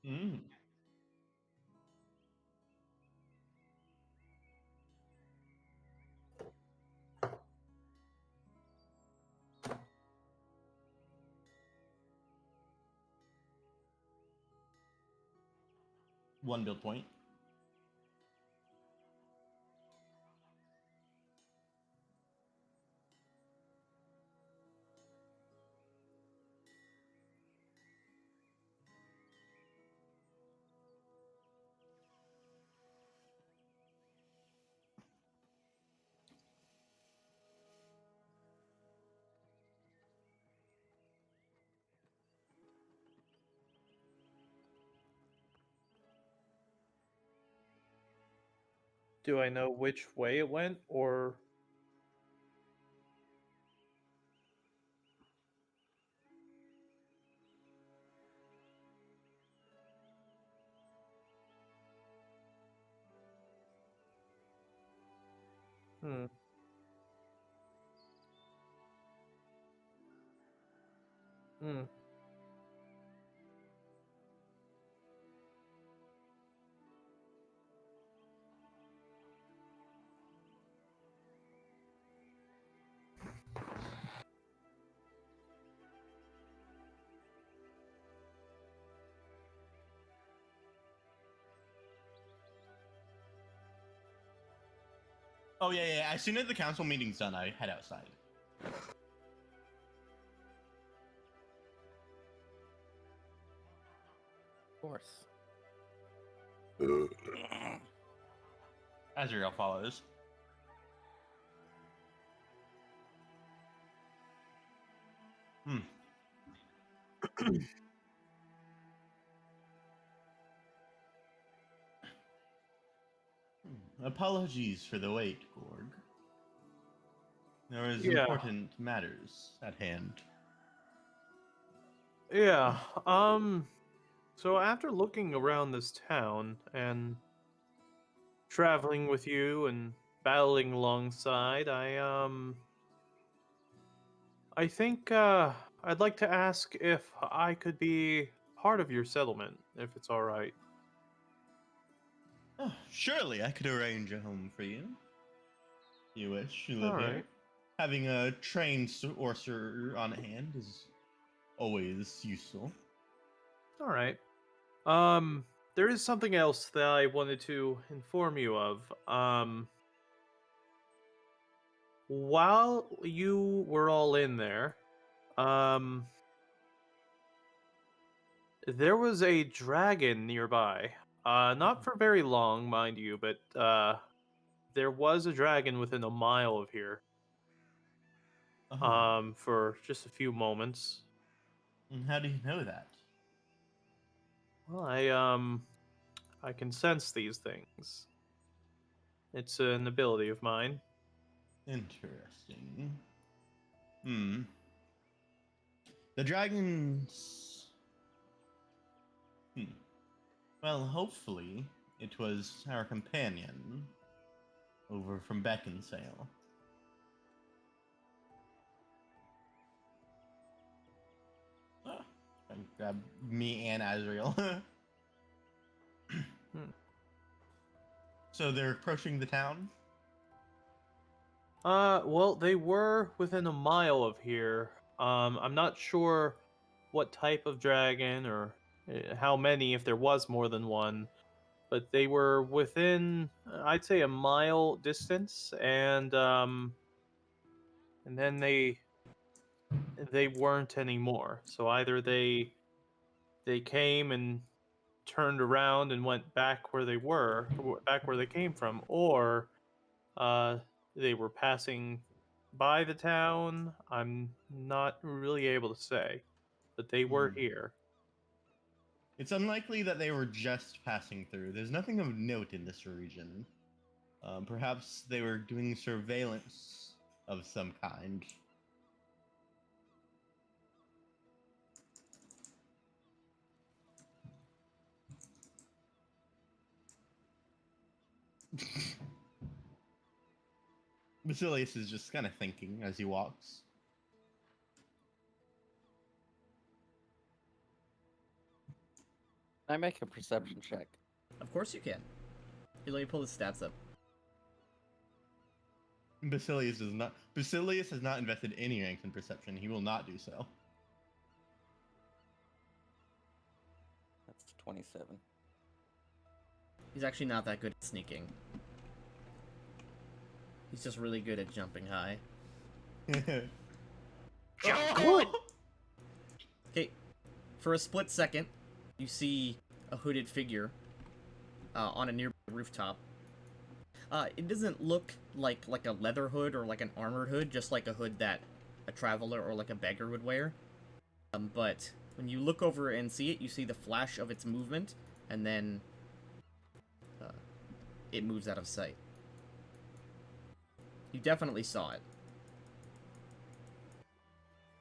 Mm. One build point. Do I know which way it went, or hmm? Hmm. Oh yeah. As soon as the council meeting's done, I head outside. Of course. Azrael follows. Hmm. Apologies for the wait, Gorg. There was Yeah, important matters at hand. yeah. So after looking around this town and traveling with you and battling alongside, I think I'd like to ask if I could be part of your settlement, if it's all right. Oh, surely I could arrange a home for you. You wish you All live here. right. Having a trained sorcerer on hand is always useful. All right. Um, there is something else that I wanted to inform you of. While you were all in there, um, there was a dragon nearby. Not for very long, mind you, but there was a dragon within a mile of here. Oh, For just a few moments. and how do you know that? Well, I can sense these things. It's an ability of mine. Interesting. Hmm. The dragons. Hmm. Well, hopefully it was our companion over from Beckinsale. Ah, I grab me and Azrael. Hmm. So they're approaching the town. Well, they were within a mile of here. I'm not sure what type of dragon or how many, if there was more than one, but they were within, I'd say, a mile distance, and then they weren't anymore. So either they came and turned around and went back where they were, back where they came from, or uh, they were passing by the town. I'm not really able to say, but they were Hmm. here. It's unlikely that they were just passing through. There's nothing of note in this region. Perhaps they were doing surveillance of some kind. Basilius is just kind of thinking as he walks. I make a perception check. Of course you can. Here, let me pull the stats up. Basilius does not. Basilius has not invested any ranks in perception. He will not do so. That's 27. He's actually not that good at sneaking. He's just really good at jumping high. Oh! Okay, for a split second, you see a hooded figure on a nearby rooftop. It doesn't look like a leather hood or like an armored hood, just like a hood that a traveler or like a beggar would wear. But when you look over and see it, you see the flash of its movement, and then it moves out of sight. You definitely saw it.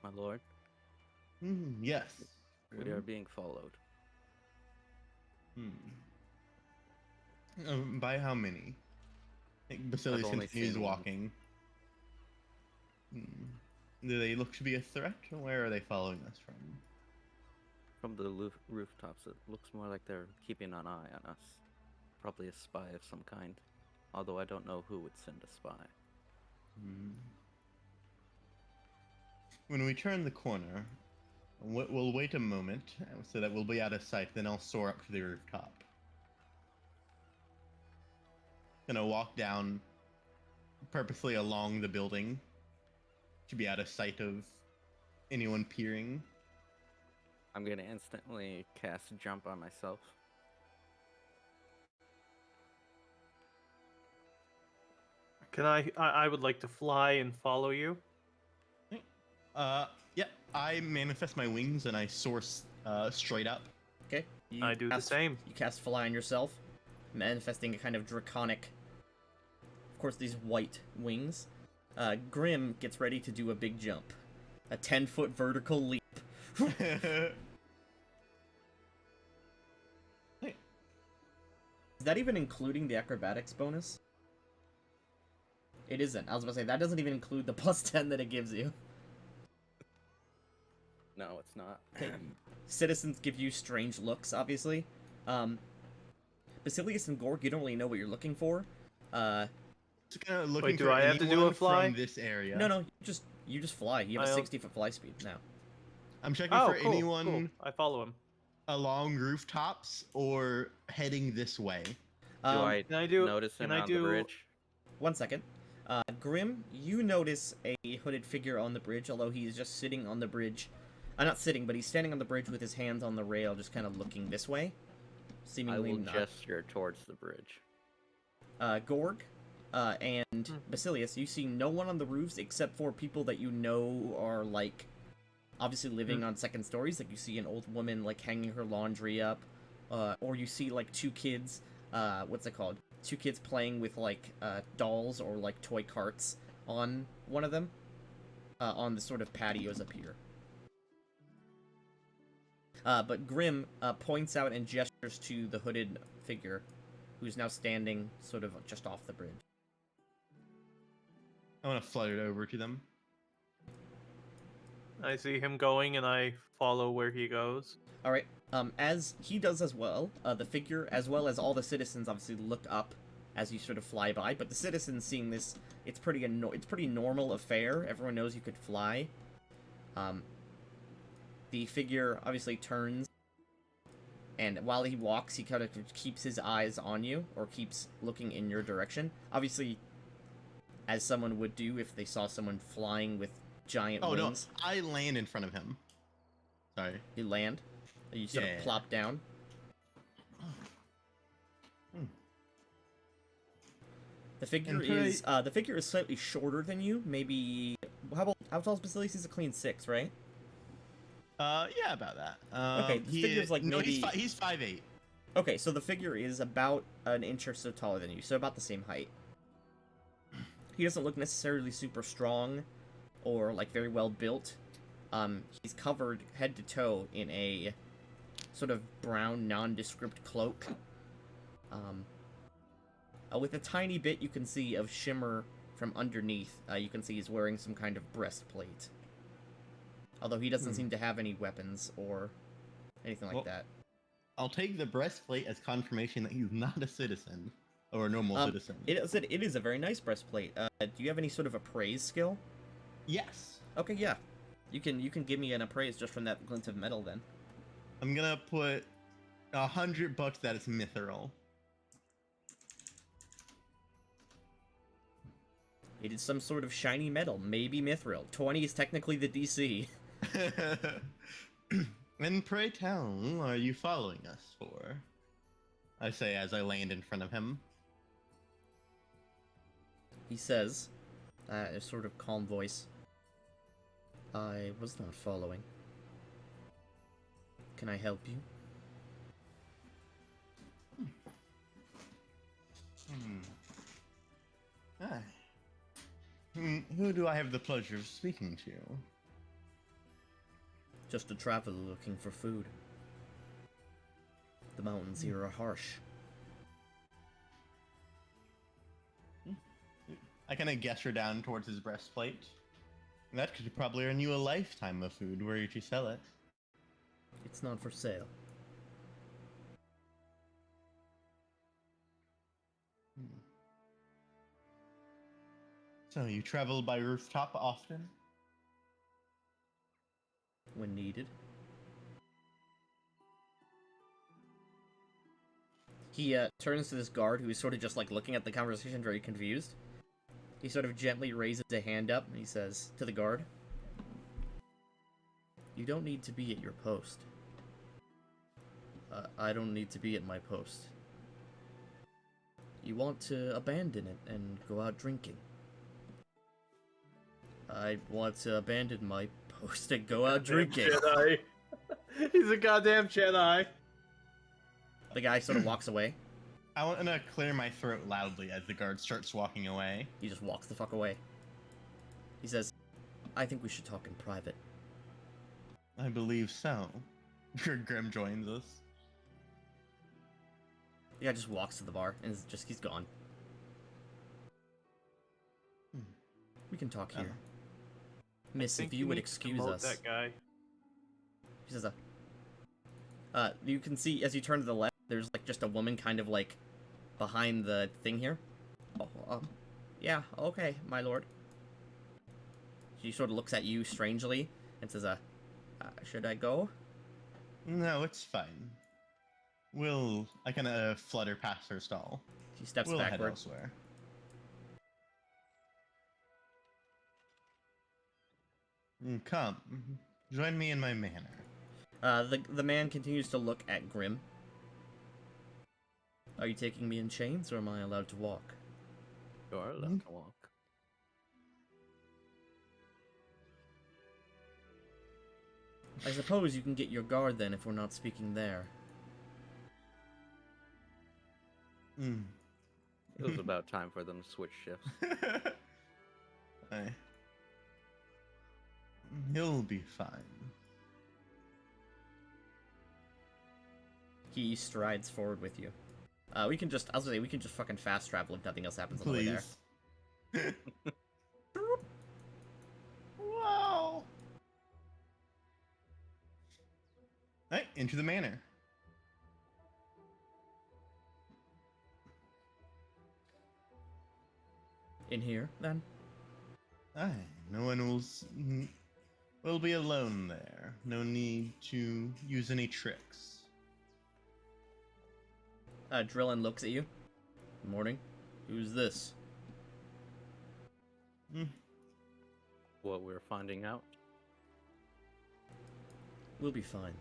My lord, Yes. we are being followed. By how many? I think Basilius I've only continues seen one. walking. Do they look to be a threat? Where are they following us from? From the rooftops, it looks more like they're keeping an eye on us. Probably a spy of some kind. Although I don't know who would send a spy. When we turn the corner, we'll wait a moment so that we'll be out of sight. Then I'll soar up to the rooftop. Gonna walk down purposely along the building to be out of sight of anyone peering. I'm gonna instantly cast jump on myself. Can I would like to fly and follow you. Yeah, I manifest my wings and I soar straight up. Okay. I do the same. You cast fly on yourself, manifesting a kind of draconic, of course, these white wings. Grim gets ready to do a big jump. A 10-foot vertical leap. Is that even including the acrobatics bonus? It isn't. I was about to say, that doesn't even include the plus 10 that it gives you. No, it's not. Okay. Citizens give you strange looks, obviously. Basilius and Gorg, you don't really know what you're looking for. Just kind of looking Wait, do for I have to do a anyone fly? from this area. No, you just fly. You have a I'll- 60-foot fly speed now. I'm checking Oh, for cool, anyone cool. I follow him. along rooftops or heading this way. Do I Can I do? notice him Can I on do? the bridge? 1 second. Grim, you notice a hooded figure on the bridge, although he's just sitting on the bridge. Not sitting, but he's standing on the bridge with his hands on the rail, just kind of looking this way. I Seemingly will not. gesture towards the bridge. Gorg, and Basilius, you see no one on the roofs except for people that you know are, like, obviously living on second stories. Like, you see an old woman, like, hanging her laundry up. Or you see, like, two kids, what's it called? Two kids playing with, like, dolls or, like, toy carts on one of them. On the sort of patios up here. But Grim points out and gestures to the hooded figure, who's now standing sort of just off the bridge. I want to flutter it over to them. I see him going, and I follow where he goes. All right. As he does as well, the figure, as well as all the citizens, obviously look up as you sort of fly by. But the citizens seeing this, it's pretty normal affair. Everyone knows you could fly. The figure obviously turns, and while he walks, he kind of keeps his eyes on you, or keeps looking in your direction. Obviously, as someone would do if they saw someone flying with giant wings. No, I land in front of him. Sorry. You land. You sort of plop down. The figure is slightly shorter than you. Maybe how tall is Basilius? He's a clean 6, right? Yeah, about that. Okay, the figure's like maybe he's 5'8". Okay, so the figure is about an inch or so taller than you, so about the same height. He doesn't look necessarily super strong or like very well built. He's covered head to toe in a sort of brown nondescript cloak. With a tiny bit you can see of shimmer from underneath. You can see he's wearing some kind of breastplate. Although he doesn't seem to have any weapons or anything like that. I'll take the breastplate as confirmation that he's not a citizen or a normal citizen. It is a very nice breastplate. Do you have any sort of appraise skill? Yes. Okay, yeah. You can give me an appraise just from that glint of metal then. I'm gonna put $100 that is mithril. It is some sort of shiny metal, maybe mithril. 20 is technically the DC. And pray tell, who are you following us for? I say as I land in front of him. He says, a sort of calm voice, I was not following. Can I help you? Hi. Who do I have the pleasure of speaking to? Just a traveler looking for food. The mountains here are harsh. I kind of gesture down towards his breastplate. That could probably earn you a lifetime of food were you to sell it. It's not for sale. So you travel by rooftop often? When needed. He turns to this guard who is sort of just like looking at the conversation, very confused. He sort of gently raises a hand up and he says to the guard, You don't need to be at your post. I don't need to be at my post. You want to abandon it and go out drinking. I want to abandon my post and go out drinking. Jedi. He's a goddamn Jedi. The guy sort of walks away. I want to clear my throat loudly as the guard starts walking away. He just walks the fuck away. He says, I think we should talk in private. I believe so. Grim joins us. The guy just walks to the bar and he's gone. We can talk here. Miss, if you would excuse us. That guy. He says, you can see as you turn to the left, there's like just a woman kind of like behind the thing here. Oh, yeah, okay, my lord. She sort of looks at you strangely and says, should I go? No, it's fine. I kind of flutter past her stall. She steps We'll head backward. elsewhere. Come, join me in my manor. The man continues to look at Grim. Are you taking me in chains, or am I allowed to walk? You're allowed to walk. I suppose you can get your guard then if we're not speaking there. It was about time for them to switch shifts. He'll be fine. He strides forward with you. We can just fucking fast travel if nothing else happens on the way there. Wow. Right, into the manor. In here, then? Aye, no one will be alone there. No need to use any tricks. Drillin looks at you. Good morning. Who's this? What we're finding out. We'll be fine.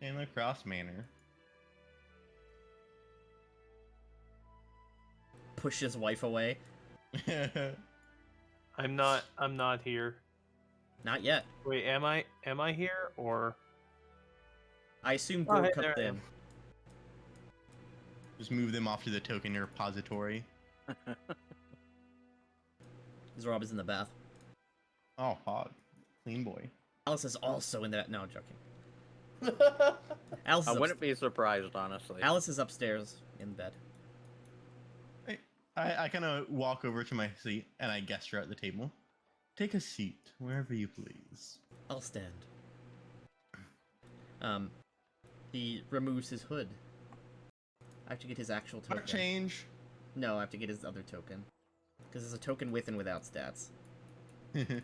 Chandler Cross Manor. Push his wife away. I'm not here. Not yet. Wait, am I here or? I assume Oh, Gord hey, comes there I in. am. Just move them off to the token repository. Zrob is in the bath. Oh, hot. Clean boy. Alice is also in that. No, I'm joking. Alice I is, wouldn't be surprised, honestly. Alice is upstairs in bed. I kind of walk over to my seat and I gesture at the table. Take a seat, wherever you please. I'll stand. He removes his hood. I have to get his actual token. Part change. No, I have to get his other token. Because there's a token with and without stats. The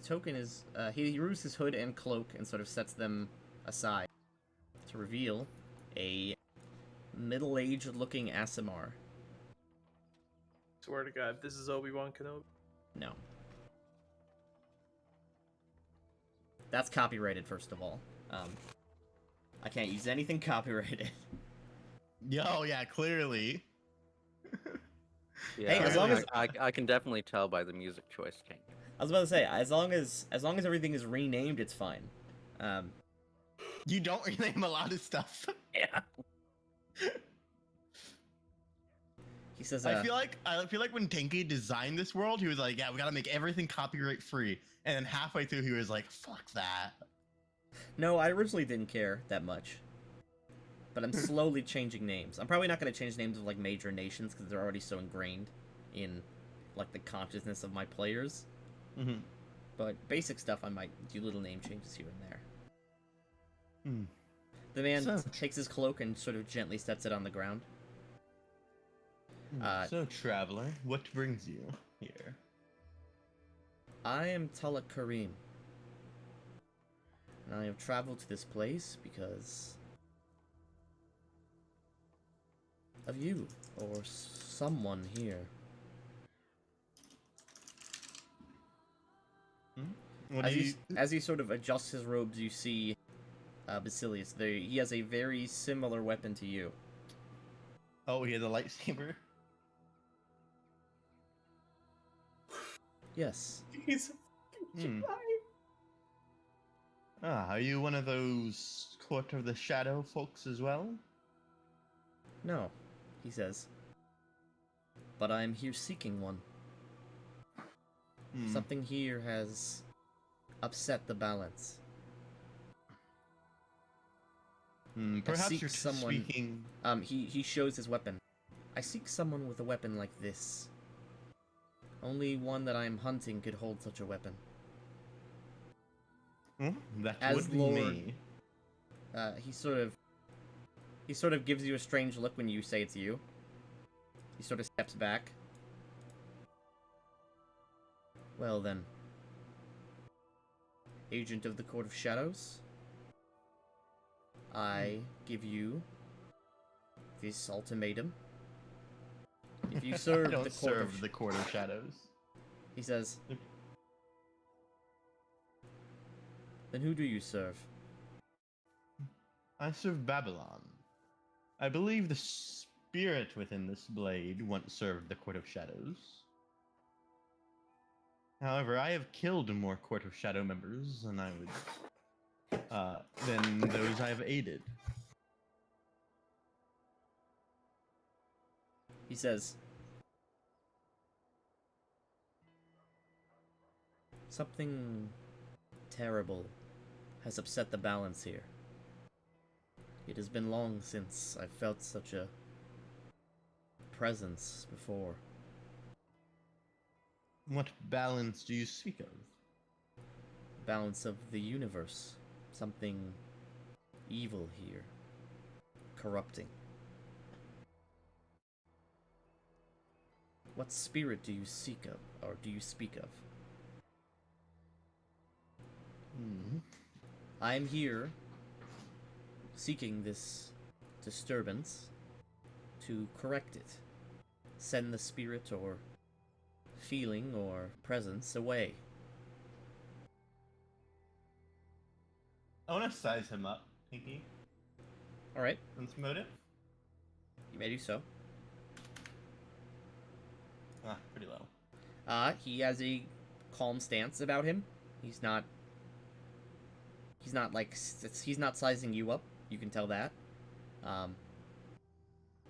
token is, he removes his hood and cloak and sort of sets them aside to reveal a middle-aged looking Aasimar. Swear to God, this is Obi-Wan Kenobi. No. That's copyrighted, first of all. I can't use anything copyrighted. Yo, yeah, clearly. Yeah, Hey, as long as- I can definitely tell by the music choice, King. I was about to say, as long as everything is renamed, it's fine. You don't rename a lot of stuff. Yeah. He says, I feel like when Tenki designed this world, he was like, "Yeah, we gotta make everything copyright free." And then halfway through, he was like, "Fuck that." no, I originally didn't care that much. But I'm slowly changing names. I'm probably not going to change names of, like, major nations, because they're already so ingrained in, like, the consciousness of my players. Mm-hmm. But basic stuff, I might do little name changes here and there. Hmm. The man So- takes his cloak and sort of gently sets it on the ground. So, traveler, what brings you here? I am Talak Kareem. And I have traveled to this place because of you, or someone here. What do you? As he sort of adjusts his robes, you see Basilius. He has a very similar weapon to you. Oh, he has a lightsaber. Yes. He's Hmm. Are you one of those Court of the Shadow folks as well? No, he says. But I am here seeking one. Hmm. Something here has upset the balance. Perhaps seek you're someone- speaking. He shows his weapon. I seek someone with a weapon like this. Only one that I am hunting could hold such a weapon. That As would be Lord- me. He sort of gives you a strange look when you say it's you. He sort of steps back. Well then. Agent of the Court of Shadows, I give you this ultimatum. If you serve I don't the Court serve of the Court of Shadows. He says, then who do you serve? I serve Babylon. I believe the spirit within this blade once served the Court of Shadows. However, I have killed more Court of Shadow members than I would, than those I have aided. He says, something terrible has upset the balance here. It has been long since I've felt such a presence before. What balance do you speak of? Balance of the universe. Something evil here. Corrupting. What spirit do you seek of, or do you speak of? I am here seeking this disturbance to correct it. Send the spirit or feeling or presence away. I want to size him up, Pinky. Alright, Let's motive. you may do so. Pretty low. He has a calm stance about him. He's not like, he's not sizing you up. You can tell that.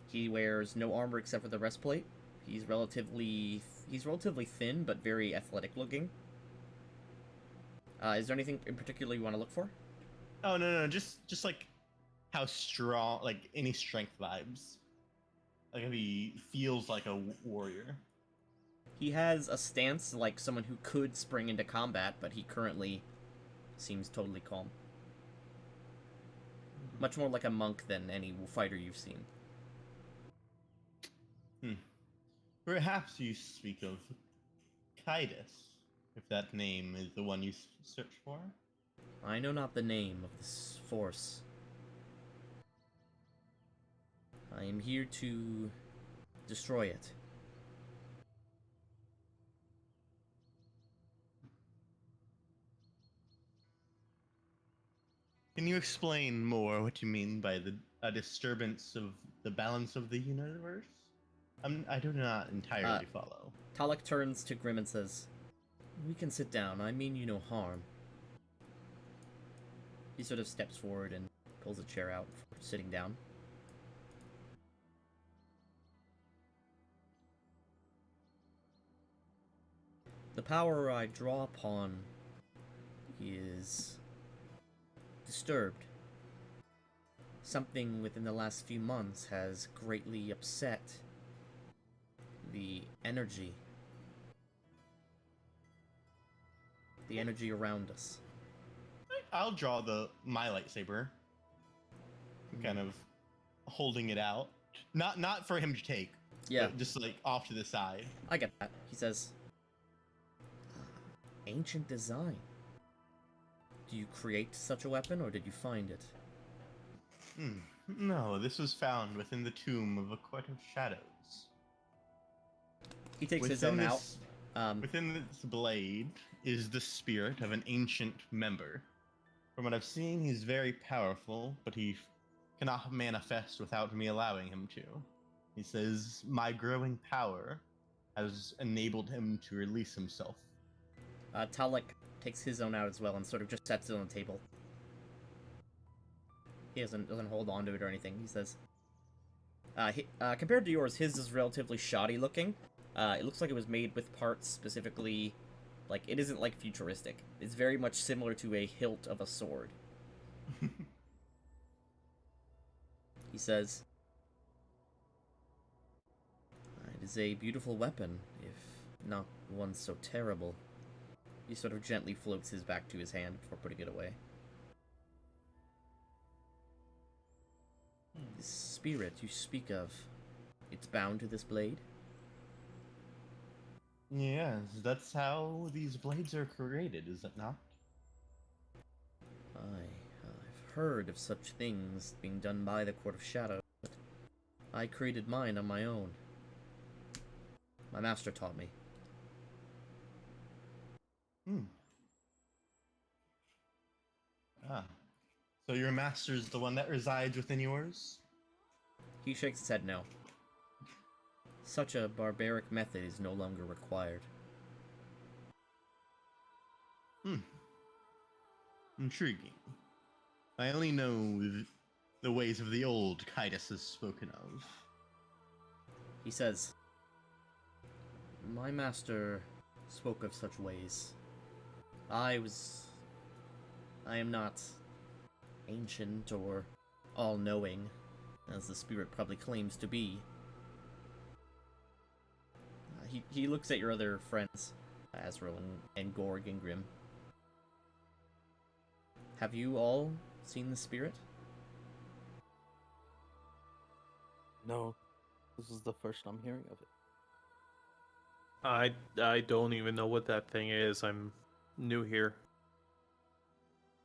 He wears no armor except for the breastplate. He's relatively thin, but very athletic looking. Is there anything in particular you want to look for? Oh no, just like how strong, like any strength vibes. Like if he feels like a warrior. He has a stance like someone who could spring into combat, but he currently seems totally calm. Much more like a monk than any fighter you've seen. Perhaps you speak of Kaidos, if that name is the one you search for. I know not the name of this force. I am here to destroy it. Can you explain more what you mean by a disturbance of the balance of the universe? I do not entirely follow. Talek turns to Grim and says, "We can sit down. I mean you no harm." He sort of steps forward and pulls a chair out for sitting down. The power I draw upon is disturbed. Something within the last few months has greatly upset the energy. The energy around us. I'll draw my lightsaber, kind of holding it out. Not for him to take. Yeah, But just like off to the side. I get that. He says, "Ancient design. Do you create such a weapon, or did you find it?" No, this was found within the tomb of a Court of Shadows. He takes his own out. Within this blade is the spirit of an ancient member. From what I've seen, he's very powerful, but he cannot manifest without me allowing him to. He says, my growing power has enabled him to release himself. Talek takes his own out as well and sort of just sets it on the table. He doesn't hold on to it or anything. He says, compared to yours, his is relatively shoddy looking. It looks like it was made with parts specifically, like, it isn't, like, futuristic. It's very much similar to a hilt of a sword. He says, it is a beautiful weapon, if not one so terrible. He sort of gently floats his back to his hand before putting it away. The spirit you speak of, it's bound to this blade? Yes, that's how these blades are created, is it not? I've heard of such things being done by the Court of Shadow, but I created mine on my own. My master taught me. Ah. So your master's the one that resides within yours? He shakes his head no. Such a barbaric method is no longer required. Intriguing. I only know the ways of the old Kaidos is spoken of. He says, my master spoke of such ways. I am not ancient or all-knowing, as the spirit probably claims to be. He looks at your other friends, Azrael and Gorg and Grim. Have you all seen the spirit? No, this is the first I'm hearing of it. I don't even know what that thing is. I'm new here.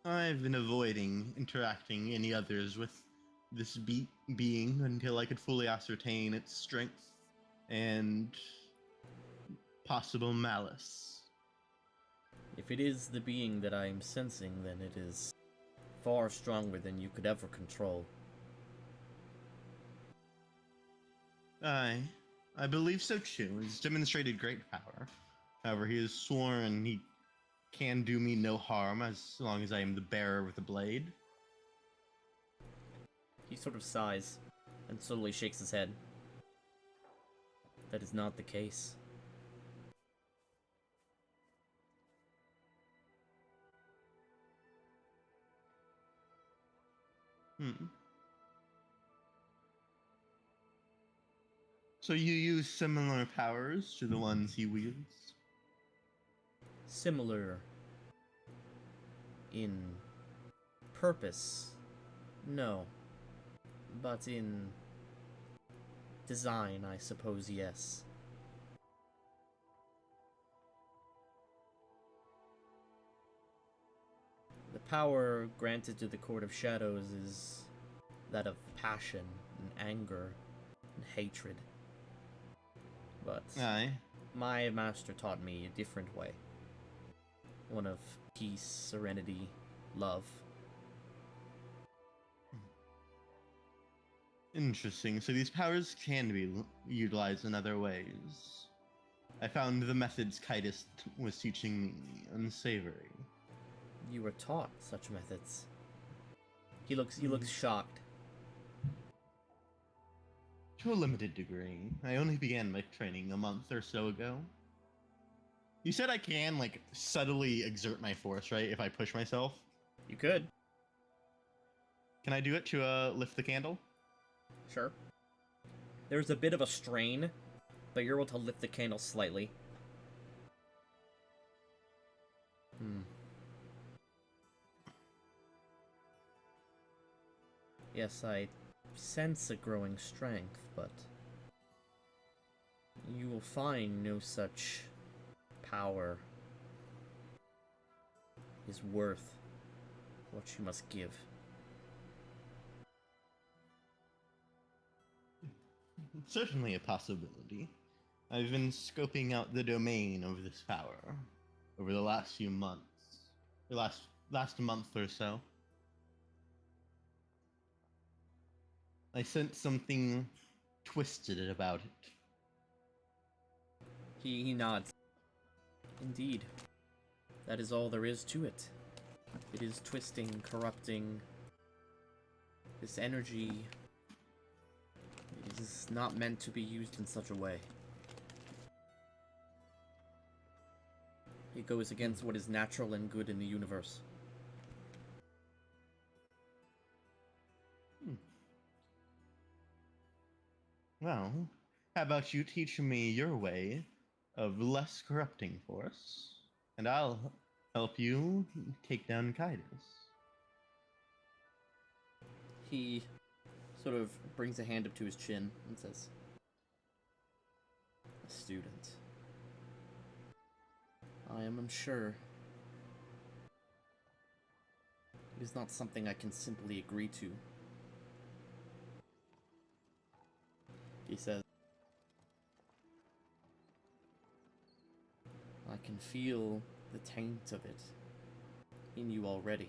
I've been avoiding interacting any others with this being until I could fully ascertain its strength and possible malice. If it is the being that I am sensing, then it is far stronger than you could ever control. I believe so too. He's demonstrated great power. However, he has sworn he can do me no harm as long as I am the bearer of the blade. He sort of sighs and slowly shakes his head. That is not the case. So you use similar powers to the ones he wields? Similar in purpose, no. But in design, I suppose, yes. The power granted to the Court of Shadows is that of passion and anger and hatred. But Aye. my master taught me a different way. One of peace, serenity, love. Interesting. So these powers can be utilized in other ways. I found the methods Kaitis was teaching me unsavory. You were taught such methods. He looks shocked. To a limited degree. I only began my training a month or so ago. You said I can, like, subtly exert my force, right? If I push myself? You could. Can I do it to lift the candle? Sure. There's a bit of a strain, but you're able to lift the candle slightly. Yes, I sense a growing strength, but you will find no such power is worth what you must give. Certainly a possibility. I've been scoping out the domain of this power over the last few months. The last month or so. I sense something twisted about it. He nods. Indeed. That is all there is to it. It is twisting, corrupting. This energy is not meant to be used in such a way. It goes against what is natural and good in the universe. Well, how about you teach me your way of less corrupting force, and I'll help you take down Kaitis. He sort of brings a hand up to his chin and says, "A student. I am unsure. It is not something I can simply agree to." He says, "I can feel the taint of it in you already.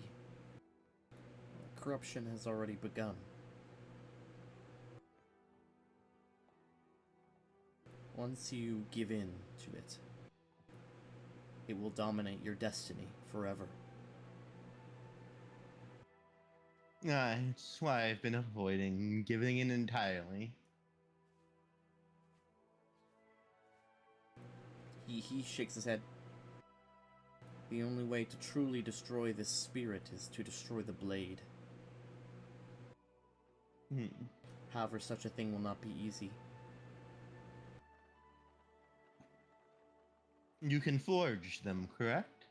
Corruption has already begun. Once you give in to it, it will dominate your destiny forever." It's why I've been avoiding giving in entirely. He shakes his head. "The only way to truly destroy this spirit is to destroy the blade. However, such a thing will not be easy. You can forge them, correct?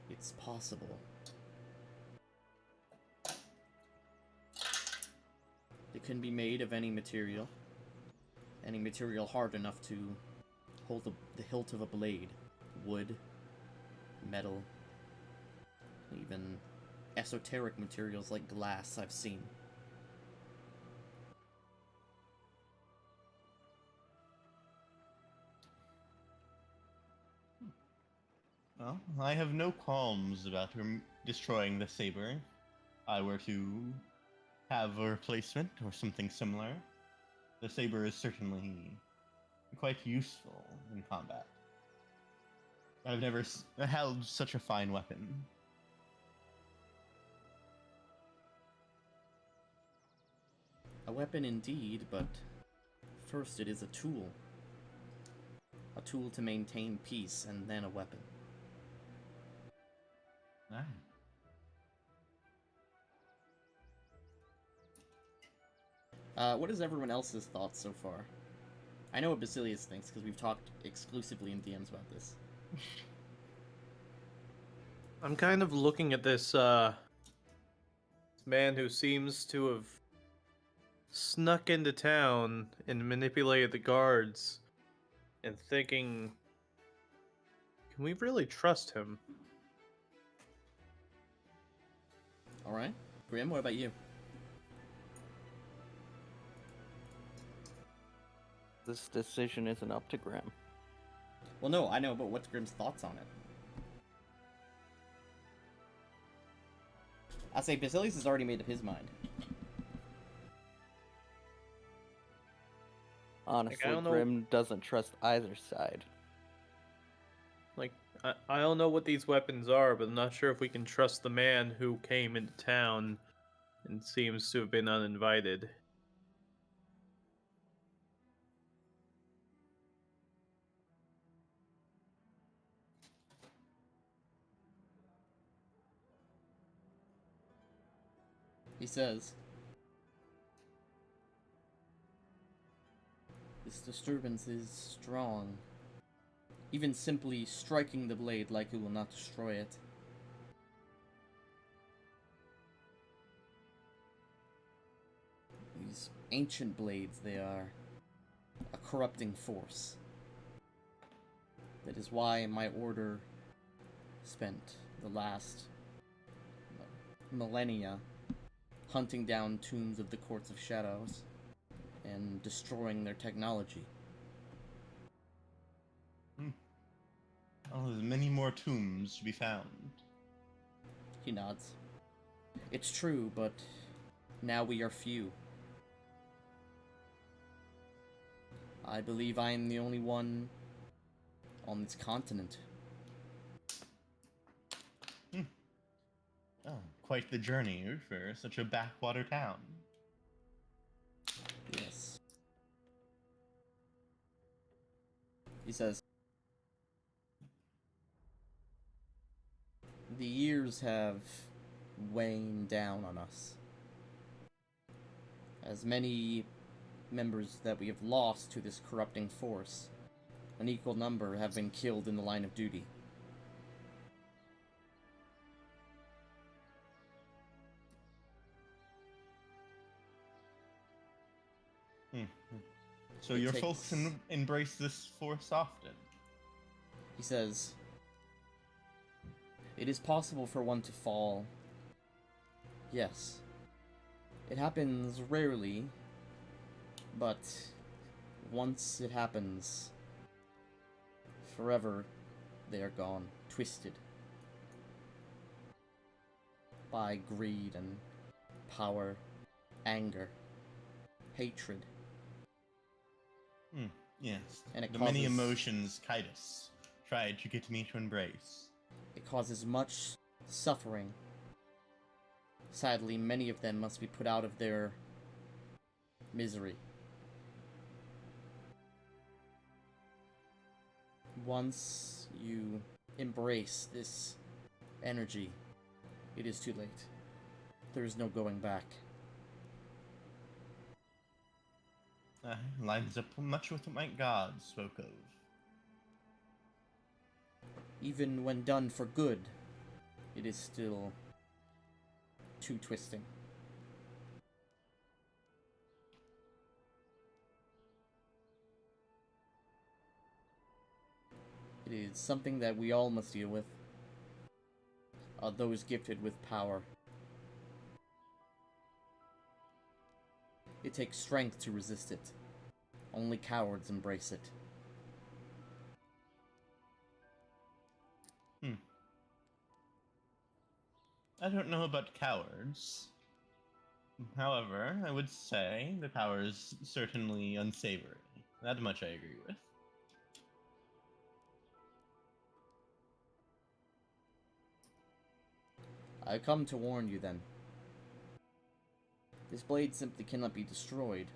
It's possible. It can be made of any material hard enough to hold the hilt of a blade. Wood, metal, even esoteric materials like glass I've seen. Well, I have no qualms about destroying the saber. I were to have a replacement or something similar. The saber is certainly quite useful in combat. I've never held such a fine weapon. A weapon indeed, but first it is a tool. A tool to maintain peace, and then a weapon. What is everyone else's thoughts so far? I know what Basilius thinks because we've talked exclusively in DMs about this. I'm kind of looking at this man who seems to have snuck into town and manipulated the guards, and thinking, can we really trust him? All right, Grim, what about you? This decision isn't up to Graham. Well, no, I know, but what's Grim's thoughts on it? I say Basilius has already made up his mind. Honestly, don't know- Grim doesn't trust either side. Like, I don't know what these weapons are, but I'm not sure if we can trust the man who came into town and seems to have been uninvited. He says, "This disturbance is strong. Even simply striking the blade likely will not destroy it. These ancient blades, they are a corrupting force. That is why my order spent the last millennia hunting down tombs of the Courts of Shadows and destroying their technology. Oh, there's many more tombs to be found. He nods. It's true, but now we are few. I believe I am the only one on this continent. Oh, quite the journey for such a backwater town. Yes. He says, the years have waned down on us. As many members that we have lost to this corrupting force, an equal number have been killed in the line of duty. So It your takes- folks embrace this force often? He says, it is possible for one to fall. Yes. It happens rarely, but once it happens, forever they are gone, twisted by greed and power, anger, hatred. Yes. And it the many causes- emotions Kitus tried to get me to embrace. It causes much suffering. Sadly, many of them must be put out of their misery. Once you embrace this energy, it is too late. There is no going back. Lines up much with what my god spoke of. Even when done for good, it is still too twisting. It is something that we all must deal with. Those gifted with power. It takes strength to resist it. Only cowards embrace it. I don't know about cowards. However, I would say the power is certainly unsavory. That much I agree with. I come to warn you then. This blade simply cannot be destroyed.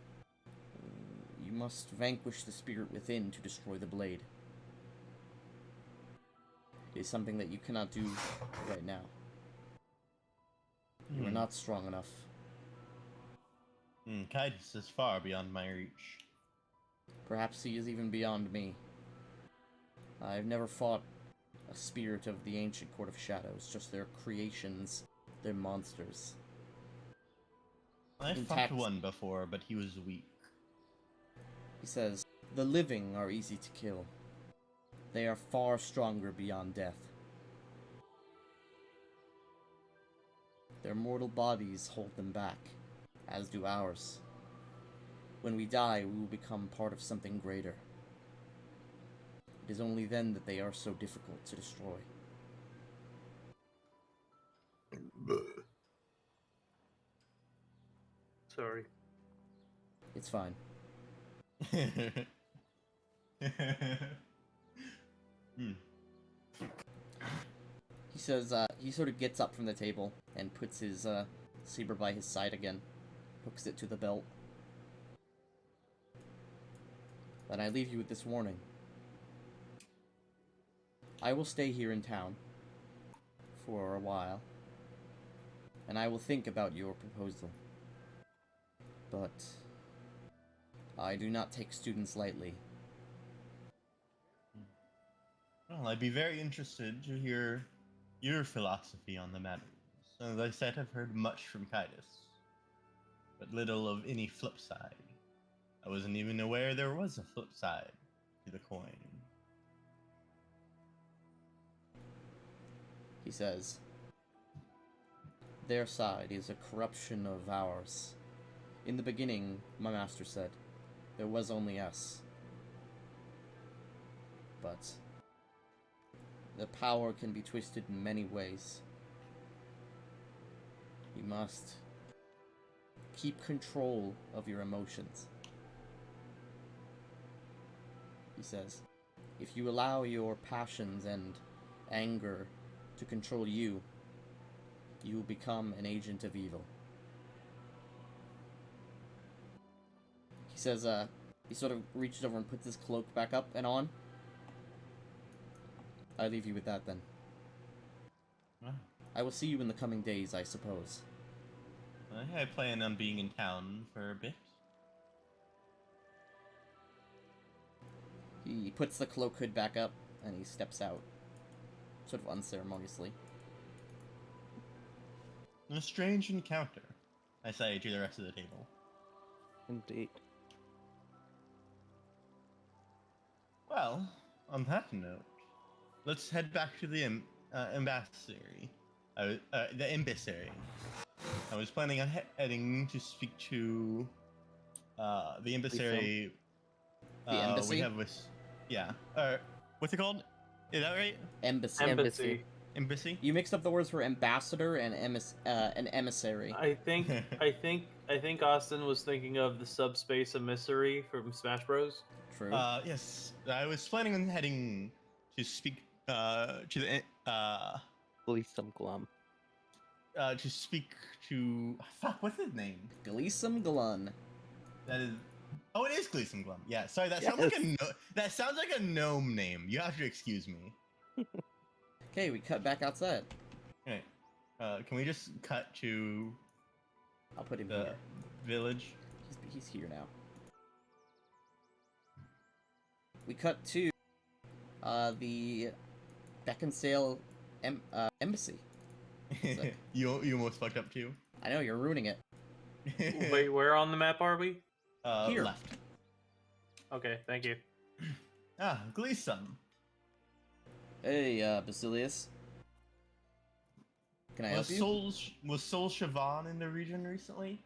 You must vanquish the spirit within to destroy the blade. It is something that you cannot do right now. You are not strong enough. Kitus is far beyond my reach. Perhaps he is even beyond me. I've never fought a spirit of the ancient Court of Shadows, just their creations, their monsters. I Intact. fought one before, but he was weak. He says, the living are easy to kill. They are far stronger beyond death. Their mortal bodies hold them back, as do ours. When we die, we will become part of something greater. It is only then that they are so difficult to destroy. Sorry. It's fine. Hmm. He says, he sort of gets up from the table and puts his, saber by his side again. Hooks it to the belt. Then I leave you with this warning. I will stay here in town for a while, and I will think about your proposal. But I do not take students lightly. Well, I'd be very interested to hear your philosophy on the matter. As I said, I've heard much from Kaitis, but little of any flip side. I wasn't even aware there was a flip side to the coin. He says, their side is a corruption of ours. In the beginning, my master said, there was only us. But the power can be twisted in many ways. You must keep control of your emotions. He says, if you allow your passions and anger to control you, you will become an agent of evil. He says, he sort of reaches over and puts his cloak back up and on. I leave you with that then. Wow. I will see you in the coming days, I suppose. I plan on being in town for a bit. He puts the cloak hood back up and he steps out, sort of unceremoniously. A strange encounter, I say to the rest of the table. Indeed. Well, on that note, let's head back to the embassy. The embassy. I was planning on heading to speak to the embassy. The embassy? We have with, yeah. What's it called? Is that right? Embassy. Embassy. Embassy. You mixed up the words for ambassador and an emissary. I think Austin was thinking of the subspace emissary from Smash Bros. True. Yes. I was planning on heading to speak to the Gleesome Glum. to speak to fuck. What's his name? Gleesome Glun. That is. Oh, it is Gleesome Glum. Yeah. Sorry. That sounds like that sounds like a gnome name. You have to excuse me. Okay, we cut back outside. Okay. Can we just cut to I'll put him the here. village? He's here now. We cut to the Beckinsale embassy. Sick. You almost fucked up too. I know, you're ruining it. Wait, where on the map are we? Here. Left. Okay, thank you. Ah, Gleesome. Hey, Basilius. Can I help you? Was Sol Siobhan in the region recently?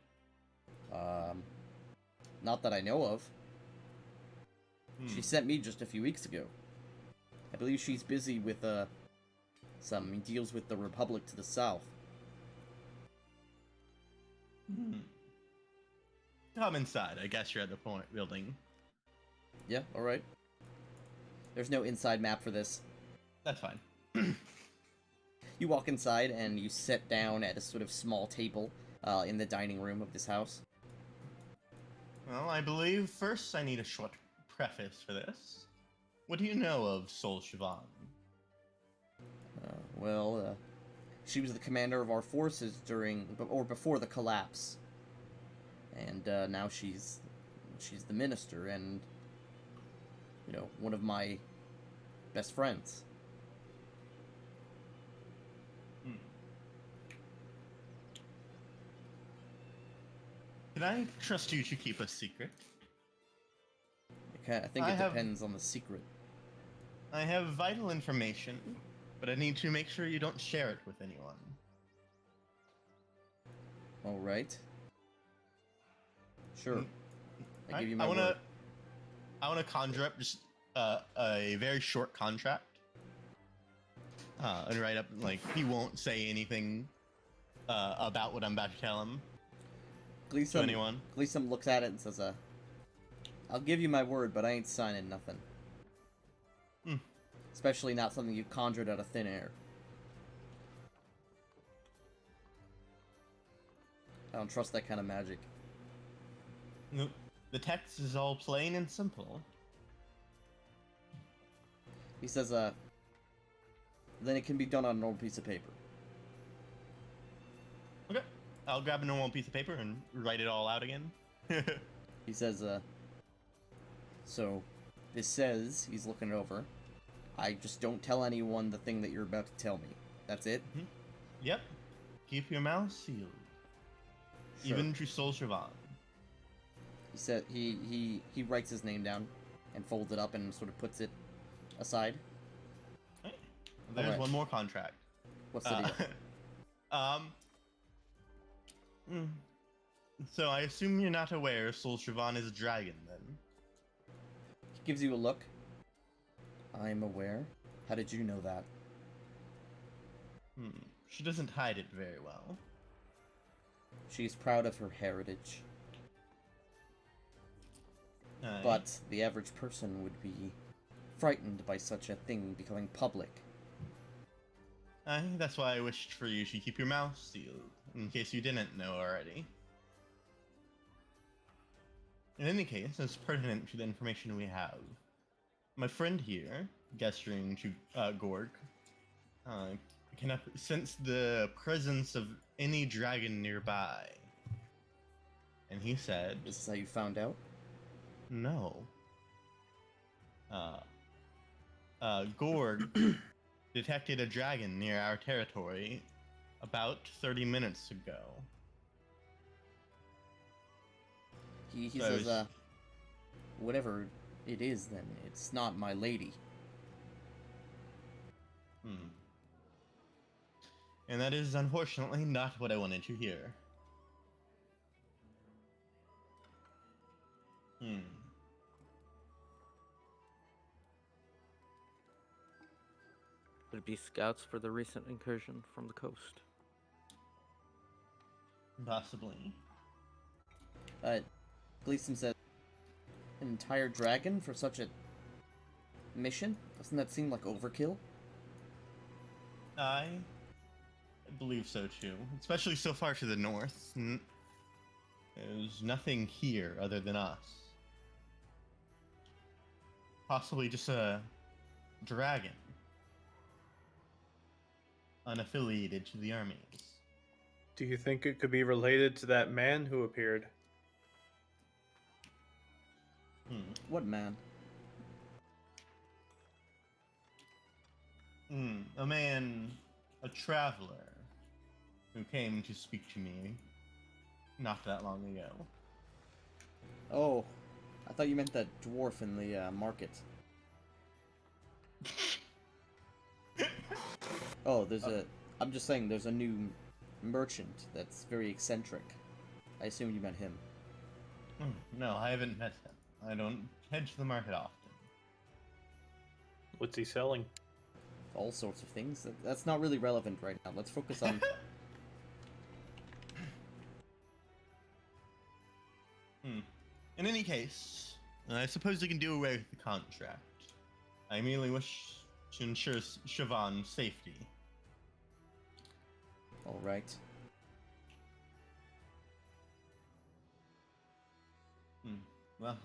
Not that I know of. Hmm. She sent me just a few weeks ago. I believe she's busy with, some deals with the Republic to the south. Hmm. Come inside. I guess you're at the building. Yeah, alright. There's no inside map for this. That's fine. You walk inside and you sit down at a sort of small table in the dining room of this house. Well, I believe first I need a short preface for this. What do you know of Sol Siobhan? She was the commander of our forces before the collapse. And now she's the minister, and you know, one of my best friends. Hmm. Can I trust you to keep a secret? I think I it have- depends on the secret. I have vital information, but I need to make sure you don't share it with anyone. All right. Sure. Mm. I give you my word. I wanna conjure up just a very short contract, and write up like he won't say anything about what I'm about to tell him to Gleesum, anyone. Gleesum looks at it and says, I'll give you my word, but I ain't signing nothing. Hmm. Especially not something you conjured out of thin air. I don't trust that kind of magic. No, the text is all plain and simple. He says, then it can be done on a normal piece of paper. Okay, I'll grab a normal piece of paper and write it all out again. He says, so this says, he's looking it over, I just don't tell anyone the thing that you're about to tell me. That's it? Yep. Keep your mouth sealed. Sure. Even to Sol Siobhan. He said he writes his name down and folds it up and sort of puts it aside. Right. There's Alright. one more contract. What's the deal? mm. So I assume you're not aware Sol Siobhan is a dragon, then? He gives you a look. I'm aware. How did you know that? She doesn't hide it very well. She's proud of her heritage. Aye. But the average person would be frightened by such a thing becoming public. Aye, that's why I wished for you to keep your mouth sealed, in case you didn't know already. In any case, it's pertinent to the information we have. My friend here, gesturing to Gorg, can sense the presence of any dragon nearby. And he said, This is how you found out? no. Gorg detected a dragon near our territory about 30 minutes ago. He So says, it's- whatever it is then, it's not my lady. And that is unfortunately not what I wanted to hear. Would it be scouts for the recent incursion from the coast? Possibly. Gleason says, an entire dragon for such a mission? Doesn't that seem like overkill? I believe so too. Especially so far to the north. There's nothing here other than us. Possibly just a dragon. Unaffiliated to the armies. Do you think it could be related to that man who appeared? What man? A man, a traveler, who came to speak to me not that long ago. Oh, I thought you meant that dwarf in the market. Oh, I'm just saying there's a new merchant that's very eccentric. I assumed you meant him. No, I haven't met him. I don't head to the market often. What's he selling? All sorts of things. That's not really relevant right now. Let's focus on... In any case, I suppose you can do away with the contract. I merely wish to ensure Siobhan's safety. Alright. Well,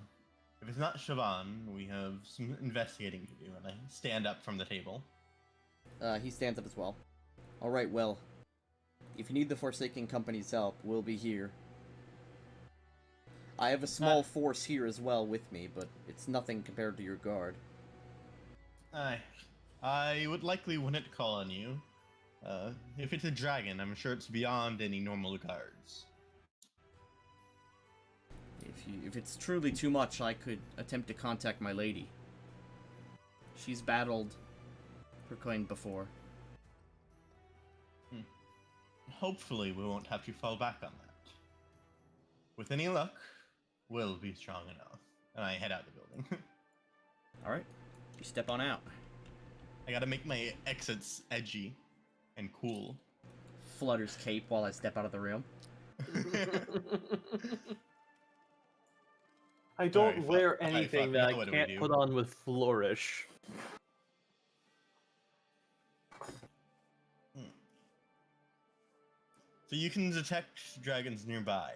if it's not Siobhan, we have some investigating to do, and I stand up from the table. He stands up as well. Alright, well, if you need the Forsaken Company's help, we'll be here. I have a small force here as well with me, but it's nothing compared to your guard. I would likely wouldn't call on you. If it's a dragon, I'm sure it's beyond any normal guards. If it's truly too much, I could attempt to contact my lady. She's battled her kind before. Hopefully, we won't have to fall back on that. With any luck, we'll be strong enough. And I head out the building. Alright, you step on out. I gotta make my exits edgy and cool. Flutters cape while I step out of the room. I don't Alright, wear fuck, anything now that what I do we can't do? put on with flourish. So you can detect dragons nearby.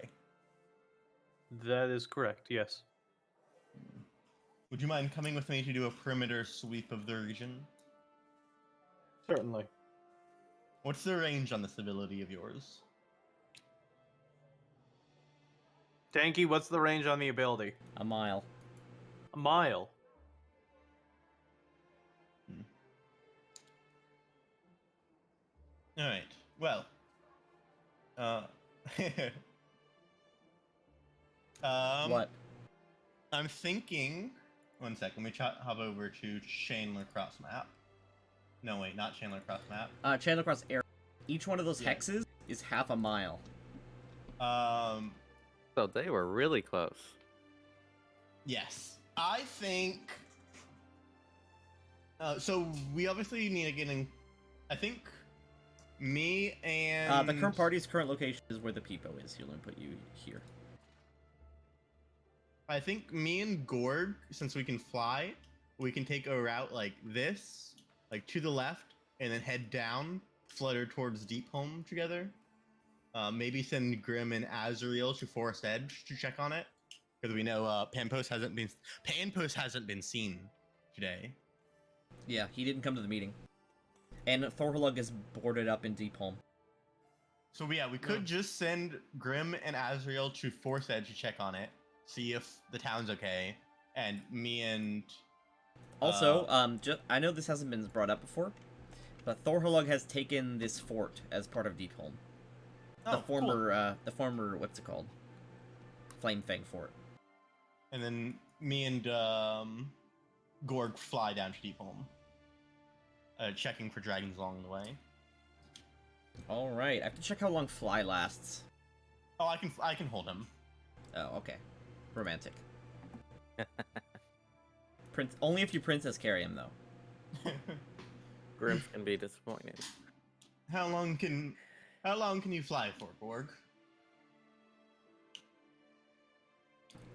That is correct, yes. Would you mind coming with me to do a perimeter sweep of the region? Certainly. What's the range on this ability of yours? Tanky, what's the range on the ability? A mile. A mile. Alright, well. What? I'm thinking... One sec, let me hop over to Chandler Cross map. No, wait, not Chandler Cross map. Chandler Cross area. Each one of those Yeah. hexes is half a mile. So they were really close. Yes. I think... so we obviously need to get in... I think me and... The current party's current location is where the Peepo is. He'll input you here. I think me and Gorg, since we can fly, we can take a route like this, like to the left, and then head down, flutter towards Deepholm together. Maybe send Grim and Azrael to Forest Edge to check on it, because we know Panpost hasn't been seen today. Yeah, he didn't come to the meeting. And Thorhalug is boarded up in Deepholm. So yeah, we could just send Grim and Azrael to Forest Edge to check on it, see if the town's okay, and me and... Also, I know this hasn't been brought up before, but Thorhalug has taken this fort as part of Deepholm. The former, what's it called? Flame Fang Fort. And then me and Gorg fly down to Deepholm, checking for dragons along the way. Alright, I have to check how long Fly lasts. Oh, I can hold him. Oh, okay. Romantic. Only if you princess carry him, though. Grimps can be disappointed. How long can you fly for, Gorg?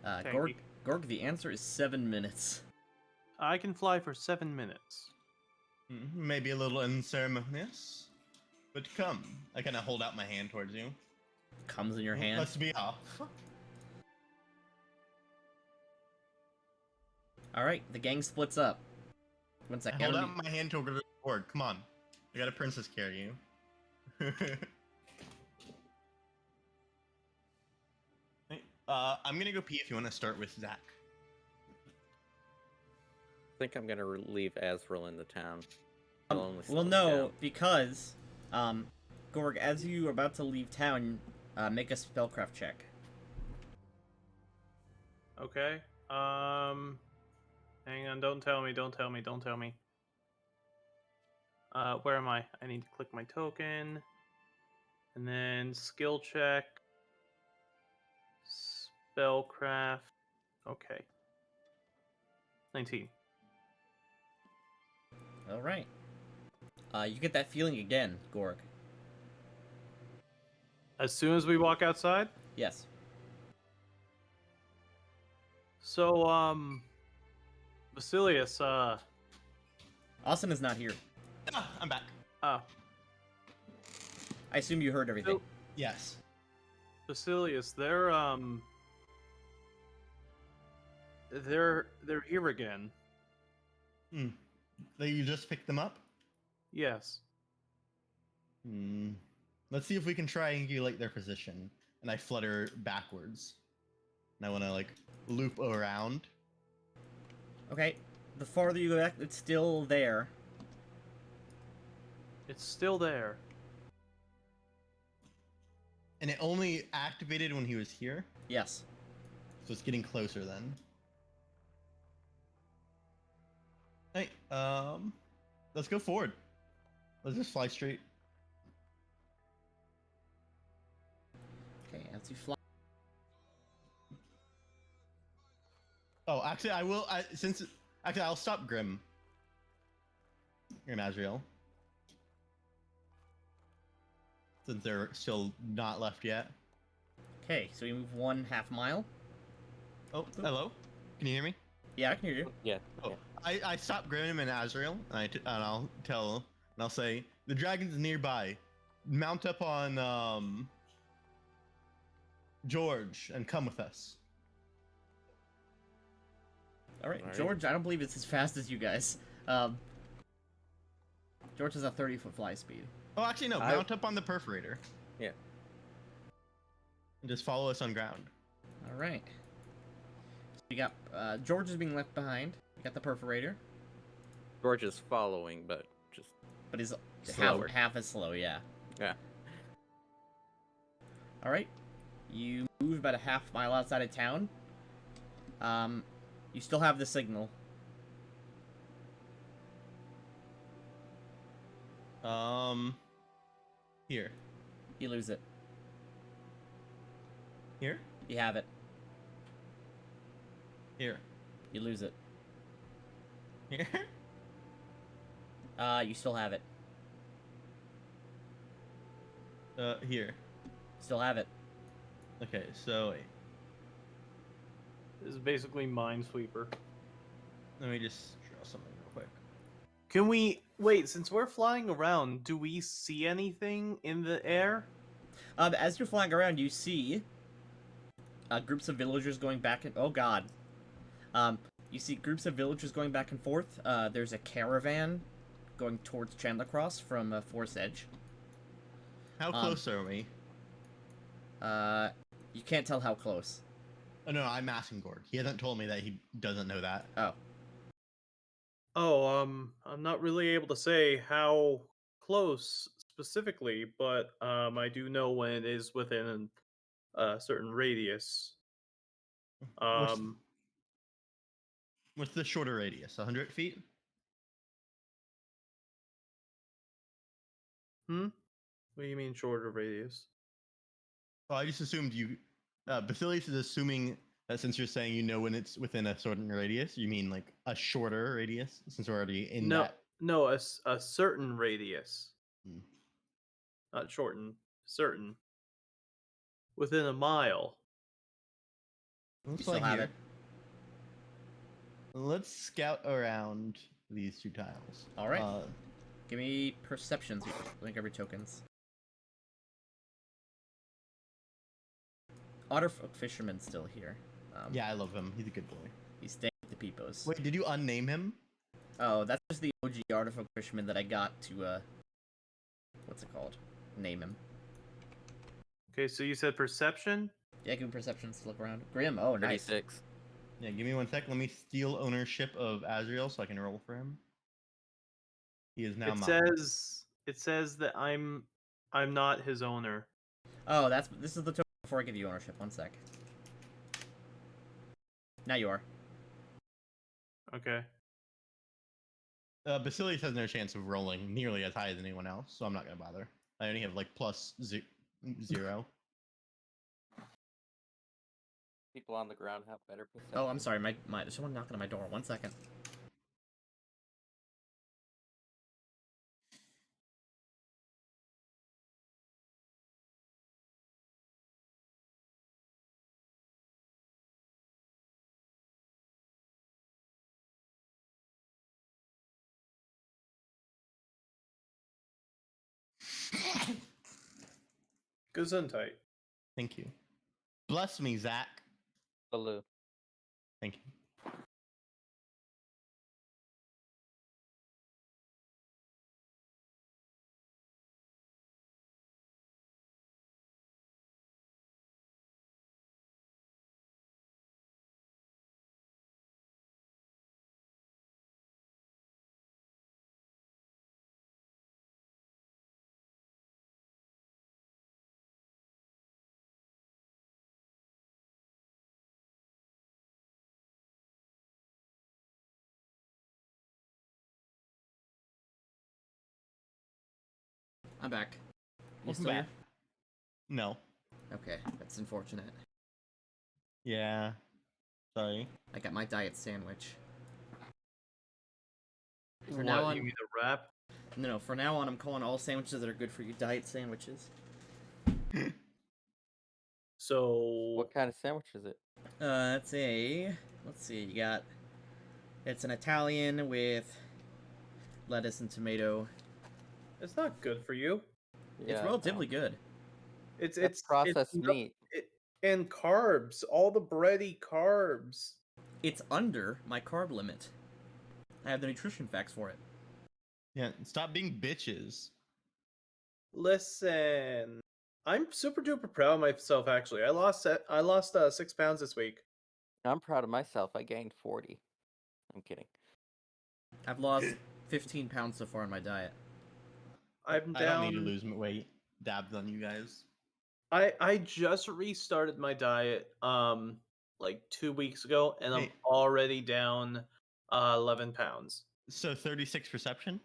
Tanky. Gorg, the answer is 7 minutes. I can fly for 7 minutes. Maybe a little unceremonious, but come. I kind of hold out my hand towards you. Comes in your hand. Let's be off. Alright, the gang splits up. One sec. I hold out my hand towards Gorg. Come on. I got a princess carry you. I'm gonna go pee if you want to start with Zach. I think I'm gonna leave Azrael in the town. Well, no, because, Gorg, as you are about to leave town, make a spellcraft check. Okay. Hang on, don't tell me. Where am I? I need to click my token. And then skill check. Spellcraft. Okay. 19. Alright. You get that feeling again, Gorg. As soon as we walk outside? Yes. So, Basilius, Austin is not here. Ah, I'm back. oh, I assume you heard everything. Yes. Basilius, they're here again. You just picked them up? Yes. Let's see if we can triangulate their position. And I flutter backwards. and I want to like loop around. Okay. The farther you go back, it's still there. It's still there. And it only activated when he was here, Yes. so it's getting closer then. Hey, let's go forward. Let's just fly straight. Okay, as you fly. Oh, actually, I will. Actually, I'll stop Grim Azrael, since they're still not left yet. Okay, so you move 1/2 mile. Oh, hello. Can you hear me? Yeah, I can hear you. Yeah. Oh, I stop Grim and Azrael, and I'll say the dragon's nearby. Mount up on George and come with us. All right, Alright. George. I don't believe it's as fast as you guys. George has a 30-foot fly speed. Oh, actually, no. Mount up on the perforator. Yeah. And just follow us on ground. All right. So we got George is being left behind. We got the perforator, George is following, but just but he's Slower. half as slow. Yeah. yeah. All right. You move about a 1/2 mile outside of town. You still have the signal. Here. You lose it. Here? You have it. Here. You lose it. Here? You still have it. Here. Still have it. Okay, so wait. This is basically Minesweeper. Let me just draw something real quick. Can we wait? Since we're flying around, do we see anything in the air? As you're flying around, you see groups of villagers going back and oh god. You see groups of villagers going back and forth. There's a caravan going towards Chandlercross from Forest Edge. How close are we? You can't tell how close. Oh no, I'm asking Gorg. He hasn't told me that he doesn't know that. Oh. Oh, I'm not really able to say how close specifically, but I do know when it is within a certain radius. What's the shorter radius? 100 feet? What do you mean shorter radius? Oh, I just assumed you. Basilius is assuming that since you're saying you know when it's within a certain radius, you mean like a shorter radius since we're already in No, that. no, a certain radius, Hmm. not shorten, certain. Within a mile. You Let's still fly have here. it. Let's scout around these two tiles. All right. Give me perceptions. Link every tokens. Otterfolk Fisherman's still here. Yeah, I love him. He's a good boy. He's staying with the Peepos. Wait, did you unname him? Oh, that's just the OG Artifolk Fisherman that I got to, what's it called? Name him. Okay, so you said perception? Yeah, give me perceptions to look around. Grim, oh, nice. 36. Yeah, give me 1 sec. Let me steal ownership of Azrael so I can roll for him. He is now mine. It says that I'm not his owner. Oh, this is the token before I give you ownership. 1 sec. Now you are. Okay. Basilius has no chance of rolling nearly as high as anyone else, so I'm not gonna bother. I only have like +0. People on the ground have better perception. Oh, I'm sorry. There's someone knocking on my door. 1 second. Gesundheit. Thank you. Bless me, Zach. Baloo. Thank you. I'm back. You Welcome still back. No. here? Okay, that's unfortunate. Yeah. Sorry. I got my diet sandwich. For What, now on, you mean a wrap? no, for now on, I'm calling all sandwiches that are good for you diet sandwiches. So What kind of sandwich is it? It's a, let's see, it's an Italian with lettuce and tomato. it's not good for you. It's relatively good. It's processed no- meat. and carbs, all the bready carbs. It's under my carb limit. I have the nutrition facts for it. Yeah. Stop being bitches. Listen, I'm super duper proud of myself. Actually, I lost 6 pounds this week. I'm proud of myself. I gained 40. I'm kidding. I've lost 15 pounds so far in my diet. I'm I don't need to down. lose weight. Dabs on you guys. I just restarted my diet like 2 weeks ago, and I'm Hey. already down 11 pounds. So 36 perception.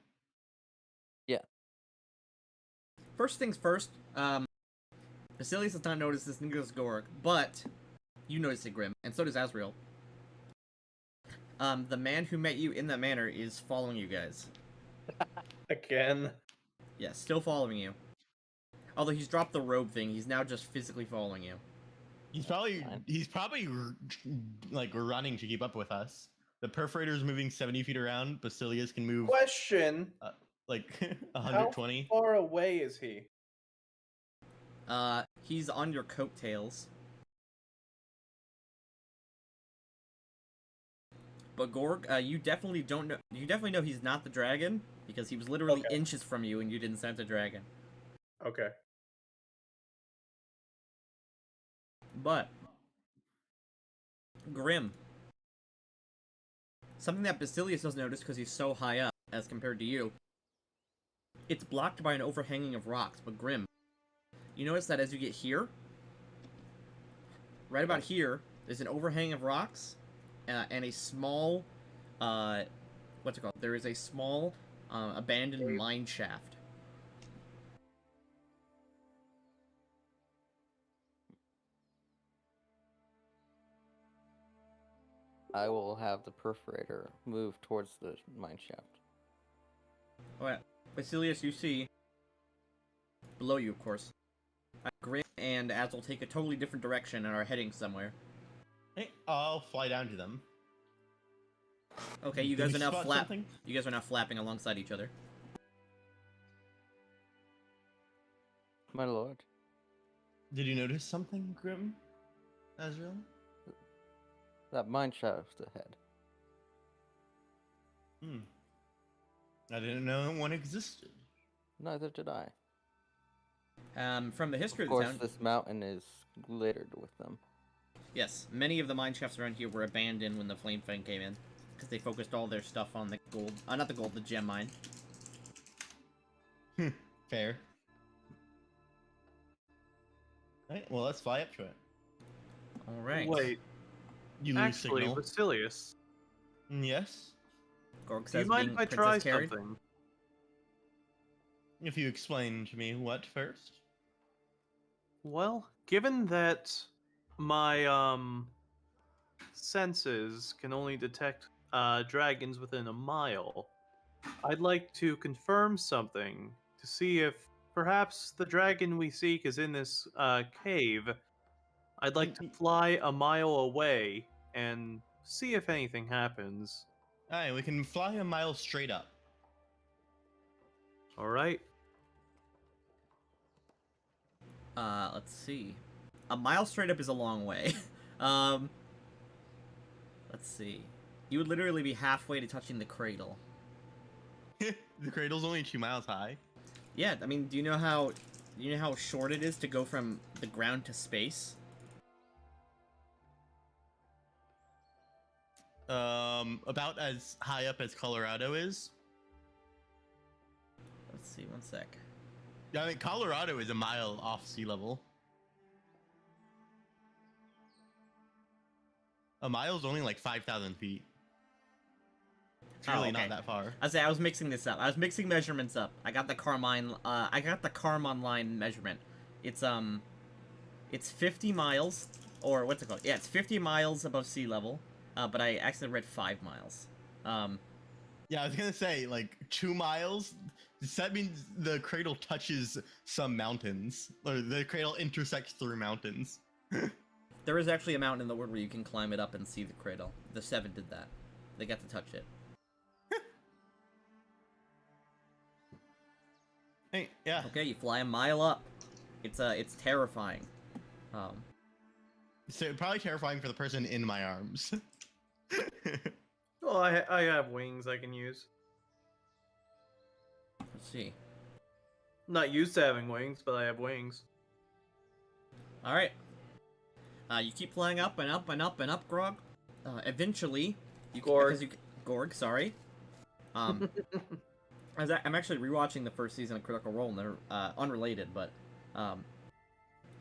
First things first, Basilius does not notice this Nicholas Gorg, but you notice it, Grim, and so does Azrael. The man who met you in that manor is following you guys. Again. Yes, still following you. Although he's dropped the robe thing, he's now just physically following you. He's probably Fine. like running to keep up with us. The perforator's moving 70 feet around. Basilius can move Question: like How 120. far away is he? He's on your coattails. But Gorg, you definitely don't know. You definitely know he's not the dragon because he was literally Okay. inches from you, and you didn't sense a dragon. Okay. But Grim, something that Basilius doesn't notice because he's so high up as compared to you. It's blocked by an overhanging of rocks. But Grim, you notice that as you get here, right about here, there's an overhang of rocks and a small, what's it called? There is a small abandoned mine shaft. I will have the perforator move towards the mine shaft. Alright, Basilius, you see, below you, of course, Grim and Azul take a totally different direction and are heading somewhere. Hey, I'll fly down to them. Okay, you Did guys we are now spot something? You guys are now flapping alongside each other. My lord. Did you notice something, Grim? Azrael? That mine shaft ahead. I didn't know one existed. Neither did I. From the history Of of the course, town, this mountain is littered with them. yes, many of the mine shafts around here were abandoned when the Flame Fang came in, because they focused all their stuff on the gold, not the gold, the gem mine. Fair. Alright, well, let's fly up to it. Alright. Wait, You lose actually, signal. Basilius, Yes? Gorg do you says mind being if I princess try carried. something? If you explain to me what first? Well, given that my senses can only detect dragons within a mile, I'd like to confirm something to see if perhaps the dragon we seek is in this cave. I'd like to fly a mile away and see if anything happens. Alright, we can fly a mile straight up. All right. Let's see. A mile straight up is a long way. Let's see. You would literally be halfway to touching the cradle. The cradle's only 2 miles high. Yeah, I mean, do you know how short it is to go from the ground to space? About as high up as Colorado is. Let's see, 1 sec. I mean, Colorado is a mile off sea level. A mile's only like 5,000 feet. It's really okay. not that far. I was mixing this up. I was mixing measurements up. I got the Carmine. I got the Carmine line measurement. It's 50 miles, or what's it called? Yeah, it's 50 miles above sea level. But I actually read 5 miles. Yeah, I was gonna say like 2 miles. Does that mean the cradle touches some mountains, or the cradle intersects through mountains? There is actually a mountain in the wood where you can climb it up and see the cradle. The 7 did that. They got to touch it. Hey, yeah. Okay, you fly a mile up. It's terrifying. So probably terrifying for the person in my arms. Well, I have wings I can use. Let's see. I'm not used to having wings, but I have wings. All right. You keep flying up and up and up and up, Grog. Eventually, Gorg. Gorg, sorry. I'm actually rewatching the first season of Critical Role, and they're unrelated, but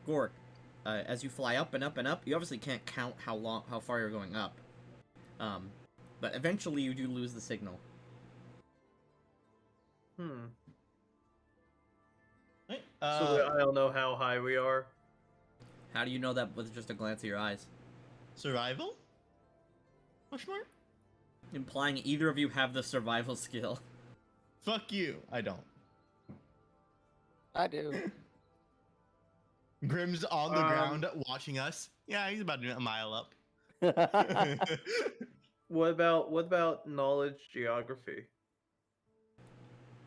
Gorg, as you fly up and up and up, you obviously can't count how far you're going up. But eventually you do lose the signal. Right, So I don't know how high we are. How do you know that with just a glance of your eyes? survival? Question mark? Implying either of you have the survival skill. Fuck you. I don't. I do. Grim's on the ground watching us. Yeah, he's about a mile up. What about knowledge geography?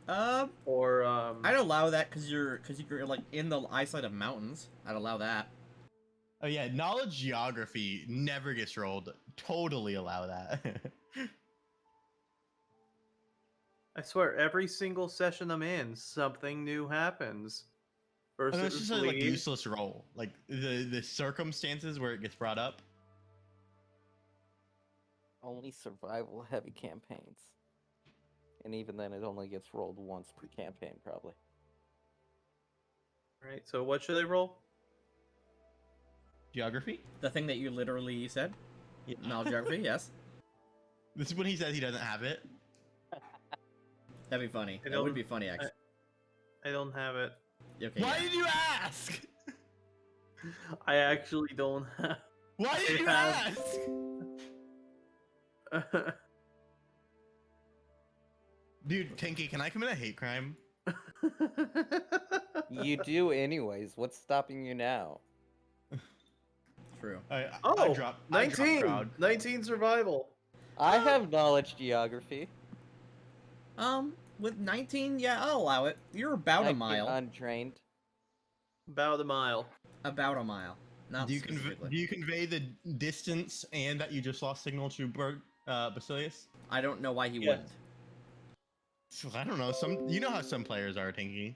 Or I'd allow that because you're like in the eyesight of mountains. I'd allow that. Oh yeah, knowledge geography never gets rolled. Totally allow that. I swear, every single session I'm in, something new happens. And it's Versus just a like lead. useless roll. Like the circumstances where it gets brought up. Only survival heavy campaigns. And even then, it only gets rolled once per campaign, probably. Right. So what should I roll? Geography? The thing that you literally said. Yeah. Knowledge geography, yes. This is when he says he doesn't have it. That'd be funny. I That would don't- be funny, actually. I don't have it. Okay, Why yeah. did you ask? I actually don't have. Why did you have- ask? Dude, Tinky, can I commit a hate crime? You do anyways. What's stopping you now? True. I Oh, dropped 19! crowd. 19 survival. I have knowledge geography. With 19, yeah, I'll allow it. You're about a 19 mile. Untrained. About a mile. About a mile. Not Do you, specifically. do you convey the distance and that you just lost signal to Basilius? I don't know why he Yes. wouldn't. I don't know. You know how some players are, Tinky.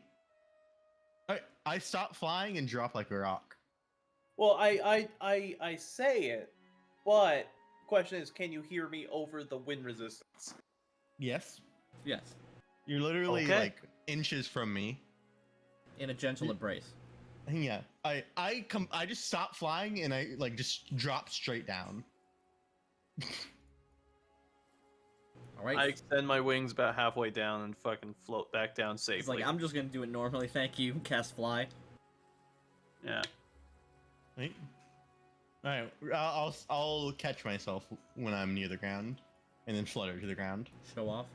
I stop flying and drop like a rock. Well, I say it, but the question is, can you hear me over the wind resistance? Yes. Yes. You're literally Okay. like inches from me. In a gentle embrace. Yeah. I just stop flying and I like just drop straight down. Alright. I extend my wings about halfway down and fucking float back down safely. It's like, I'm just gonna do it normally, thank you. Cast fly. Yeah. Right. All right. I'll catch myself when I'm near the ground, and then flutter to the ground. Show off.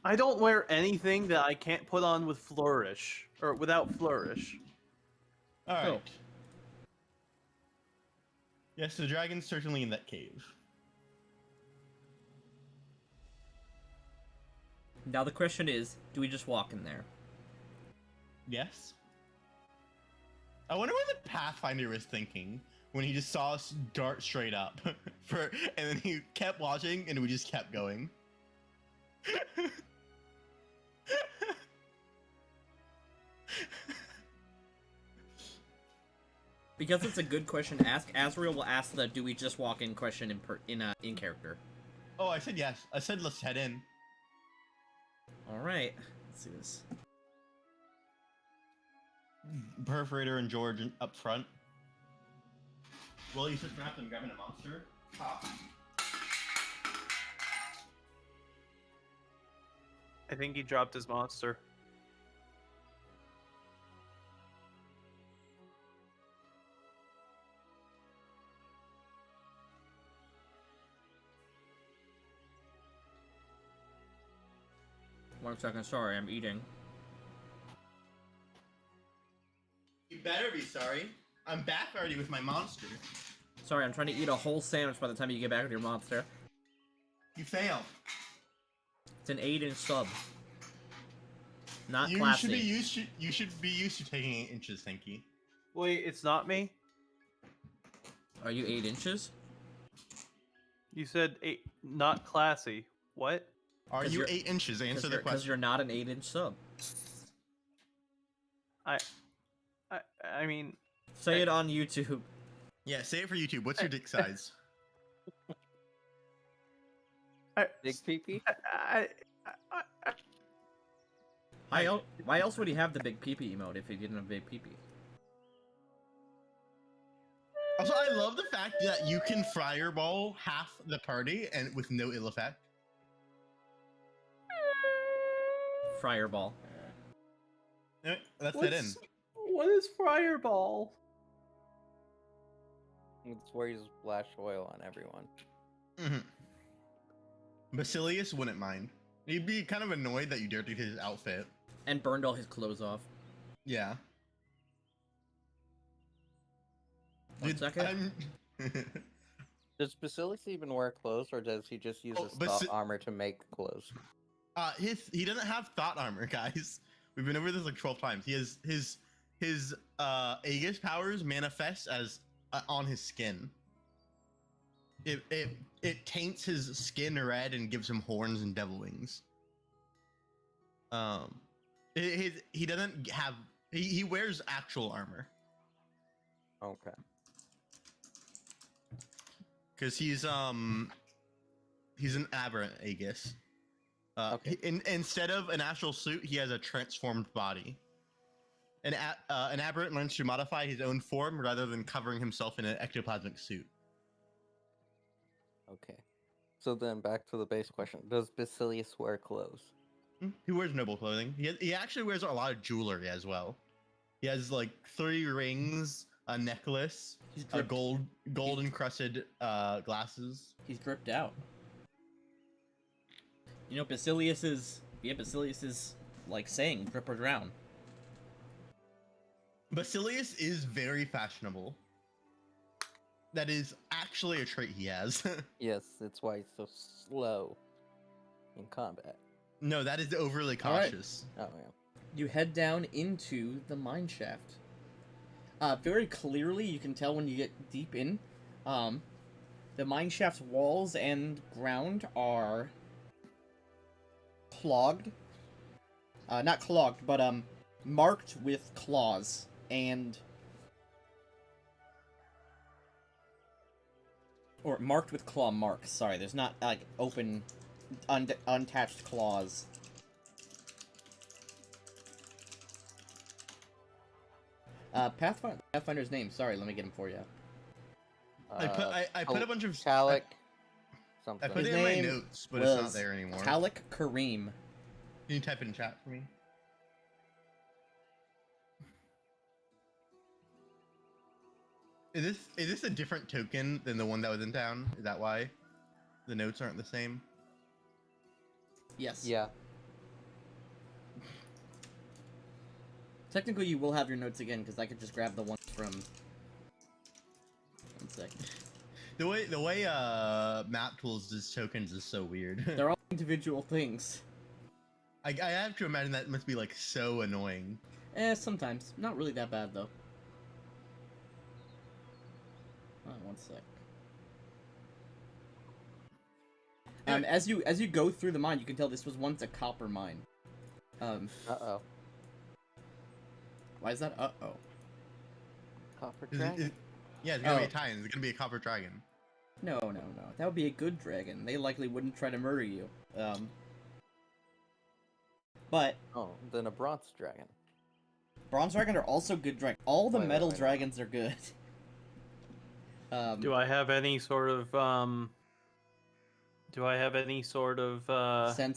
I don't wear anything that I can't put on with flourish or without flourish. All right. Cool. Yes, the dragon's certainly in that cave. Now the question is, do we just walk in there? Yes. I wonder what the Pathfinder was thinking when he just saw us dart straight up, and then he kept watching, and we just kept going. Because it's a good question to ask, Azrael will ask the "Do we just walk in?" question in character. Oh, I said yes. I said let's head in. All right, let's do this. Perforator and George up front. Will you switch maps and grabbing a monster? Top. I think he dropped his monster. One second, sorry, I'm eating. You better be sorry. I'm back already with my monster. Sorry, I'm trying to eat a whole sandwich by the time you get back with your monster. You failed. It's an 8-inch sub. Not You classy. should be used to. You should be used to taking 8 inches, Hinky. Wait, it's not me? Are you 8 inches? You said not classy. What? Are 'Cause you you're- 8 inches? Answer the Because question. you're not an 8-inch sub. I mean, Say it on YouTube. Yeah, say it for YouTube. What's your dick size? Big peepee? Why else would he have the big peepee emote if he didn't have big peepee? Also, I love the fact that you can fireball half the party and with no ill effect. Fireball. Alright, that's that in. What is Fireball? It's where you splash oil on everyone. Basilius wouldn't mind. He'd be kind of annoyed that you dirtied his outfit. And burned all his clothes off. Yeah. One second. Does Basilius even wear clothes, or does he just use his thought armor to make clothes? He doesn't have thought armor, guys. We've been over this like 12 times. He has his Aegis powers manifest as on his skin. It taints his skin red and gives him horns and devil wings. He doesn't have he wears actual armor. Okay. Because he's an aberrant Aegis. Okay. Instead of an astral suit, he has a transformed body. An aberrant learns to modify his own form rather than covering himself in an ectoplasmic suit. Okay. So then back to the base question. Does Basilius wear clothes? He wears noble clothing. He actually wears a lot of jewelry as well. He has like 3 rings, a necklace, a gold encrusted glasses. He's dripped out. You know, Basilius is like saying drip or drown. Basilius is very fashionable. That is actually a trait he has. Yes, that's why he's so slow in combat. No, that is overly All right. cautious. Oh yeah. You head down into the mine shaft. Very clearly, you can tell when you get deep in. The mine shaft's walls and ground are clogged. Not clogged, but marked with claws and or marked with claw marks. Sorry, there's not like open, unattached claws. Pathfinder's name. Sorry, let me get him for you. I put a bunch of Calic. I Something. put His it in my name notes, but it's not was there anymore. Talik Kareem. Can you type it in chat for me? Is this a different token than the one that was in town? Is that why the notes aren't the same? Yes. Yeah. Technically, you will have your notes again because I could just grab the ones from. One second. The way Map Tools does tokens is so weird. They're all individual things. I have to imagine that must be like so annoying. Sometimes. Not really that bad though. One sec. As you go through the mine, you can tell this was once a copper mine. Uh-oh. Why is that uh-oh? Copper Is it- dragon. yeah, it's gonna be Oh. a tie-in. It's gonna be a copper dragon. No. That would be a good dragon. They likely wouldn't try to murder you. But Oh, then a bronze dragon. bronze dragon are also good dragons. All the Wait, metal wait. dragons are good. Do I have any sort of sense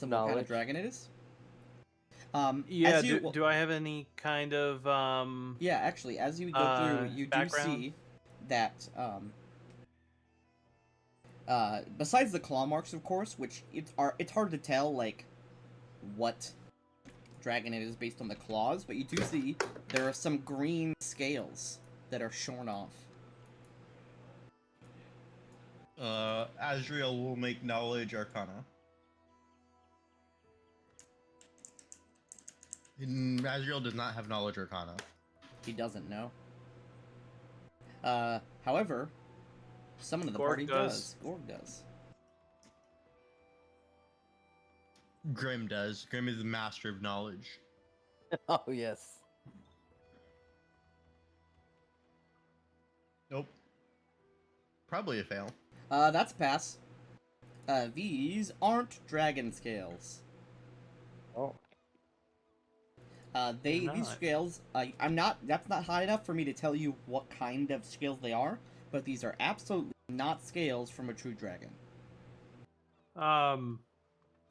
of what kind of knowledge? dragon it is? Yeah. as you, Do I have any kind of yeah, actually, as you go through, you do background? see that besides the claw marks, of course, which it's hard to tell like what dragon it is based on the claws, but you do see there are some green scales that are shorn off. Azrael will make knowledge arcana. Azrael does not have knowledge arcana. He doesn't know. However, someone in the Gorg party does. does. Gorg does. Grim does. Grim is the master of knowledge. Oh yes. Nope. Probably a fail. That's a pass. These aren't dragon scales. Oh. These not. scales, that's not high enough for me to tell you what kind of scales they are, but these are absolutely not scales from a true dragon.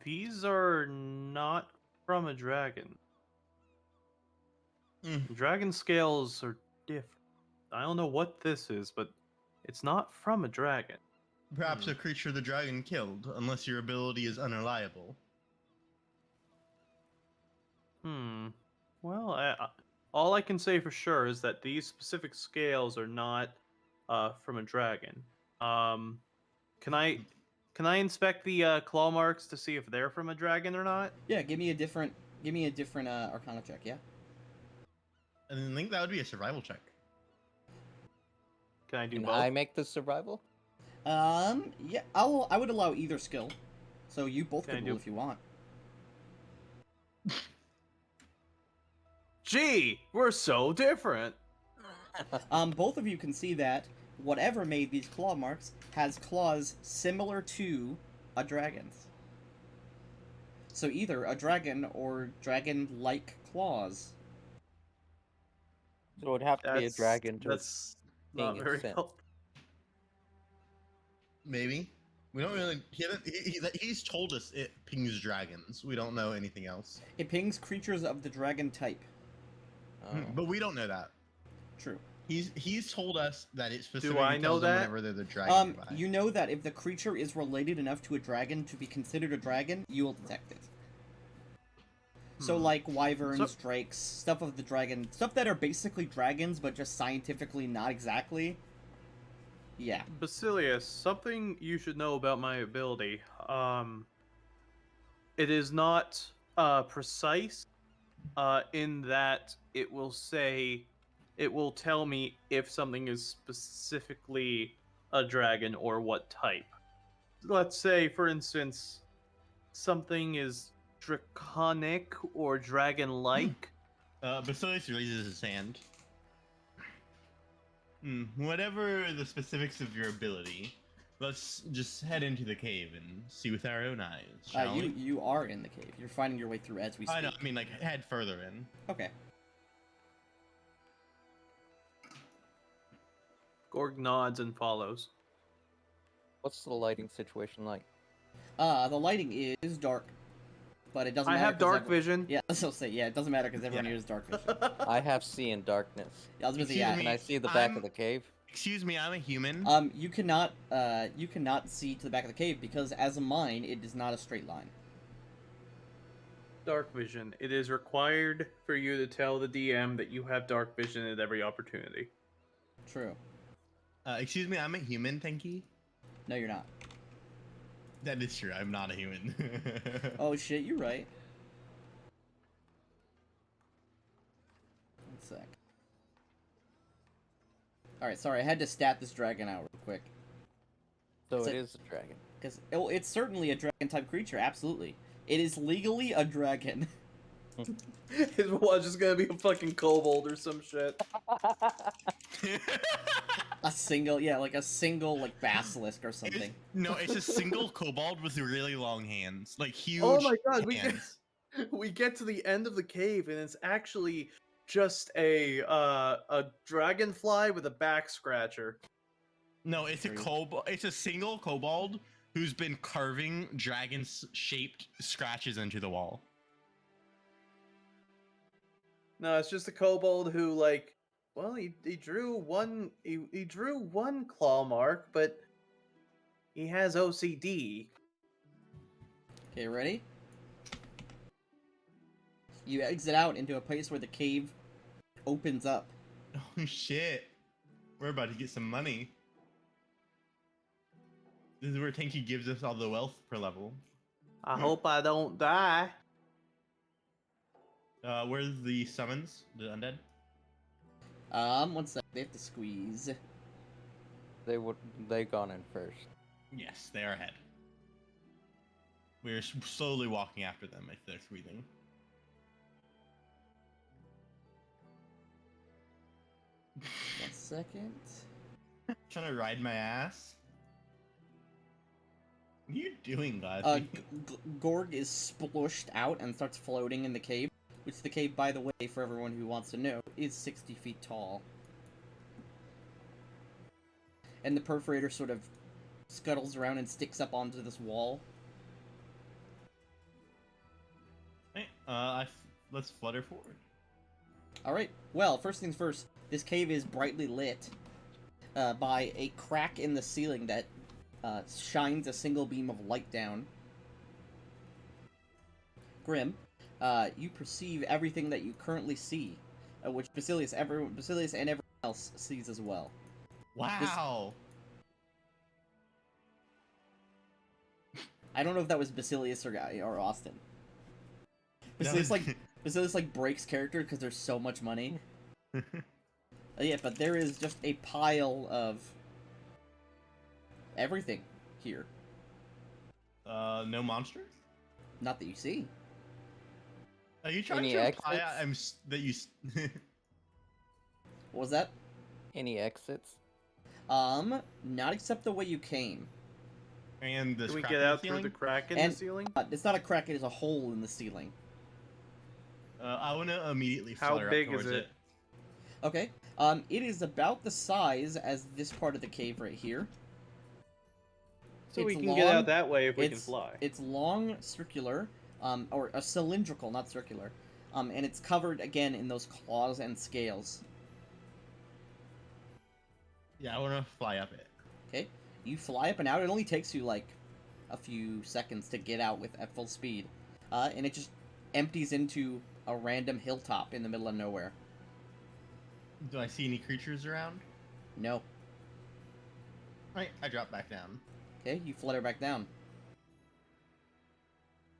These are not from a dragon. Dragon scales are different. I don't know what this is, but it's not from a dragon. Perhaps a creature the dragon killed, unless your ability is unreliable. Well, all I can say for sure is that these specific scales are not from a dragon. Can I inspect the claw marks to see if they're from a dragon or not? Yeah, give me a different Arcana check. Yeah. And I think that would be a survival check. Can I do Can both? I make the survival? Yeah, I would allow either skill, so you both Can I could do- roll if you want. Gee, we're so different. Both of you can see that whatever made these claw marks has claws similar to a dragon's. So either a dragon or dragon-like claws. So it would have to be a dragon to That's not being very sent. helpful. Maybe. We don't really. He's told us it pings dragons. We don't know anything else. It pings creatures of the dragon type. Oh. But we don't know that. True. He's told us that it specifically I know tells them that? whenever they're the dragon nearby. You know that if the creature is related enough to a dragon to be considered a dragon, you will detect it. So like wyverns, drakes, stuff of the dragon, stuff that are basically dragons but just scientifically not exactly. Yeah. Basilius, something you should know about my ability. It is not precise in that it will tell me if something is specifically a dragon or what type. Let's say, for instance, something is draconic or dragon-like. Basilius raises his hand. Whatever the specifics of your ability, let's just head into the cave and see with our own eyes, shall we? You are in the cave. You're finding your way through as we speak. I know, I mean, like, head further in. Okay. Gorg nods and follows. What's the lighting situation like? The lighting is dark, but it doesn't I matter. have dark vision. Yeah, I'll say, yeah, it doesn't matter because everyone Yeah. here is dark vision. I have see in darkness. Yeah, I was gonna say, Excuse yeah. me. Can I see the back I'm- of the cave? Excuse me, I'm a human. You cannot see to the back of the cave because as a mine, it is not a straight line. Dark vision. It is required for you to tell the DM that you have dark vision at every opportunity. True. Excuse me, I'm a human, thank you. No, you're not. That is true, I'm not a human. Oh shit, you're right. One sec. Alright, sorry, I had to stat this dragon out real quick. So It's it a- is a dragon. Because it's certainly a dragon-type creature, absolutely. It is legally a dragon. His was just gonna be a fucking kobold or some shit. A single, yeah, like a single, like, basilisk or something. No, it's a single kobold with really long hands. Like, huge Oh my god, hands. we get to the end of the cave and it's actually just a dragonfly with a back scratcher. No, it's a Crazy. kobold. It's a single kobold who's been carving dragon-shaped scratches into the wall. No, it's just a kobold who like. Well, he drew one he drew one claw mark, but he has OCD. Okay, ready? You exit out into a place where the cave opens up. Oh shit. We're about to get some money. This is where Tanky gives us all the wealth per level. I hope I don't die. Where's the summons? The undead? 1 sec. They have to squeeze. They gone in first. Yes, they are ahead. We're slowly walking after them if they're squeezing. One second. Trying to ride my ass? What are you doing, guys? Gorg is splooshed out and starts floating in the cave, which the cave, by the way, for everyone who wants to know, is 60 feet tall. And the perforator sort of scuttles around and sticks up onto this wall. Hey, let's flutter forward. Alright, well, first things first, this cave is brightly lit by a crack in the ceiling that shines a single beam of light down. Grim, you perceive everything that you currently see, which Basilius and everyone else sees as well. Wow! I don't know if that was Basilius or Austin. That Basilius like breaks character because there's so much money. Yeah, but there is just a pile of everything here. No monster? Not that you see. Are you trying Any to imply exits? that you? What was that? Any exits? Not except the way you came. And this Can we crack get in the out through ceiling? the crack in And- the ceiling? It's not a crack, it is a hole in the ceiling. I want to immediately How flutter big up is towards it? it. Okay. It is about the size as this part of the cave right here. So we it's can get long, out that way if we can It's fly. It's long, circular, or a cylindrical, not circular. And it's covered again in those claws and scales. Yeah, I want to fly up it. Okay, you fly up and out. It only takes you like a few seconds to get out at full speed, and it just empties into a random hilltop in the middle of nowhere. Do I see any creatures around? No. Right, I drop back down. Okay, you flutter back down.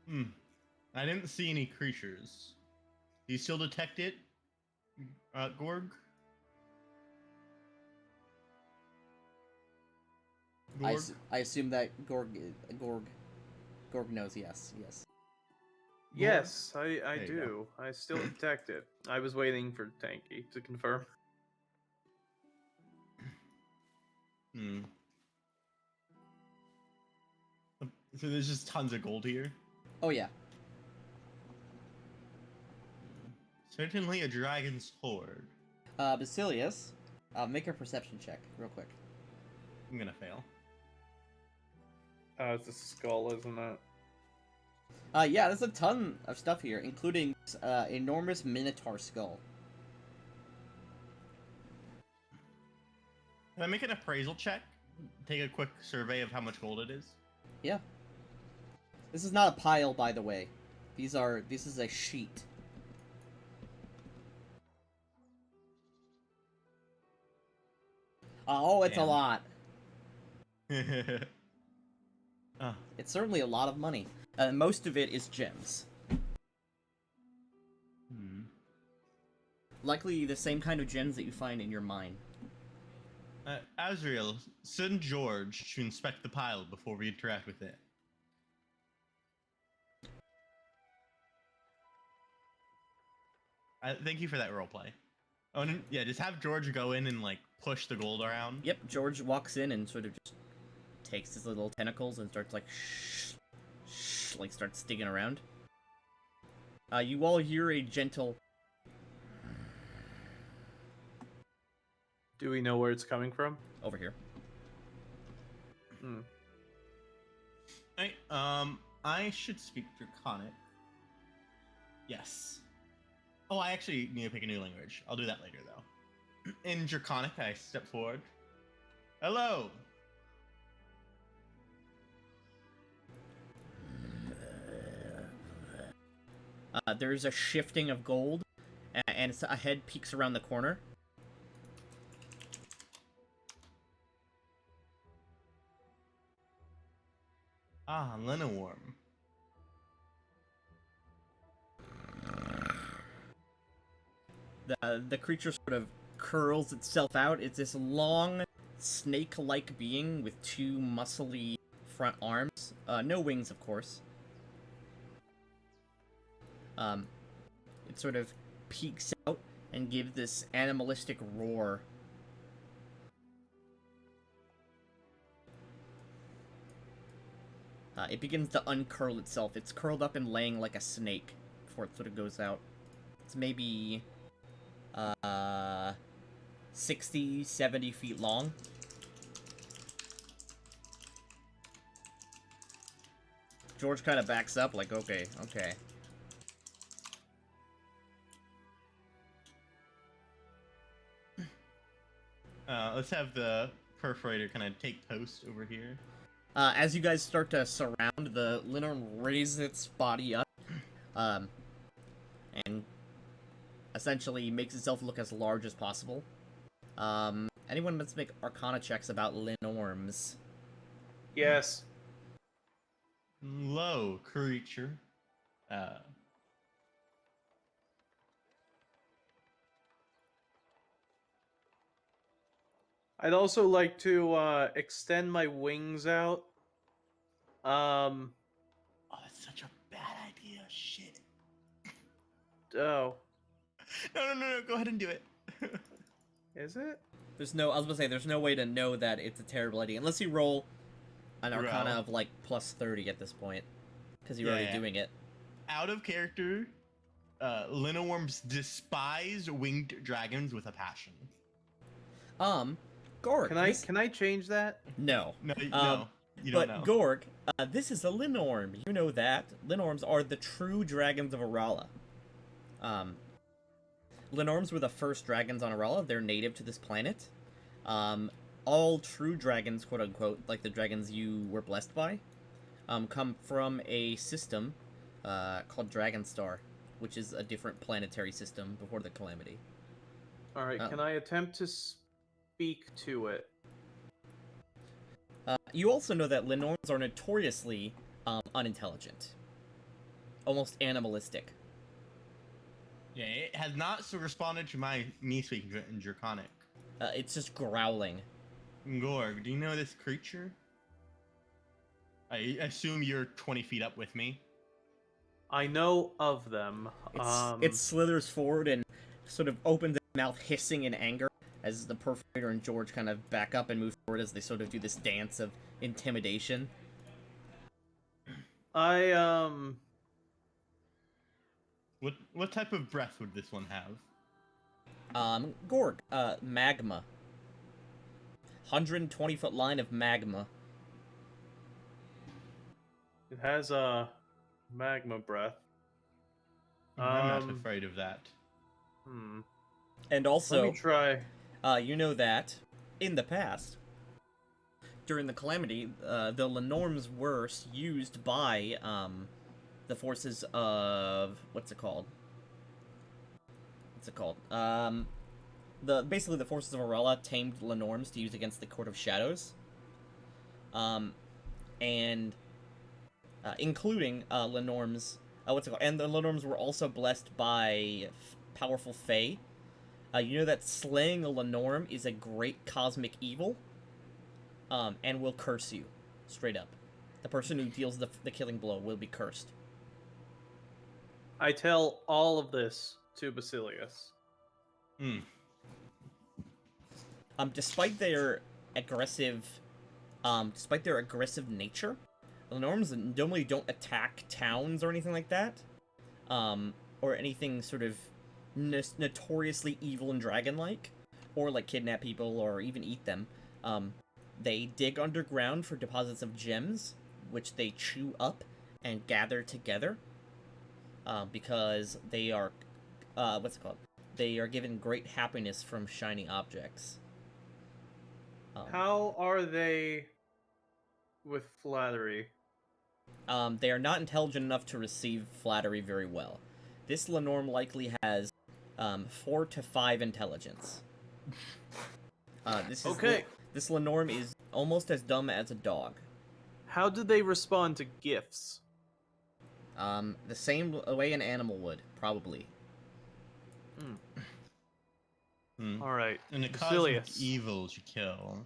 I didn't see any creatures. Do you still detect it, Gorg? Gorg? I assume that Gorg knows. Yes. Yes, I There you do. I still detect it. I was waiting for Tanky to confirm. So there's just tons of gold here? Oh yeah. Certainly a dragon's hoard. Basilius, make a perception check real quick. I'm gonna fail. It's a skull, isn't it? Yeah, there's a ton of stuff here, including enormous minotaur skull. Can I make an appraisal check? Take a quick survey of how much gold it is? Yeah. This is not a pile, by the way. This is a sheet. Oh, it's a Damn. lot. Ah, It's certainly a lot of money. Most of it is gems. Likely the same kind of gems that you find in your mine. Azrael, send George to inspect the pile before we interact with it. Thank you for that roleplay. Oh, and yeah, just have George go in and like push the gold around. Yep, George walks in and sort of just takes his little tentacles and starts like like starts digging around. You all hear a gentle Do we know where it's coming from? over here. Hey, I should speak Draconic. Yes. Oh, I actually need to pick a new language. I'll do that later, though. In Draconic, I step forward. Hello. There's a shifting of gold, and a head peeks around the corner. Ah, Linoworm. The creature sort of curls itself out. It's this long, snake-like being with two muscly front arms. No wings, of course. It sort of peeks out and gives this animalistic roar. It begins to uncurl itself. It's curled up and laying like a snake before it sort of goes out. It's maybe 60, 70 feet long. George kind of backs up like, okay. Let's have the perforator kind of take post over here. As you guys start to surround, the Linorm raises its body up, and essentially makes itself look as large as possible. Anyone let's make Arcana checks about Linorms. Yes. Low creature. I'd also like to extend my wings out. Oh, that's such a bad idea. Shit. Oh, No. Go ahead and do it. is it? I was gonna say, there's no way to know that it's a terrible idea unless you roll an Arcana of like plus 30 at this point, because you're already doing it. Out of character, Linoworms despise winged dragons with a passion. Gorg. Can I change that? No. No, no, you don't know. But Gorg, this is a Linorm. You know that. Linorms are the true dragons of Arala. Linorms were the first dragons on Arala. They're native to this planet. All true dragons, quote unquote, like the dragons you were blessed by, come from a system called Dragonstar, which is a different planetary system before the Calamity. Alright, can I attempt to speak to it? You also know that Linorms are notoriously unintelligent. Almost animalistic. Yeah, it has not responded to me speaking to it in Draconic. It's just growling. Gorg, do you know this creature? I assume you're 20 feet up with me. I know of them. It slithers forward and sort of opens its mouth, hissing in anger, as the Perforator and George kind of back up and move forward as they sort of do this dance of intimidation. What type of breath would this one have? Gorg, magma. 120-foot line of magma. It has a magma breath. I'm not afraid of that. And also, let me try. You know that in the past, during the Calamity, the Linorms were used by the forces of what's it called? Basically the forces of Arella tamed Linorms to use against the Court of Shadows. Including Linorms, and the Linorms were also blessed by powerful Fae. You know that slaying a Linorm is a great cosmic evil, and will curse you, straight up. The person who deals the killing blow will be cursed. I tell all of this to Basilius. Despite their aggressive nature, the Linorms normally don't attack towns or anything like that, or anything sort of notoriously evil and dragon-like, or like kidnap people or even eat them. They dig underground for deposits of gems, which they chew up and gather together, because they are what's it called? They are given great happiness from shiny objects. How are they with flattery? They are not intelligent enough to receive flattery very well. This Lenorm likely has 4 to 5 intelligence. Okay. This Lenorm is almost as dumb as a dog. How do they respond to gifts? The same way an animal would, probably. All right. And the cosmic Basilius. evil to kill.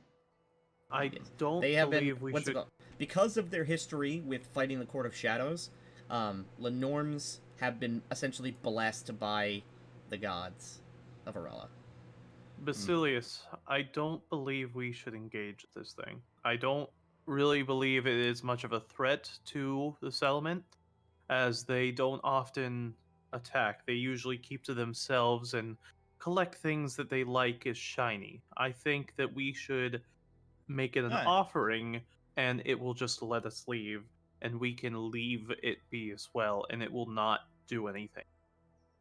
I Yes. don't They have believe been, we what's it should. called? Because of their history with fighting the Court of Shadows, Lenorms have been essentially blessed by the gods of Arella. Basilius, I don't believe we should engage this thing. I don't really believe it is much of a threat to the settlement, as they don't often attack. They usually keep to themselves and collect things that they like as shiny. I think that we should make it an Alright. offering, and it will just let us leave, and we can leave it be as well, and it will not do anything.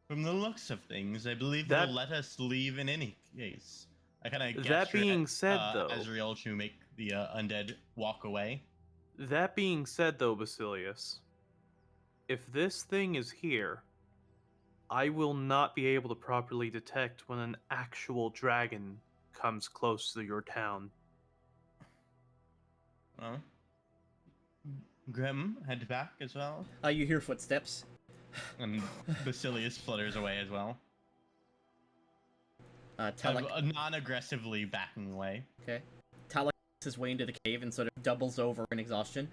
From the looks of things, I believe That- they'll let us leave in any case. I kind of That being said, though- Azrael to make the undead walk away. That being said, though, Basilius, if this thing is here, I will not be able to properly detect when an actual dragon comes close to your town. Well, Grim head back as well, You hear footsteps. and Basilius flutters away as well. Talak, Non-aggressively backing away. okay. Talak makes his way into the cave and sort of doubles over in exhaustion.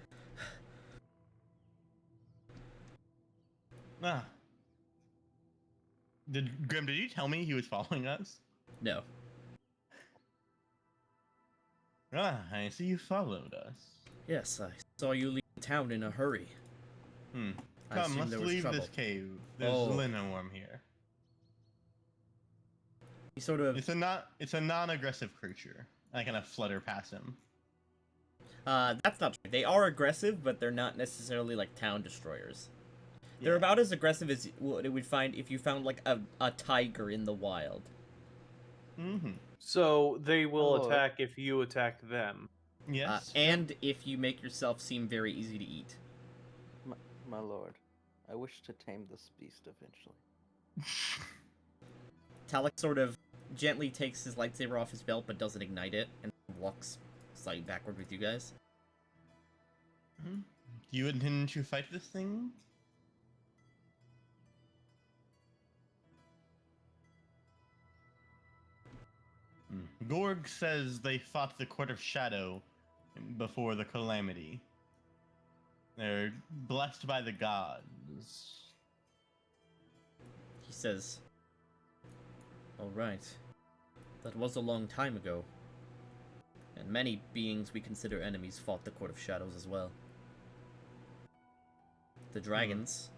Ah. Grim, did you tell me he was following us? No. Ah, I see you followed us. Yes, I saw you leave town in a hurry. Hmm. I Come, assumed let's there was leave trouble. this cave. There's Oh. Linnorm here. He sort of It's a non-aggressive creature. I kind of flutter past him. that's not true. They are aggressive, but they're not necessarily like town destroyers. They're Yeah. about as aggressive as what it would find if you found like a tiger in the wild. Mm-hmm. So they will Hello. attack if you attack them. Yes. And if you make yourself seem very easy to eat. My lord, I wish to tame this beast eventually. Talak sort of gently takes his lightsaber off his belt but doesn't ignite it and walks slightly backward with you guys. Do you intend to fight this thing? Gorg says they fought the Court of Shadow before the calamity. They're blessed by the gods. He says, "All right. That was a long time ago. And many beings we consider enemies fought the Court of Shadows as well. The dragons,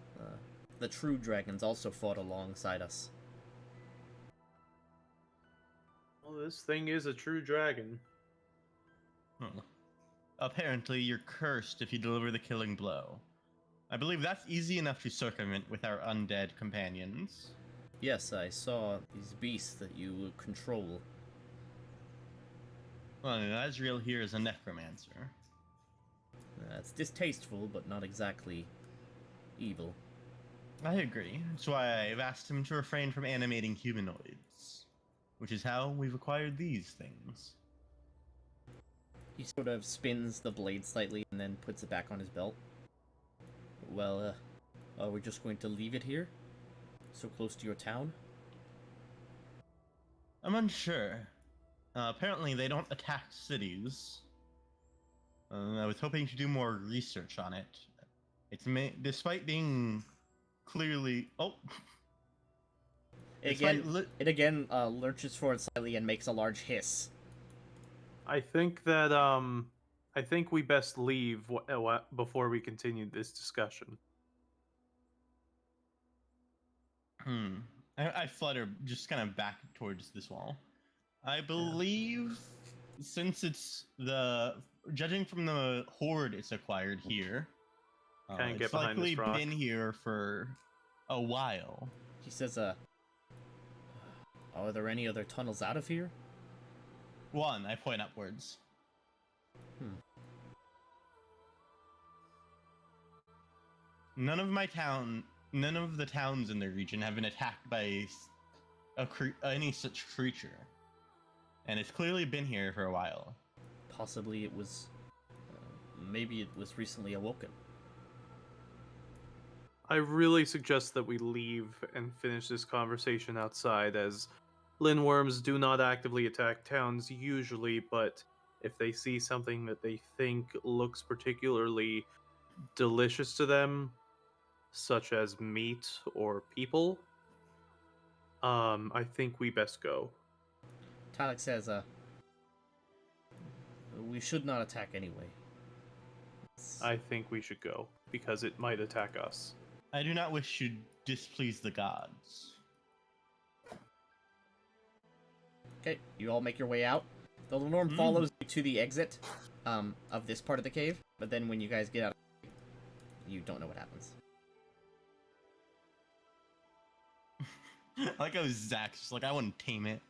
the true dragons also fought alongside us. Well, this thing is a true dragon. Apparently, you're cursed if you deliver the killing blow. I believe that's easy enough to circumvent with our undead companions. Yes, I saw these beasts that you control. Well, Azrael here is a necromancer. It's distasteful, but not exactly evil. I agree. That's why I've asked him to refrain from animating humanoids, which is how we've acquired these things. He sort of spins the blade slightly and then puts it back on his belt. Well, are we just going to leave it here? So close to your town? I'm unsure. Apparently, they don't attack cities. I was hoping to do more research on it. Despite being clearly. Oh! It again lurches forward slightly and makes a large hiss. I think that I think we best leave before we continue this discussion. I flutter just kind of back towards this wall. I believe since it's judging from the horde it's acquired here, Can't get it's behind this likely rock. been here for a while. He says, Are there any other tunnels out of here? One, I point upwards. None of the towns in the region have been attacked by any such creature. And it's clearly been here for a while. Possibly it was... maybe it was recently awoken. I really suggest that we leave and finish this conversation outside, as lindworms do not actively attack towns usually, but if they see something that they think looks particularly delicious to them, such as meat or people, I think we best go. Talek says, we should not attack anyway. I think we should go, because it might attack us. I do not wish to displease the gods. Okay, you all make your way out. The Lenorm follows you to the exit of this part of the cave, but then when you guys get out, you don't know what happens. I like how Zach's just like, I want to tame it.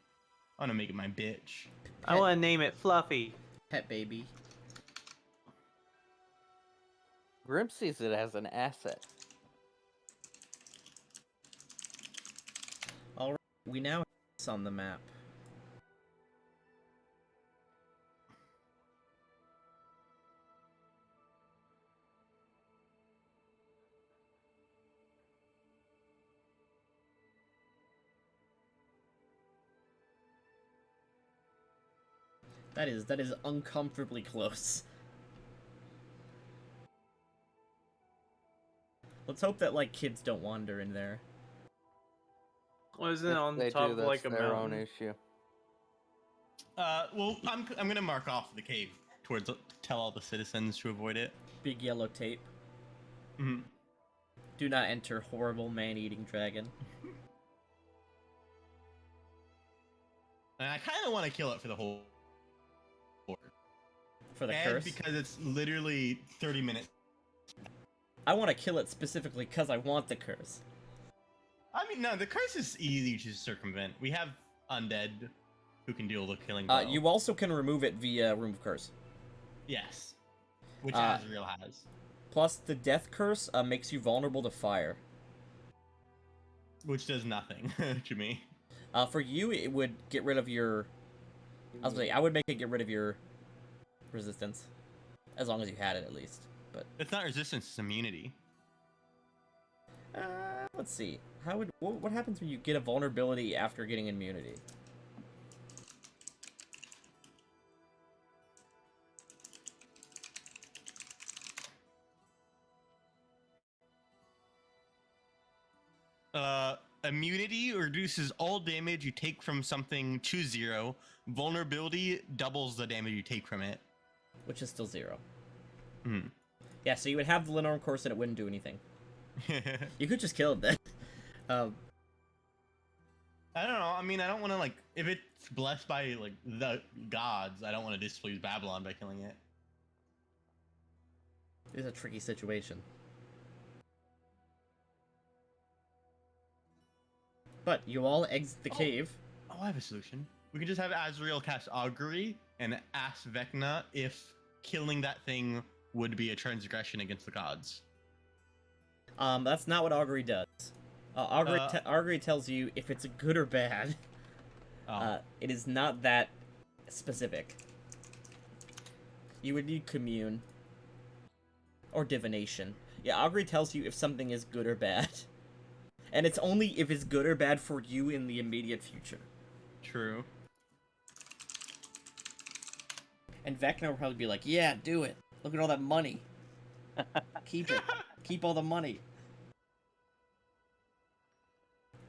I want to make it my bitch. I want to name it Fluffy. Pet baby. Grim sees it as an asset. Alright, we now have this on the map. That is uncomfortably close. Let's hope that, like, kids don't wander in there. Well, isn't it If on they top do, of that's like a their own mountain? issue. Well, I'm gonna mark off the cave towards tell all the citizens to avoid it. Big yellow tape. Mm-hmm. Do not enter horrible man-eating dragon. And I kind of want to kill it for the whole board. For the And curse. because it's literally 30 minutes. I want to kill it specifically because I want the curse. I mean, no, the curse is easy to circumvent. We have undead who can deal with killing. Well. You also can remove it via Room of Curse. Yes. Which Uh, Azrael has. Plus, the death curse makes you vulnerable to fire. Which does nothing to me. For you, it would get rid of your... I would make it get rid of your resistance. As long as you had it, at least. But It's not resistance, it's immunity. let's see. What happens when you get a vulnerability after getting immunity? Immunity reduces all damage you take from something to 0. Vulnerability doubles the damage you take from it. Which is still 0. Hmm. Yeah, so you would have the Lenorm Course and it wouldn't do anything. You could just kill it then. I don't know. I mean, I don't want to, like, if it's blessed by, like, the gods, I don't want to displease Babylon by killing it. It's a tricky situation. But you all exit the cave. Oh, I have a solution. We can just have Azrael cast Augury and ask Vecna if killing that thing would be a transgression against the gods. That's not what Augury does. Augury tells you if it's good or bad. It is not that specific. You would need commune. Or divination. Yeah, Augury tells you if something is good or bad. And it's only if it's good or bad for you in the immediate future. True. And Vecna will probably be like, yeah, do it. Look at all that money. Keep it. Keep all the money.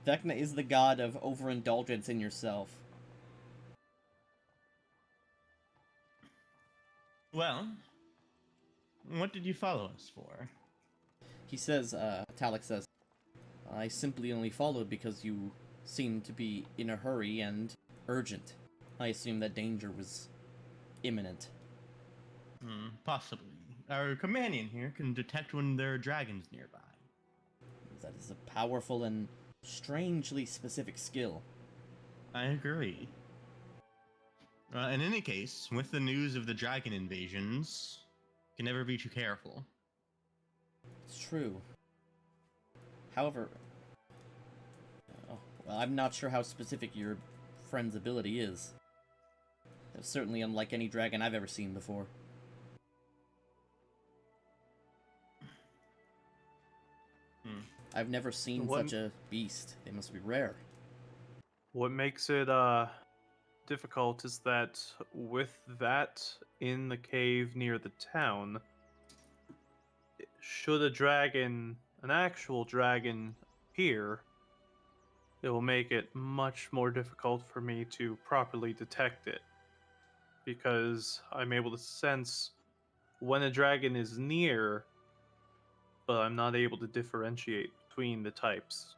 Vecna is the god of overindulgence in yourself. Well, what did you follow us for? He says, Talek says, I simply only followed because you seemed to be in a hurry and urgent. I assumed that danger was imminent. Possibly. Our companion here can detect when there are dragons nearby. That is a powerful and strangely specific skill. I agree. In any case, with the news of the dragon invasions, can never be too careful. It's true. However, well, I'm not sure how specific your friend's ability is. It's certainly unlike any dragon I've ever seen before. I've never seen What- such a beast. They must be rare. What makes it difficult is that with that in the cave near the town, should a dragon, an actual dragon, appear, it will make it much more difficult for me to properly detect it. Because I'm able to sense when a dragon is near, but I'm not able to differentiate between the types.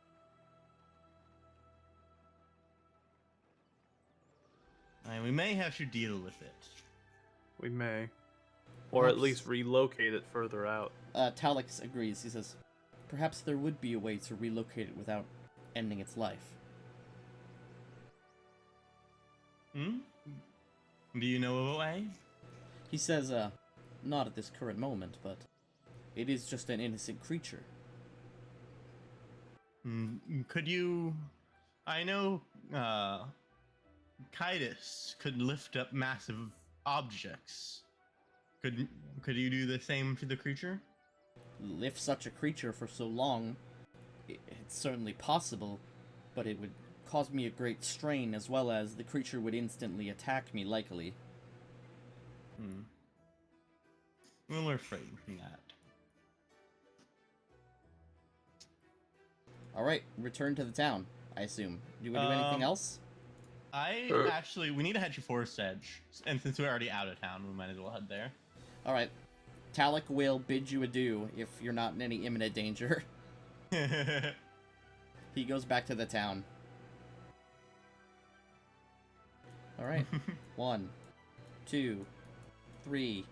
We may have to deal with it. We may. Or at Perhaps- least relocate it further out. Talix agrees. He says, perhaps there would be a way to relocate it without ending its life. Hmm? Do you know of a way? He says, not at this current moment, but it is just an innocent creature. Could you... I know, Kaitis could lift up massive objects. Could you do the same to the creature? Lift such a creature for so long, it's certainly possible, but it would cause me a great strain, as well as the creature would instantly attack me, likely. We'll refrain from that. Alright, return to the town, I assume. Do we do anything else? We need to head to Forest Edge, and since we're already out of town, we might as well head there. Alright. Talik will bid you adieu if you're not in any imminent danger. He goes back to the town. Alright. 1, 2, 3,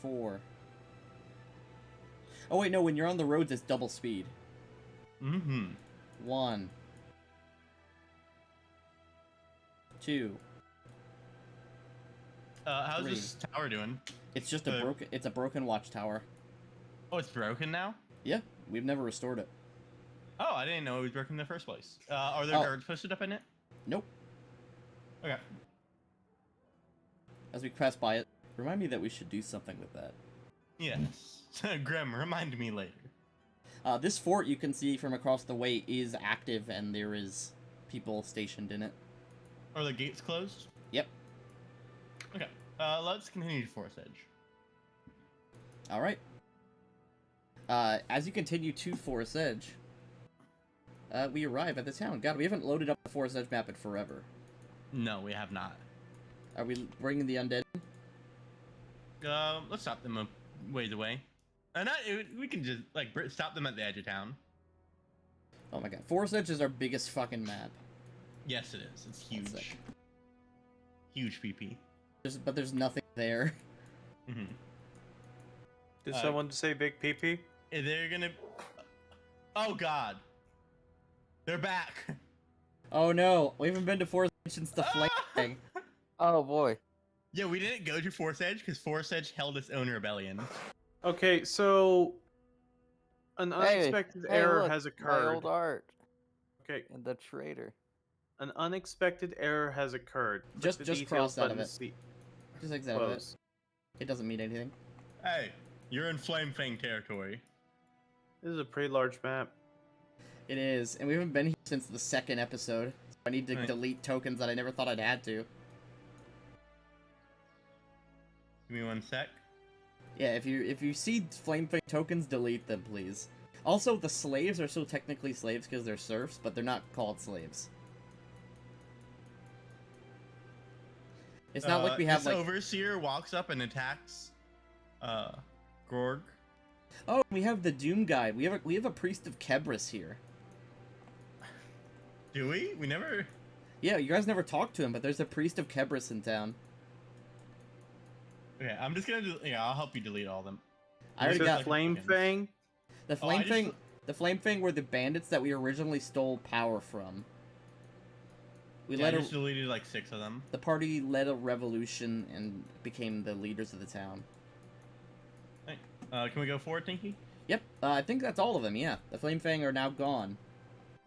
4. Oh wait, no, when you're on the roads, it's double speed. 1, 2. How's 3. this tower doing? It's just a broken watchtower. Oh, it's broken now? Yeah, we've never restored it. Oh, I didn't know it was broken in the first place. Are there Oh. guards posted up in it? Nope. Okay. As we pass by it, remind me that we should do something with that. Yes. Grim, remind me later. This fort you can see from across the way is active, and there is people stationed in it. Are the gates closed? Yep. Okay. Let's continue to Forest Edge. All right. As you continue to Forest Edge, we arrive at the town. God, we haven't loaded up the Forest Edge map in forever. No, we have not. Are we bringing the undead? Let's stop them a ways away. We can just stop them at the edge of town. Oh my god, Forest Edge is our biggest fucking map. Yes, it is. It's huge. sick. Huge PP. But there's nothing there. Did someone say big PP? They're gonna... Oh god. They're back. Oh no, we haven't been to Forest Edge since the flame thing. Oh boy. Yeah, we didn't go to Forest Edge because Forest Edge held its own rebellion. Okay, so an unexpected error look, has My occurred. old art. Okay, And the traitor. an unexpected error has occurred. Click Just the cross details out of button it. to see- Just exit out of it. Close. It doesn't mean anything. Hey, you're in Flame Fang territory. This is a pretty large map. It is, and we haven't been here since the second episode. So I need to Right. delete tokens that I never thought I'd had to. Give me 1 sec. Yeah, if you see Flame Fang tokens, delete them, please. Also, the slaves are still technically slaves because they're serfs, but they're not called slaves. It's not like we have this like Overseer walks up and attacks Gorg. oh, we have the Doom guy. We have a priest of Kebris here. Do we? We never... Yeah, you guys never talked to him, but there's a priest of Kebris in town. Okay, I'm just gonna I'll help you delete all of them. I already Is it got Flame tokens. Fang? the I flame just- thing. The flame thing were the bandits that we originally stole power from. We Yeah, led I a, just deleted like 6 of them. the party led a revolution and became the leaders of the town. Hey, can we go forward, Tinky? Yep, I think that's all of them, yeah. The Flame Fang are now gone.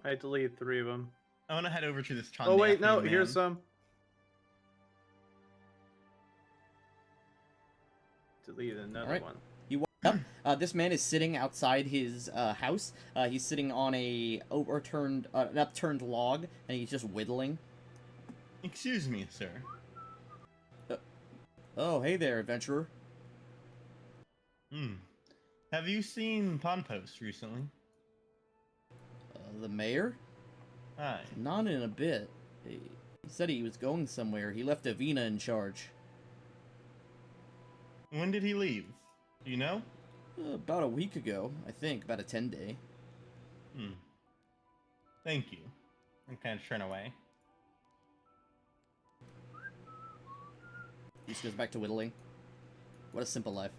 I deleted 3 of them. I want to head over to this Chon. Oh wait, no, here's some. Deleted another Alright. one. You walk up. This man is sitting outside his house. He's sitting on an upturned log, and he's just whittling. Excuse me, sir. Oh, hey there, adventurer. Hmm. Have you seen Pond Post recently? The mayor? Aye. Not in a bit. He said he was going somewhere. He left Avina in charge. When did he leave? Do you know? About a week ago, I think. About a 10-day. Hmm. Thank you. I'm kind of turn away. He just goes back to whittling. What a simple life.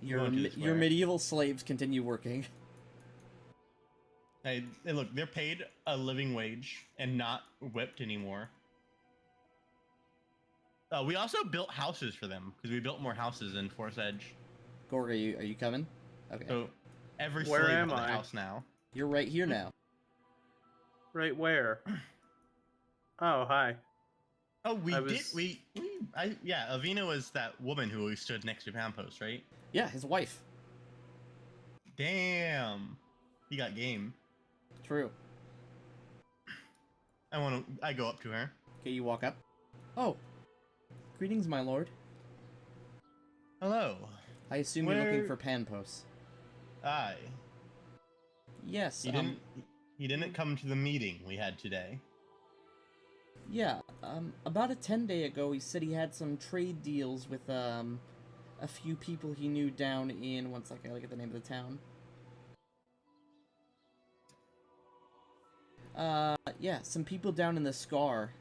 Your medieval slaves continue working. Hey, look, they're paid a living wage and not whipped anymore. We also built houses for them because we built more houses in Force Edge. Gorg, are you coming? Okay. So every Where slave am has a I? house now. You're right here now. Right where? Oh, hi. Oh, we I did. was- Yeah, Avina was that woman who always stood next to Pound Post, right? Yeah, his wife. Damn. He got game. True. I go up to her. Okay, you walk up. Oh. Greetings, my lord. Hello. I assume you're looking Where- for Panpos. Aye. Yes, He didn't come to the meeting we had today. yeah, about a 10-day ago, he said he had some trade deals with, a few people he knew down in, one second, I gotta get the name of the town. Yeah, some people down in the Scar.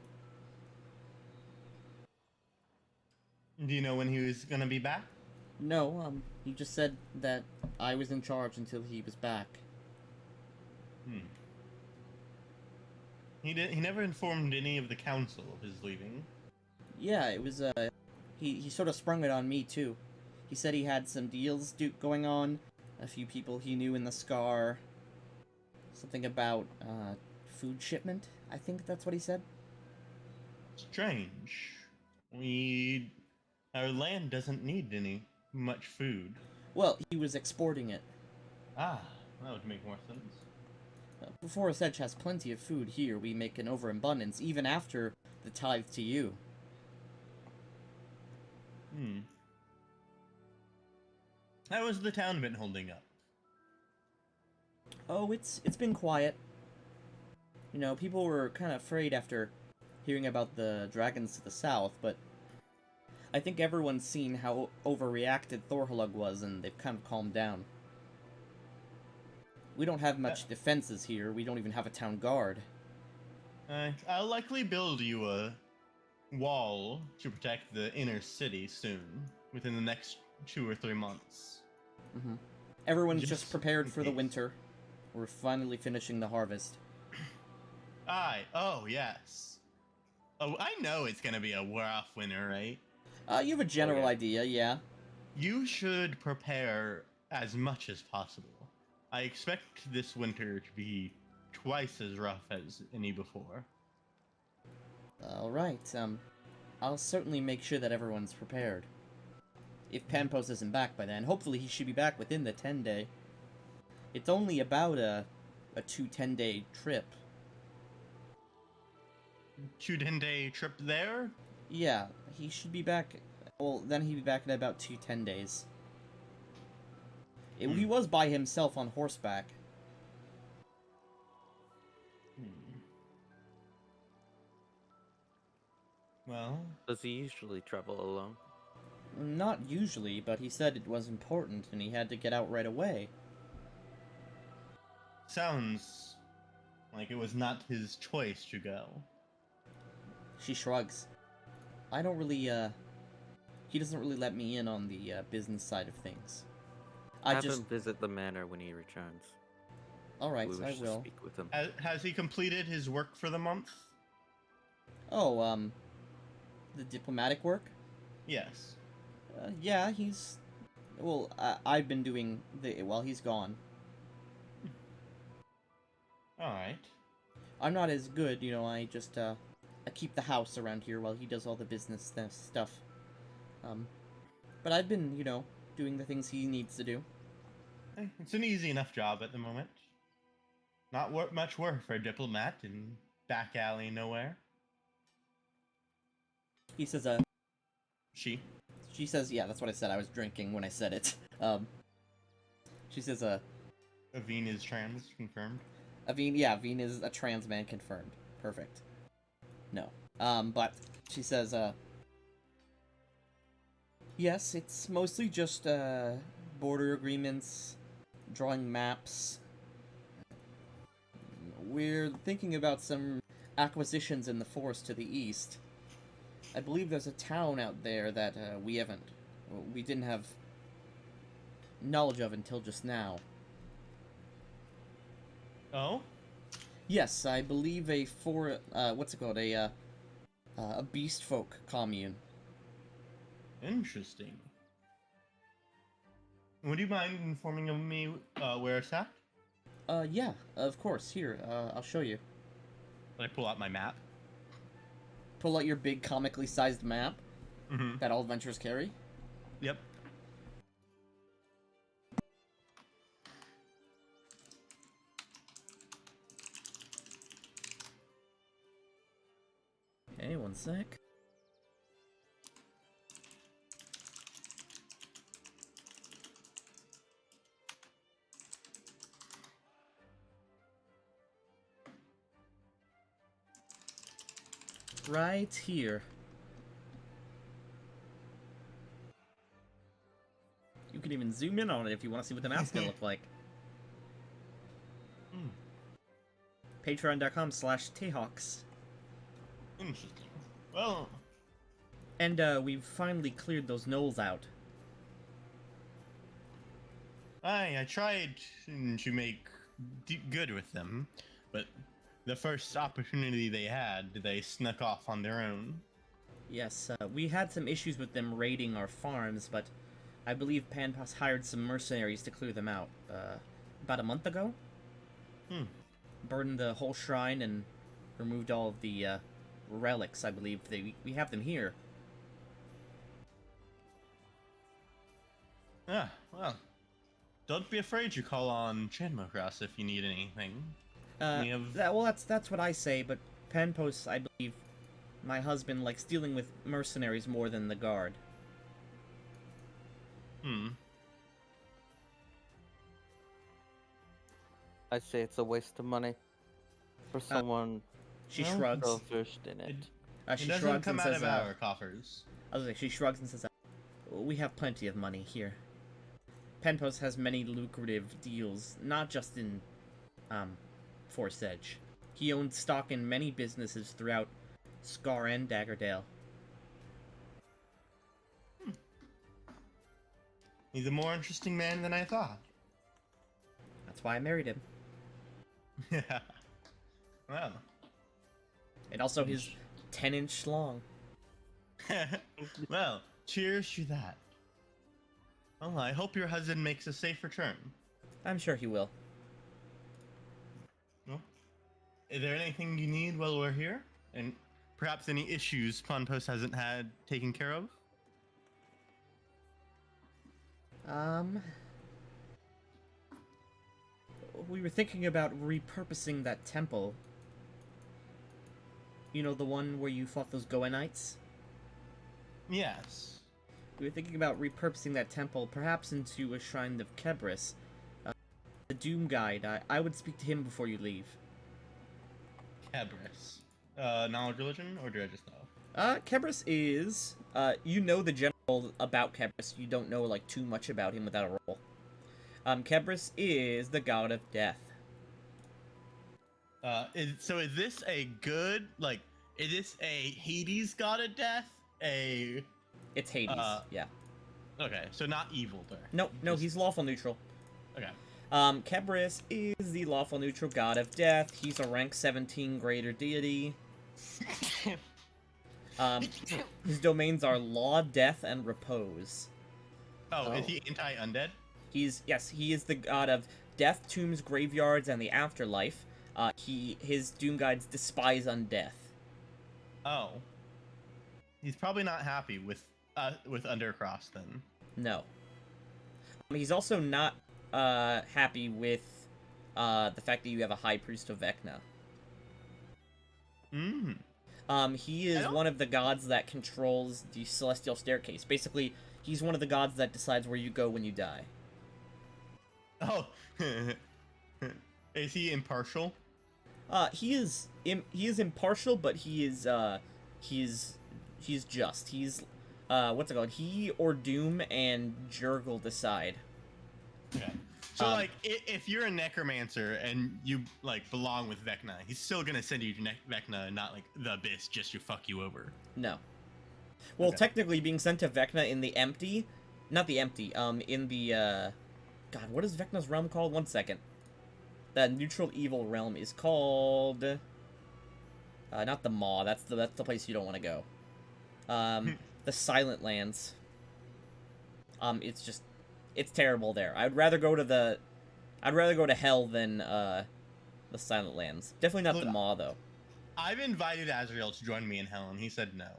Do you know when he was gonna be back? No, he just said that I was in charge until he was back. He never informed any of the council of his leaving. Yeah, it was, he sort of sprung it on me, too. He said he had some deals going on, a few people he knew in the Scar, something about, food shipment, I think that's what he said. Strange. Our land doesn't need much food. Well, he was exporting it. Ah, that would make more sense. Forest Edge has plenty of food here. We make an overabundance, even after the tithe to you. How has the town been holding up? Oh, it's been quiet. You know, people were kind of afraid after hearing about the dragons to the south, but I think everyone's seen how overreacted Thorhalug was, and they've kind of calmed down. We don't have much defenses here. We don't even have a town guard. I'll likely build you a wall to protect the inner city soon, within the next 2 or 3 months. Everyone's Just just prepared in for the case. winter. We're finally finishing the harvest. Aye, oh yes. Oh, I know it's gonna be a rough winter, right? You have a general yeah. idea, yeah. You should prepare as much as possible. I expect this winter to be twice as rough as any before. Alright, I'll certainly make sure that everyone's prepared. If Pampos isn't back by then, hopefully he should be back within the 10-day. It's only about a 2 10-day trip. 2 10-day trip there? Yeah, he should be back. Well, then he'd be back in about 2 10 days. He was by himself on horseback. Well, Does he usually travel alone? Not usually, but he said it was important and he had to get out right away. sounds like it was not his choice to go. She shrugs. I don't really, he doesn't really let me in on the business side of things. Have him visit the manor when he returns. All right, we I wish to will. speak with him. Has he completed his work for the month? Oh, the diplomatic work? Yes. Yeah, he's. Well, I've been doing the while he's gone. All right. I'm not as good, you know. I just I keep the house around here while he does all the business stuff. But I've been, you know, doing the things he needs to do. It's an easy enough job at the moment. Not much work for a diplomat in back alley nowhere. He says, She. She says, yeah, that's what I said. I was drinking when I said it. She says, Aveen is trans, confirmed. Aveen is a trans man confirmed. Perfect. No. But she says, yes, it's mostly just, border agreements, drawing maps. We're thinking about some acquisitions in the forest to the east. I believe there's a town out there that, we didn't have knowledge of until just now. Oh? Yes, I believe what's it called? A beast folk commune. Interesting. Would you mind informing me where it's at? Yeah, of course. Here, I'll show you. I pull out my map. Pull out your big comically sized map Mm-hmm. that all adventurers carry. Yep. Okay, one sec. Right here. You can even zoom in on it if you want to see what the map's gonna look like. Mm. Patreon.com/Tayhawks. Interesting. Well, And we've finally cleared those gnolls out. I tried to make good with them, but the first opportunity they had, they snuck off on their own. Yes, we had some issues with them raiding our farms, but I believe Panpas hired some mercenaries to clear them out. About a month ago? Hmm. Burned the whole shrine and removed all of the relics, I believe. We have them here. Ah, well. Don't be afraid to call on Chanmocross if you need anything. That's what I say, but Panpos, I believe, my husband likes dealing with mercenaries more than the guard. Hmm. I say it's a waste of money for someone She Well, shrugs. so versed in it. It She doesn't shrugs come and out says, of our coffers. I was like, she shrugs and says, we have plenty of money here. Penpos has many lucrative deals, not just in, Forest Edge. He owns stock in many businesses throughout Scar and Daggerdale. He's a more interesting man than I thought. That's why I married him. Yeah. Well. And also his 10-inch long. Well, cheers to that. Well, I hope your husband makes a safe return. I'm sure he will. Well, is there anything you need while we're here? And perhaps any issues Pontos hasn't had taken care of? We were thinking about repurposing that temple. You know, the one where you fought those Goanites? Yes. We were thinking about repurposing that temple, perhaps into a shrine of Kebris. The Doom Guide, I would speak to him before you leave. Cabris. Knowledge religion, or do I just know? Kebris is, you know the general about Kebris. You don't know, like, too much about him without a roll. Kebris is the god of death. So is this a good, like, is this a Hades god of death? It's Hades, yeah. Okay, so not evil there. No, Just- he's lawful neutral. Okay. Kebris is the lawful neutral god of death. He's a rank 17 greater deity. His domains are law, death, and repose. Oh, is he anti-undead? He is the god of death, tombs, graveyards, and the afterlife. His doom guides despise undeath. Oh. He's probably not happy with Undercross then. No. He's also not happy with the fact that you have a high priest of Vecna. He is one of the gods that controls the celestial staircase. Basically, he's one of the gods that decides where you go when you die. Oh. Is he impartial? He is impartial, but he's just. He's what's it called? He or Doom and Jurgle decide. Okay. So like, if you're a necromancer and you like belong with Vecna, he's still gonna send you to Vecna and not like the Abyss just to fuck you over. No. Well, Okay. technically, being sent to Vecna in the empty, not the empty. In the God, what is Vecna's realm called? One second. The neutral evil realm is called. Not the Maw. That's the place you don't want to go. The Silent Lands. It's terrible there. I'd rather go to hell than the Silent Lands. Definitely not Look, the Maw though. I've invited Azrael to join me in hell, and he said no.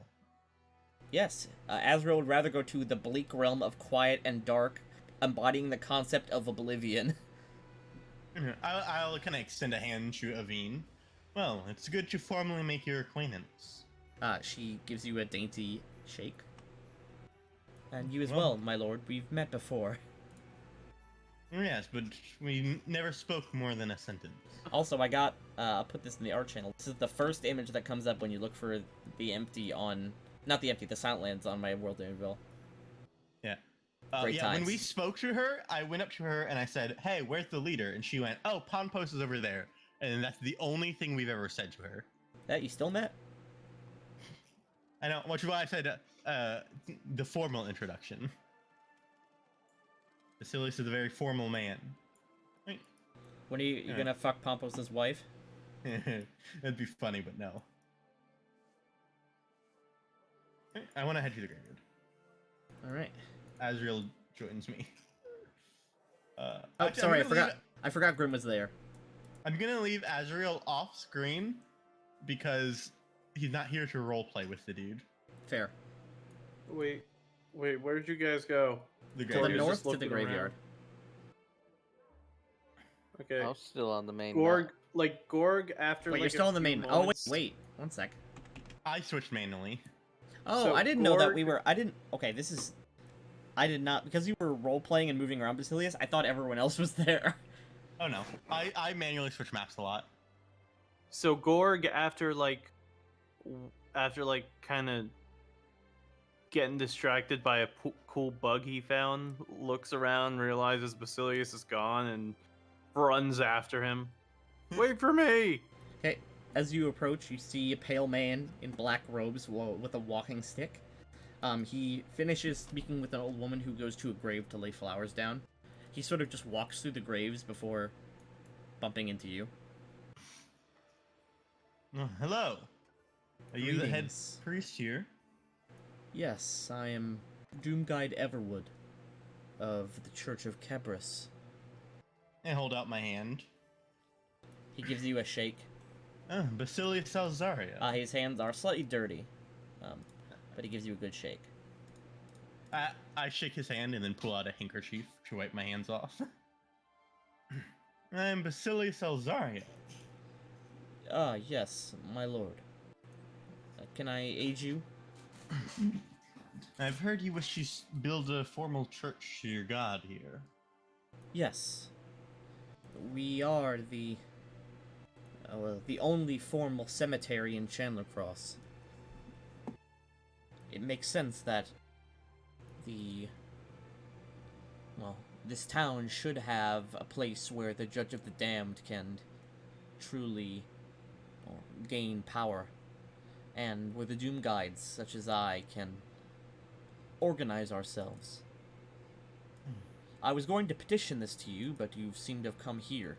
Yes, Azrael would rather go to the bleak realm of quiet and dark, embodying the concept of oblivion. I'll kind of extend a hand to Aveen. Well, it's good to formally make your acquaintance. She gives you a dainty shake. And you as well, my lord. We've met before. Yes, but we never spoke more than a sentence. Also, I'll put this in the art channel. This is the first image that comes up when you look for the Silent Lands on my world image. Yeah. Great yeah, when times. we spoke to her, I went up to her and I said, "Hey, where's the leader?" And she went, "Oh, Pond Post is over there." And that's the only thing we've ever said to her. That you still met? I know, which is why I said the formal introduction. Basilius is a very formal man. When are you gonna fuck Pompos's wife? That'd be funny, but no. I want to head to the graveyard. All right. Azrael joins me. Oh, sorry, I forgot Grim was there. I'm gonna leave Azrael off screen because he's not here to roleplay with the dude. Fair. Wait, where'd you guys go? The To the graveyard. north, just to the looking graveyard. Okay. I was still on the main Gorg, map. like Gorg after. Wait, like you're still a on the few main. Oh moments- wait, one sec. I switched manually. Oh, So I didn't know that Gorg- we were. I didn't. Okay, this is. I did not because you were role playing and moving around, Basilius. I thought everyone else was there. Oh no, I manually switch maps a lot. So Gorg after kind of getting distracted by a cool bug he found, looks around, realizes Basilius is gone, and runs after him. Wait for me! Okay, as you approach, you see a pale man in black robes with a walking stick. He finishes speaking with an old woman who goes to a grave to lay flowers down. He sort of just walks through the graves before bumping into you. Oh, hello. Are you the head Greetings. priest here? Yes, I am Doomguide Everwood of the Church of Kebris. I hold out my hand. He gives you a shake. Oh, Basilius Alzaria. His hands are slightly dirty, but he gives you a good shake. I shake his hand and then pull out a handkerchief to wipe my hands off. I'm Basilius Alzaria. Yes, my lord. Can I aid you? I've heard you wish to build a formal church to your god here. Yes. We are the only formal cemetery in Chandler Cross. It makes sense that this town should have a place where the Judge of the Damned can truly gain power, and where the Doom Guides, such as I, can organize ourselves. I was going to petition this to you, but you seem to have come here.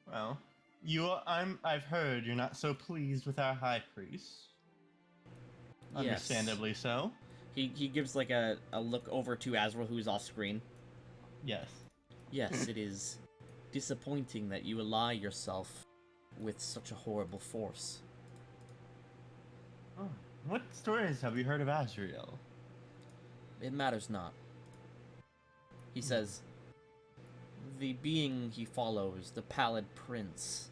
Well, I've heard you're not so pleased with our high priest. Yes. Understandably so. He gives like a look over to Azrael, who's off screen. Yes. Yes, it is disappointing that you ally yourself with such a horrible force. Oh, what stories have you heard of Azrael? It matters not. He says, the being he follows, the Pallid Prince,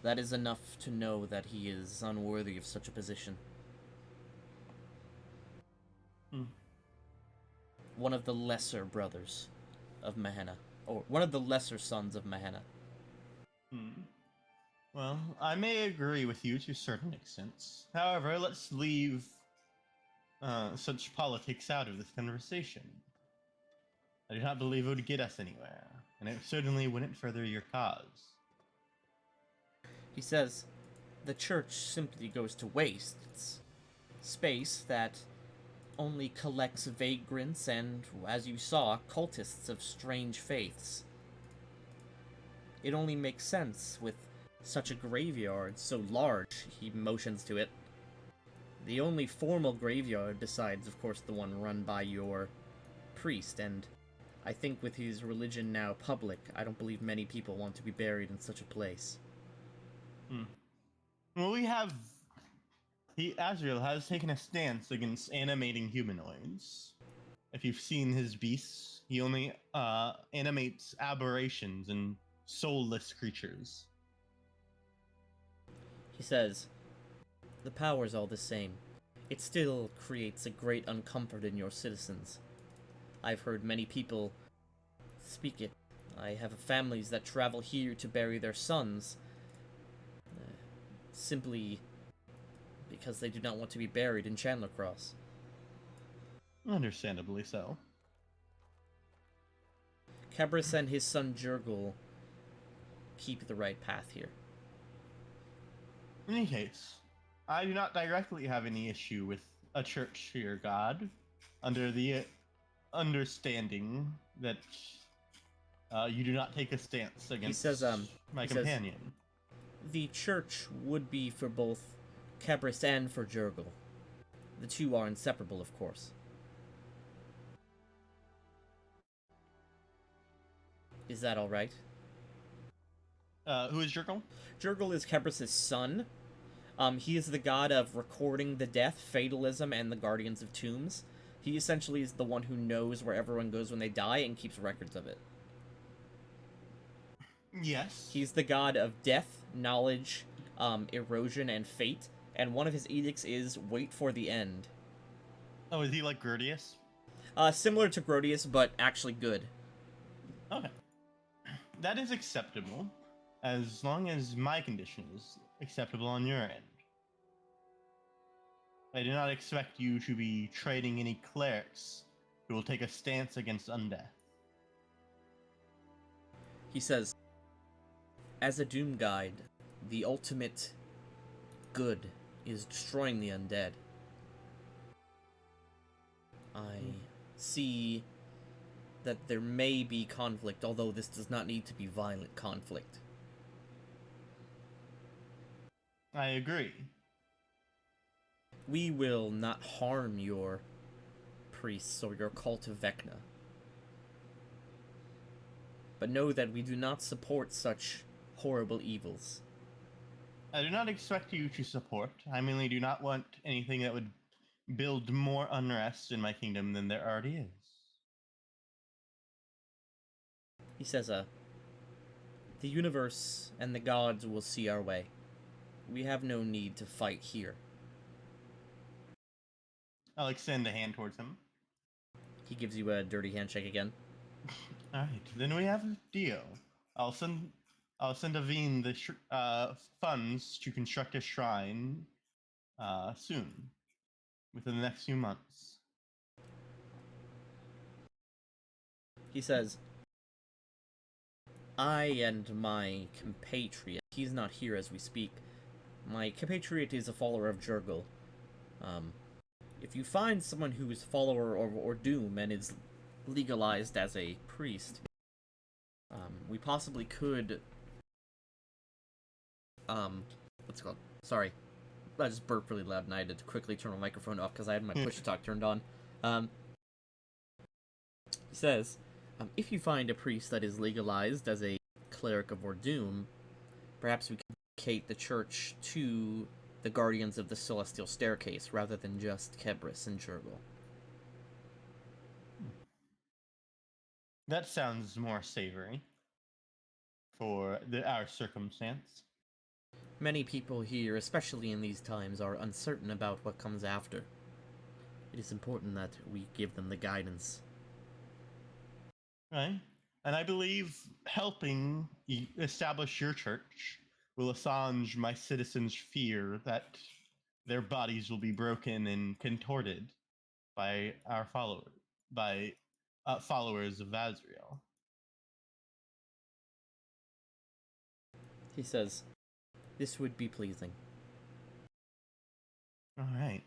that is enough to know that he is unworthy of such a position. One of the lesser brothers of Mahenna, or one of the lesser sons of Mahenna. Well, I may agree with you to certain extents. However, let's leave such politics out of this conversation. I do not believe it would get us anywhere, and it certainly wouldn't further your cause. He says, the church simply goes to waste. It's space that only collects vagrants and, as you saw, cultists of strange faiths. It only makes sense with such a graveyard so large, he motions to it. The only formal graveyard, besides, of course, the one run by your priest, and I think with his religion now public, I don't believe many people want to be buried in such a place. Well, Azrael has taken a stance against animating humanoids. If you've seen his beasts, he only animates aberrations and soulless creatures. He says, the power's all the same. It still creates a great uncomfort in your citizens. I've heard many people speak it. I have families that travel here to bury their sons, simply because they do not want to be buried in Chandler Cross. Understandably so. Cabris and his son Jurgle keep the right path here. In any case, I do not directly have any issue with a church to your god, under the understanding that you do not take a stance against my companion. The church would be for both Cabris and for Jurgle. The two are inseparable, of course. Is that alright? Who is Jurgle? Jurgle is Cabris' son. He is the god of recording the death, fatalism, and the guardians of tombs. He essentially is the one who knows where everyone goes when they die and keeps records of it. Yes. He's the god of death, knowledge, erosion, and fate, and one of his edicts is wait for the end. Oh, is he like Grotius? Similar to Grotius, but actually good. Okay. That is acceptable, as long as my condition is acceptable on your end. I do not expect you to be trading any clerics who will take a stance against undeath. He says, as a Doom Guide, the ultimate good is destroying the undead. I see that there may be conflict, although this does not need to be violent conflict. I agree. We will not harm your priests or your cult of Vecna. But know that we do not support such horrible evils. I do not expect you to support. I merely do not want anything that would build more unrest in my kingdom than there already is. He says, the universe and the gods will see our way. We have no need to fight here. I'll extend a hand towards him. He gives you a dirty handshake again. Alright, then we have a deal. I'll send Aveen the funds to construct a shrine soon, within the next few months. He says, I and my compatriot, he's not here as we speak. My compatriot is a follower of Jurgle. if you find someone who is follower or Doom and is legalized as a priest, we possibly could, what's it called? Sorry. I just burped really loud and I had to quickly turn my microphone off because I had my push talk turned on. He says, if you find a priest that is legalized as a cleric of Ordoom, perhaps we can dedicate the church to the Guardians of the Celestial Staircase rather than just Kebris and Jurgle. That sounds more savory for our circumstance. Many people here, especially in these times, are uncertain about what comes after. It is important that we give them the guidance. Right? And I believe helping establish your church will assuage my citizens' fear that their bodies will be broken and contorted by our followers, by followers of Vazriel. He says, this would be pleasing. All right.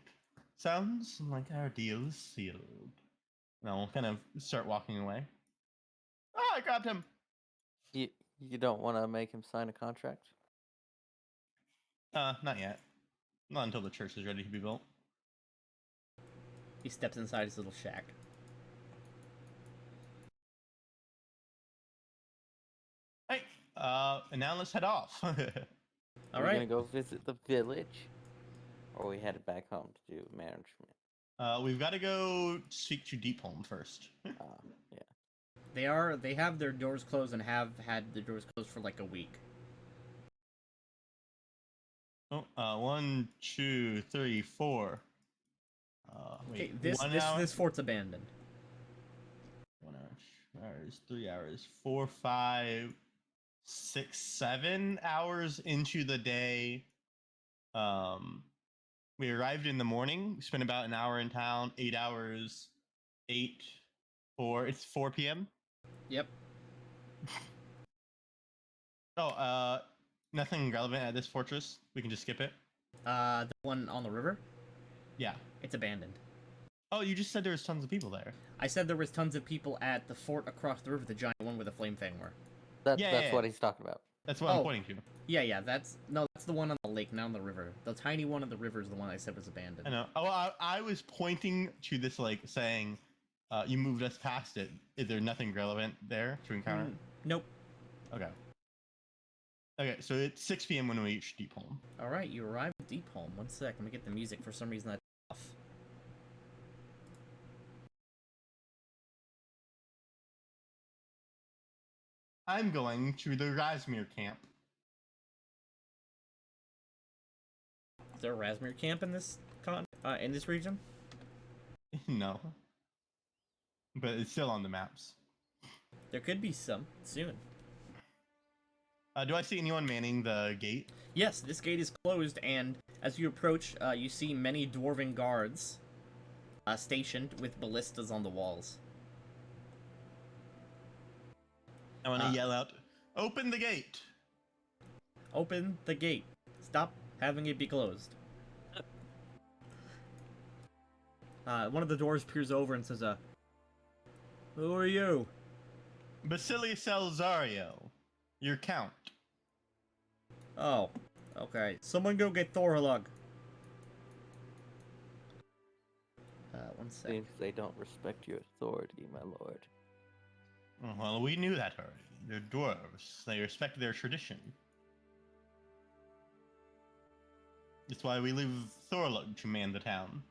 Sounds like our deal's sealed. And I'll kind of start walking away. Oh, I grabbed him! You don't want to make him sign a contract? Not yet. Not until the church is ready to be built. He steps inside his little shack. Hey, and now let's head off. All Are we right. gonna go visit the village, or are we headed back home to do management? We've got to go speak to Deepholm first. Yeah. They have their doors closed and have had the doors closed for like a week. Oh, 1, 2, 3, 4. Okay, Wait, 1 hour? this fort's abandoned. 1 hour, 2 hours, 3 hours, 4, 5, 6, 7 hours into the day. We arrived in the morning. We spent about an hour in town. 8 hours. 8, 4. It's 4 p.m. Yep. Oh, nothing relevant at this fortress. We can just skip it. The one on the river? Yeah. It's abandoned. Oh, you just said there was tons of people there. I said there was tons of people at the fort across the river, the giant one with the flame fang were. That's Yeah. what he's talking about. That's what I'm pointing to. Yeah, that's the one on the lake, not on the river. The tiny one on the river is the one I said was abandoned. I know. Oh, I was pointing to this, like, saying, you moved us past it. Is there nothing relevant there to encounter? Nope. Okay. Okay, so it's 6 p.m. when we reach Deepholm. Alright, you arrive at Deepholm. 1 sec, let me get the music. For some reason that's off. I'm going to the Razmir camp. Is there a Razmir camp in this region? No. But it's still on the maps. There could be some soon. Do I see anyone manning the gate? Yes, this gate is closed, and as you approach, you see many dwarven guards stationed with ballistas on the walls. I want to yell out, "Open the gate!" Open the gate. Stop having it be closed. One of the doors peers over and says, who are you? Basilius Elzario, your count. Oh, okay. Someone go get Thorhalug. 1 sec. Seems they don't respect your authority, my lord. Well, we knew that already. They're dwarves. They respect their tradition. That's why we leave Thorlug to man the town.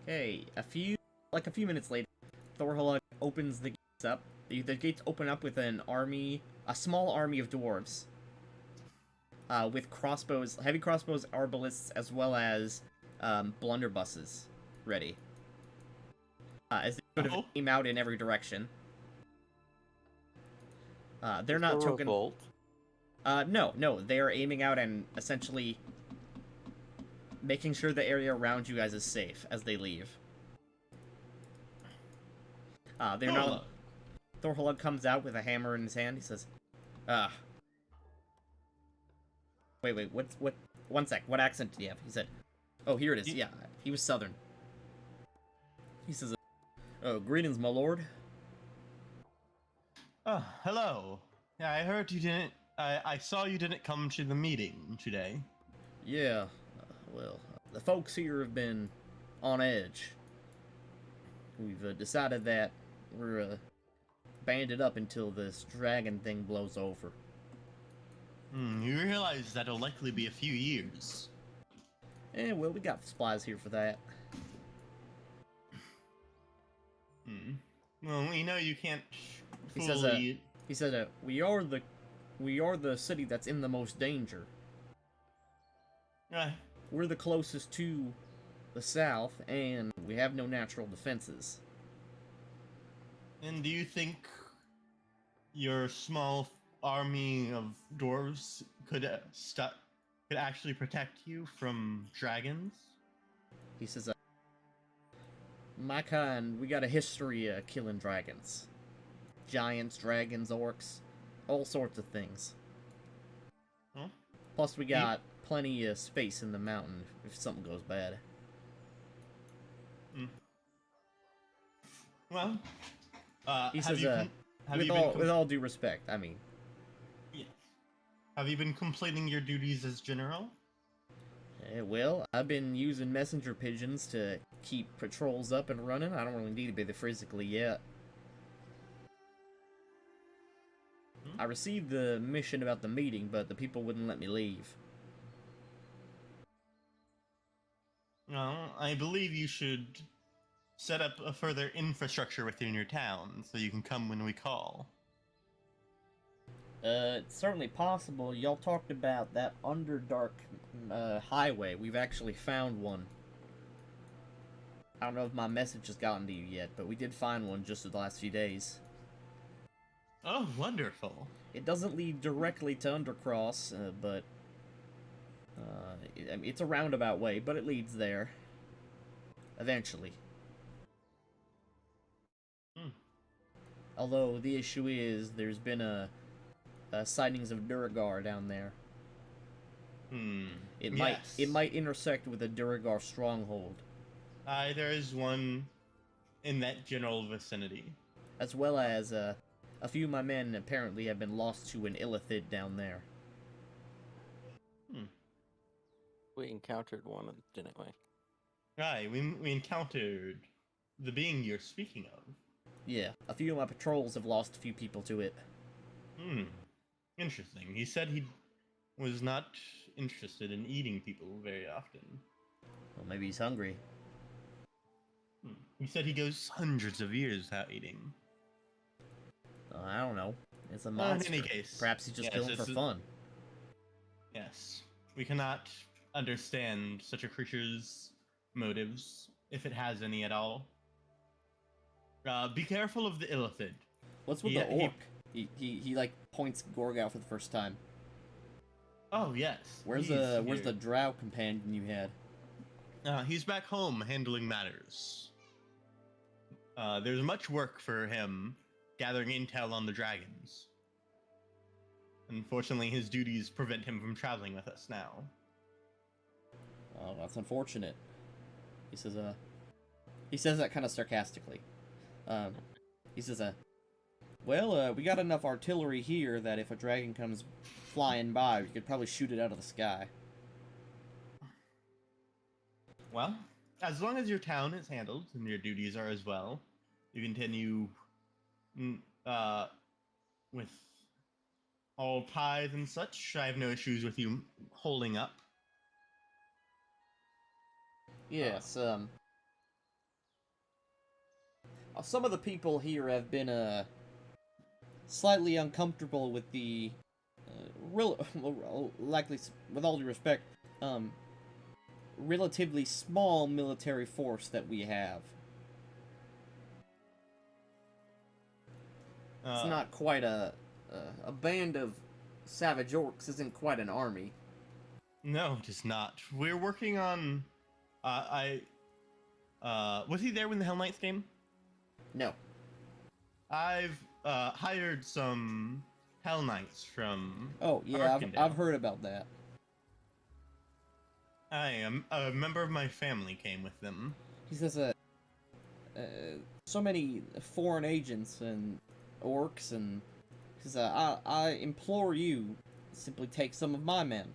Okay, a few minutes later, Thorhalug opens the gates up. The gates open up with a small army of dwarves. With crossbows, heavy crossbows, arbalists, as well as blunderbusses ready. As they sort of aim out in every direction. They're not token. Revolt? No, they are aiming out and essentially making sure the area around you guys is safe as they leave. They're not. Thorhalug comes out with a hammer in his hand. He says, Wait, what? 1 sec. What accent do you have? He said, Oh, here it is. Ye- Yeah, he was southern. He says, "Oh, greetings, my lord." Oh, hello. Yeah, I heard you didn't. I saw you didn't come to the meeting today. Yeah, well, the folks here have been on edge. We've decided that we're banded up until this dragon thing blows over. You realize that'll likely be a few years. Well, we got supplies here for that. Well, we know you can't He says, fully. we are the city that's in the most danger. Uh, We're the closest to the south, and we have no natural defenses. and do you think your small army of dwarves could could actually protect you from dragons? He says, my kind, we got a history killing dragons. Giants, dragons, orcs, all sorts of things. Huh? Plus, we got plenty of space in the mountain if something goes bad. Well, He have says, you with all due respect, I mean. Yes. Have you been completing your duties as general? Well, I've been using messenger pigeons to keep patrols up and running. I don't really need to be there physically yet. I received the mission about the meeting, but the people wouldn't let me leave. Well, I believe you should set up a further infrastructure within your town so you can come when we call. It's certainly possible. Y'all talked about that Underdark highway. We've actually found one. I don't know if my message has gotten to you yet, but we did find one just in the last few days. Oh, wonderful. It doesn't lead directly to Undercross, but I mean, it's a roundabout way, but it leads there. Eventually. Although the issue is, there's been sightings of Duragar down there. It might intersect with a Duragar stronghold, There is one in that general vicinity. as well as a few of my men apparently have been lost to an Illithid down there. We encountered one, didn't we? Right, we encountered the being you're speaking of. Yeah, a few of my patrols have lost a few people to it. Interesting. He said he was not interested in eating people very often. Well, maybe he's hungry. He said he goes hundreds of years without eating. I don't know. It's a Well, in monster. any case, Perhaps he's just yes, killing for fun. Yes. We cannot understand such a creature's motives, if it has any at all. Be careful of the Illithid. What's with the orc? He like points Gorg out for the first time. Oh, yes. Where's the drow companion you had? He's back home handling matters. There's much work for him gathering intel on the dragons. Unfortunately, his duties prevent him from traveling with us now. Oh, that's unfortunate. He says that kind of sarcastically. He says, well, we got enough artillery here that if a dragon comes flying by, we could probably shoot it out of the sky. Well, as long as your town is handled and your duties are as well, you continue with all tithe and such. I have no issues with you holding up. Yes, some of the people here have been, slightly uncomfortable with the, likely, with all due respect, relatively small military force that we have. It's not quite a band of savage orcs isn't quite an army. No, it is not. We're working on. Was he there when the Hell Knights came? No. I've hired some Hell Knights from. Oh yeah, Arkandale. I've heard about that. I am a member of my family came with them. He says, so many foreign agents and orcs, and he says, I implore you, simply take some of my men.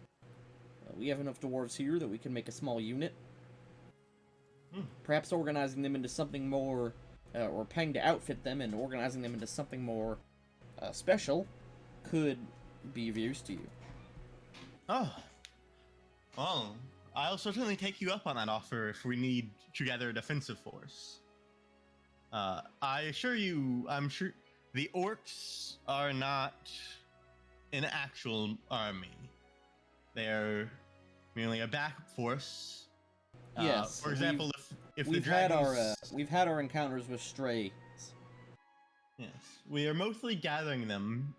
We have enough dwarves here that we can make a small unit. Perhaps organizing them into something more, or paying to outfit them and organizing them into something more special could be of use to you. Oh, well, I'll certainly take you up on that offer if we need to gather a defensive force. I assure you, I'm sure the orcs are not an actual army. They're merely a backup force. Yes. For example, if the we've had dragons... we've had our encounters with strays. Yes, we are mostly gathering them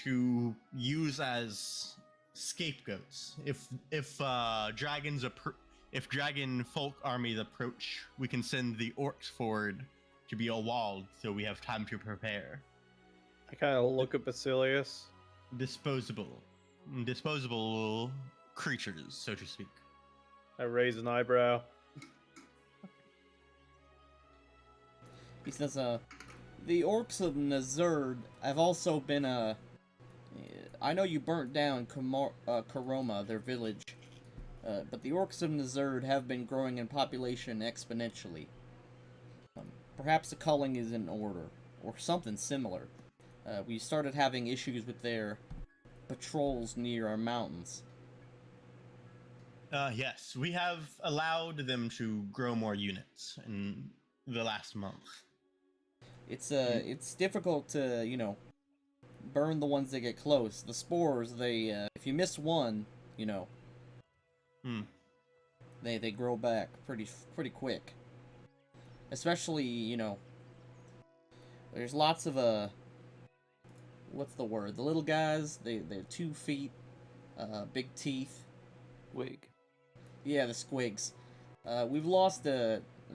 to use as scapegoats. If dragon folk armies approach, we can send the orcs forward to be a wall, so we have time to prepare. I kind of look at Basilius. Disposable creatures, so to speak. I raise an eyebrow. He says, the orcs of Nazerd have also been, I know you burnt down Karoma, their village, but the orcs of Nazerd have been growing in population exponentially. Perhaps the culling is in order, or something similar. We started having issues with their patrols near our mountains. Yes, we have allowed them to grow more units in the last month. It's difficult to, burn the ones that get close. The spores, they, if you miss one, they grow back pretty quick. Especially, there's lots of, what's the word? The little guys, they're 2 feet, big teeth. Wig. Yeah, the squigs. We've lost,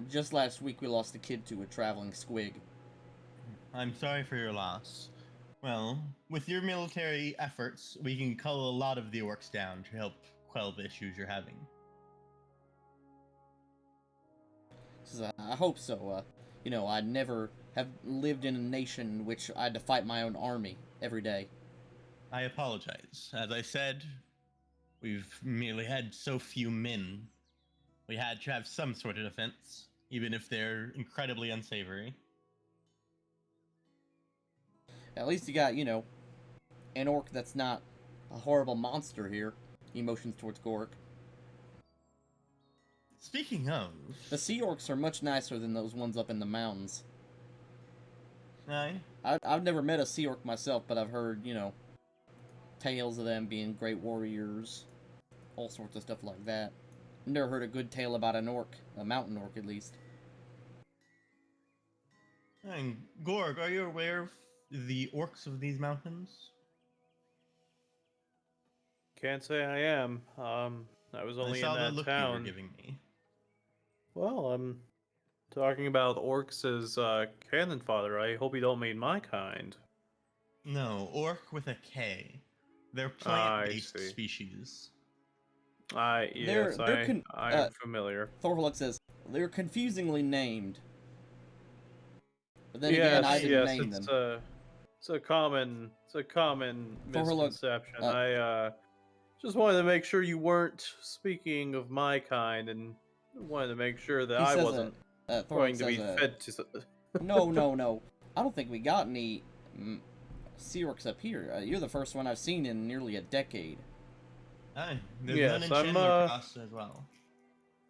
just last week we lost a kid to a traveling squig. I'm sorry for your loss. Well, with your military efforts, we can cull a lot of the orcs down to help quell the issues you're having. I hope so. I'd never have lived in a nation in which I had to fight my own army every day. I apologize. As I said, we've merely had so few men. We had to have some sort of defense, even if they're incredibly unsavory. At least you got, an orc that's not a horrible monster here. Emotions towards Gork. Speaking of... The sea orcs are much nicer than those ones up in the mountains. Aye? I've never met a sea orc myself, but I've heard, tales of them being great warriors. All sorts of stuff like that. Never heard a good tale about an orc. A mountain orc, at least. And Gorg, are you aware of the orcs of these mountains? Can't say I am. I was only I saw in the that look town. you were giving me. Well, I'm talking about orcs as cannon fodder. I hope you don't mean my kind. No, orc with a K. They're I plant-based see. species. Yes, they're I'm familiar. Thorhaluk says, they're confusingly named. But then again, I didn't name them. It's a common Thorhaluk, misconception. I just wanted to make sure you weren't speaking of my kind, and wanted to make sure that I wasn't going to be fed to. No. I don't think we got any sea orcs up here. You're the first one I've seen in nearly a decade. Aye, there's Yes, none in I'm Chandler Cross as well.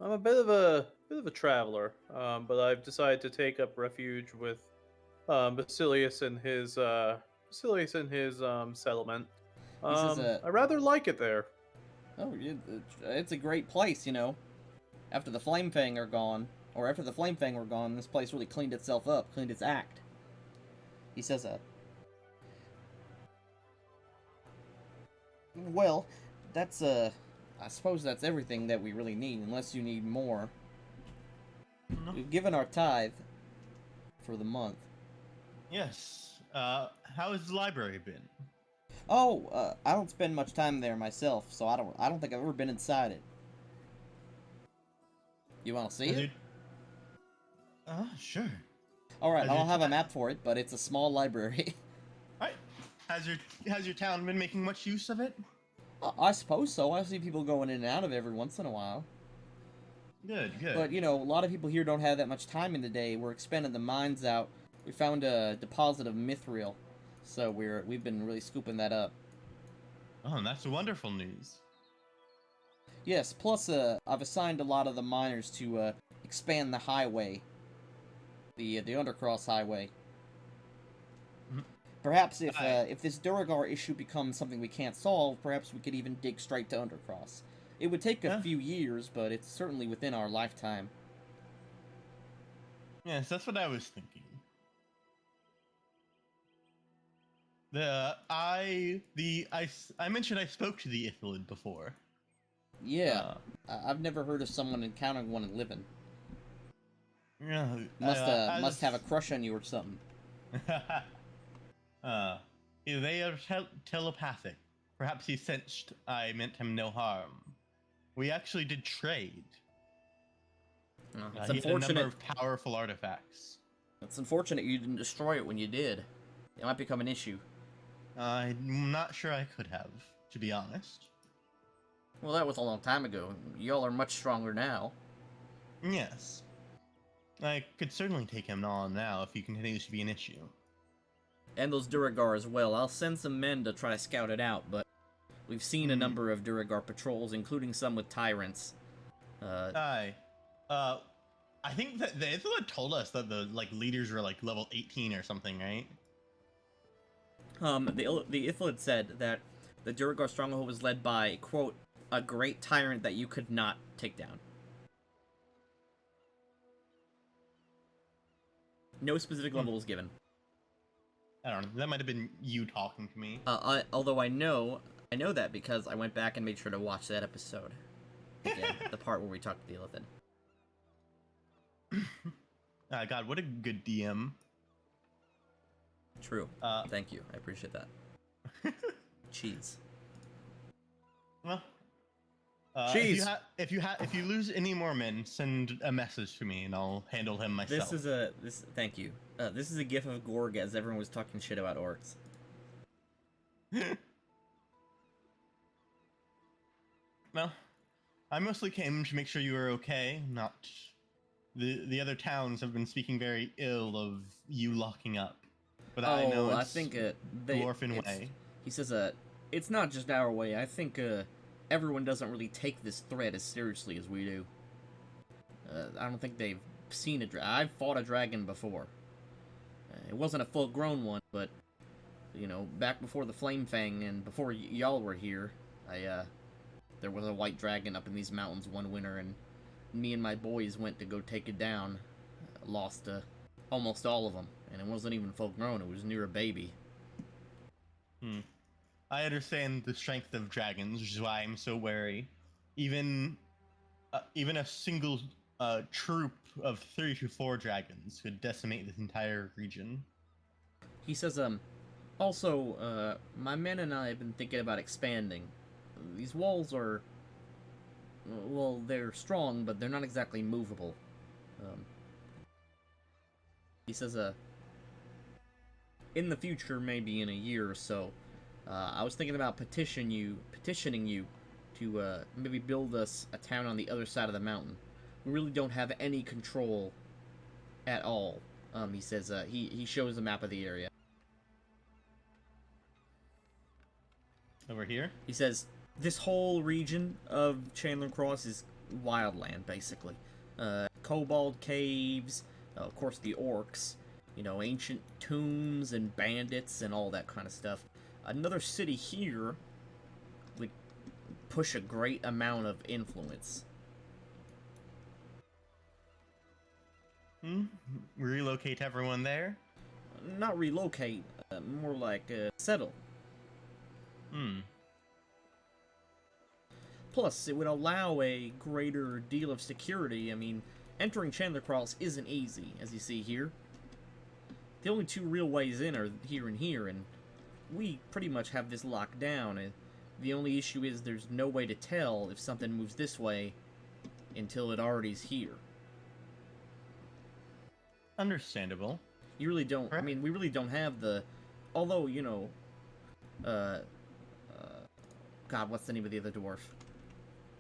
I'm a bit of a traveler, but I've decided to take up refuge with Basilius and his settlement. He says, I rather like it there. Oh, it's a great place, After the Flamefang are gone, or after the Flamefang were gone, this place really cleaned itself up, cleaned its act. He says, well, that's, I suppose that's everything that we really need, unless you need more. No. We've given our tithe for the month. Yes. How has the library been? Oh, I don't spend much time there myself, so I don't think I've ever been inside it. You want to see Has it? Sure. All right, has I your don't have a ta- map for it, but it's a small library. Alright. Has your town been making much use of it? I suppose so. I see people going in and out of it every once in a while. Good, good. But, you know, a lot of people here don't have that much time in the day. We're expanding the mines out. We found a deposit of mithril, so we've been really scooping that up. Oh, that's wonderful news. Yes, plus I've assigned a lot of the miners to expand the highway, the Undercross Highway. Mhm. Perhaps if this Duragar issue becomes something we can't solve, perhaps we could even dig straight to Undercross. It would take a Yeah. few years, but it's certainly within our lifetime. Yes, that's what I was thinking. I mentioned I spoke to the Ithalid before. Yeah, I've never heard of someone encountering one in living. Yeah. Must have a crush on you or something. uh, they are telepathic. Perhaps he sensed I meant him no harm. We actually did trade. It's He had a number unfortunate. of powerful artifacts. It's unfortunate you didn't destroy it when you did. It might become an issue. I'm not sure I could have, to be honest. Well, that was a long time ago. Y'all are much stronger now. Yes. I could certainly take him on now if he continues to be an issue. And those Duragar as well. I'll send some men to try to scout it out, but we've seen a number of Duragar patrols, including some with tyrants. Aye. I think that the Ithalid told us that the leaders were level 18 or something, right? The Ithalid said that the Duragar stronghold was led by, quote, a great tyrant that you could not take down. No specific level was given. I don't know. That might have been you talking to me. Although I know that because I went back and made sure to watch that episode. Again, the part where we talked to the Illithid. God, what a good DM. True. Thank you. I appreciate that. Cheese. Well, Cheese. If you lose any more men, send a message to me and I'll handle him myself. Thank you. This is a gif of Gorg as everyone was talking shit about orcs. Well, I mostly came to make sure you were okay. Not the other towns have been speaking very ill of you locking up. But I know it's I think dwarven way. He says it's not just our way. I think everyone doesn't really take this threat as seriously as we do. I don't think they've seen a dragon. I've fought a dragon before. It wasn't a full-grown one, but you know, back before the Flame Fang and before y'all were here, there was a white dragon up in these mountains one winter, and me and my boys went to go take it down. Lost almost all of them, and it wasn't even full-grown. It was near a baby. I understand the strength of dragons, which is why I'm so wary. Even a single troop of 3 to 4 dragons could decimate this entire region. He says, also, my men and I have been thinking about expanding. These walls are, well, they're strong, but they're not exactly movable. He says, in the future, maybe in a year or so, I was thinking about petitioning you to maybe build us a town on the other side of the mountain. We really don't have any control at all. He says, he shows a map of the area. Over here? He says, this whole region of Chandler Cross is wildland, basically. Kobold caves, of course the orcs, you know, ancient tombs and bandits and all that kind of stuff. Another city here would push a great amount of influence. Relocate everyone there? Not relocate, more like settle. Plus, it would allow a greater deal of security. I mean, entering Chandler Cross isn't easy, as you see here. The only 2 real ways in are here and here, and we pretty much have this locked down. And the only issue is there's no way to tell if something moves this way until it already's here. Understandable. You really don't. I mean, we really don't have the. Although you know, God, what's the name of the other dwarf?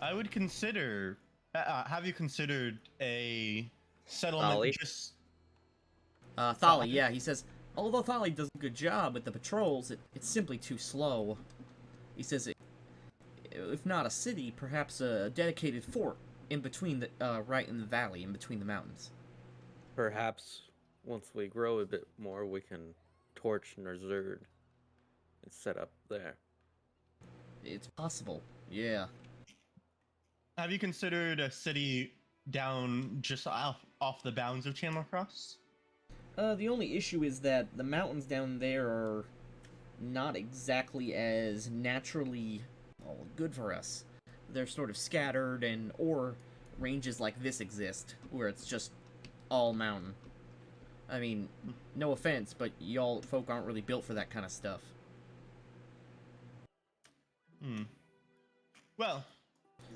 I would consider. Have you considered a settlement Ollie? just? Thali. Yeah, he says. Although Thali does a good job with the patrols, it's simply too slow. He says, if not a city, perhaps a dedicated fort in between the right in the valley, in between the mountains. Perhaps once we grow a bit more, we can torch Nerzerd and set up there. It's possible. Yeah. Have you considered a city down just off the bounds of Chandler Cross? The only issue is that the mountains down there are not exactly as naturally good for us. They're sort of scattered, or ranges like this exist, where it's just all mountain. I mean, no offense, but y'all folk aren't really built for that kind of stuff. Well,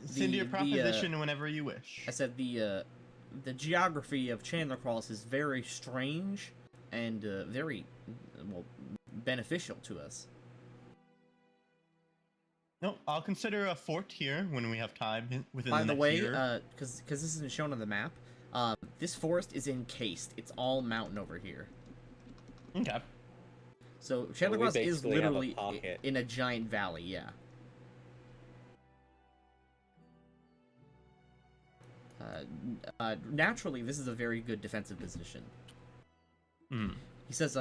send your proposition whenever you wish. I said the geography of Chandler Cross is very strange and very, well, beneficial to us. No, I'll consider a fort here when we have time within By the the next way, year. because this isn't shown on the map, this forest is encased. It's all mountain over here. Okay. So Chandler we Cross is basically have a literally pocket. in a giant valley, yeah. Naturally, this is a very good defensive position. He says,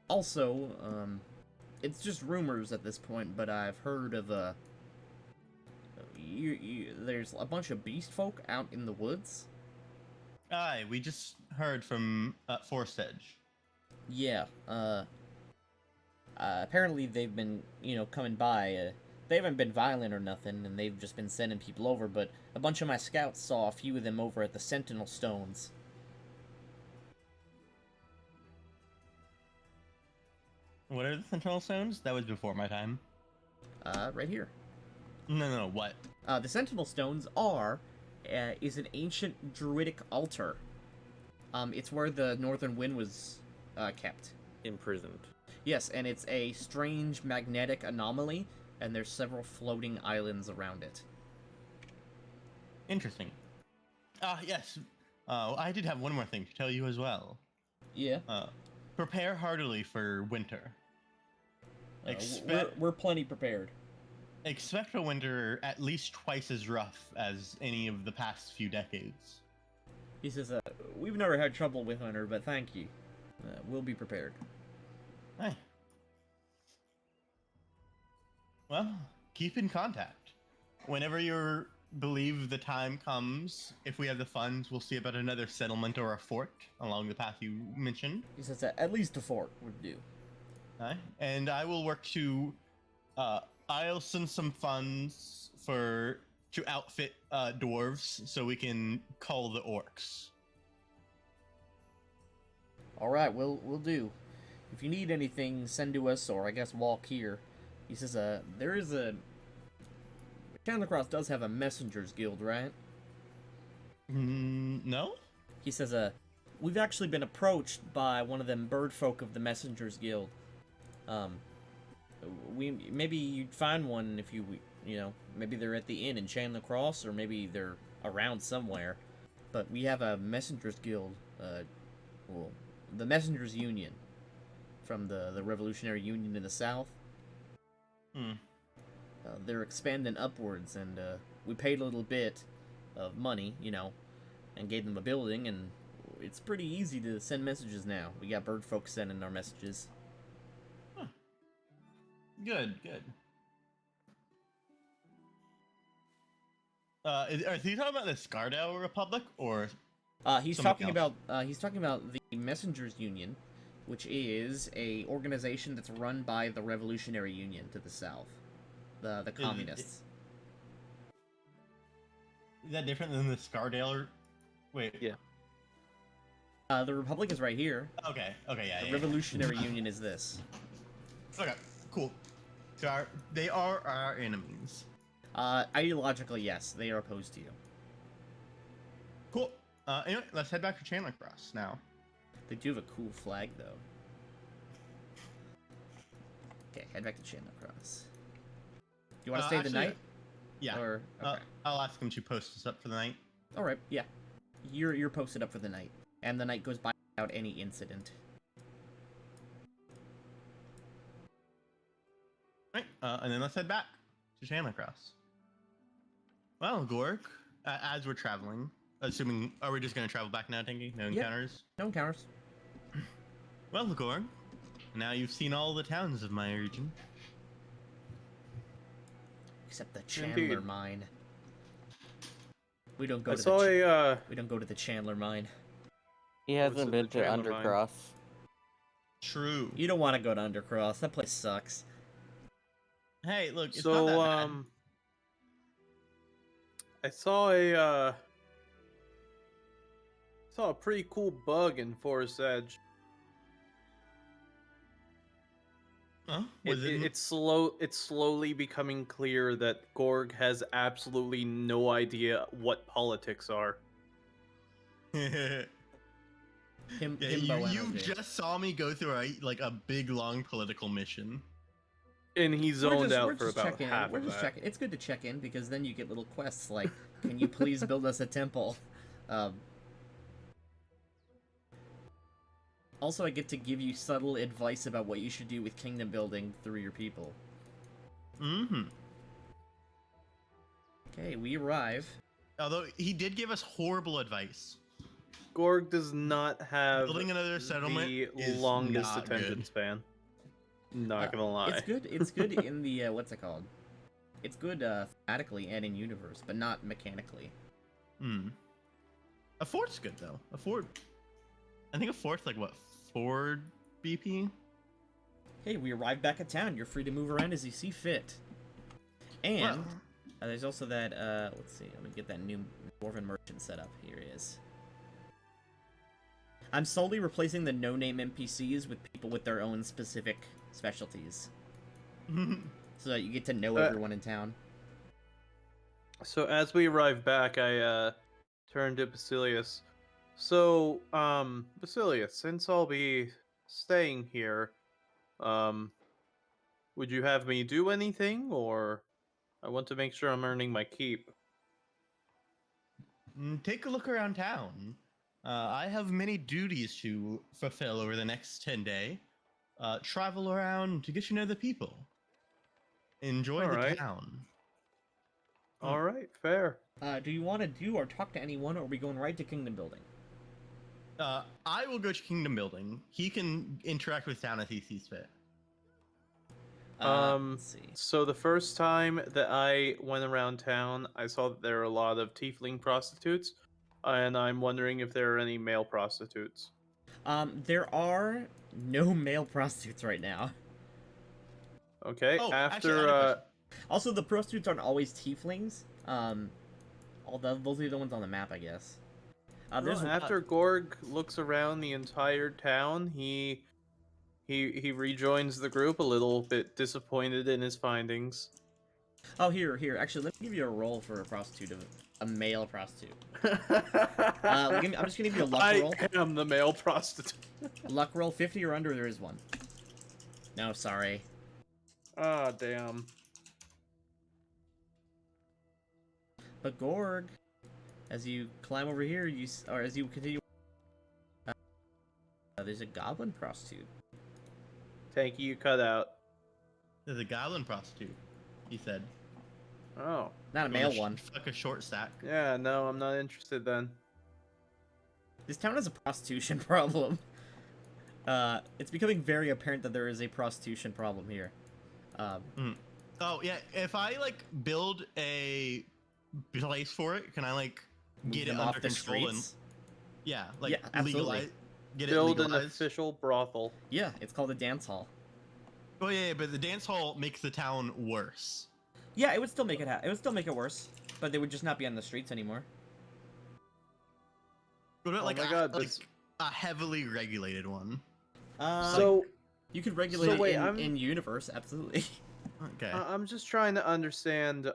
also, it's just rumors at this point, but I've heard of, there's a bunch of beast folk out in the woods. Aye, we just heard from Forest Edge. Yeah, apparently they've been, coming by, they haven't been violent or nothing, and they've just been sending people over, but a bunch of my scouts saw a few of them over at the Sentinel Stones. What are the Sentinel Stones? That was before my time. Right here. No, what? The Sentinel Stones is an ancient druidic altar. It's where the Northern Wind was, kept. Imprisoned. Yes, and it's a strange magnetic anomaly, and there's several floating islands around it. Interesting. Yes. I did have one more thing to tell you as well. Yeah. Prepare heartily for winter. We're plenty prepared. Expect a winter at least twice as rough as any of the past few decades. He says, we've never had trouble with winter, but thank you. We'll be prepared. Hey. Well, keep in contact. Whenever you believe the time comes, if we have the funds, we'll see about another settlement or a fort along the path you mentioned. He says, at least a fort would do. Aye. And I will work to... I'll send some funds to outfit dwarves so we can cull the orcs. Alright, we'll do. If you need anything, send to us, or I guess walk here. He says, there is a... Chandler Cross does have a messengers guild, right? No? He says, we've actually been approached by one of them bird folk of the messengers guild. Maybe you'd find one if maybe they're at the inn in Chandler Cross, or maybe they're around somewhere. But we have a messengers guild, the Messengers Union, from the Revolutionary Union in the South. They're expanding upwards, and we paid a little bit of money, and gave them a building, and it's pretty easy to send messages now. We got bird folk sending our messages. Huh. Good. Are you talking about the Scardale Republic, or he's something talking else? about the Messengers Union, which is a organization that's run by the Revolutionary Union to the south, the communists. Is that different than the Scardale? Wait. Yeah. The Republic is right here. Okay, yeah. The Revolutionary Union is this. Okay, cool. They are our enemies. Ideologically, yes, they are opposed to you. Anyway, let's head back to Chandler Cross now. They do have a cool flag, though. Okay, head back to Chandler Cross. Do you want to stay the Actually, night? Yeah. Or okay. I'll ask him to post us up for the night. All right. Yeah. You're posted up for the night, and the night goes by without any incident. Right. And then let's head back to Chandler Cross. Well, Gork, as we're traveling, assuming, are we just going to travel back now, Tinky? No encounters? No encounters. Well, Gork, now you've seen all the towns of my region. Except the Chandler Indeed. mine. We don't go I to saw we don't go to the Chandler mine. He What was hasn't it, been the to Chandler mine? Undercross. True. You don't want to go to Undercross. That place sucks. Hey, look, it's so not that bad. I saw a pretty cool bug in Forest Edge. Huh? Was it? It's slowly becoming clear that Gorg has absolutely no idea what politics are. Yeah, Himbo you energy. just saw me go through a big long political mission. And he zoned out for just about checking in. half We're of just that. checking. It's good to check in because then you get little quests like, "Can you please build us a temple?" Also, I get to give you subtle advice about what you should do with kingdom building through your people. Mm-hmm. Okay, we arrive. Although he did give us horrible advice. Gorg does not have Building another settlement the is longest not attention good. span. Not gonna lie. It's good. It's good in the what's it called? It's good thematically and in universe, but not mechanically. Hmm. A fort's good though. A fort. I think a fort's like what, 4 BP? Hey, we arrived back at town. You're free to move around as you see fit. And Well, there's also that. Let's see. Let me get that new dwarven merchant set up. Here it is. I'm slowly replacing the no-name NPCs with people with their own specific specialties, so that you get to know everyone in town. So as we arrive back, I turned to Basilius. So, Basilius, since I'll be staying here, would you have me do anything, or I want to make sure I'm earning my keep? take a look around town. I have many duties to fulfill over the next 10 days. Travel around to get to know the people. Enjoy the Alright. town. All right, fair. Do you want to do or talk to anyone, or are we going right to kingdom building? I will go to Kingdom Building. He can interact with town as he sees fit. Let's see. So the first time that I went around town, I saw that there are a lot of tiefling prostitutes, and I'm wondering if there are any male prostitutes. There are no male prostitutes right now. Okay, Oh, actually, I after had a question. Also, the prostitutes aren't always tieflings. Those are the ones on the map, I guess. There's after Gorg looks around the entire town, he rejoins the group a little bit disappointed in his findings. Oh, here. Actually, let me give you a roll for a prostitute, a male prostitute. I'm just gonna give you a luck roll. I am the male prostitute. Luck roll 50 or under. There is one. No, sorry. Ah, damn. But Gorg, as you climb over here, as you continue, there's a goblin prostitute. Tanky, you cut out. There's a goblin prostitute, he said. Oh. Not a You wanna male one. Fuck a short stack. Yeah, no, I'm not interested then. This town has a prostitution problem. It's becoming very apparent that there is a prostitution problem here. Oh yeah, if I build a place for it, can I get it them under off the control and streets? yeah, Yeah, absolutely. legalize, get Build it an legalized? official brothel. Yeah, it's called a dance hall. Oh yeah, but the dance hall makes the town worse. Yeah, it would still make it. It would still make it worse, but they would just not be on the streets anymore. What about Oh my God, this- a heavily regulated one? So, You could regulate wait, it I'm- in universe, absolutely. Okay. I'm just trying to understand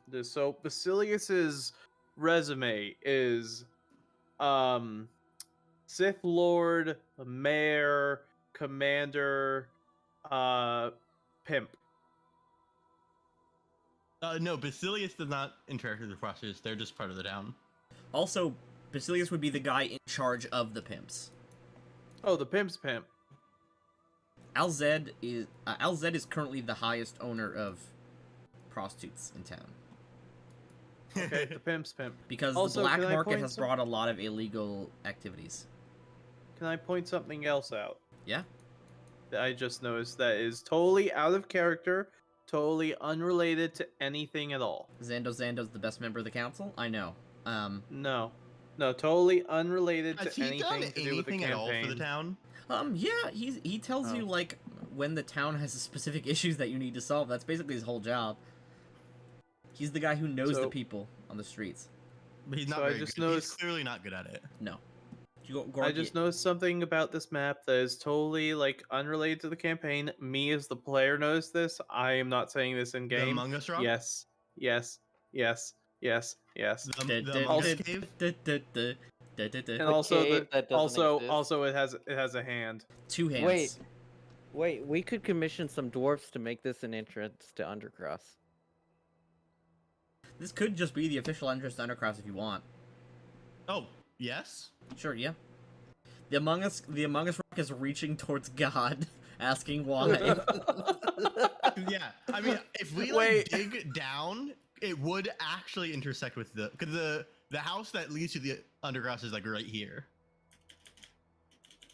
this. So Basilius's resume is Sith Lord, Mayor, Commander, Pimp. No, Basilius does not interact with the Frosters. They're just part of the town. Also, Basilius would be the guy in charge of the pimps. Oh, the Pimp's Pimp. Alzed is currently the highest owner of prostitutes in town Okay, the Pimp's Pimp. because Also, the black can I market point has brought a lot of illegal activities. Can I point something else out? Yeah. That I just noticed that is totally out of character, totally unrelated to anything at all. Zando's the best member of the council. I know. No, totally unrelated Has to he done anything to do with the anything at all for campaign. the town? Yeah, he tells you Oh. like when the town has specific issues that you need to solve. That's basically his whole job. He's the guy who knows the So- people on the streets. But he's not So I very just good. noticed- He's clearly not good at it. No. I just noticed something about this map that is totally like unrelated to the campaign. Me as the player noticed this. I am not saying this in The game. Among Us rock? Yes. The Among Us cave? And also cave that doesn't exist. also it has a hand. 2 hands. Wait, we could commission some dwarfs to make this an entrance to Undercross. This could just be the official entrance to Undercross if you want. Oh, yes? Sure, yeah. The Among Us rock is reaching towards God, asking why. Yeah, I mean, if we Wait. dig down, it would actually intersect with because the house that leads to the underground is like right here.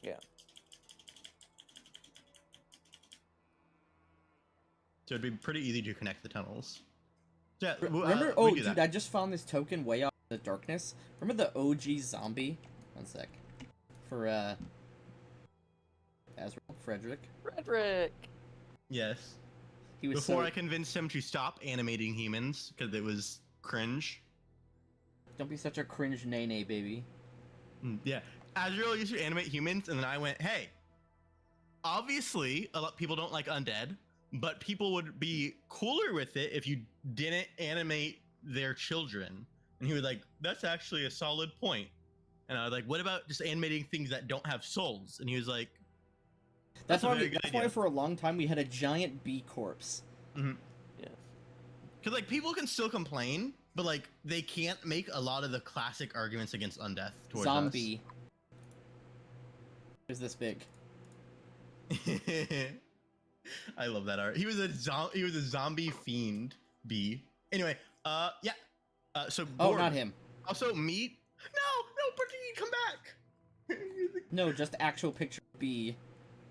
Yeah. So it'd be pretty easy to connect the tunnels. Yeah, Remember? we Oh, do dude, that. I just found this token way out in the darkness. Remember the OG zombie? One sec. For Azrael Frederick. Frederick! Yes. He was Before so... I convinced him to stop animating humans because it was cringe. Don't be such a cringe nay baby. Yeah, Azrael used to animate humans, and then I went, "Hey, obviously, a lot people don't like undead, but people would be cooler with it if you didn't animate their children." And he was like, "That's actually a solid point." And I was like, "What about just animating things that don't have souls?" And he was like, That's a why. very good That's why idea. for a long time we had a giant bee corpse. Yes. Because like people can still complain, but like they can't make a lot of the classic arguments against undeath towards Zombie. Is this big? us. I love that art. He was a zombie fiend bee. Anyway, yeah. So Oh, Gord, not him. Also, meat. No, Brittany, come back. No, just actual picture bee.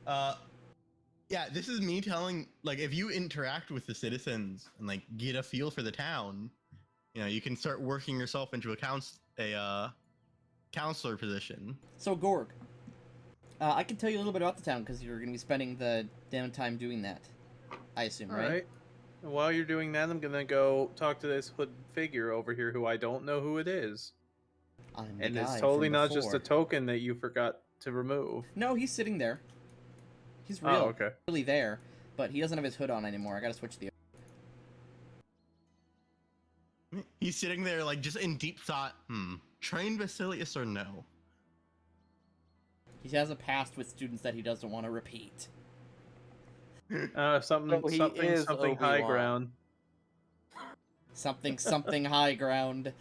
Yeah, this is me telling, like, if you interact with the citizens and like get a feel for the town, you know, you can start working yourself into a counselor position. So Gorg, I can tell you a little bit about the town because you're going to be spending the damn time doing that. I assume, All right? right. And while you're doing that, I'm gonna go talk to this hood figure over here who I don't know who it is. I'm the And guy it's totally from not just a before. token that you forgot to remove. No, he's sitting there. He's real, Oh, okay. really there, but he doesn't have his hood on anymore. I gotta switch the. He's sitting there, like, just in deep thought. Train Basilius or no? He has a past with students that he doesn't want to repeat. Something So he something is high Obi-Wan. ground. Something high ground.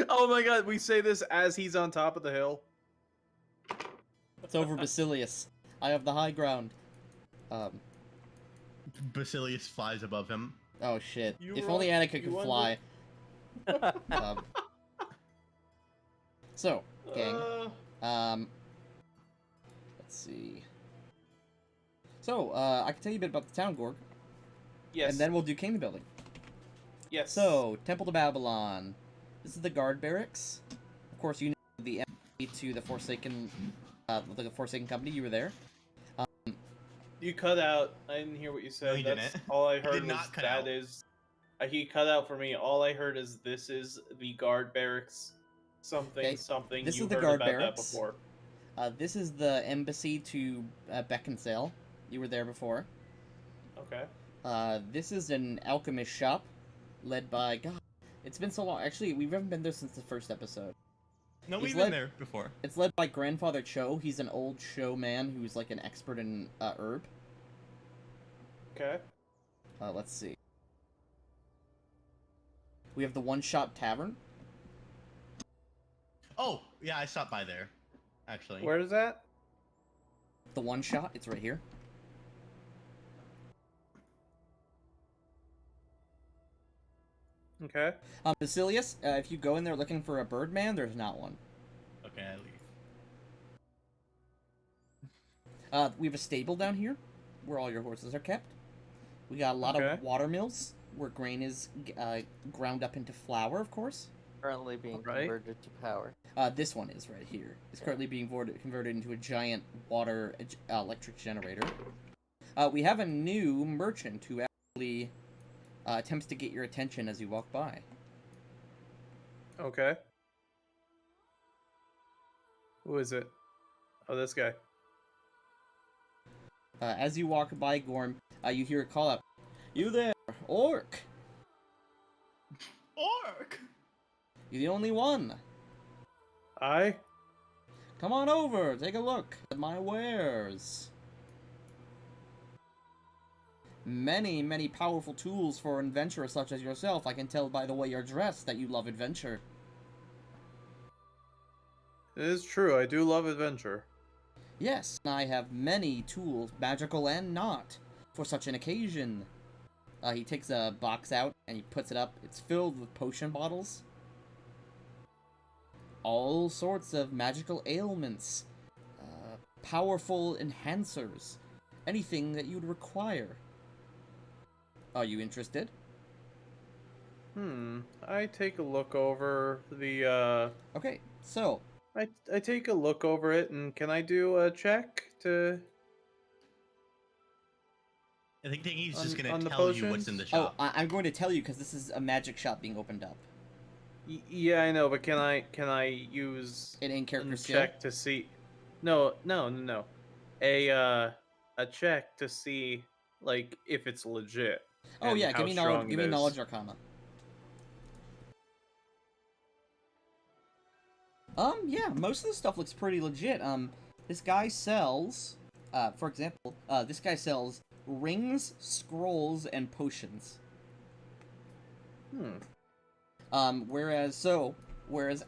Oh my god, we say this as he's on top of the hill. It's over Basilius. I have the high ground. Basilius flies above him. Oh shit. You If were only on- Annika you could wonder- fly. So, gang. Let's see. So, I can tell you a bit about the town, Gorg. Yes. And then we'll do Kingdom Building. yes. So, Temple to Babylon. This is the guard barracks. Of course, you know the embassy to the Forsaken Company. You were there. You cut out. I didn't hear what you said. No, he That's didn't. all I He heard did was not cut that out. is. He cut out for me. All I heard is this is the guard barracks. Something Okay, something. this you is the heard guard about barracks. that before. This is the embassy to Beckinsale. You were there before. Okay. This is an alchemist shop, led by God. It's been so long. Actually, we haven't been there since the first episode. No, He's we've been there before. It's led by Grandfather Cho. He's an old Cho man who's like an expert in herb. Okay. Let's see. We have the One Shot Tavern. Oh, yeah, I stopped by there, actually. Where is that? The One Shot, it's right here. Okay. Basilius, if you go in there looking for a Birdman, there's not one. Okay, I leave. We have a stable down here, where all your horses are kept. We got a lot of water mills, where grain is ground up into flour, of course. Currently being Right. converted to power. This one is right here. It's currently being converted into a giant water electric generator. We have a new merchant who actually attempts to get your attention as you walk by. Okay. Who is it? Oh, this guy. As you walk by Gorm, you hear a call out. You there, orc! Orc! You're the only one. I? Come on over, take a look at my wares. Many, many powerful tools for adventurers such as yourself. I can tell by the way you're dressed that you love adventure. It is true, I do love adventure. Yes, I have many tools, magical and not, for such an occasion. He takes a box out and he puts it up. It's filled with potion bottles. All sorts of magical ailments. Powerful enhancers. Anything that you'd require. Are you interested? I take a look over the, Okay, so... I take a look over it, and can I do a check to... I think he's On- just gonna on the tell you what's in potions? the Oh, shop. I'm going to tell you because this is a magic shop being opened up. Yeah, I know, but can I use An in-character a skill? check to see... No. A check to see, like, if it's legit. Oh and yeah, how give me strong knowledge. it Give me is. knowledge arcana. Yeah, most of the stuff looks pretty legit. This guy sells, for example, this guy sells rings, scrolls, and potions. Whereas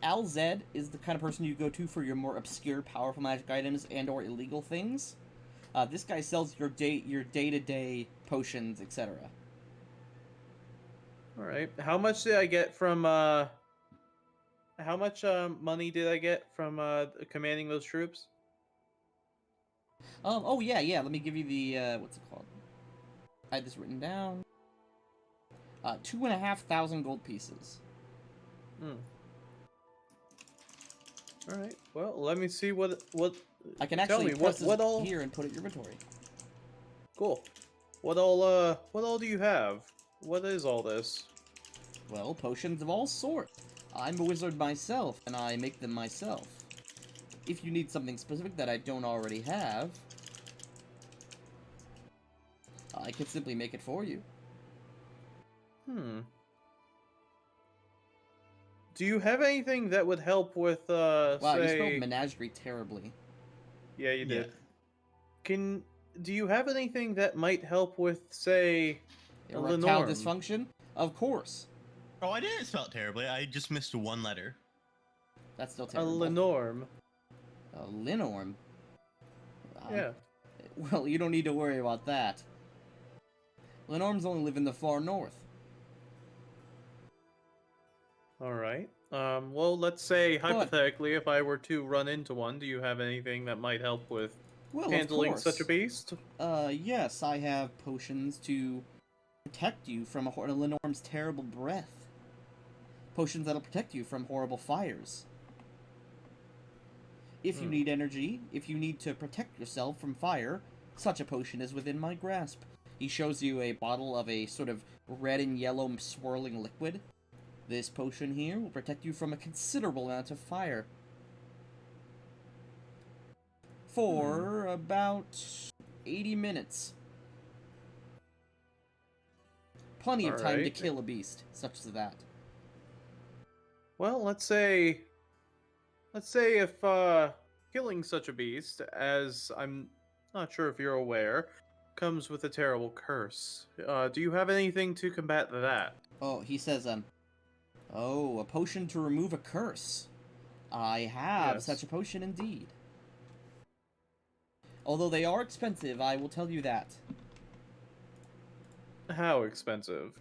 Alzed is the kind of person you go to for your more obscure, powerful magic items and/or illegal things. This guy sells your day-to-day potions, etc. All right. How much did I get from how much money did I get from commanding those troops? Oh yeah. Let me give you the what's it called? I had this written down. 2,500 gold pieces. All right. Well, let me see what I can tell actually me press what this all here and put it in your inventory. Cool. What all do you have? What is all this? Well, potions of all sorts. I'm a wizard myself, and I make them myself. If you need something specific that I don't already have, I can simply make it for you. Do you have anything that would help with Wow, you say... spelled menagerie terribly. Yeah, you did. Yeah. Do you have anything that might help with, say, Erectile Lenorm? dysfunction? Of course. Oh, I didn't spell it terribly. I just missed one letter. That's still A terrible. Lenorm. A Linorm? Yeah. Well, you don't need to worry about that. Linorms only live in the far north. All right. Well, let's say hypothetically, if I were to run into one, do you have anything that might help with Well, handling of course. such a beast? Yes, I have potions to protect you from a Linorm's terrible breath. Potions that'll protect you from horrible fires. If you need energy, if you need to protect yourself from fire, such a potion is within my grasp. He shows you a bottle of a sort of red and yellow swirling liquid. This potion here will protect you from a considerable amount of fire. For about 80 minutes. Plenty of time to Alright. kill a beast, such as that. Well, let's say let's say if killing such a beast, as I'm not sure if you're aware, comes with a terrible curse. Do you have anything to combat that? Oh, he says, oh, a potion to remove a curse. I have Yes. such a potion indeed. Although they are expensive, I will tell you that. How expensive?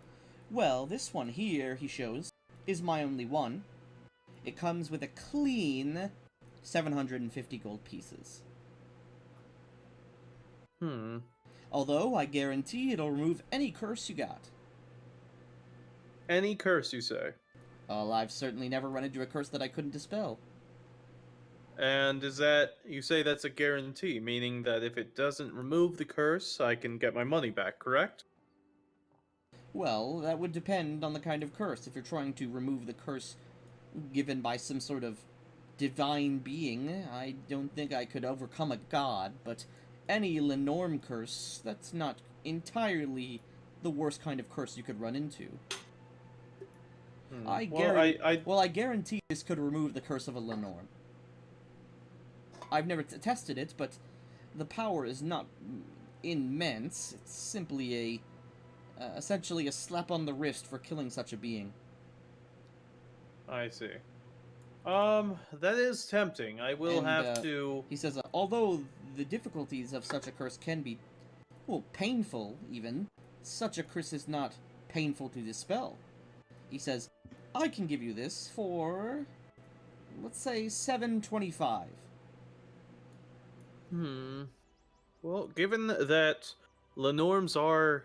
Well, this one here, he shows, is my only one. It comes with a clean 750 gold pieces. Although, I guarantee it'll remove any curse you got. Any curse, you say? Well, I've certainly never run into a curse that I couldn't dispel. And is that, you say that's a guarantee, meaning that if it doesn't remove the curse, I can get my money back, correct? Well, that would depend on the kind of curse. If you're trying to remove the curse given by some sort of divine being, I don't think I could overcome a god, but any Lenorm curse, that's not entirely the worst kind of curse you could run into. I guarantee this could remove the curse of a Lenorm. I've never tested it, but the power is not immense. It's simply essentially a slap on the wrist for killing such a being. I see. That is tempting. I will have to... He says, although the difficulties of such a curse can be, well, painful even, such a curse is not painful to dispel. He says, I can give you this for, let's say, 725. Well, given that Lenorms are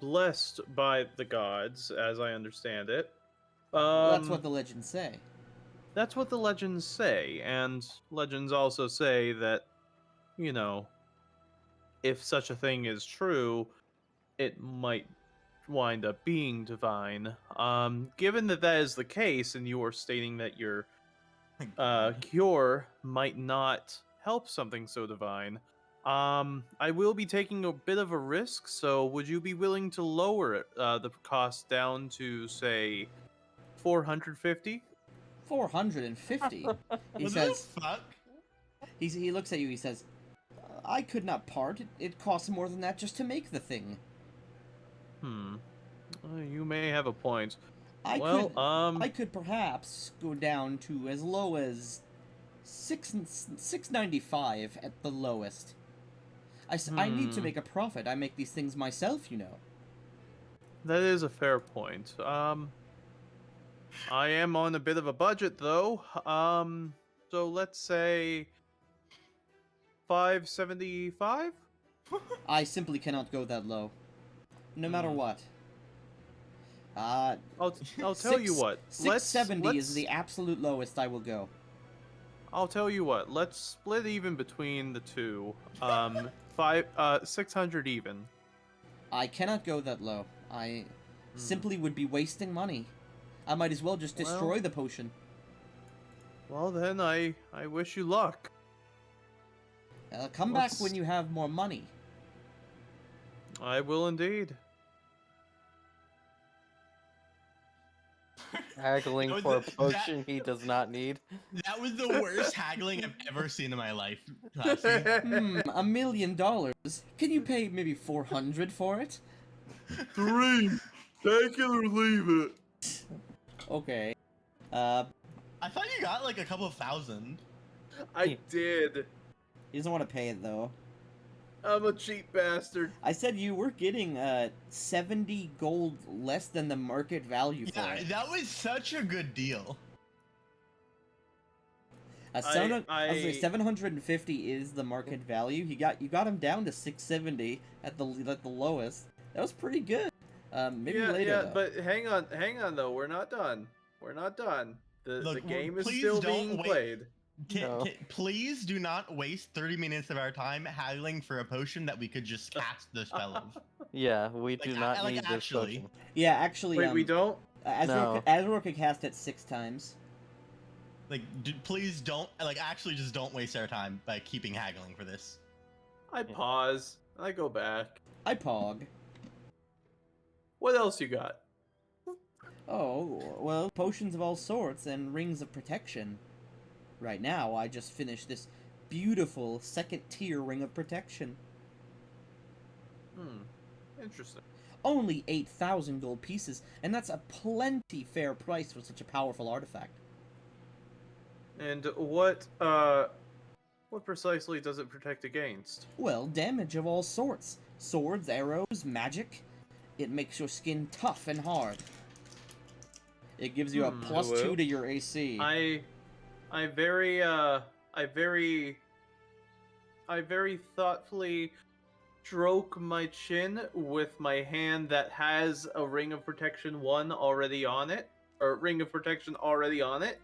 blessed by the gods, as I understand it, That's what the legends say. That's what the legends say, and legends also say that, you know, if such a thing is true, it might wind up being divine. Given that that is the case, and you are stating that your cure might not help something so divine, I will be taking a bit of a risk, so would you be willing to lower it, the cost down to, say, 450? 450? He What says, the fuck? he looks at you, he says, I could not part. It costs more than that just to make the thing. You may have a point. I Well, could perhaps go down to as low as 695 at the lowest. I need to make a profit. I make these things myself, you know. That is a fair point. I am on a bit of a budget, though. So let's say 575? I simply cannot go that low. No matter what. I'll tell you what. 670 is the absolute lowest I will go. I'll tell you what. Let's split even between the two. 600 even. I cannot go that low. I simply would be wasting money. I might as well just destroy the potion. Well, then I wish you luck. Come back when you have more money. I will indeed. Haggling That was for a the- potion he does not need. That was the worst haggling I've ever seen in my life, Classy. $1 million? Can you pay maybe 400 for it? 3. Take it or leave it. Okay. I thought you got like a couple of thousand. I did. He doesn't want to pay it though. I'm a cheap bastard. I said you were getting 70 gold less than the market value for Yeah, it. that was such a good deal. I was say 750 is the market value. You got him down to 670 at the lowest. That was pretty good. Maybe later. But hang on though. We're not done. The Look, game is please still don't being wait. played. No. Please do not waste 30 minutes of our time haggling for a potion that we could just cast the spell of. Yeah, we do not like, need this actually. potion. Yeah, actually. Wait, we don't? Azrael could cast it 6 times. Like, please don't, actually just don't waste our time by keeping haggling for this. I pause. I go back. I pog. What else you got? Oh, well, potions of all sorts and rings of protection. Right now, I just finished this beautiful second-tier ring of protection. Interesting. Only 8,000 gold pieces, and that's a plenty fair price for such a powerful artifact. And what precisely does it protect against? Well, damage of all sorts. Swords, arrows, magic. It makes your skin tough and hard. It gives you a plus Well, 2 to your AC. I very thoughtfully stroke my chin with my hand that has a Ring of Protection 1 already on it, or Ring of Protection already on it.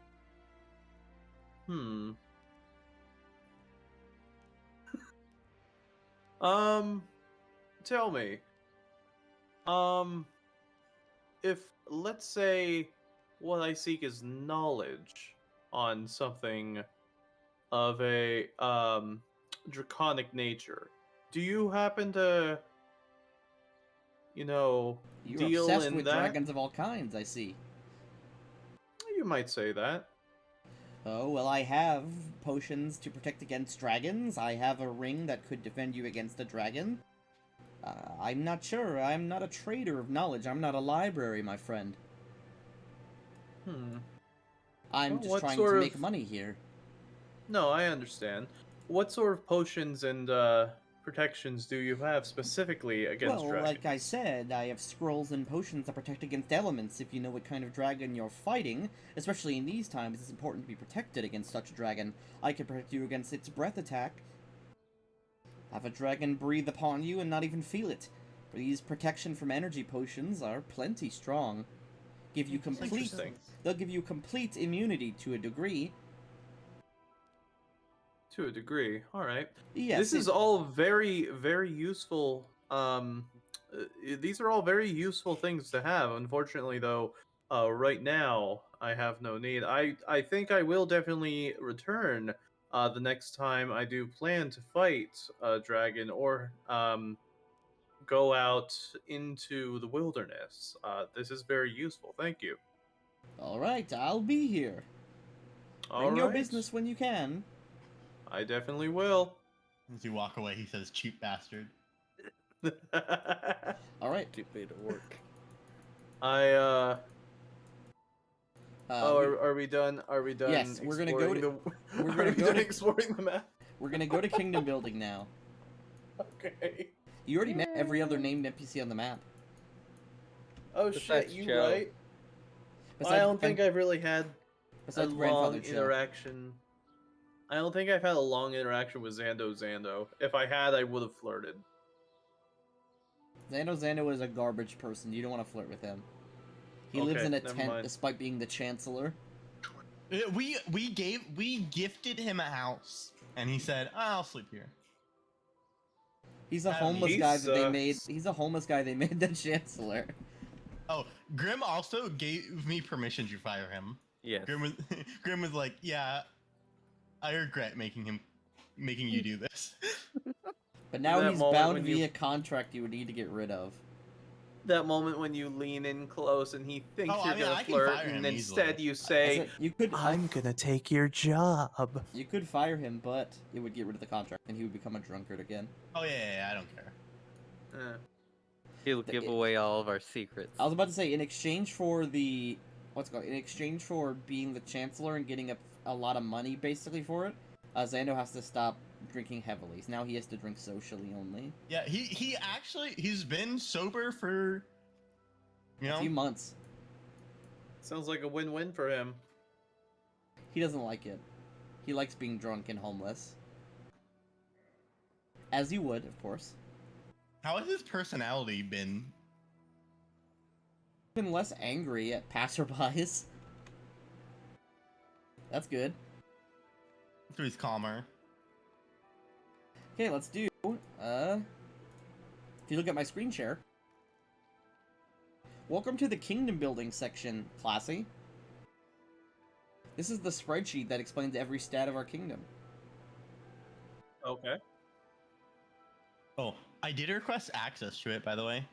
Tell me. If, let's say, what I seek is knowledge on something of a, draconic nature, do you happen to, You're deal obsessed in with that? dragons of all kinds, I see. You might say that. Oh, well, I have potions to protect against dragons. I have a ring that could defend you against a dragon. I'm not sure. I'm not a trader of knowledge. I'm not a library, my friend. I'm Well, just what trying sort to of- make money here. No, I understand. What sort of potions and protections do you have specifically against Well, dragons? like I said, I have scrolls and potions that protect against elements if you know what kind of dragon you're fighting. Especially in these times, it's important to be protected against such a dragon. I can protect you against its breath attack. Have a dragon breathe upon you and not even feel it. These protection from energy potions are plenty strong. Give you complete. Interesting. They'll give you complete immunity to a degree. To a degree. All right. Yes, This is all very, very useful. These are all very useful things to have. Unfortunately, though, right now I have no need. I think I will definitely return the next time I do plan to fight a dragon or go out into the wilderness. This is very useful. Thank you. All right, I'll be here. All Bring your right. business when you can. I definitely will. As you walk away, he says, "Cheap bastard." All right. Stupid to work. I Uh, we- are we done? Are we done? Yes, we're gonna go exploring we're are gonna we go done to- exploring the map? we're gonna go to kingdom building now. Okay. You already met every other named NPC on the map. Oh Besides shit, you Joe. right. Besides I don't think grand- I've really had a besides long grandfather Joe. interaction. I don't think I've had a long interaction with Zando. If I had, I would have flirted. Zando is a garbage person. You don't want to flirt with him. He lives Okay, in a never tent mind. despite being the chancellor. We gifted him a house, and he said, "I'll sleep here." He's a I don't homeless He guy that they made. sucks. He's a homeless guy they made the chancellor. Oh, Grim also gave me permission to fire him. Yes. Grim was like, "Yeah, I regret making you do this." But now That he's moment bound when you- via contract you would need to get rid of. That moment when you lean in close and he thinks Oh, I you're mean, gonna I can flirt, fire him and instead easily. you I say, said, you could "I'm gonna take your job." you could fire him, but it would get rid of the contract, and he would become a drunkard again. Oh yeah, I don't care. He'll give away all of our secrets. I was about to say, in exchange for the in exchange for being the chancellor and getting a lot of money basically for it, Xando has to stop drinking heavily. So now he has to drink socially only. Yeah, he's been sober for A few months. Sounds like a win-win for him. He doesn't like it. He likes being drunk and homeless. As you would, of course. How has his personality been? Been less angry at passerbys. That's good. So he's calmer. Okay, let's do, if you look at my screen share. Welcome to the kingdom building section, Classy. This is the spreadsheet that explains every stat of our kingdom. Okay. Oh, I did request access to it, by the way.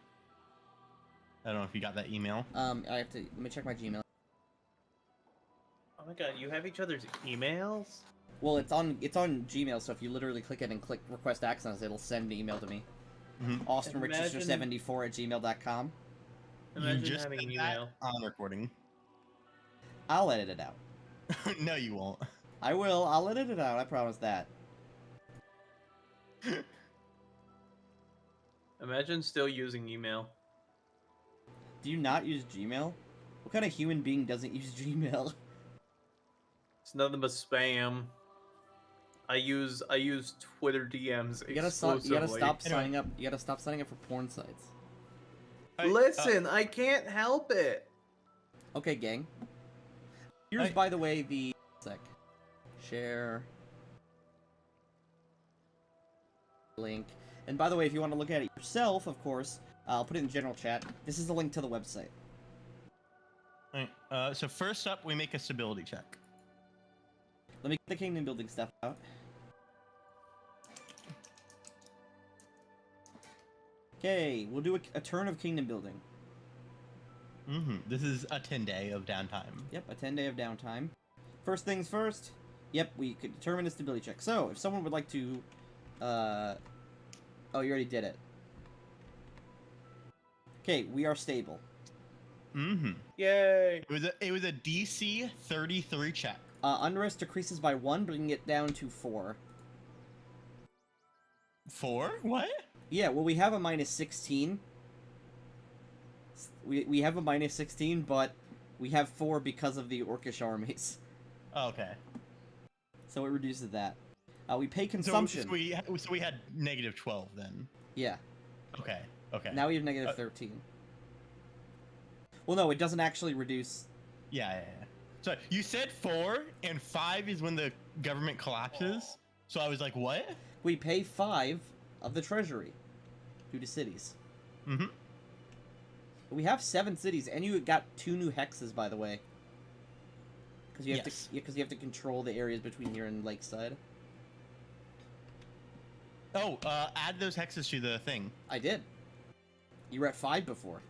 I don't know if you got that email. I have to let me check my Gmail. Oh my god, you have each other's emails? Well, it's on Gmail, so if you literally click it and click request access, it'll send an email to me. Mm-hmm. AustinRichester74@gmail.com. Imagine you just having an said that email. on recording. I'll edit it out. No, you won't. I will. I'll edit it out. I promise that. Imagine still using email. Do you not use Gmail? What kind of human being doesn't use Gmail? It's nothing but spam. I use Twitter DMs You gotta exclusively. stop Anyway. signing up. You gotta stop signing up for porn sites. Listen, I can't help it. Okay, gang. Here's, by the way, the share link. And by the way, if you want to look at it yourself, of course, I'll put it in general chat. This is the link to the website. Alright, so first up, we make a stability check. Let me get the kingdom building stuff out. Okay, we'll do a turn of kingdom building. Mm-hmm. This is a 10-day of downtime. Yep, a 10-day of downtime. First things first. Yep, we could determine a stability check. So, if someone would like to, oh, you already did it. Okay, we are stable. Mm-hmm. Yay! It was a DC 33 check. Unrest decreases by 1, bringing it down to 4. 4? What? Yeah, well, we have a minus 16. We have a minus 16, but we have 4 because of the Orcish armies. Oh, okay. So it reduces that. We pay consumption. So we had negative 12 then. Yeah. Okay. Okay. Now we have negative 13. Well, no, it doesn't actually reduce. Yeah. So you said 4, and 5 is when the government collapses. So I was like, what? We pay 5 of the treasury due to cities. Mm-hmm. We have 7 cities, and you got 2 new hexes, by the way. Because you have Yes. to you have to control the areas between here and Lakeside. Oh, add those hexes to the thing. I did. You were at 5 before.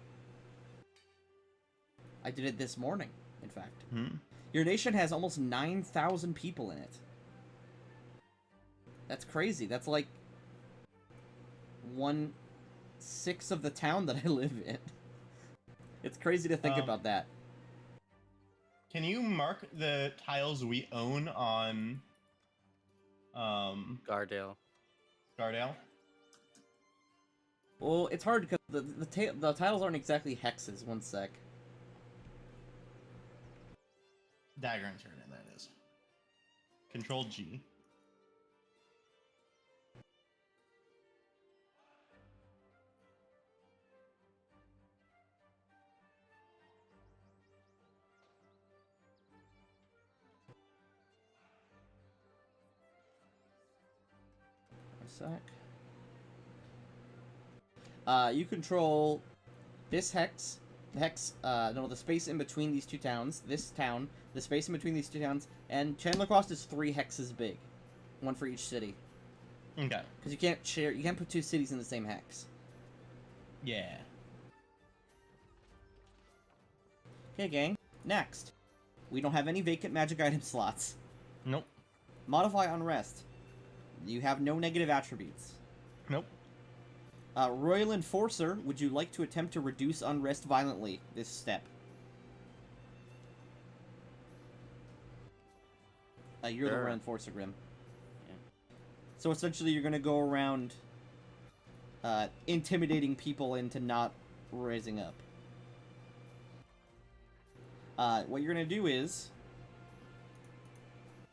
I did it this morning, in fact. Hmm. Your nation has almost 9,000 people in it. That's crazy. That's like 1/6 of the town that I live in. It's crazy to think about that. Can you mark the tiles we own on Scardale. Scardale? Well, it's hard because the tiles aren't exactly hexes. One sec. Dagger insert in, there it is. Control G. One sec. You control this hex, the space in between these two towns, this town, the space in between these two towns, and Chandler Cross is 3 hexes big. 1 for each city. Okay. Because you can't put 2 cities in the same hex. Yeah. Okay, gang. Next. We don't have any vacant magic item slots. Nope. Modify Unrest. You have no negative attributes. Nope. Royal Enforcer, would you like to attempt to reduce unrest violently this step? You're the Sure. Royal Enforcer, Grim. Yeah. So essentially you're going to go around intimidating people into not raising up. What you're going to do is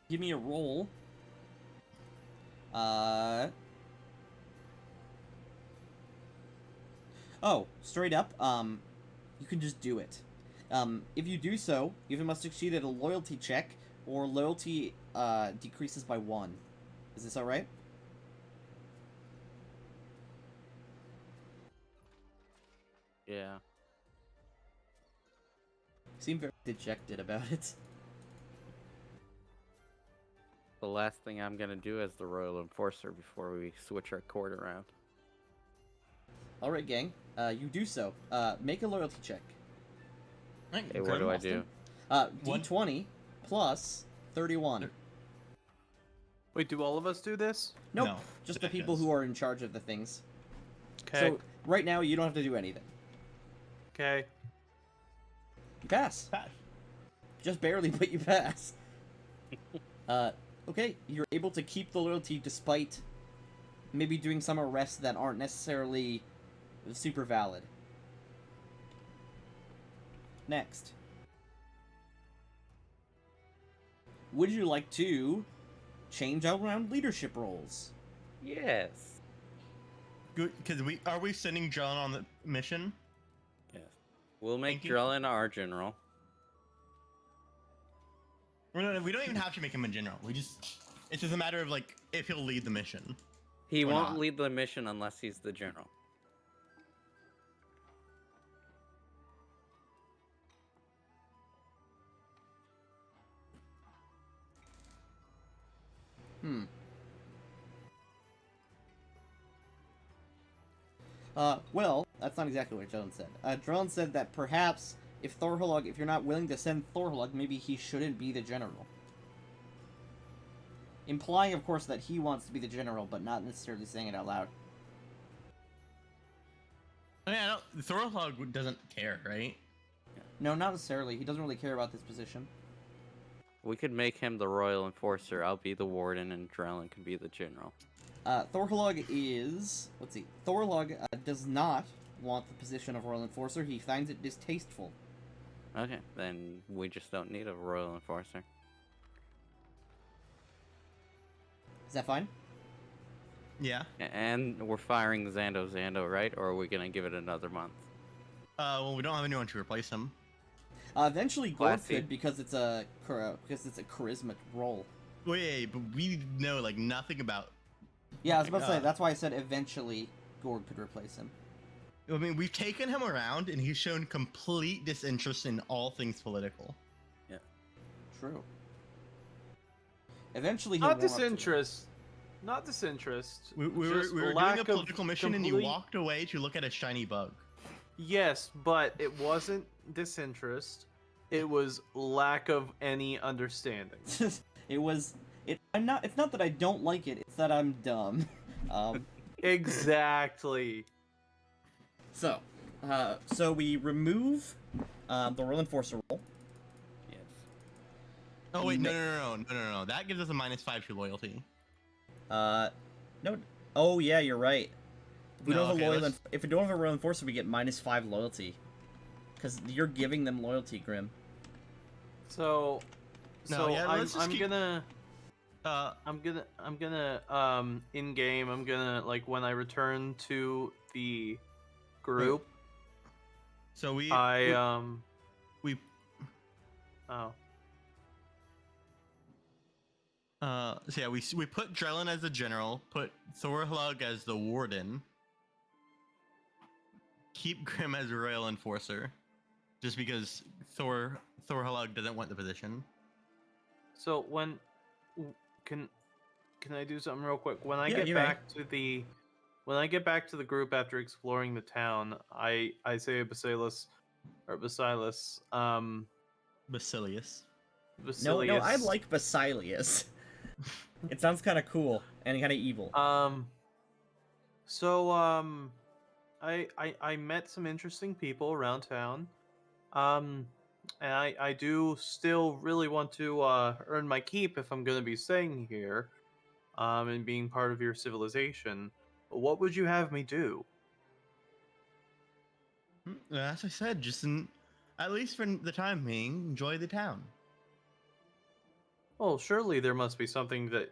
give me a roll. Oh, straight up, you can just do it. If you do so, you must succeed at a loyalty check, or loyalty decreases by 1. Is this alright? Yeah. You seem very dejected about it. The last thing I'm gonna do as the Royal Enforcer before we switch our court around. All right, gang. You do so. Make a loyalty check. Okay, what do I do? D20 plus 31. Wait, do all of us do this? Nope. No, Just the Jack people does. who are in charge of the things. Okay. So right now you don't have to do anything. Okay. You pass. Pass. Just barely, but you pass. Okay, you're able to keep the loyalty despite maybe doing some arrests that aren't necessarily super valid. Next. Would you like to change out around leadership roles? Yes. Good, because are we sending John on the mission? Yes. We'll make Thank you. Drellin our general. We don't even have to make him a general. It's just a matter of like if he'll lead the mission. He Or won't not. lead the mission unless he's the general. Well, that's not exactly what Drellin said. Drellin said that perhaps if you're not willing to send Thorhalug, maybe he shouldn't be the general. Implying, of course, that he wants to be the general, but not necessarily saying it out loud. I mean, Thorhalug doesn't care, right? No, not necessarily. He doesn't really care about this position. We could make him the royal enforcer. I'll be the warden, and Drellin can be the general. Thorhalug is... Let's see. Thorhalug does not want the position of Royal Enforcer. He finds it distasteful. Okay, then we just don't need a royal enforcer. Is that fine? Yeah. And we're firing Zando, right? Or are we gonna give it another month? Well, we don't have anyone to replace him. Eventually, Gord Classy. could because it's a charisma role. Wait, but we know like nothing about. Yeah, I was about to say God. that's why I said eventually Gord could replace him. I mean, we've taken him around, and he's shown complete disinterest in all things political. True. Eventually, he'll Not warm up to it. disinterest. Not disinterest. We were just doing lack a of political mission, and you complete- walked away to look at a shiny bug. Yes, but it wasn't disinterest. It was lack of any understanding. It was. It's not that I don't like it. It's that I'm dumb. Exactly. So we remove the Royal Enforcer role. Yes. Oh wait, no. That gives us a -5 to loyalty. No. Oh yeah, you're right. If we No, don't have okay, a loyal, let's- if we don't have a Royal Enforcer, we get -5 loyalty. Because you're giving them loyalty, Grim. So, No, yeah, let's just I'm keep- gonna Uh, in game I'm gonna like when I return to the group so we oh so yeah, we put Drellin as the general, put Thorhalug as the warden, keep Grim as royal enforcer, just because Thorhalug doesn't want the position. so when can I do something real quick when I Yeah, get you back to the group after exploring the town I say Basilis Basilius. No, I Basilius. like Basilius. It sounds kind of cool and kind of evil. So I met some interesting people around town. And I do still really want to earn my keep if I'm going to be staying here, and being part of your civilization. What would you have me do? As I said, at least for the time being, enjoy the town. Well, surely there must be something that,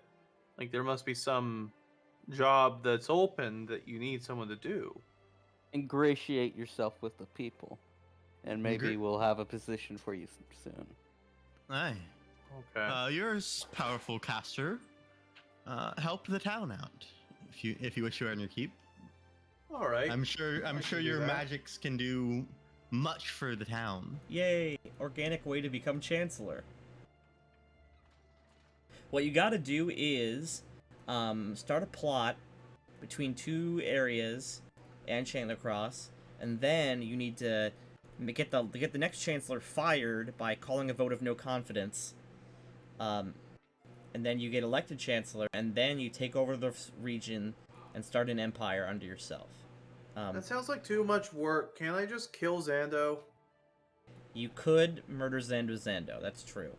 like, there must be some job that's open that you need someone to do. Ingratiate yourself with the people, and maybe Ingr- we'll have a position for you soon. Aye. Okay. You're a powerful caster. Help the town out if you wish to earn your keep. All right. I'm sure can do your that. magics can do much for the town. Yay! Organic way to become Chancellor. What you gotta do is start a plot between two areas and Chandler Cross, and then you need to get the next chancellor fired by calling a vote of no confidence. And then you get elected chancellor, and then you take over the region and start an empire under yourself. That sounds like too much work. Can't I just kill Zando? You could murder Zando. That's true.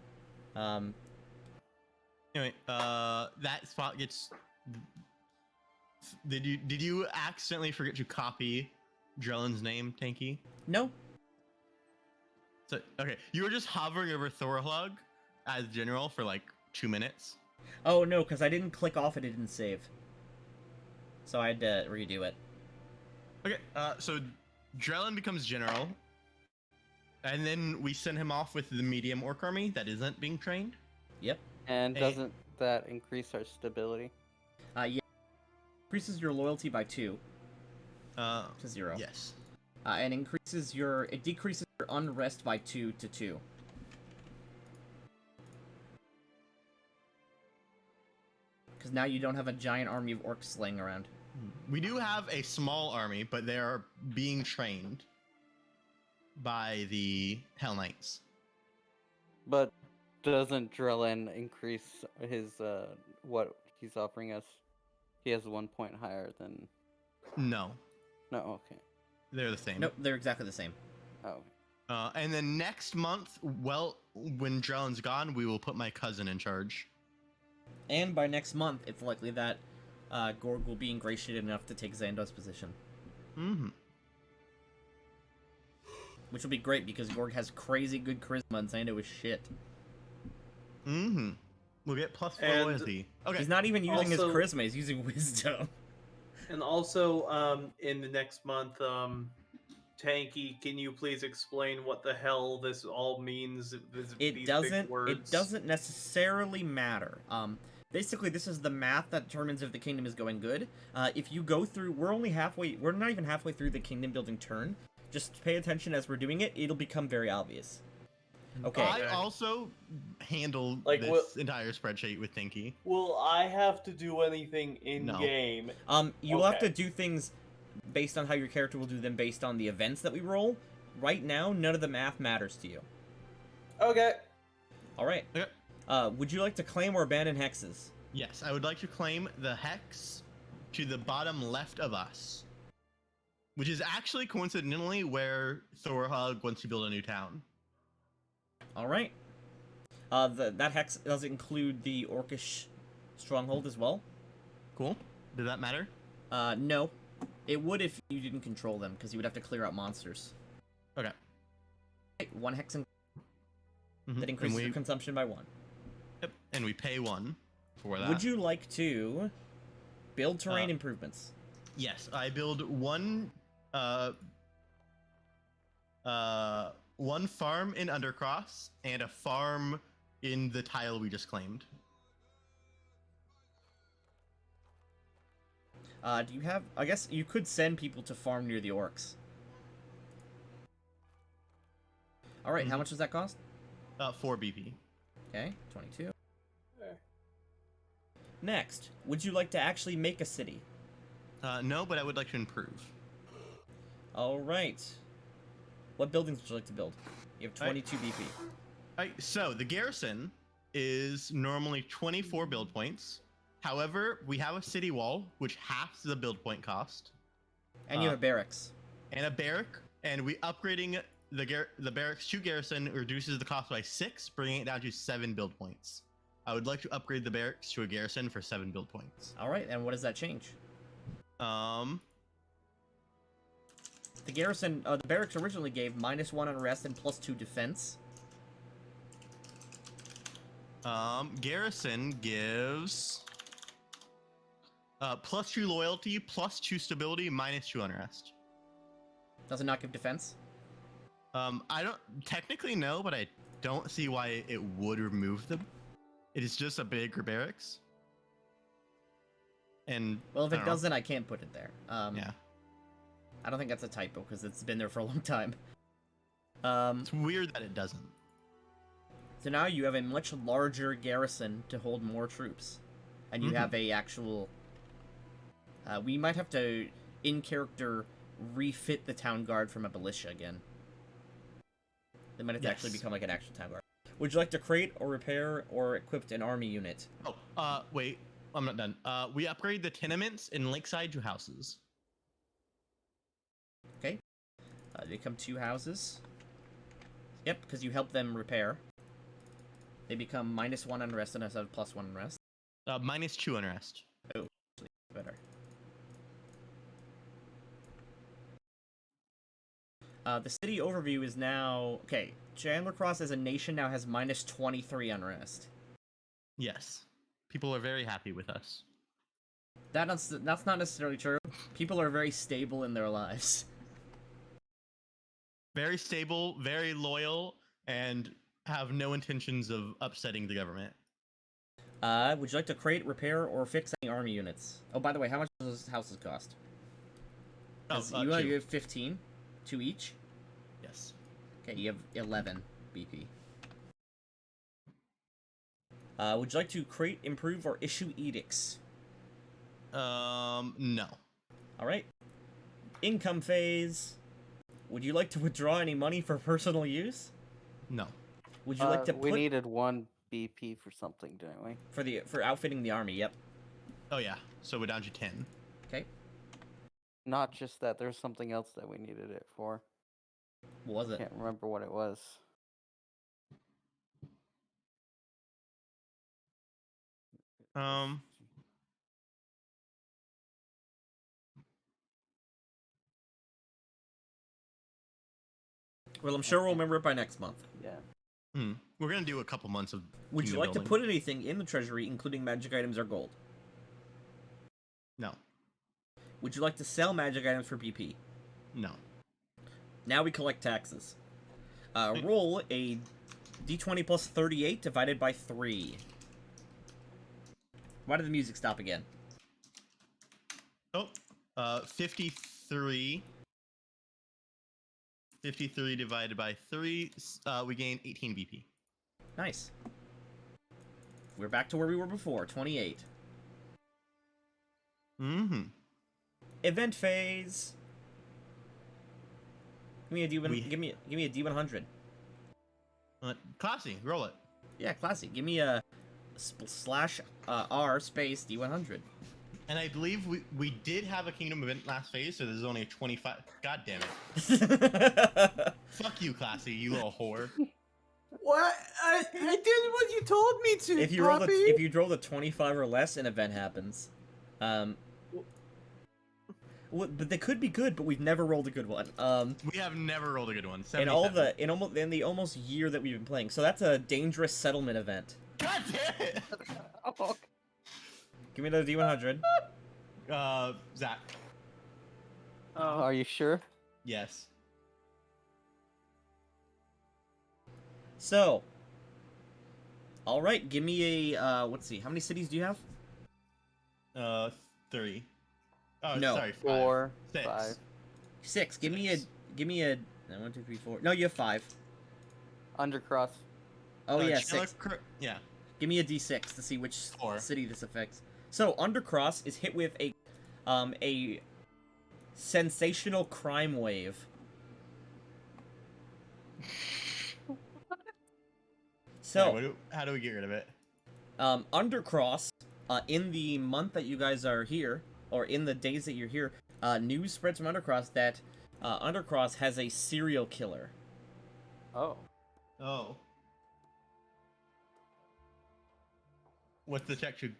Anyway, that spot gets. Did you accidentally forget to copy Drellin's name, Tanky? No. So okay, you were just hovering over Thorhug as general for like 2 minutes. Oh no, because I didn't click off it. It didn't save. So I had to redo it. Okay, so Drellin becomes general, and then we send him off with the medium orc army that isn't being trained. Yep. And Hey. doesn't that increase our stability? Yeah. Increases your loyalty by 2 To to 0. yes. And decreases your unrest by 2 to 2. Because now you don't have a giant army of orcs laying around. We do have a small army, but they are being trained by the Hell Knights. But doesn't Drellin increase his what he's offering us? He has 1 point higher than. No, No, okay. they're the same. Nope, they're exactly the same. Oh, And then next month, well, when Drellin's gone, we will put my cousin in charge. And by next month, it's likely that Gorg will be ingratiated enough to take Zando's position. Mm-hmm. Which will be great because Gorg has crazy good charisma and Zando is shit. Mm-hmm. We'll get plus 4 And- loyalty. Okay. He's not even using Also- his charisma, he's using wisdom. And also, in the next month, Tanky, can you please explain what the hell this all means? These big It words? doesn't necessarily matter. Basically, this is the math that determines if the kingdom is going good. If you go through, we're not even halfway through the kingdom building turn. Just pay attention as we're doing it, it'll become very obvious. Okay. I also handle Like, this what- entire spreadsheet with Tinky. Will I have to do anything in No. game? You will have to Okay. do things based on how your character will do them based on the events that we roll. Right now, none of the math matters to you. Okay. Alright. Okay. Would you like to claim or abandon hexes? Yes, I would like to claim the hex to the bottom left of us, which is actually coincidentally where Thorhug wants to build a new town. Alright. That hex does include the orcish stronghold as well? Cool. Does that matter? No. It would if you didn't control them, because you would have to clear out monsters. Okay. Right, 1 hex Mhm. that And increases we, your consumption by 1. yep, and we pay 1 for that. Would you like to build terrain Uh, improvements? Yes, I build one farm in Undercross and a farm in the tile we just claimed. Do you have... I guess you could send people to farm near the orcs. Alright, how Mhm. much does that cost? 4 BP. Okay, 22. Okay. Next, would you like to actually make a city? No, but I would like to improve. Alright. What buildings would you like to build? You have 22 BP. Alright, so the garrison is normally 24 build points. However, we have a city wall, which halves the build point cost, And you have barracks. and a barrack, and we upgrading the barracks to garrison reduces the cost by 6, bringing it down to 7 build points. I would like to upgrade the barracks to a garrison for 7 build points. Alright, and what does that change? Um, The garrison, the barracks originally gave -1 unrest and +2 defense. Garrison gives +2 loyalty, +2 stability, -2 unrest. Does it not give defense? I don't technically know, but I don't see why it would remove them. It is just a bigger barracks. And Well, if I it don't know. doesn't, I can't put it there. Yeah, I don't think that's a typo because it's been there for a long time. it's weird that it doesn't. So now you have a much larger garrison to hold more troops, and you Mhm. have a actual. We might have to in character refit the town guard from a militia again. They might have to actually Yes. become like an actual town guard. Would you like to create or repair or equip an army unit? Oh, wait. I'm not done. We upgrade the tenements in Lakeside to houses. Okay. They become 2 houses. Yep, because you help them repair. They become -1 unrest instead of +1 unrest. -2 unrest. Better. The city overview is now... Okay, Chandler Cross as a nation now has -23 unrest. Yes. People are very happy with us. That's not necessarily true. People are very stable in their lives. Very stable, very loyal, and have no intentions of upsetting the government. Would you like to create, repair, or fix any army units? Oh, by the way, how much does those houses cost? Oh, 'Cause you 2. have 15, 2 each. Yes. Okay, you have 11 BP. Would you like to create, improve, or issue edicts? No. Alright. Income phase. Would you like to withdraw any money for personal use? No. Would you like to We put needed 1 BP for something, didn't we? for outfitting the army? Yep. Oh, yeah. So we're down to 10. Okay. Not just that. There's something else that we needed it for. What was it? Can't remember what it was. Well, I'm sure we'll remember it by next month. Yeah. We're gonna do a couple months of. Would you kingdom like to building. put anything in the treasury, including magic items or gold? No. Would you like to sell magic items for BP? No. Now we collect taxes. Roll a d20 plus 38 divided by 3. Why did the music stop again? Oh. 53. 53 divided by 3. We gain 18 BP. Nice. We're back to where we were before, 28. Mm-hmm. Event phase. Give me a D1. We- Give me a D100. Classy. Roll it. Yeah, classy. Give me a slash R space D100. And I believe we did have a kingdom event last phase, so there's only a 25. God damn it. Fuck you, Classy, you little whore. What? I did what you told me to. If you roll the 25 or less, an event happens. Well, but they could be good, but we've never rolled a good one. We have never rolled a good one. In the almost year that we've been playing. So that's a dangerous settlement event. God damn it! Oh, Give me another D100. Zach. are you sure? Yes. So, all right, give me a let's see. How many cities do you have? 3. Oh, No. sorry, 5. 4, 6. 5. 6. Give me a 1, 2, 3, 4. No, you have 5. Undercross. Oh yeah, Chandler 6. Yeah. Give me a D6 to see which 4. city this affects. So Undercross is hit with a sensational crime wave. So Sorry, how do we get rid of it? Undercross, in the month that you guys are here, or in the days that you're here, news spreads from Undercross that Undercross has a serial killer. Oh. Oh. What's the check to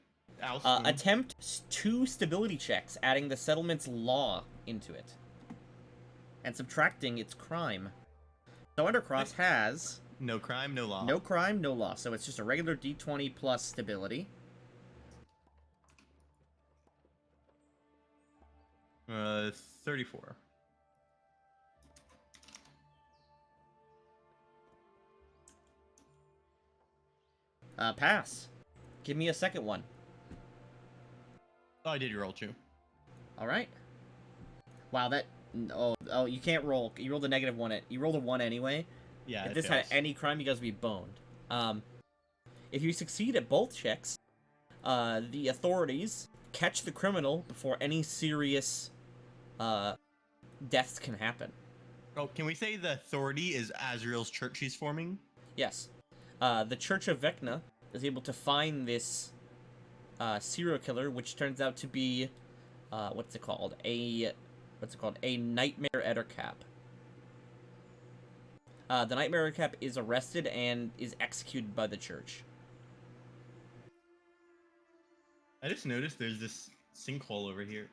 oust? him? Attempt 2 stability checks, adding the settlement's law into it. And subtracting its crime. So Undercross has No crime, no law. no crime, no law. So it's just a regular D20 plus stability. 34. Pass. Give me a second one. Oh, I did roll 2. All right. Wow, that... Oh, you can't roll. You rolled a -1. You rolled a 1 anyway. Yeah. If it this fails. had any crime, you guys would be boned. If you succeed at both checks, the authorities catch the criminal before any serious deaths can happen. Oh, can we say the authority is Azrael's church he's forming? Yes. The Church of Vecna is able to find this serial killer, which turns out to be what's it called? A Nightmare Ettercap. The Nightmare Ettercap is arrested and is executed by the church. I just noticed there's this sinkhole over here.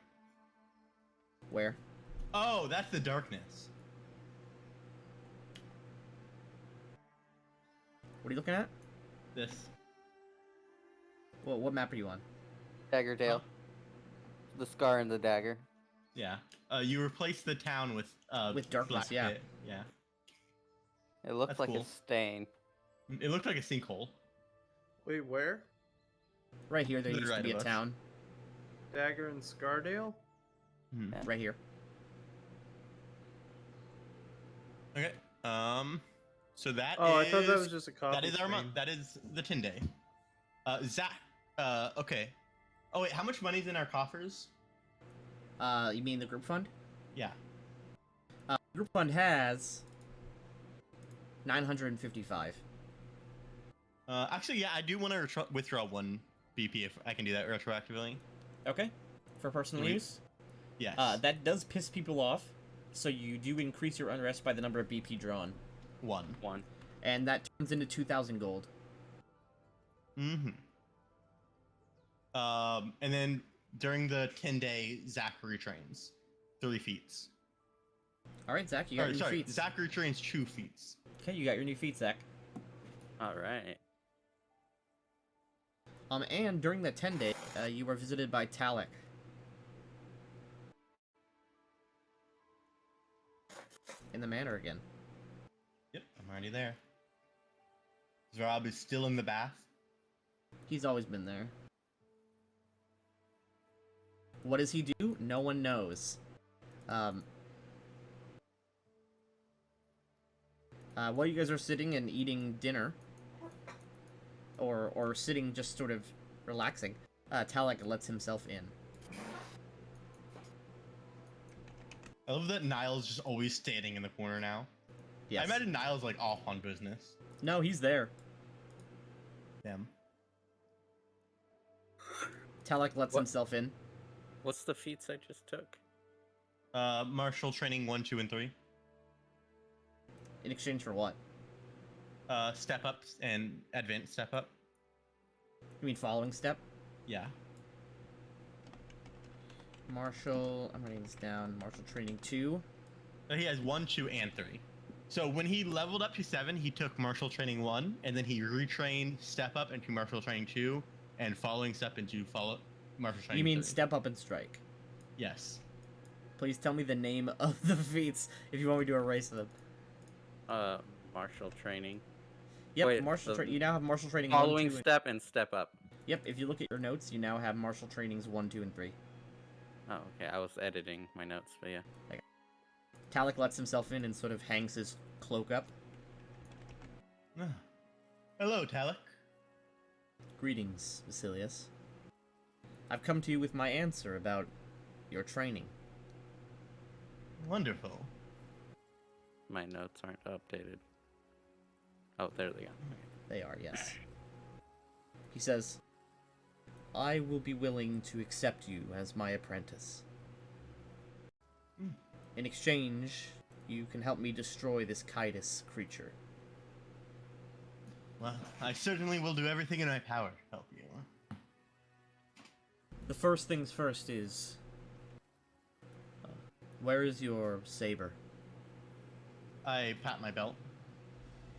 Where? Oh, that's the darkness. What are you looking at? This. Well, what map are you on? Daggerdale. The scar and the dagger. Yeah. You replace the town with darkness, black yeah. pit. Yeah. It looks That's like cool. a stain. It looked like a sinkhole. Wait, where? Right here, there To the used to right be a of us. town. Dagger and Scardale? Hmm. Right here. Okay. So that Oh, I is thought that was just a copy. that is our screen. month. That is the 10-day. Zach. Okay. Oh wait, how much money's in our coffers? You mean the group fund? Yeah. Group fund has 955. Actually, yeah, I do want to withdraw 1 BP if I can do that retroactively. Okay. For personal Sweet. use. Yes. That does piss people off, so you do increase your unrest by the number of BP drawn, 1. 1. and that turns into 2,000 gold. Mm-hmm. And then during the 10-day, Zach retrains 3 feats. All right, Zach, you got your new feats. Zach retrains 2 feats. Okay, you got your new feats, Zach. Alright. And during the 10-day, you were visited by Talek. In the manor again. Yep, I'm already there. Zrob is still in the bath. He's always been there. What does he do? No one knows. While you guys are sitting and eating dinner, or sitting just sort of relaxing, Talek lets himself in. I love that Niall's just always standing in the corner now. Yes. I imagine Niall's like off on business. No, he's there. Damn. Talek lets What? himself in. What's the feats I just took? Martial training 1, 2, and 3. In exchange for what? Step ups and advanced step up. You mean following step? Yeah. Martial, I'm writing this down. Martial training 2. So he has 1, 2, and 3. So when he leveled up to 7, he took martial training 1, and then he retrained step up into martial training 2, and following step into martial training. You mean 3. step up and strike? Yes. Please tell me the name of the feats if you want me to erase them. Martial training. Yep, Wait, you now have martial training Following 1, 2, and... step and step up. Yep, if you look at your notes, you now have martial trainings 1, 2, and 3. Oh, okay. I was editing my notes, but yeah. Talek lets himself in and sort of hangs his cloak up. Hello, Talek. Greetings, Basilius. I've come to you with my answer about your training. Wonderful. My notes aren't updated. Oh, there they go. They are, yes. He says, I will be willing to accept you as my apprentice. In exchange, you can help me destroy this Kaitis creature. Well, I certainly will do everything in my power to help you. The first things first is... where is your saber? I pat my belt.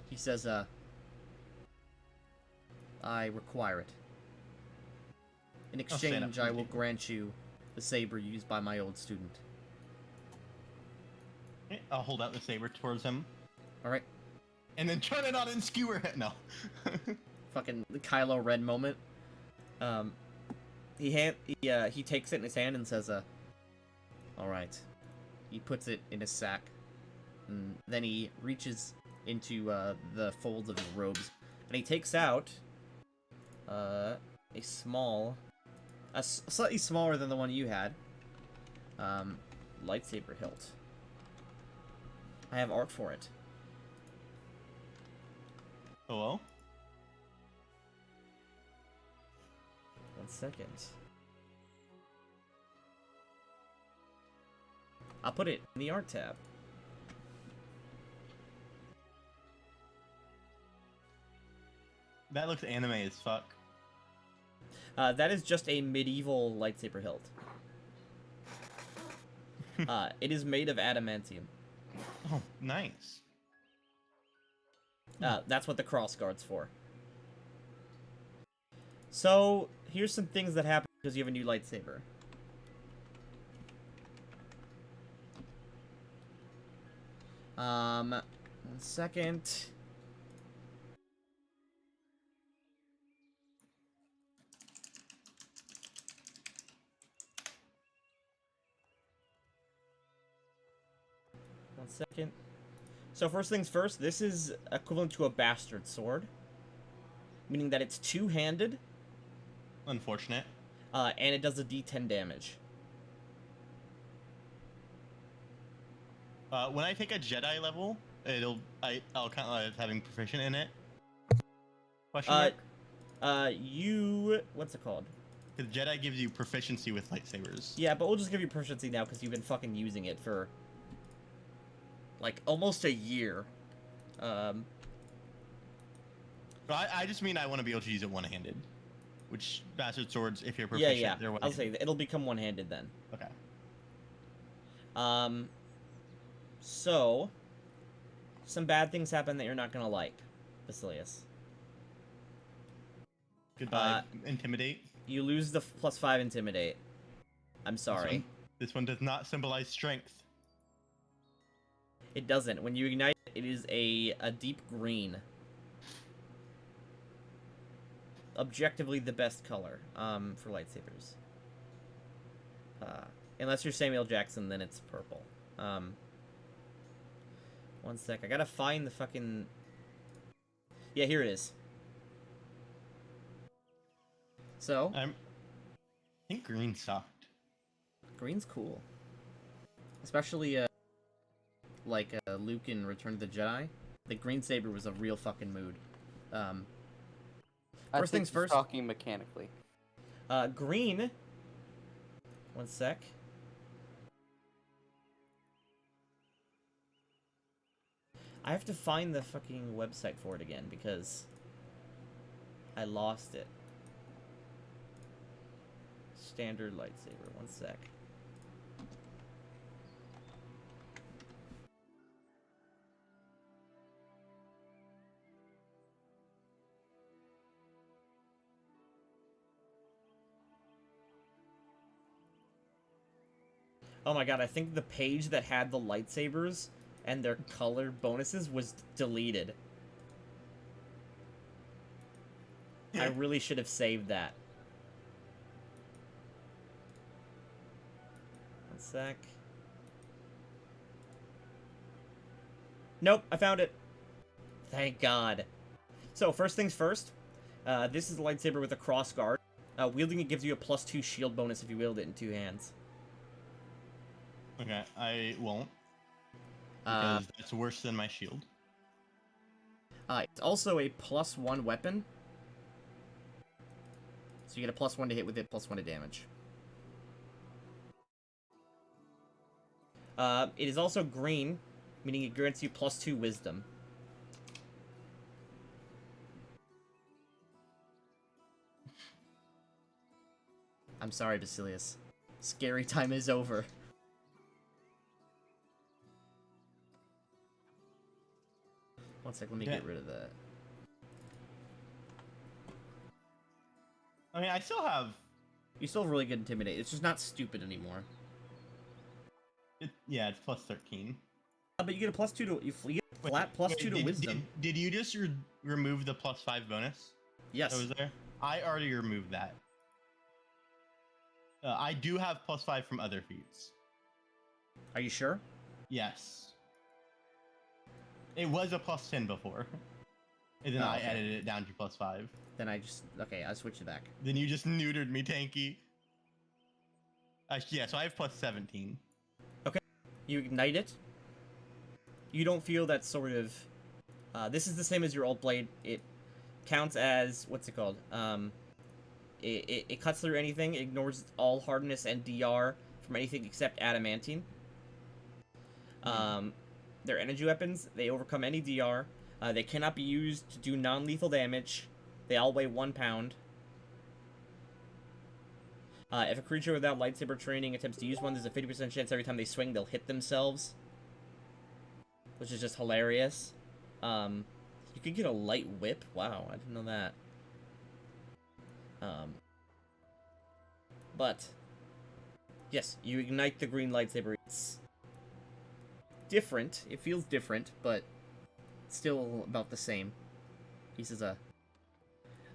He says, I require it. In I'll stand up exchange, for I you. will grant you the saber used by my old student. Okay, I'll hold out the saber towards him, Alright, and then turn it on and skewer it. No. fucking Kylo Ren moment. He takes it in his hand and says, alright. He puts it in his sack, and then he reaches into the folds of his robes, and he takes out a slightly smaller than the one you had, lightsaber hilt. I have art for it. Oh well. 1 second. I'll put it in the art tab. That looks anime as fuck. That is just a medieval lightsaber hilt. It is made of adamantium. Oh, nice. That's what the crossguard's for. So, here's some things that happen because you have a new lightsaber. One second. One second. So first things first, this is equivalent to a bastard sword. Meaning that it's two-handed, Unfortunate. and it does a D10 damage. When I take a Jedi level, I'll count as having proficient in it. Question mark? What's it called? Because Jedi gives you proficiency with lightsabers. Yeah, but we'll just give you proficiency now because you've been fucking using it for, like, almost a year. I just mean I want to be able to use it one-handed. Which bastard swords, if you're proficient, Yeah. they're I'll one-handed. say it'll become one-handed then. Okay. So, some bad things happen that you're not gonna like, Basilius. Goodbye. Intimidate. You lose the +5 intimidate. I'm sorry. This one does not symbolize strength. It doesn't. When you ignite it, it is a deep green. Objectively the best color for lightsabers. Unless you're Samuel Jackson, then it's purple. One sec. I gotta find the fucking... Yeah, here it is. So, I think green sucked. green's cool. Especially, like, Luke in Return of the Jedi. The green saber was a real fucking mood. I First think things he's first. talking mechanically. Green... One sec. I have to find the fucking website for it again, because I lost it. Standard lightsaber. One sec. Oh my god, I think the page that had the lightsabers and their color bonuses was deleted. I really should have saved that. One sec. Nope, I found it. Thank God. So, first things first. This is a lightsaber with a cross guard. Wielding it gives you a +2 shield bonus if you wield it in two hands. Okay, I won't. Because that's worse than my shield. It's also a +1 weapon. So you get a +1 to hit with it, +1 to damage. It is also green, meaning it grants you +2 wisdom. I'm sorry, Basilius. Scary time is over. One sec, let me get rid of that. I mean, I still have... You still have really good intimidate. It's just not stupid anymore. Yeah, it's +13. But you get a +2 to... You get a flat +2 to wisdom. Did you just remove the +5 bonus? Yes. That was there? I already removed that. I do have +5 from other feats. Are you sure? Yes. It was a +10 before. And then Oh, I okay. edited it down to +5. Then I just... Okay, I switch it back. Then you just neutered me, Tanky. Yeah, so I have +17. You ignite it. you don't feel that sort of. This is the same as your old blade. It counts as what's it called? It cuts through anything, ignores all hardness and DR from anything except adamantine. They're energy weapons. They overcome any DR. They cannot be used to do non-lethal damage. They all weigh 1 pound. If a creature without lightsaber training attempts to use one, there's a 50% chance every time they swing they'll hit themselves. Which is just hilarious. You could get a light whip. Wow, I didn't know that. But yes, you ignite the green lightsaber. It's different. It feels different, but still about the same. He says,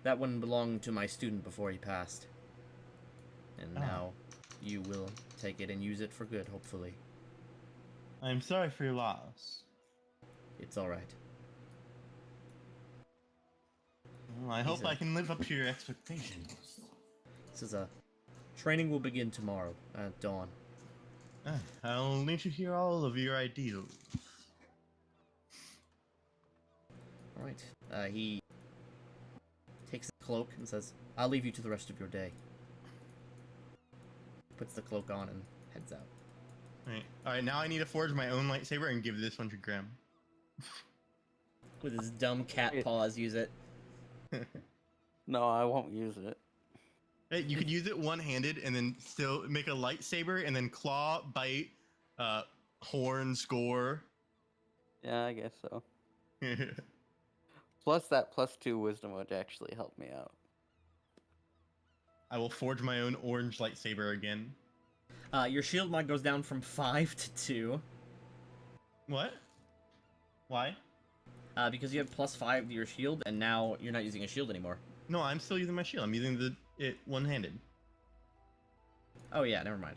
that one belonged to my student before he passed. And now you will take it and use it for good, hopefully. I'm sorry for your loss. It's alright. Well, I hope I can live up to your expectations. He says, training will begin tomorrow at dawn. I'll need to hear all of your ideals. Alright. He takes the cloak and says, I'll leave you to the rest of your day. Puts the cloak on and heads out. Alright, now I need to forge my own lightsaber and give this one to Grim. With his dumb cat paws, use it. No, I won't use it. Hey, you could use it one-handed and then still make a lightsaber and then claw, bite, horn, score. Yeah, I guess so. Plus that +2 wisdom would actually help me out. I will forge my own orange lightsaber again. Your shield mod goes down from 5 to 2. What? Why? Because you have +5 to your shield, and now you're not using a shield anymore. No, I'm still using my shield. I'm using it one-handed. Oh yeah, never mind.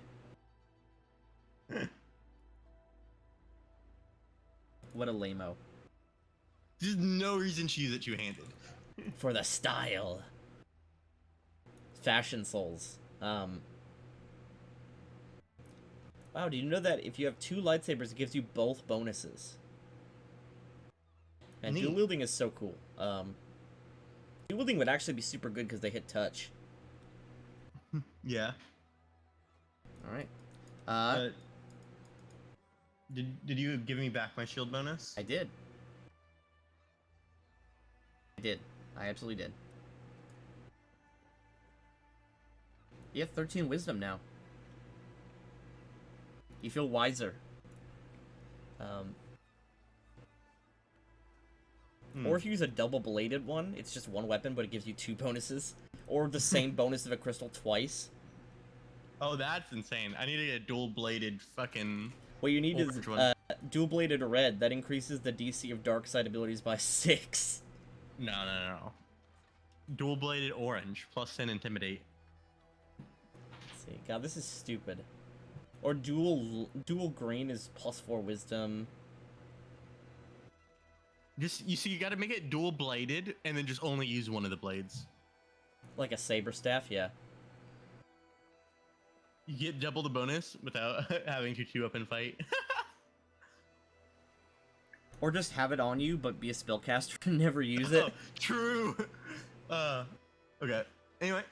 What a lame-o. There's no reason to use it two-handed. For the style. Fashion souls. Wow, do you know that if you have 2 lightsabers, it gives you both bonuses? And Neat. dual wielding is so cool. Dual wielding would actually be super good because they hit touch. Yeah. Alright. Did you give me back my shield bonus? I did. I absolutely did. You have 13 wisdom now. You feel wiser. Or if you use a double-bladed one, it's just 1 weapon, but it gives you 2 bonuses. Or the same bonus of a crystal twice. Oh, that's insane. I need to get a dual-bladed fucking... What you need is orange one. dual-bladed red. That increases the DC of dark side abilities by 6. No. Dual-bladed orange, plus 10 intimidate. Let's see. God, this is stupid. Or dual green is +4 wisdom. You see, you gotta make it dual-bladed, and then just only use one of the blades. Like a saber staff, yeah. You get double the bonus without having to 2-up and fight. Or just have it on you, but be a spellcaster and never use it. Oh, true! Okay. Anyway.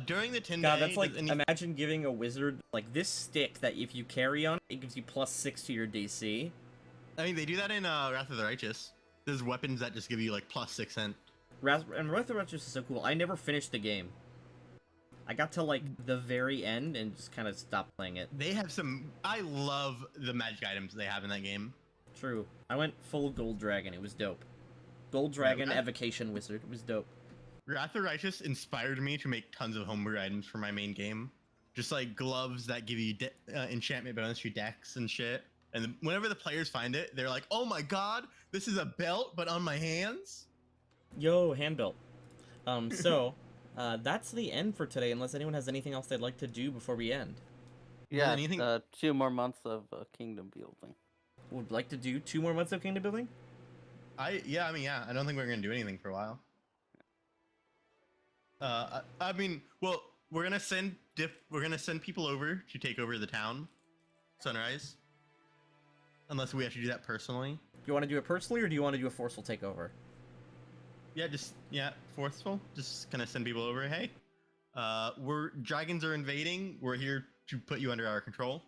During the 10 God, day, that's like, imagine giving a wizard, like, this stick that if you carry on it gives you +6 to your DC. I mean, they do that in Wrath of the Righteous. There's weapons that just give you, like, +6 cent. And Wrath of the Righteous is so cool. I never finished the game. I got to, like, the very end and just kind of stopped playing it. They have some... I love the magic items they have in that game. True. I went full Gold Dragon. It was dope. Gold Dragon Evocation Wizard. It was dope. Wrath of the Righteous inspired me to make tons of homebrew items for my main game. Just, like, gloves that give you enchantment bonus to decks and shit. And whenever the players find it, they're like, oh my god, this is a belt, but on my hands? Yo, hand belt. That's the end for today, unless anyone has anything else they'd like to do before we end. Yeah, anything- 2 more months of kingdom building. Would like to do 2 more months of kingdom building? I don't think we're gonna do anything for a while. I mean, well, we're gonna send people over to take over the town, Sunrise. Unless we have to do that personally. Do you want to do it personally, or do you want to do a forceful takeover? Yeah, forceful. Just kind of send people over. Hey, dragons are invading. We're here to put you under our control.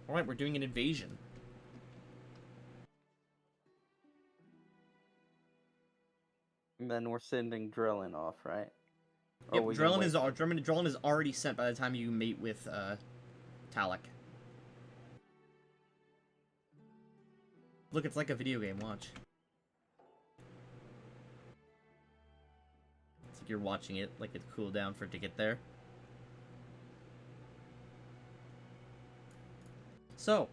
All right, we're doing an invasion. And then we're sending Drillin off, right? Or Yep, are we gonna Drellin wait is for- Drellin is already sent by the time you meet with Talek. Look, it's like a video game. Watch. It's like you're watching it, like it cool down for it to get there. So,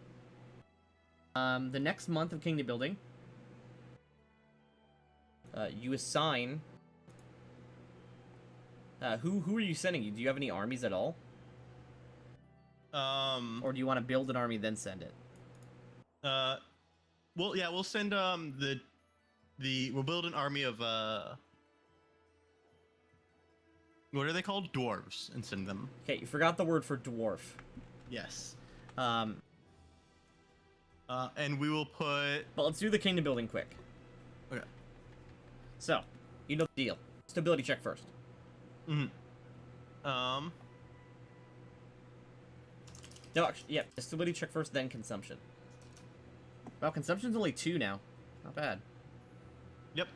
the next month of Kingdom Building, you assign. Who are you sending? Do you have any armies at all, or do you want to build an army then send it? Well, yeah, we'll send we'll build an army of what are they called? Dwarves, and send them. Okay, you forgot the word for dwarf. Yes. Um, And we will put. but let's do the Kingdom Building quick. Okay. So, you know the deal. Stability check first. Mm-hmm. No, actually, yeah, stability check first, then consumption. Well, consumption's only 2 now. Not bad. Yep.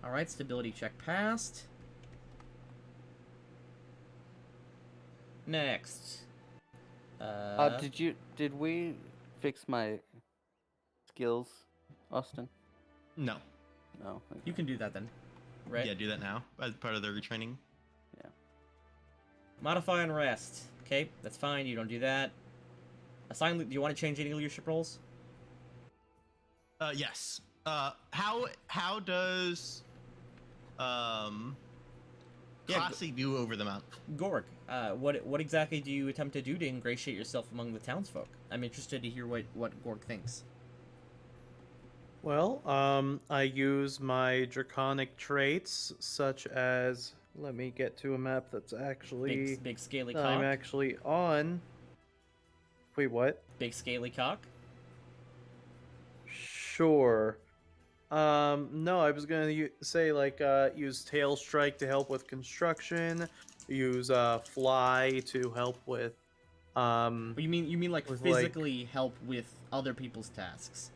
Alright, stability check passed. Next. Did we fix my skills, Austin? No. No. Okay. You can do that then. Right? Yeah, do that now as part of the retraining. Modify and rest. Okay, that's fine. You don't do that. Assign. Do you want to change any leadership roles? Yes. How does Yeah, Classy do over the mount? Gorg, what exactly do you attempt to do to ingratiate yourself among the townsfolk? I'm interested to hear what Gorg thinks. Well, I use my draconic traits, such as. Let me get to a map that's actually. Big scaly I'm cock. actually on. Wait, what? Big scaly cock. Sure. No, I was gonna say like use tail strike to help with construction. Use fly to help with. You mean like with, physically help with other people's tasks?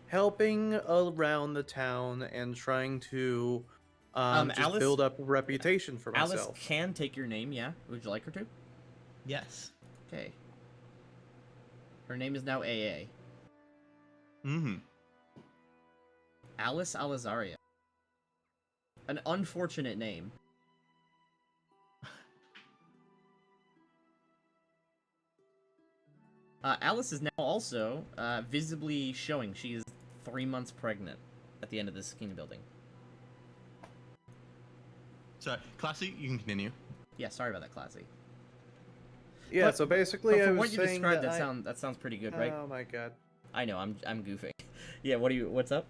Helping around the town and trying to just Alice- build up a reputation for Alice myself. can take your name. Yeah. Would you like her to? Yes. Okay. Her name is now AA. Mm-hmm. Alice Alizaria. An unfortunate name. Alice is now also visibly showing she is 3 months pregnant at the end of this kingdom building. So, Classy, you can continue. Yeah, sorry about that, Classy. Yeah, But- so basically, But I from was what you saying described, that that sounds pretty good, right? Oh my god. I know, I'm goofing. Yeah, what's up?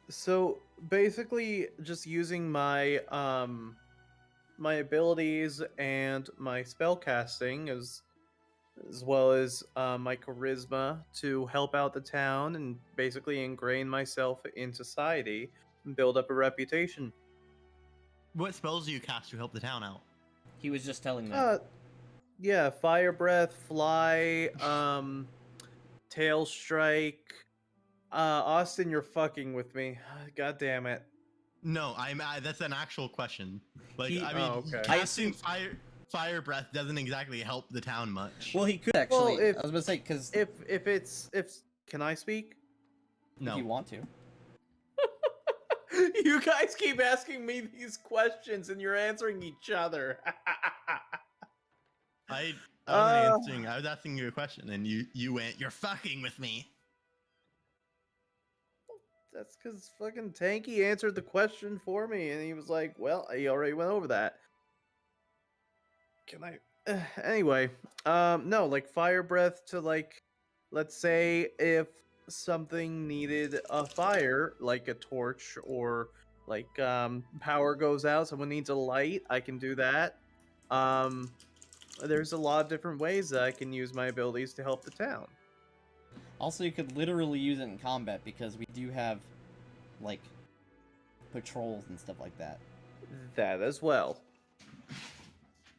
So basically, just using my my abilities and my spell casting as well as my charisma to help out the town and basically ingrain myself in society and build up a reputation. What spells do you cast to help the town out? He was just telling me. Yeah, fire breath, fly, tail strike. Austin, you're fucking with me. God damn it. No, that's an actual question. Like, He- I mean, Oh, okay. I casting fire breath doesn't exactly help the town much. Well, he could actually. Well, if- I was gonna say because If can I speak? no. if you want to. You guys keep asking me these questions and you're answering each other. I was asking you a question, and you went, "You're fucking with me." That's because fucking Tanky answered the question for me, and he was like, "Well, he already went over that." Can I? Anyway, no, like fire breath to like, let's say if something needed a fire, like a torch, or like power goes out, someone needs a light, I can do that. There's a lot of different ways that I can use my abilities to help the town. Also, you could literally use it in combat because we do have, like, patrols and stuff like that. That as well.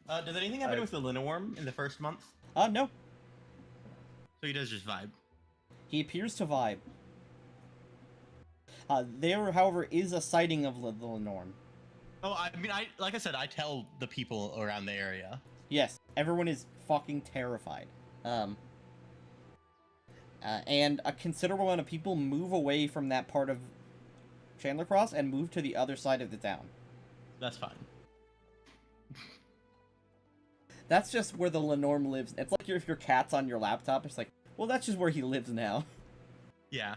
Does anything happen I- with the Linneworm in the first month? No. So he does just vibe. He appears to vibe. There, however, is a sighting of the Norm. Oh, I mean, like I said, I tell the people around the area. Yes, everyone is fucking terrified. And a considerable amount of people move away from that part of Chandler Cross and move to the other side of the town. That's fine. That's just where the Lenorm lives. It's like if your cat's on your laptop, it's like, well, that's just where he lives now. Yeah.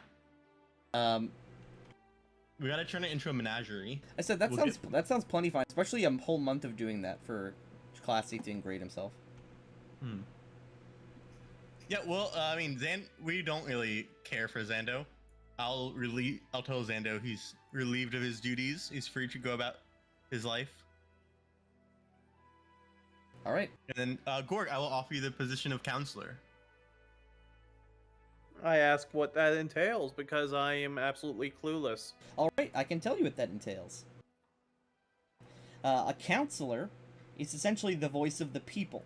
We gotta turn it into a menagerie. I said that sounds plenty fine, especially a whole month of doing that for Classy to ingrate himself. Yeah, well, I mean, we don't really care for Xando. I'll tell Xando he's relieved of his duties. He's free to go about his life. All right. And then, Gorg, I will offer you the position of counselor. I ask what that entails because I am absolutely clueless. All right, I can tell you what that entails. A counselor is essentially the voice of the people.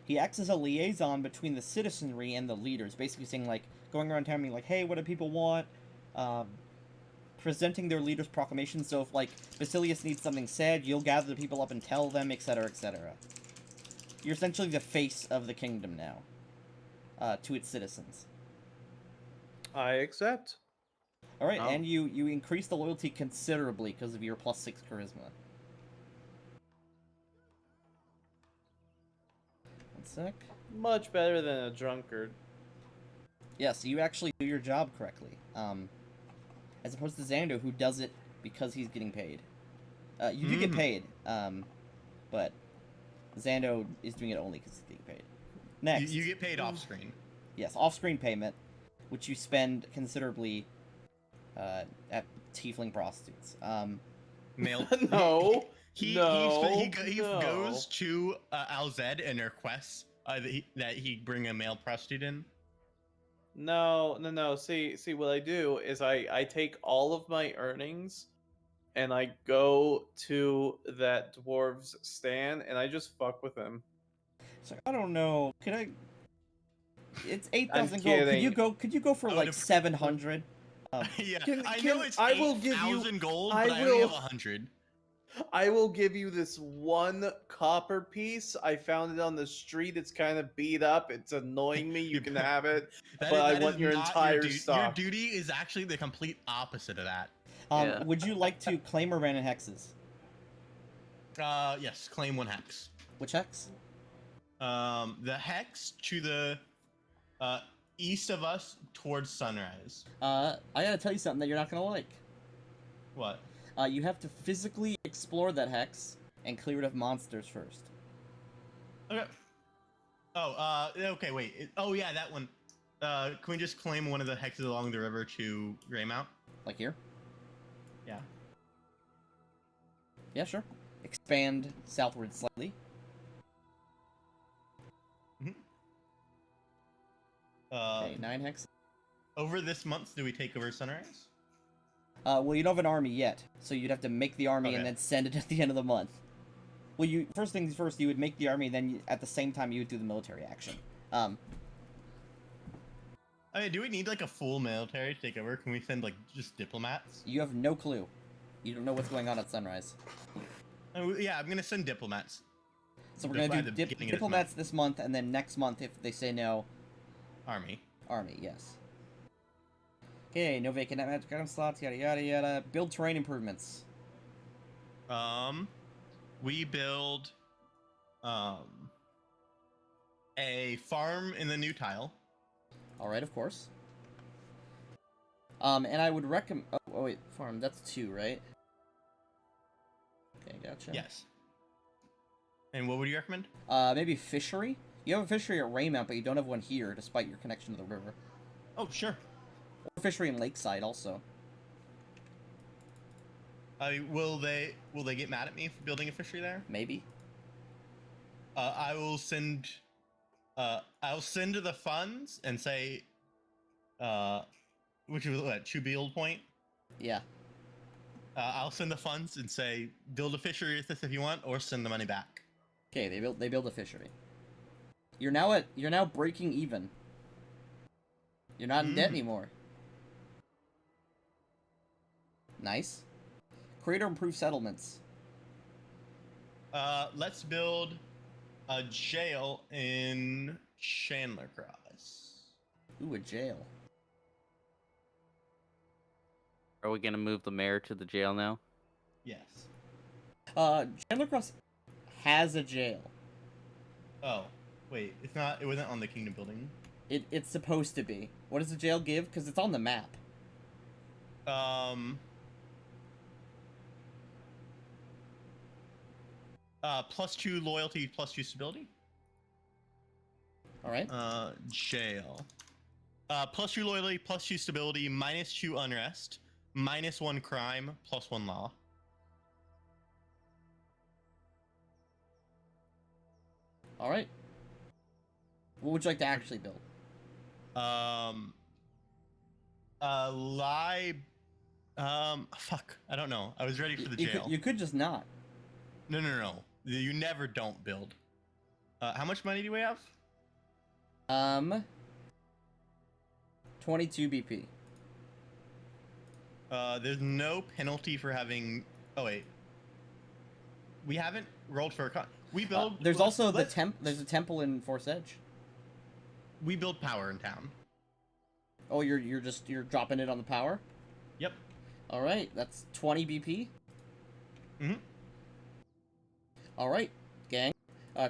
He acts as a liaison between the citizenry and the leaders, basically saying, like, going around town being like, hey, what do people want? Presenting their leaders' proclamations, so if, like, Basilius needs something said, you'll gather the people up and tell them, etc., etc. You're essentially the face of the kingdom now, to its citizens. I accept. Alright, Oh. and you increase the loyalty considerably because of your +6 charisma. One sec. Much better than a drunkard. Yes, you actually do your job correctly. As opposed to Xando, who does it because he's getting paid. You do get paid, but Xando is doing it only because he's getting paid. Next. You get paid off screen. Yes, off-screen payment, which you spend considerably at tiefling prostitutes. Male. No. He No. goes to Alzed and requests that he bring a male prostitute in. No. See, what I do is I take all of my earnings and I go to that dwarf's stand and I just fuck with him. So I don't know. Could I? It's 8,000 gold. kidding. Could you go for Oh, like 700? Yeah, Can- I can- know it's I will give you- 8,000 gold, I but I only have will- 100. I will give you this one copper piece. I found it on the street. It's kind of beat up. It's annoying me. You can have it. But I want your not entire duty. stock. Your duty is actually the complete opposite of that. Yeah. Would you like to claim or random hexes? Yes, claim 1 hex. Which hex? The hex to the east of us towards sunrise. I gotta tell you something that you're not gonna like. What? You have to physically explore that hex and clear it of monsters first. Okay. Oh, okay, wait. Oh, yeah, that one. Can we just claim one of the hexes along the river to Greymount? Like here? Yeah. Yeah, sure. Expand southward slightly. Okay, 9 hexes. Over this month, do we take over sunrise? Well, you don't have an army yet, so you'd have to make the army and Okay. then send it at the end of the month. Well, first things first, you would make the army, then at the same time you would do the military action. I mean, do we need like a full military to take over? Can we send like just diplomats? You have no clue. You don't know what's going on at sunrise. Yeah, I'm gonna send diplomats. So we're gonna At do the beginning of this diplomats this month, and then next month, if they say no, Army. army. Yes. Okay, no vacant magic item slots. Yada yada yada. Build terrain improvements. We build a farm in the new tile. All right, of course. And I would recommend. Oh wait, farm. That's 2, right? Okay, gotcha. Yes. And what would you recommend? Maybe fishery. You have a fishery at Raymount, but you don't have one here, despite your connection to the river. Oh, sure. fishery in Lakeside also. Will they get mad at me for building a fishery there? Maybe. I'll send the funds and say, which is what, to build point. Yeah. I'll send the funds and say, build a fishery with this if you want, or send the money back. Okay, they build a fishery. You're now breaking even. You're not in debt anymore. Nice. Create or improve settlements. Let's build a jail in Chandler Cross. Ooh, a jail. Are we gonna move the mayor to the jail now? Yes. Chandler Cross has a jail. Oh, wait, it's not. It wasn't on the Kingdom building. It's supposed to be. What does the jail give? Because it's on the map. +2 loyalty, +2 stability. All right. Jail. +2 loyalty, +2 stability, -2 unrest, -1 crime, +1 law. All right. What would you like to actually build? Fuck. I don't know. I was ready for the You jail. you could just not. No. You never don't build. How much money do we have? 22 BP. There's no penalty for having. Oh wait. We haven't rolled for a con. We build. There's also the let's- There's a temple in Force Edge. We build power in town. Oh, you're dropping it on the power. Yep. All right, that's 20 BP. Mhm. All right, gang.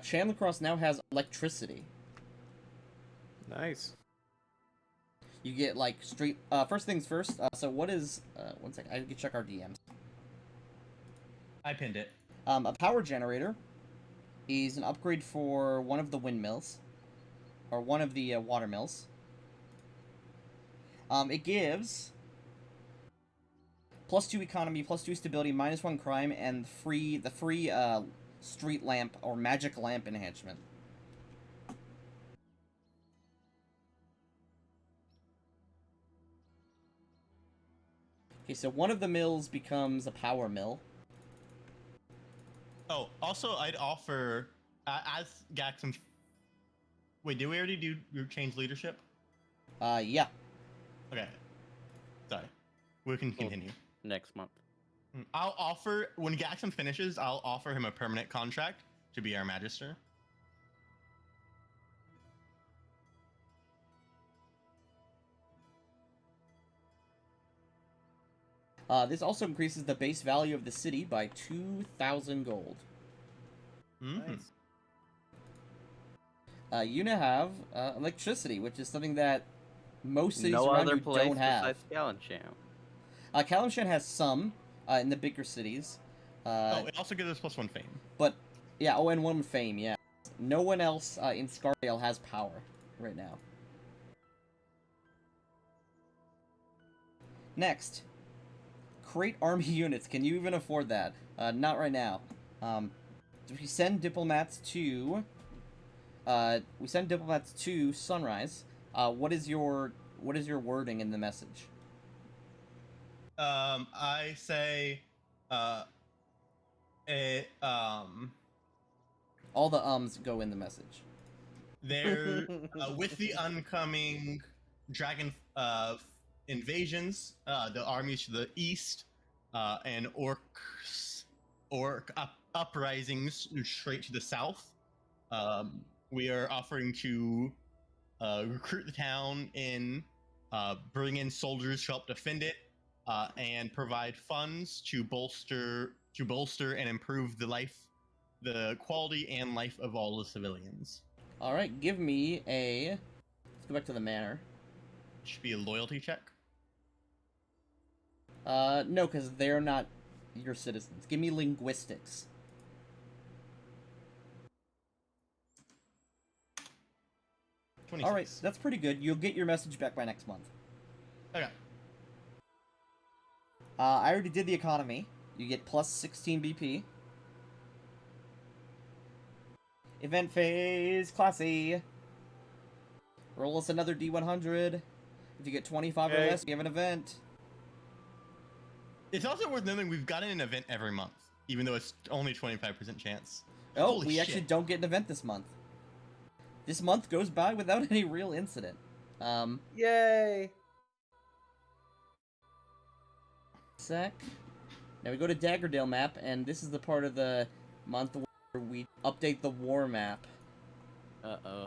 Chandler Cross now has electricity. Nice. You get like street. First things first. So what is? One second. I can check our DMs. I pinned it. A power generator is an upgrade for one of the windmills, or one of the water mills. It gives +2 economy, +2 stability, -1 crime, and the free street lamp or magic lamp enhancement. Okay, so one of the mills becomes a power mill. Oh, also, I'd offer as Gaxum. Wait, did we already do change leadership? Yeah. Okay. Sorry. We can continue. Next month. I'll offer when Gaxum finishes. I'll offer him a permanent contract to be our magister. This also increases the base value of the city by 2,000 gold. Mm-hmm. Nice. You now have electricity, which is something that most cities No around other you place don't have. besides Galansham. Kalimshan has some in the bigger cities. Oh, it also gives us +1 fame. But, yeah, oh, and one fame, yeah. No one else in Scardale has power right now. Next. Create army units. Can you even afford that? Not right now. We send diplomats to... Sunrise. What is your wording in the message? I say, All the ums go in the message. there with the oncoming dragon invasions, the armies to the east, and orc uprisings straight to the south. We are offering to recruit the town in, bring in soldiers to help defend it, and provide funds to bolster and improve the quality and life of all the civilians. All right, give me a. Let's go back to the manor. It should be a loyalty check. No, because they're not your citizens. Give me linguistics. 26. All right, that's pretty good. You'll get your message back by next month. Okay. I already did the economy. You get plus 16 BP. Event phase, classy. Roll us another D100. If you get 25 or Okay. less, you have an event. It's also worth noting we've gotten an event every month, even though it's only 25% chance. Oh, Holy we shit. actually don't get an event this month. This month goes by without any real incident. Yay! Sec. Now we go to Daggerdale map, and this is the part of the month where we update the war map. Uh-oh.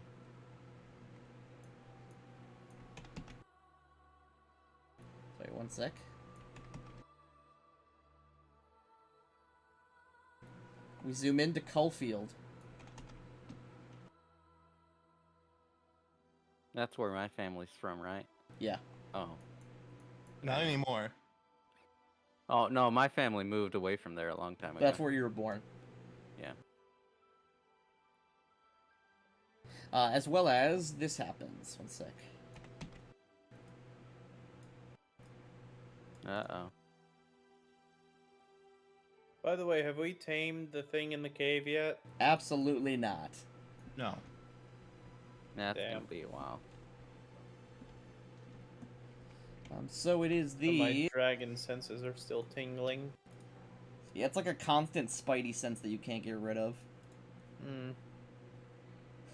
Sorry, one sec. We zoom into Cullfield. That's where my family's from, right? Yeah. Oh. Not anymore. Oh, no, my family moved away from there a long time ago. That's where you were born. Yeah. As well as this happens. One sec. Uh-oh. By the way, have we tamed the thing in the cave yet? Absolutely not. No. That's Damn. gonna be a while. So it is But my the... dragon senses are still tingling. Yeah, it's like a constant spidey sense that you can't get rid of. Hmm.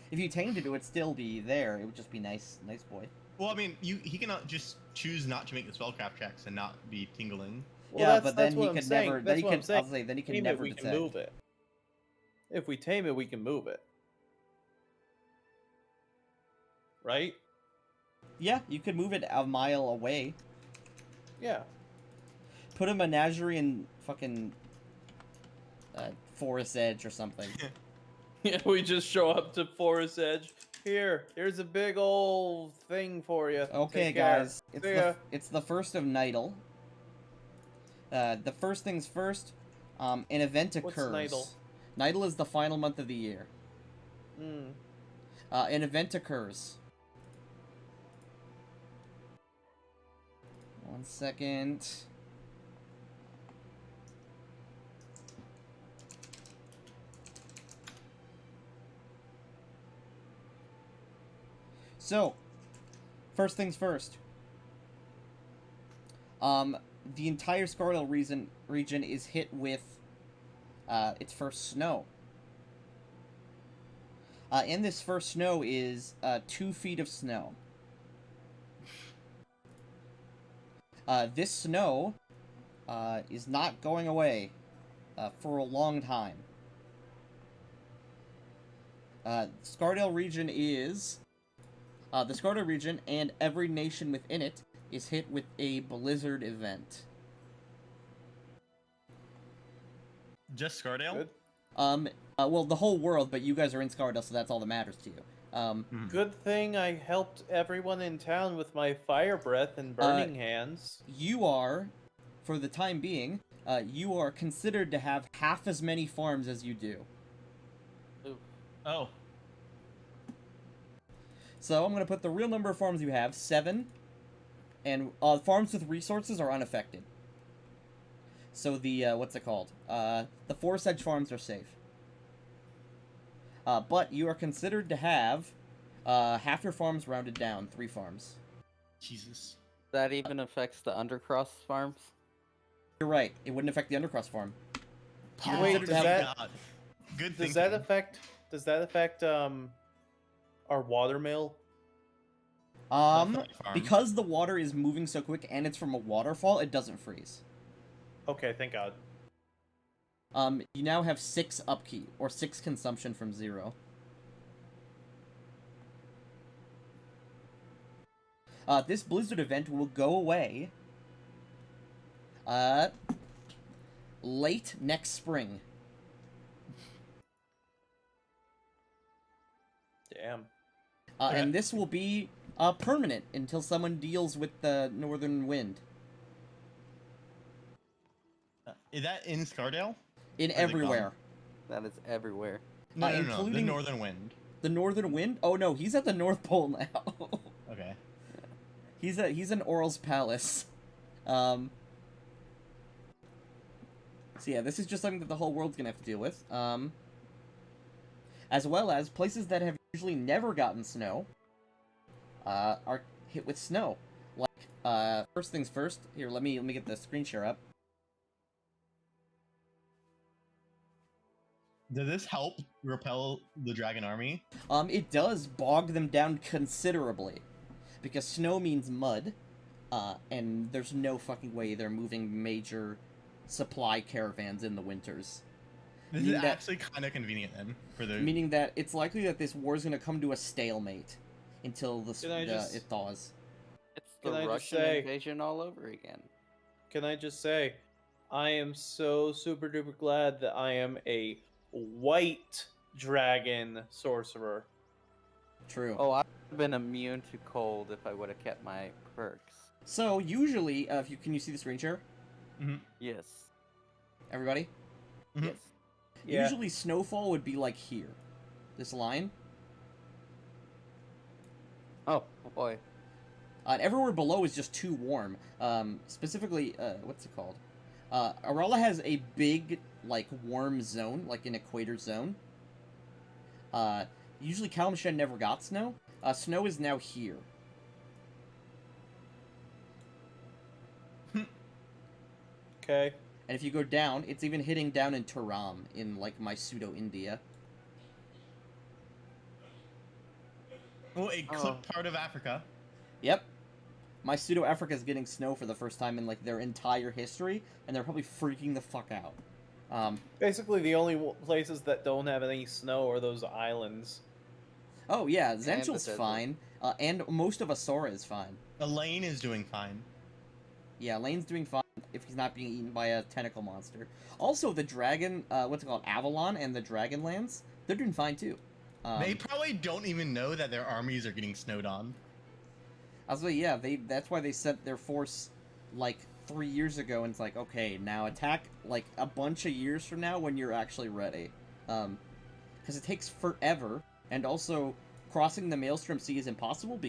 If you tamed it, it would still be there. It would just be nice boy. Well, I mean, he cannot just choose not to make the spellcraft checks and not be tingling. Well, Yeah, that's, but then that's he what I'm could saying. never. Then That's he what I'm could. saying. I'll say then he can Tame never it, we detect. can move it. If we tame it, we can move it. Right? Yeah, you could move it a mile away. Yeah. Put a menagerie in fucking Forest Edge or something. Yeah, we just show up to Forest Edge. Here's a big old thing for you. Okay, Take care. guys, See ya. it's the first of Nidal. The first things first. An event What's occurs. Nidal? Nidal is the final month of the year. Hmm. An event occurs. One second. So, first things first. The entire Scardale region is hit with its first snow. And this first snow is 2 feet of snow. This snow is not going away for a long time. Scardale region is... the Scardale region and every nation within it is hit with a blizzard event. Just Scardale? Good. Well, the whole world, but you guys are in Scardale, so that's all that matters to you. Good thing I helped everyone in town with my fire breath and burning hands. You are, for the time being, you are considered to have half as many farms as you do. Oh. So I'm going to put the real number of farms you have, 7, and farms with resources are unaffected. So the, what's it called? The Forest Edge farms are safe. But you are considered to have half your farms rounded down, 3 farms. Jesus. That even affects the Undercross farms? You're right, it wouldn't affect the Undercross farm. Wait, Oh, does thank that- God. Good Does thinking. that affect our watermill? Farm. Because the water is moving so quick and it's from a waterfall, it doesn't freeze. Okay, thank God. You now have 6 upkeep, or 6 consumption from 0. This blizzard event will go away, late next spring. Damn. And this will be, permanent until someone deals with the northern wind. Is that in Scardale? In Where's it everywhere. That is everywhere. No, no, no, the including- northern wind. The northern wind? Oh no, he's at the North Pole now. Okay. He's in Oral's palace. So yeah, this is just something that the whole world's gonna have to deal with. As well as places that have usually never gotten snow, are hit with snow. Like, first things first. Here, let me get the screen share up. Does this help repel the dragon army? It does bog them down considerably, because snow means mud, and there's no fucking way they're moving major supply caravans in the winters. This Meaning is that- actually kind of convenient then for the. Meaning that it's likely that this war is going to come to a stalemate until it thaws. It's the Can I just Russian say- invasion all over again. Can I just say, I am so super duper glad that I am a white dragon sorcerer. True. Oh, I've been immune to cold if I would have kept my perks. So usually, can you see the screen share, Yes. everybody? Mhm. Yes. Yeah. Usually snowfall would be like here, this line. Oh boy. And everywhere below is just too warm. Specifically, what's it called? Arala has a big, like, warm zone, like an equator zone. Usually Kalimshan never got snow. Snow is now here. Okay. And if you go down, it's even hitting down in Taram, in, like, my pseudo-India. Well, a clip part of Africa. Yep. My pseudo-Africa is getting snow for the first time in, like, their entire history, and they're probably freaking the fuck out. Basically, the only places that don't have any snow are those islands. Oh, yeah, the Zenchul's desert. fine, and most of Asora is fine. Elaine is doing fine. Yeah, Lane's doing fine if he's not being eaten by a tentacle monster. Also, the dragon, what's it called, Avalon and the Dragonlands, they're doing fine too. They probably don't even know that their armies are getting snowed on. I was like, yeah, that's why they sent their force, like, 3 years ago, and it's like, okay, now attack, like, a bunch of years from now when you're actually ready. Because it takes forever, and also, crossing the Maelstrom Sea is impossible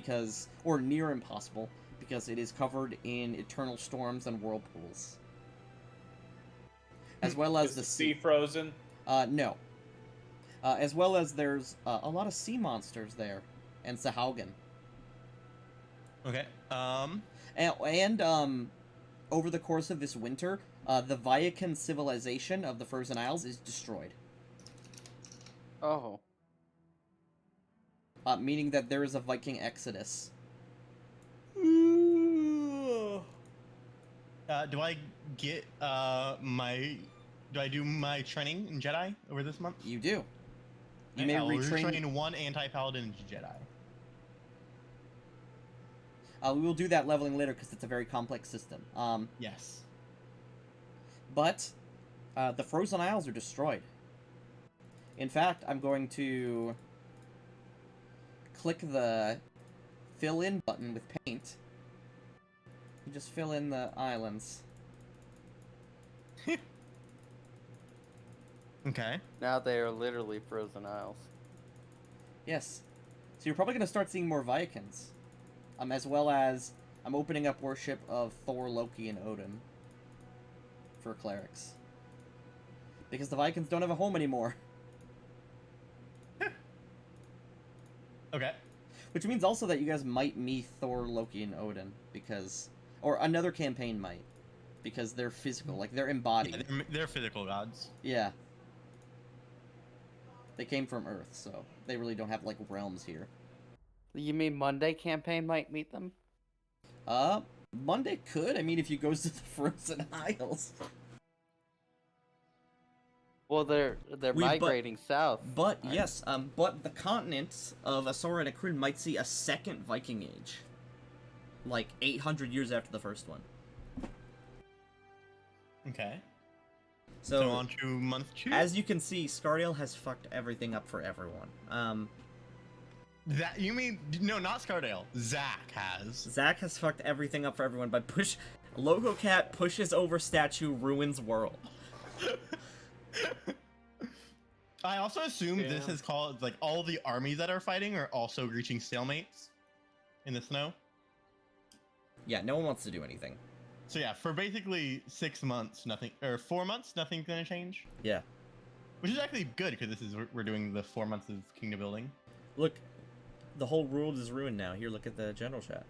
or near impossible, because it is covered in eternal storms and whirlpools. As well as Is the sea frozen? No. As well as there's a lot of sea monsters there, and Sahaugen. Okay. And over the course of this winter, the Viacan civilization of the Frozen Isles is destroyed. Oh. Meaning that there is a Viking exodus. Do I get Do I do my training in Jedi over this month? You do. You Okay, may I will retrain. retrain one anti-paladin Jedi. We will do that leveling later because it's a very complex system. Yes. But the Frozen Isles are destroyed. In fact, I'm going to click the fill in button with paint. And just fill in the islands. Okay. Now they are literally frozen isles. Yes. So you're probably going to start seeing more Viakins. As well as I'm opening up worship of Thor, Loki, and Odin for clerics. Because the Vikings don't have a home anymore. Okay. Which means also that you guys might meet Thor, Loki, and Odin. Because... Or another campaign might. Because they're physical. Like, they're embodied. Yeah, they're physical gods. Yeah. They came from Earth, so they really don't have, like, realms here. You mean Monday campaign might meet them? Monday could. I mean, if you goes to the Frozen Isles. Well, they're But- migrating south. But, yes, but the continents of Asora and Akrun might see a second Viking Age. Like, 800 years after the first one. Okay. So, So on to month 2. as you can see, Scardale has fucked everything up for everyone. That you mean no, not Scardale. Zach has. Zach has fucked everything up for everyone by Logo Cat pushes over statue, ruins world. I also assume this Yeah. is called like all the armies that are fighting are also reaching stalemates in the snow. Yeah, no one wants to do anything. So yeah, for basically 6 months, nothing, or 4 months, nothing's gonna change. Yeah. Which is actually good because we're doing the 4 months of kingdom building. Look, the whole world is ruined now. Here, look at the general chat.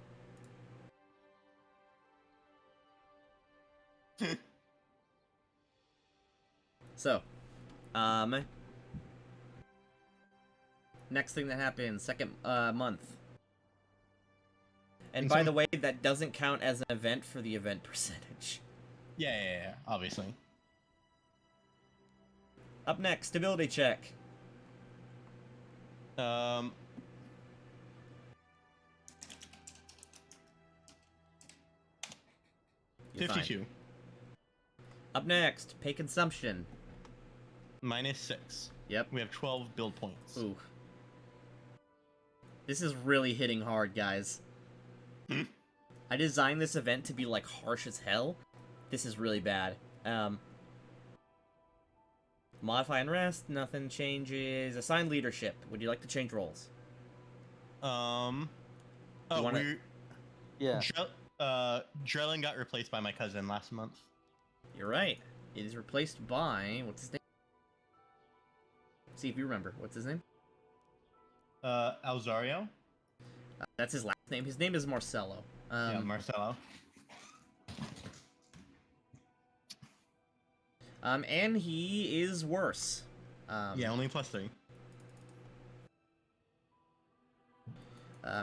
So, next thing that happens, second month. And by the way, that doesn't count as an event for the event percentage. Yeah, obviously. Up next, stability check. Um, 52. Up next, pay consumption. -6. Yep. We have 12 build points. Ooh. This is really hitting hard, guys. I designed this event to be, like, harsh as hell. This is really bad. Modify and rest, nothing changes. Assign leadership. Would you like to change roles? Oh, wanna- Yeah. Drellin got replaced by my cousin last month. You're right. It is replaced by... What's his name? See if you remember. What's his name? Alzario? That's his last name. His name is Marcelo. Yeah, Marcelo. And he is worse. Yeah, only +3.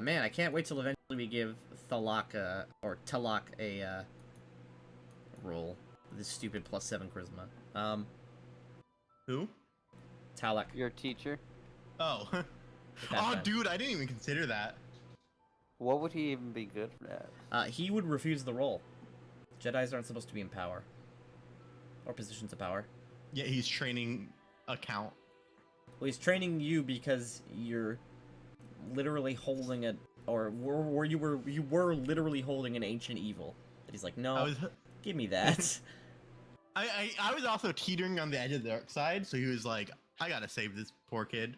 Man, I can't wait till eventually we give Talak a role. This stupid +7 charisma. Who? Talak. Your teacher? Oh. That Oh, bad. dude, I didn't even consider that. What would he even be good at? He would refuse the role. Jedis aren't supposed to be in power. Or positions of power. Yeah, he's training a count. Well, he's training you because you're literally holding a... Or you were literally holding an ancient evil. But he's like, no, give me that. I was also teetering on the edge of the dark side, so he was like, I gotta save this poor kid.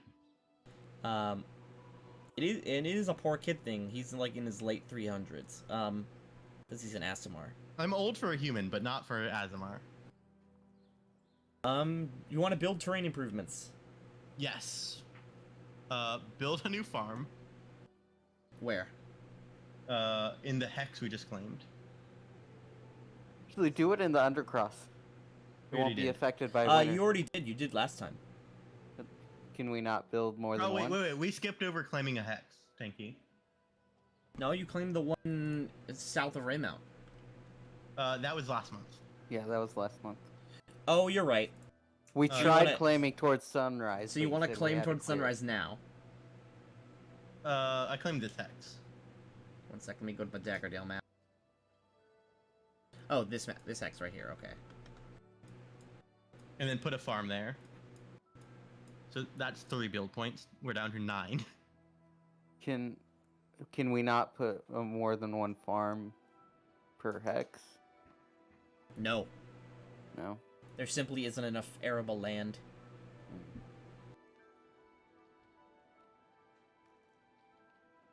It is a poor kid thing. He's like in his late 300s. Because he's an Asimar. I'm old for a human, but not for Azamar. You want to build terrain improvements? Yes. Build a new farm. Where? In the hex we just claimed. Actually, do it in the Undercross. It We won't already be did. affected by winter. You already did. You did last time. Can we not build more than Oh, wait, one? wait. We skipped over claiming a hex. Thank you. No, you claimed the one south of Raymount. That was last month. Yeah, that was last month. Oh, you're right. We you tried wanna- claiming towards sunrise. So you but want to said we claim had towards clear it. sunrise now? I claimed this hex. 1 second, let me go to my Daggerdale map. Oh, this hex right here. Okay. And then put a farm there. So that's 3 build points. We're down to 9. Can we not put more than one farm per hex? No, No. there simply isn't enough arable land.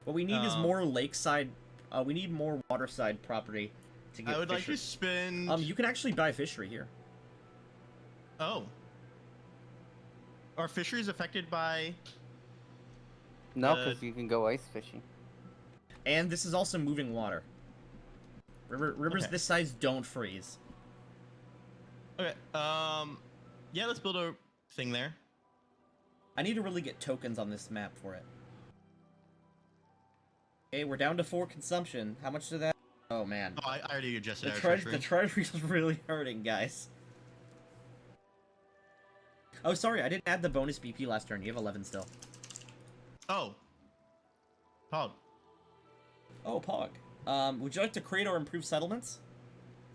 What we need is more lakeside. We need more waterside property to get. I would like fishery. to spend. You can actually buy fishery here. Oh. Are fisheries affected by? No, because you can go ice fishing. And this is also moving water. Rivers Okay. this size don't freeze. Okay. Yeah, let's build a thing there. I need to really get tokens on this map for it. Okay, we're down to 4 consumption. How much did that? Oh man, Oh, I already adjusted the our treasury treasury. is really hurting, guys. Oh, sorry, I didn't add the bonus BP last turn. You have 11 still. Oh. Pog. Oh, Pog. Would you like to create or improve settlements?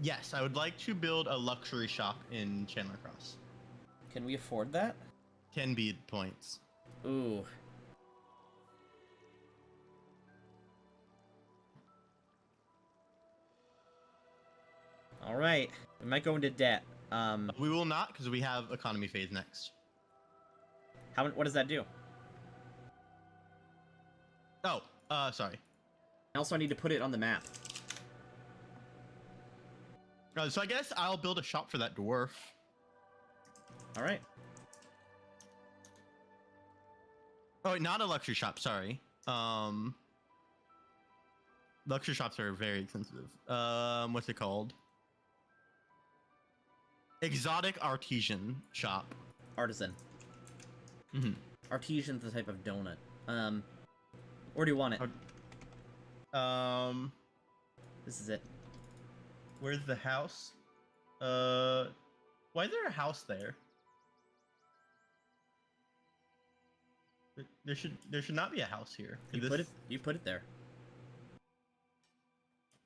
Yes, I would like to build a luxury shop in Chandler Cross. Can we afford that? 10 bead points. Ooh. Alright, we might go into debt. We will not, because we have economy phase next. What does that do? Oh, sorry. Also, I need to put it on the map. So I guess I'll build a shop for that dwarf. All right. Oh, wait, not a luxury shop. Sorry. Luxury shops are very expensive. What's it called? Exotic artisan shop. Artisan. Mm-hmm. Artisan's the type of donut. Where do you want it? This is it. Where's the house? Why is there a house there? There should not be a house here. You put it there.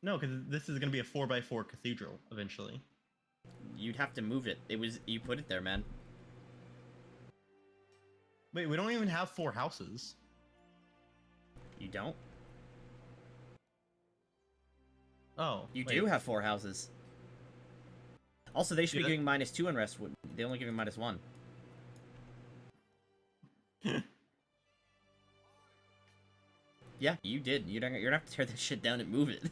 No, because this is gonna be a 4x4 cathedral eventually. You'd have to move it. You put it there, man. Wait, we don't even have 4 houses. You don't? Oh, You wait. do have 4 houses. Also, they should be giving -2 on Restwood. They're only giving -1. Yeah, you did. You're gonna have to tear this shit down and move it.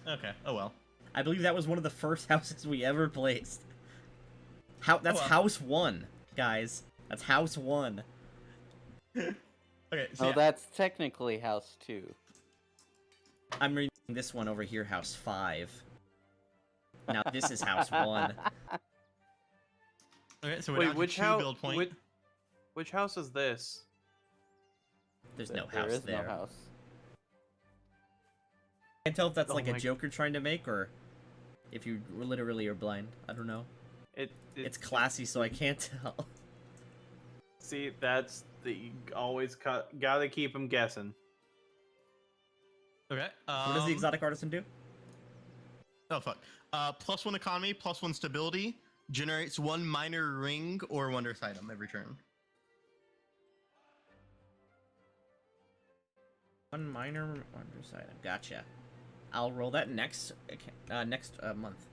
Okay. Oh well. I believe that was one of the first houses we ever placed. That's house 1, guys. That's house 1. Okay. So Oh, yeah. that's technically house 2. I'm reading this one over here, house 5. Now this is house 1. Okay. So we're Wait, down to which 2 house? build point. Which house is this? There's no There house is there. no house. Can't tell if that's Oh like a my- Joker trying to make or if you literally are blind. I don't know. It's classy, so I can't tell. See, that's the you always gotta keep them guessing. Okay. What does the exotic artisan do? Oh fuck. +1 economy, +1 stability, generates 1 minor ring or wondrous item every turn. 1 minor wondrous item. Gotcha. I'll roll that next month.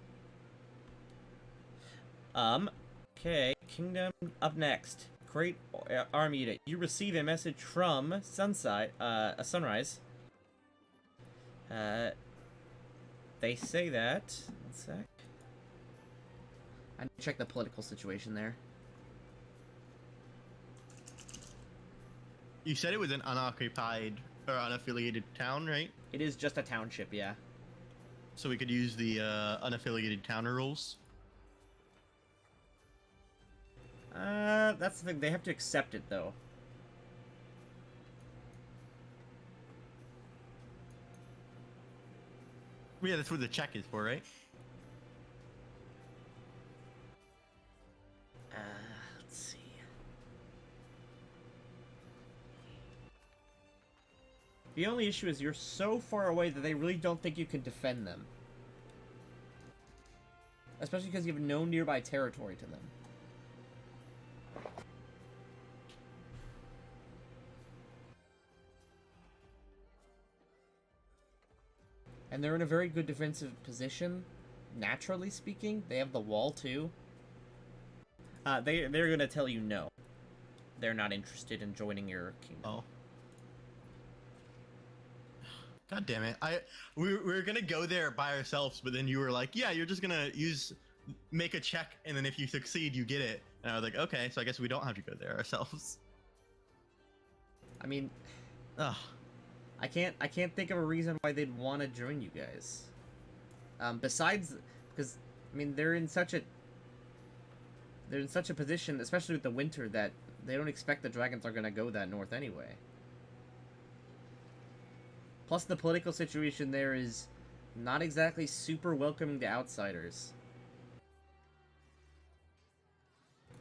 Okay, Kingdom up next. Great army unit. You receive a message from Sunrise. They say that. 1 sec. I need to check the political situation there. You said it was an unoccupied or unaffiliated town, right? It is just a township, yeah. So we could use the unaffiliated towner rules. That's the thing. They have to accept it, though. Yeah, that's what the check is for, right? Let's see. The only issue is you're so far away that they really don't think you can defend them. Especially because you have no nearby territory to them. And they're in a very good defensive position, naturally speaking. They have the wall, too. They're gonna tell you no. They're not interested in joining your kingdom. Oh. God damn it. We were gonna go there by ourselves, but then you were like, yeah, you're just gonna make a check, and then if you succeed, you get it. And I was like, okay, so I guess we don't have to go there ourselves. I mean, Ugh. I can't think of a reason why they'd want to join you guys. Besides, because I mean they're in such a position, especially with the winter, that they don't expect the dragons are gonna go that north anyway. Plus, the political situation there is not exactly super welcoming to outsiders.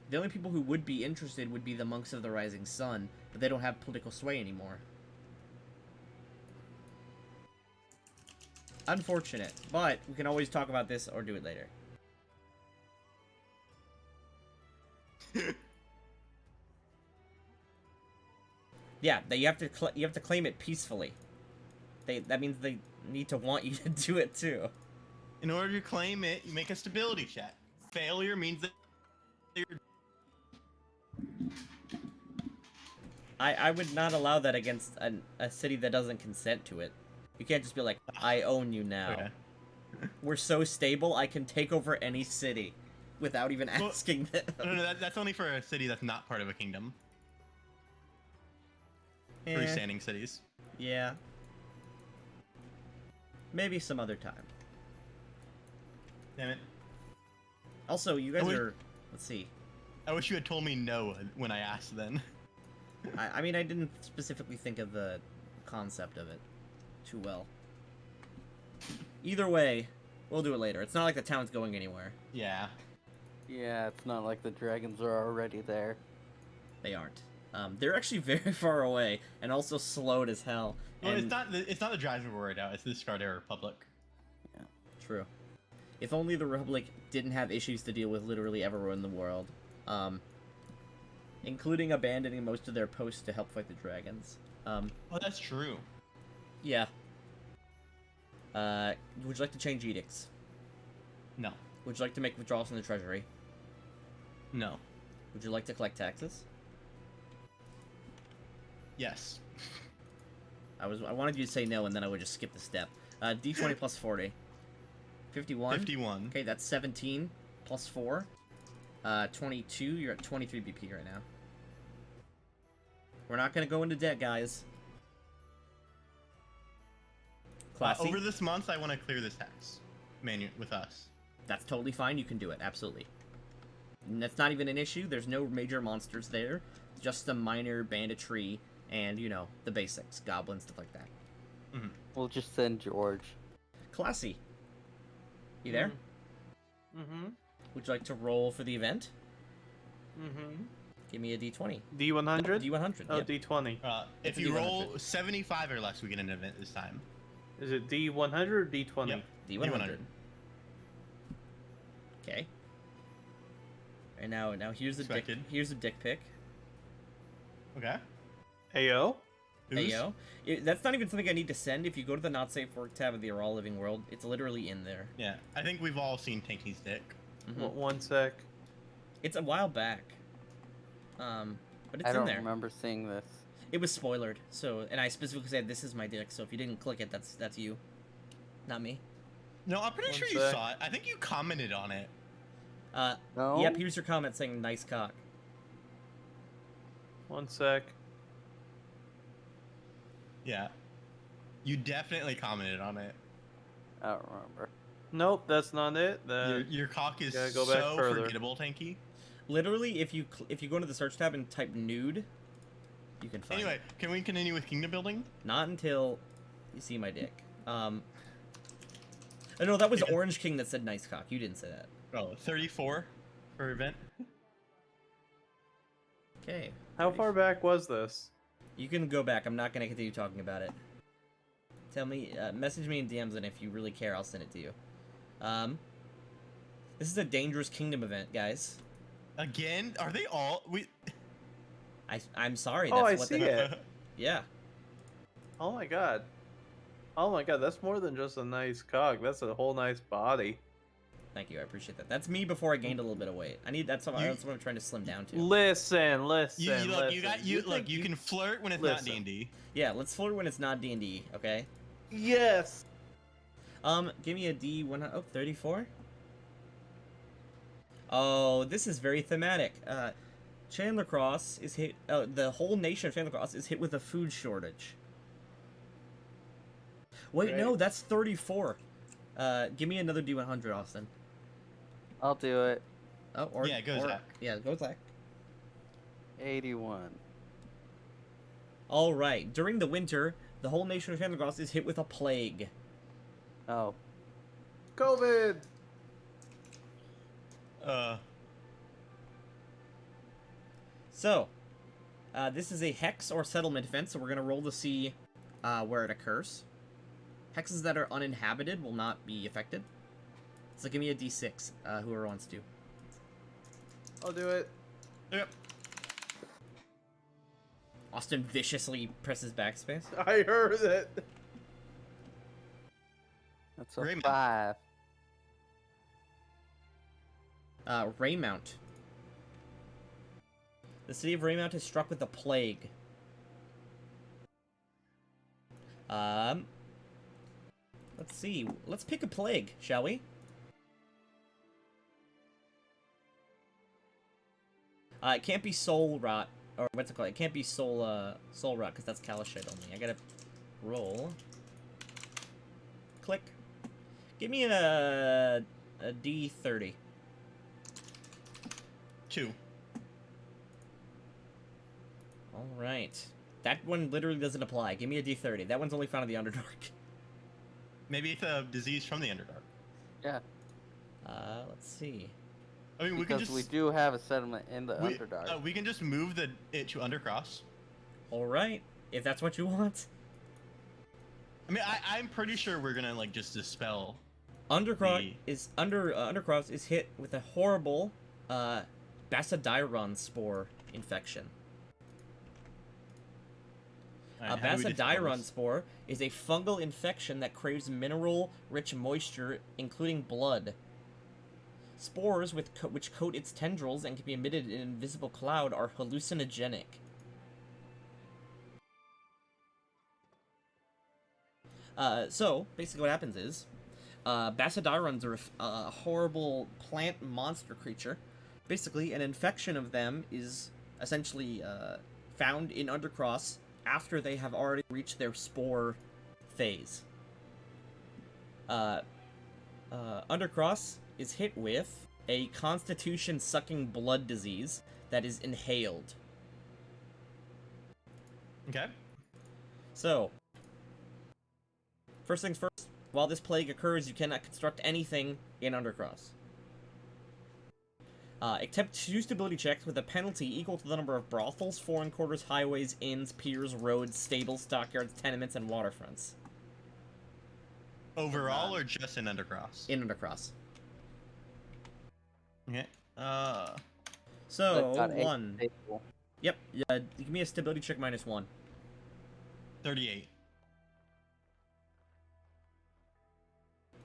The only people who would be interested would be the monks of the Rising Sun, but they don't have political sway anymore. Unfortunate, but we can always talk about this or do it later. Yeah, you have to claim it peacefully. That means they need to want you to do it too. In order to claim it, you make a stability check. Failure means that you're... I would not allow that against a city that doesn't consent to it. You can't just be like, I own you now. Okay. We're so stable, I can take over any city without even Well, asking them. No, that's only for a city that's not part of a kingdom. Eh, Freestanding cities. yeah. Maybe some other time. Damn it. Also, you guys wish- are... Let's see. I wish you had told me no when I asked then. I mean, I didn't specifically think of the concept of it too well. Either way, we'll do it later. It's not like the town's going anywhere. Yeah. Yeah, it's not like the dragons are already there. They aren't. They're actually very far away and also slowed as hell. Well, And- it's not the dragons we're worried about. It's the Scardale Republic. True. If only the Republic didn't have issues to deal with literally everywhere in the world. Including abandoning most of their posts to help fight the dragons. Oh, that's true. Yeah. Would you like to change edicts? No. Would you like to make withdrawals from the treasury? No. Would you like to collect taxes? Yes. I wanted you to say no, and then I would just skip the step. D20 plus 40. 51. 51. Okay, that's 17 plus 4. 22. You're at 23 BP right now. We're not gonna go into debt, guys. Classy. Over this month, I want to clear this tax with us. That's totally fine. You can do it. Absolutely. And that's not even an issue. There's no major monsters there. Just some minor banditry and, you know, the basics. Goblins, stuff like that. Mm-hmm. We'll just send George. Classy. You there? Mm-hmm. Would you like to roll for the event? Mm-hmm. Give me a D20. D100? D100. Oh, yep. D20. If It's a you D100. roll 75 or less, we get an event this time. Is it D100 or D20? Yep. D100. Okay. And now here's the dick. Expected. Here's the dick pic. Okay. AO? Who's- Ayo. That's not even something I need to send. If you go to the not safe work tab of the All Living World, it's literally in there. Yeah, I think we've all seen Tanky's dick. Mhm. One sec. It's a while back. But it's I in don't there. remember seeing this. It was spoilered. So, and I specifically said this is my dick. So if you didn't click it, that's you, not me. No, I'm pretty One sure you sec. saw it. I think you commented on it. No? Yep. Here's your comment saying nice cock. One sec. Yeah. You definitely commented on it. I don't remember. Nope, that's not it. Your cock is gotta go back so further. forgettable, Tanky. Literally, if you go into the search tab and type nude, you can find Anyway, it. can we continue with kingdom building? Not until you see my dick. Oh, no, that was Yeah. Orange King that said nice cock. You didn't say that. Oh, 34 for event. Okay. How far back was this? You can go back. I'm not gonna continue talking about it. Tell me, message me in DMs, and if you really care, I'll send it to you. This is a Dangerous Kingdom event, guys. Again? Are they all? I'm sorry. Oh, That's I what see the, it. Yeah. Oh my god. Oh my god, that's more than just a nice cock. That's a whole nice body. Thank you. I appreciate that. That's me before I gained a little bit of weight. That's what I'm trying to slim down to. Listen. You can flirt when it's not listen. D&D. Yeah, let's flirt when it's not D&D, okay? Yes. Give me a D100. Oh, 34? Oh, this is very thematic. Chandler Cross is hit. The whole nation of Chandler Cross is hit with a food shortage. Wait, Right. no, that's 34. Give me another D100, Austin. I'll do it. Oh, or Yeah, go Zach. Yeah, go Zach. 81. All right. During the winter, the whole nation of Chandler Cross is hit with a plague. Oh. COVID. So, this is a hex or settlement event, so we're gonna roll to see where it occurs. Hexes that are uninhabited will not be affected. So give me a D6, whoever wants to. I'll do it. Yep. Austin viciously presses backspace. I heard it. That's a Raymond. 5. Raymount. The city of Raymount is struck with a plague. Let's see. Let's pick a plague, shall we? It can't be soul rot, or what's it called? It can't be soul rot because that's Kalashite only. I gotta roll. Click. Give me a D30. 2. All right. That one literally doesn't apply. Give me a D30. That one's only found in the Underdark. Maybe it's a disease from the Underdark. Yeah, Let's see. I mean, we because can just we do have a settlement in the Underdark. we can just move it to Undercross. All right, if that's what you want. I mean, I'm pretty sure we're gonna like just dispel. Undercross is hit with a horrible Basidiron spore infection. A Basidiron spore is a fungal infection that craves mineral-rich moisture, including blood. Spores which coat its tendrils and can be emitted in an invisible cloud are hallucinogenic. So, basically what happens is, Basidirons are a horrible plant monster creature. Basically, an infection of them is essentially found in Undercross after they have already reached their spore phase. Undercross is hit with a constitution-sucking blood disease that is inhaled. Okay. So, first things first, while this plague occurs, you cannot construct anything in Undercross. Attempt 2 stability checks with a penalty equal to the number of brothels, foreign quarters, highways, inns, piers, roads, stables, stockyards, tenements, and waterfronts. Overall, or just in Undercross? In Undercross. Okay. So, I've got 8 1. stable. Yep, give me a stability check -1. 38.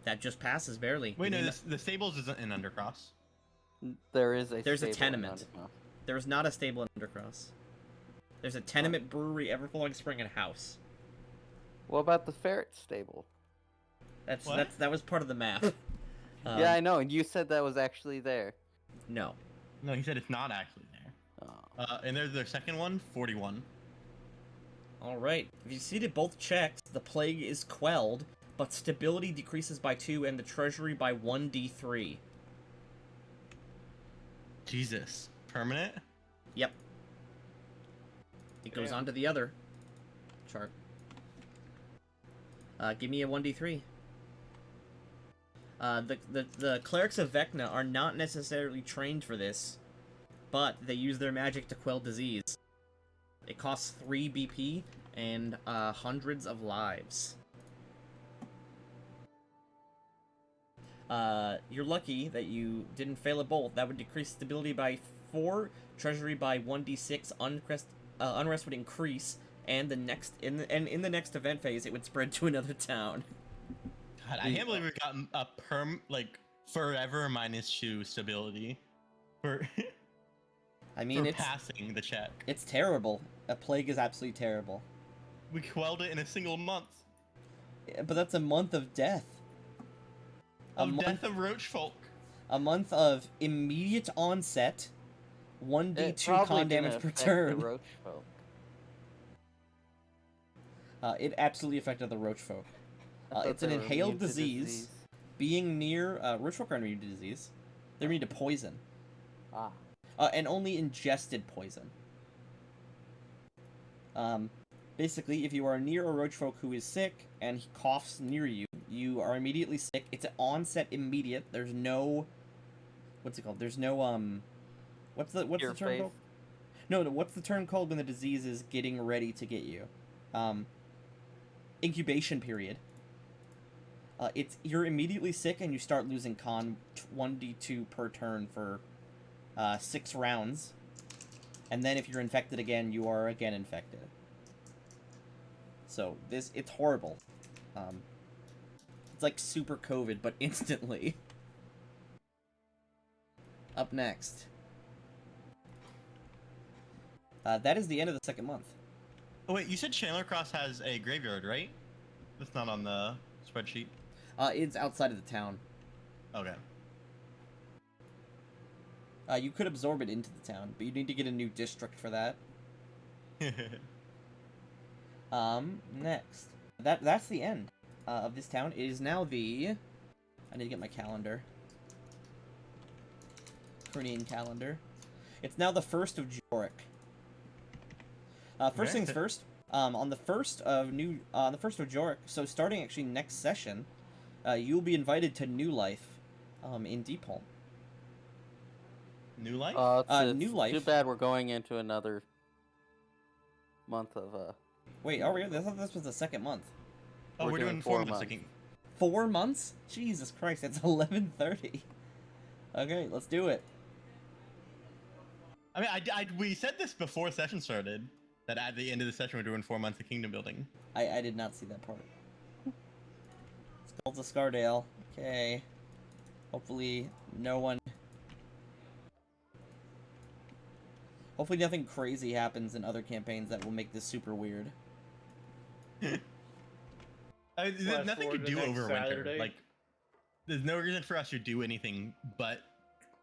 That just passes barely. Wait, Give no, me the stables isn't in Undercross. There is There's a stable in tenement. Undercross. There's not a stable in Undercross. There's a tenement, brewery, Everflowing Spring, and house. What about the ferret stable? That was part of the map. Yeah, I know, and you said that was actually there. No. No, he said it's not actually there. Oh. And there's their second one, 41. Alright. If you succeeded both checks, the plague is quelled, but stability decreases by 2 and the treasury by 1d3. Jesus. Permanent? Yep. It goes on to the other chart. Give me a 1d3. The clerics of Vecna are not necessarily trained for this, but they use their magic to quell disease. It costs 3 BP and hundreds of lives. You're lucky that you didn't fail at both. That would decrease stability by 4, treasury by 1d6, unrest would increase, and in the next event phase, it would spread to another town. God, I can't believe we got a forever -2 stability for I mean, for it's passing the check. it's terrible. A plague is absolutely terrible. We quelled it in a single month. Yeah, but that's a month of death. Death of roach folk. A month of immediate onset, 1d2 probably con didn't damage per affect the turn. roach folk. It absolutely affected the roach folk. I thought It's an they were inhaled immune to disease. Being near roach folk are immune to disease. They're immune to poison. Ah. And only ingested poison. Basically, if you are near a roach folk who is sick and he coughs near you, you are immediately sick. It's an onset immediate. There's no, what's it called? There's no what's the Your term face. called? No, what's the term called when the disease is getting ready to get you? Incubation period. You're immediately sick and you start losing con 1d2 per turn for 6 rounds, and then if you're infected again, you are again infected. So it's horrible. It's like super COVID, but instantly. Up next. That is the end of the second month. Oh wait, you said Chandler Cross has a graveyard, right? That's not on the spreadsheet. It's outside of the town. Okay. You could absorb it into the town, but you need to get a new district for that. Next. That's the end of this town. It is now the... I need to get my calendar. Korean calendar. It's now the 1st of Jorik. First things first. On the 1st of Jorik, so starting actually next session, you'll be invited to New Life, in Deepholm. New life? It's New Life. Too bad we're going into another month of Wait, are we? I thought this was the second month. Oh, we're we're doing doing 4 4 months. months. Thinking. 4 months? Jesus Christ, it's 11:30. Okay, let's do it. I mean, we said this before session started, that at the end of the session we're doing 4 months of kingdom building. I did not see that part. Skulls of Scardale. Okay. Hopefully Hopefully nothing crazy happens in other campaigns that will make this super weird. There's Flash nothing to forward to do next over winter. Saturday. Like, there's no reason for us to do anything but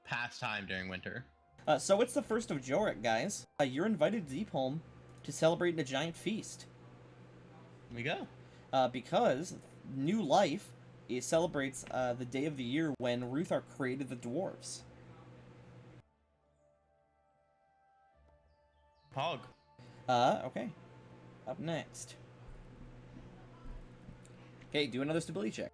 pass time during winter. So it's the 1st of Jorik, guys. You're invited to Deepholm to celebrate in a giant feast. Here we go. Because New Life celebrates the day of the year when Ruthar created the dwarves. Pog. Okay. Up next. Okay, do another stability check.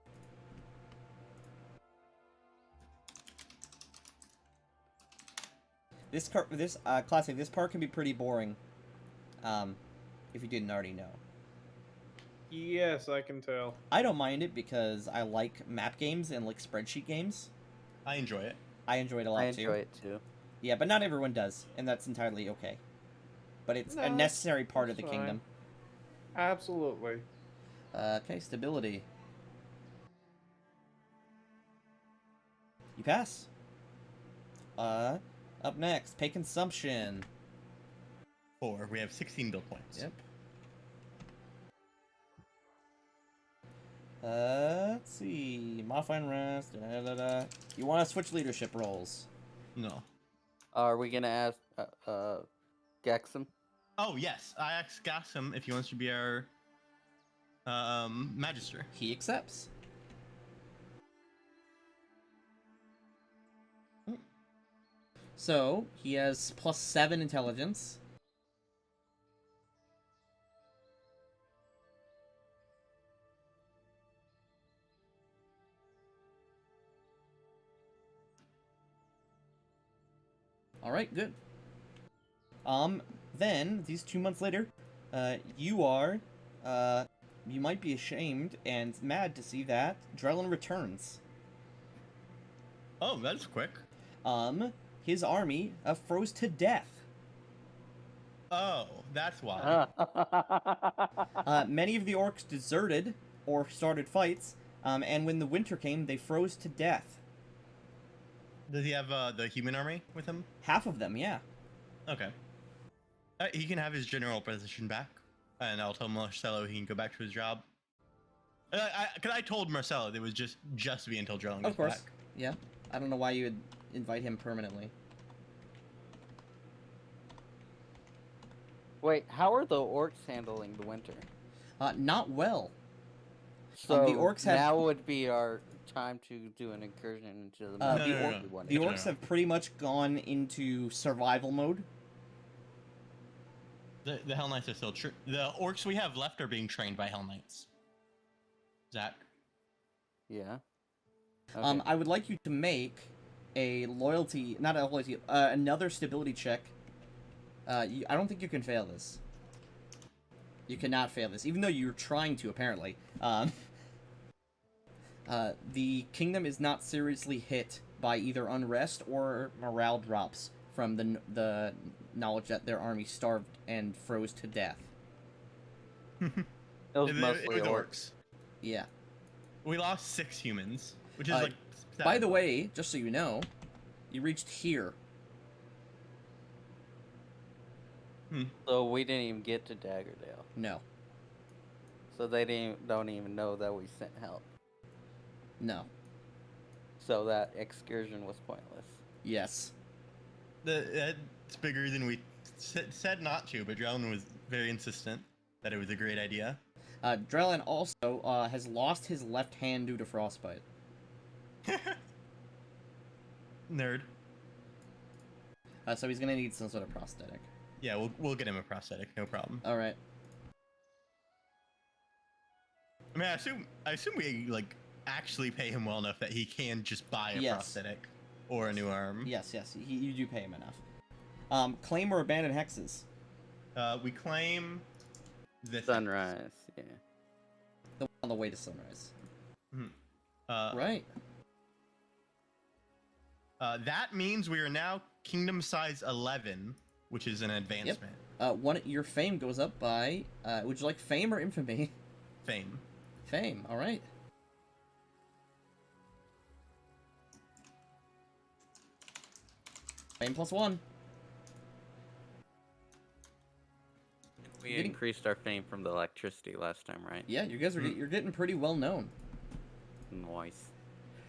This classic, this part can be pretty boring. If you didn't already know. Yes, I can tell. I don't mind it because I like map games and like spreadsheet games. I enjoy it. I enjoy it a lot I enjoy it too. Yeah, but not everyone does, and that's entirely okay. But it's a No, necessary part of the that's fine. kingdom. Absolutely. Okay, stability. You pass. Up next, pay consumption. 4. We have 16 build points. Yep. Let's see. Modifying rest. You want to switch leadership roles? No. Are we gonna ask Gexum? Oh, yes. I asked Gassam if he wants to be our magister. He accepts. So, he has +7 intelligence. Alright, good. Then, these 2 months later, you might be ashamed and mad to see that Drellin returns. Oh, that's quick. His army froze to death. Oh, that's why. Many of the orcs deserted or started fights, and when the winter came, they froze to death. Does he have the human army with him? Half of them, yeah. Okay. He can have his general position back, and I'll tell Marcelo he can go back to his job. Because I told Marcelo it was just be until Drellin gets Of course. back. Yeah. I don't know why you would invite him permanently. Wait, how are the orcs handling the winter? Not well. So the orcs have- now would be our time to do an incursion into the Uh, map the that orc- we wanted The to. orcs have pretty much gone into survival mode. The Hell Knights are still the orcs we have left are being trained by Hell Knights. Zach. Yeah. Okay. I would like you to make another stability check. I don't think you can fail this. You cannot fail this, even though you're trying to, apparently. The kingdom is not seriously hit by either unrest or morale drops from the knowledge that their army starved and froze to death. It was mostly it was orcs. Yeah. We lost 6 humans, which is Uh, like. By the way, just so you know, you reached here. So we didn't even get to Daggerdale. No. So they don't even know that we sent help. No. So that excursion was pointless. Yes. It's bigger than we said not to, but Drellin was very insistent that it was a great idea. Drellin also has lost his left hand due to frostbite. Nerd. So he's gonna need some sort of prosthetic. Yeah, we'll get him a prosthetic, no problem. All right. I mean, I assume we like actually pay him well enough that he can just buy a Yes. prosthetic or a new arm. Yes, you do pay him enough. Claim or abandon hexes. We claim this Sunrise, yeah. The one on the way to sunrise. Mhm. Right. That means we are now kingdom size 11, which is an advancement. Your fame goes up by. Would you like fame or infamy? Fame. Fame. All right. Fame +1. We Getting- increased our fame from the electricity last time, right? Yeah, you guys are you're getting pretty well known. Nice.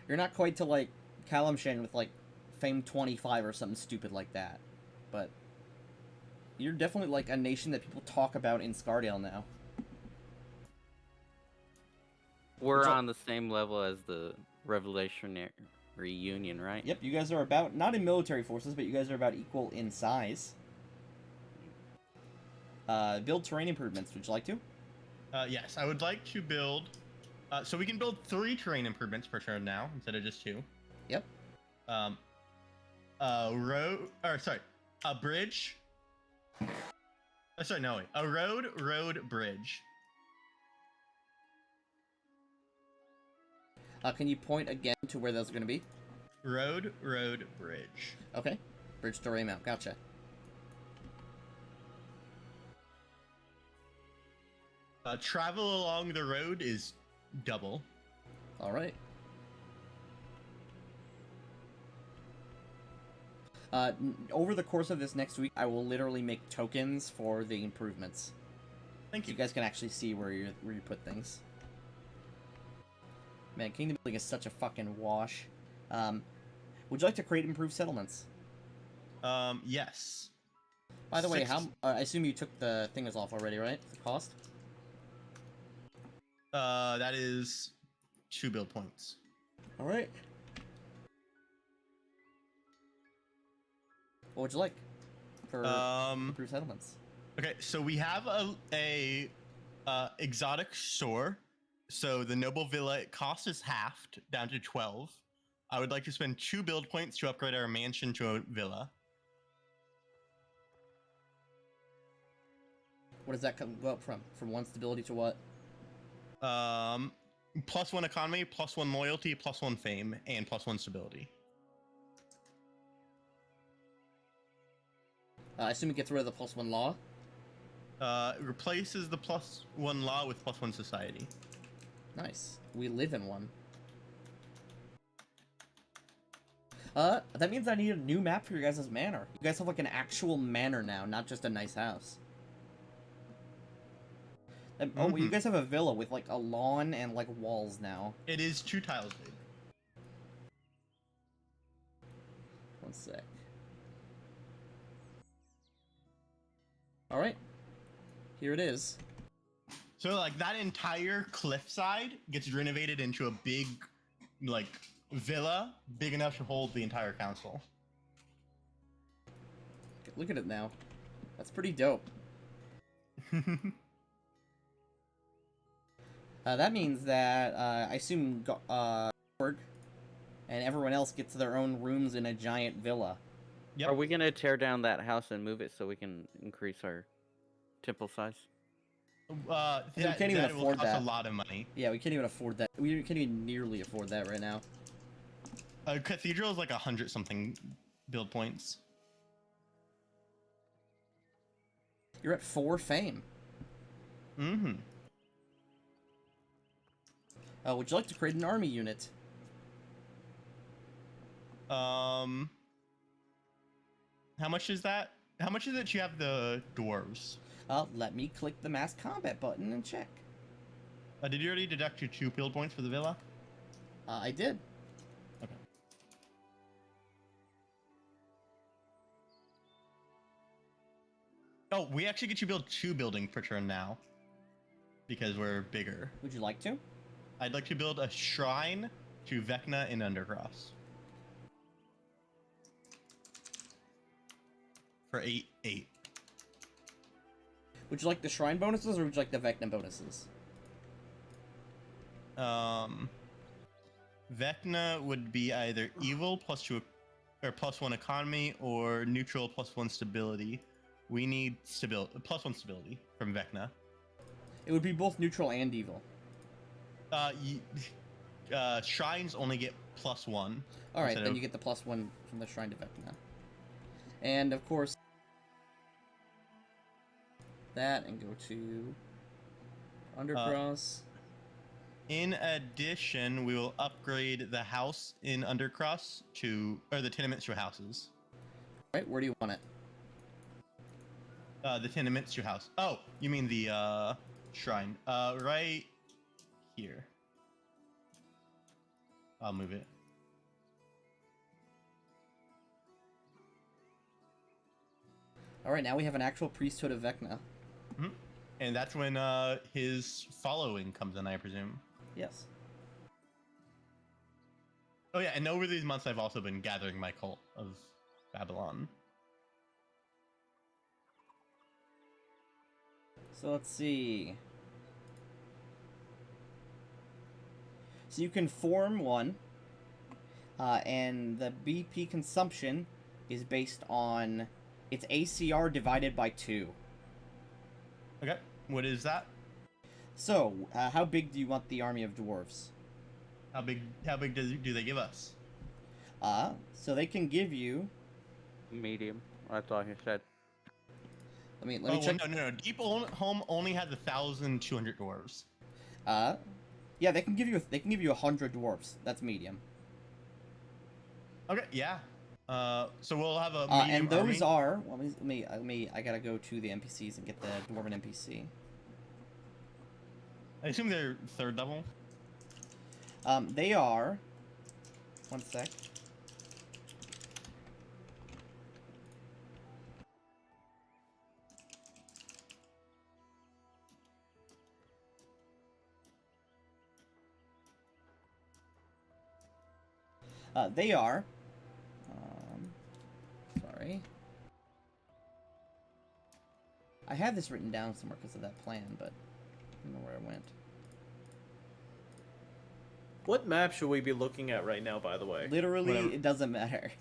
You're not quite to like Kalimshan with like fame 25 or something stupid like that, but you're definitely like a nation that people talk about in Scardale now. We're It's all- on the same level as the Revolutionary Union, right? Yep, you guys are about not in military forces, but you guys are about equal in size. Build terrain improvements. Would you like to? Yes, I would like to build. So we can build 3 terrain improvements per turn now instead of just 2. Yep. A bridge. A road, bridge. Can you point again to where those are going to be? Road, bridge. Okay. Bridge to Raymount. Gotcha. Travel along the road is double. All right. Over the course of this next week, I will literally make tokens for the improvements. Thank So you. you guys can actually see where you put things. Man, kingdom building is such a fucking wash. Would you like to create improved settlements? Yes. By the way, Six- how I assume you took the thingers off already, right? The cost? That is 2 build points. All right. What would you like for improved settlements? Okay, so we have a exotic store. So the noble villa, it cost is halved down to 12. I would like to spend 2 build points to upgrade our mansion to a villa. What does that go up from? From 1 stability to what? +1 economy, +1 loyalty, +1 fame, and +1 stability. I assume it gets rid of the +1 law. It replaces the +1 law with +1 society. Nice. We live in one. That means I need a new map for your guys' manor. You guys have like an actual manor now, not just a nice house. Oh, you guys have a villa with like a lawn and like walls now. It is 2 tiles big. 1 sec. Alright. Here it is. So like that entire cliffside gets renovated into a big, like, villa big enough to hold the entire council. Look at it now. That's pretty dope. That means that I assume Gorg and everyone else gets their own rooms in a giant villa. Yep. Are we gonna tear down that house and move it so we can increase our temple size? We can't even will afford cost that. a lot of money. Yeah, we can't even afford that. We can't even nearly afford that right now. A cathedral is like 100 something build points. You're at 4 fame. Mm-hmm. Would you like to create an army unit? How much is that? How much is it you have the dwarves? Let me click the mass combat button and check. Did you already deduct your 2 build points for the villa? I did. Okay. Oh, we actually get you build 2 buildings per turn now. Because we're bigger. Would you like to? I'd like to build a shrine to Vecna in Undercross. For 8. Would you like the shrine bonuses or would you like the Vecna bonuses? Vecna would be either evil +2 or +1 economy or neutral +1 stability. We need stability, +1 stability from Vecna. It would be both neutral and evil. Shrines only get +1. All right, instead then of- you get the +1 from the shrine to Vecna. And of course, that and go to Undercross. In addition, we will upgrade the house in Undercross or the tenements to houses. Right, where do you want it? The tenements to house. Oh, you mean the shrine? Right here. I'll move it. All right, now we have an actual priesthood of Vecna. Mm-hmm. And that's when his following comes in, I presume. Yes. Oh yeah, and over these months, I've also been gathering my cult of Babylon. So let's see. So you can form one, and the BP consumption is based on its ACR divided by 2. Okay, what is that? So, how big do you want the army of dwarves? How big do they give us? So they can give you. Medium. That's all he said. Let me check. Well, no. Deep Home only has 1,200 dwarves. Yeah, they can give you 100 dwarves. That's medium. Okay, yeah. So we'll have a medium and those army. are. Let me. I gotta go to the NPCs and get the dwarven NPC. I assume they're 3rd level. They are. One sec. They are. Sorry. I had this written down somewhere because of that plan, but I don't know where it went. What map should we be looking at right now, by the way? Literally, Whatever. it doesn't matter.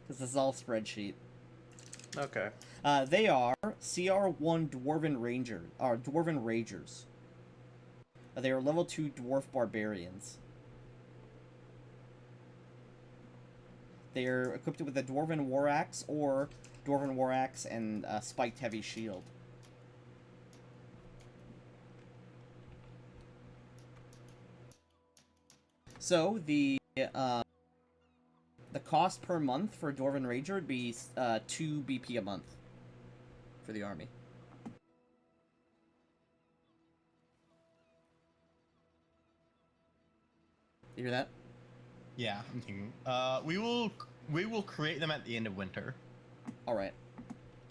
This is all spreadsheet. Okay. They are CR1 Dwarven Ranger, or Dwarven Ragers. They are level 2 Dwarf Barbarians. They are equipped with a Dwarven War Axe or Dwarven War Axe and a Spiked Heavy Shield. So the cost per month for a Dwarven Ranger would be 2 BP a month for the army. You hear that? Yeah, I'm thinking. We will create them at the end of winter. All right.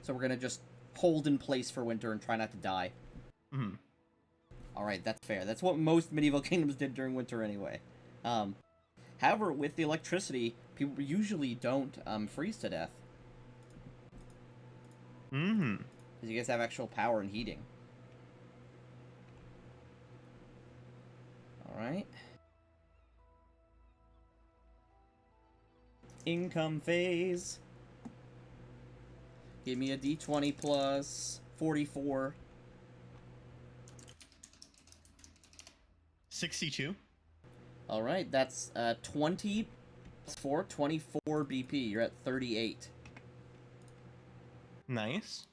So we're gonna just hold in place for winter and try not to die. Hmm. All right, that's fair. That's what most medieval kingdoms did during winter anyway. However, with the electricity, people usually don't freeze to death Mm-hmm. because you guys have actual power and heating. All right. Income phase. Give me a D20 plus 44. 62. All right, that's 20 plus 4, 24 BP. You're at 38. Nice.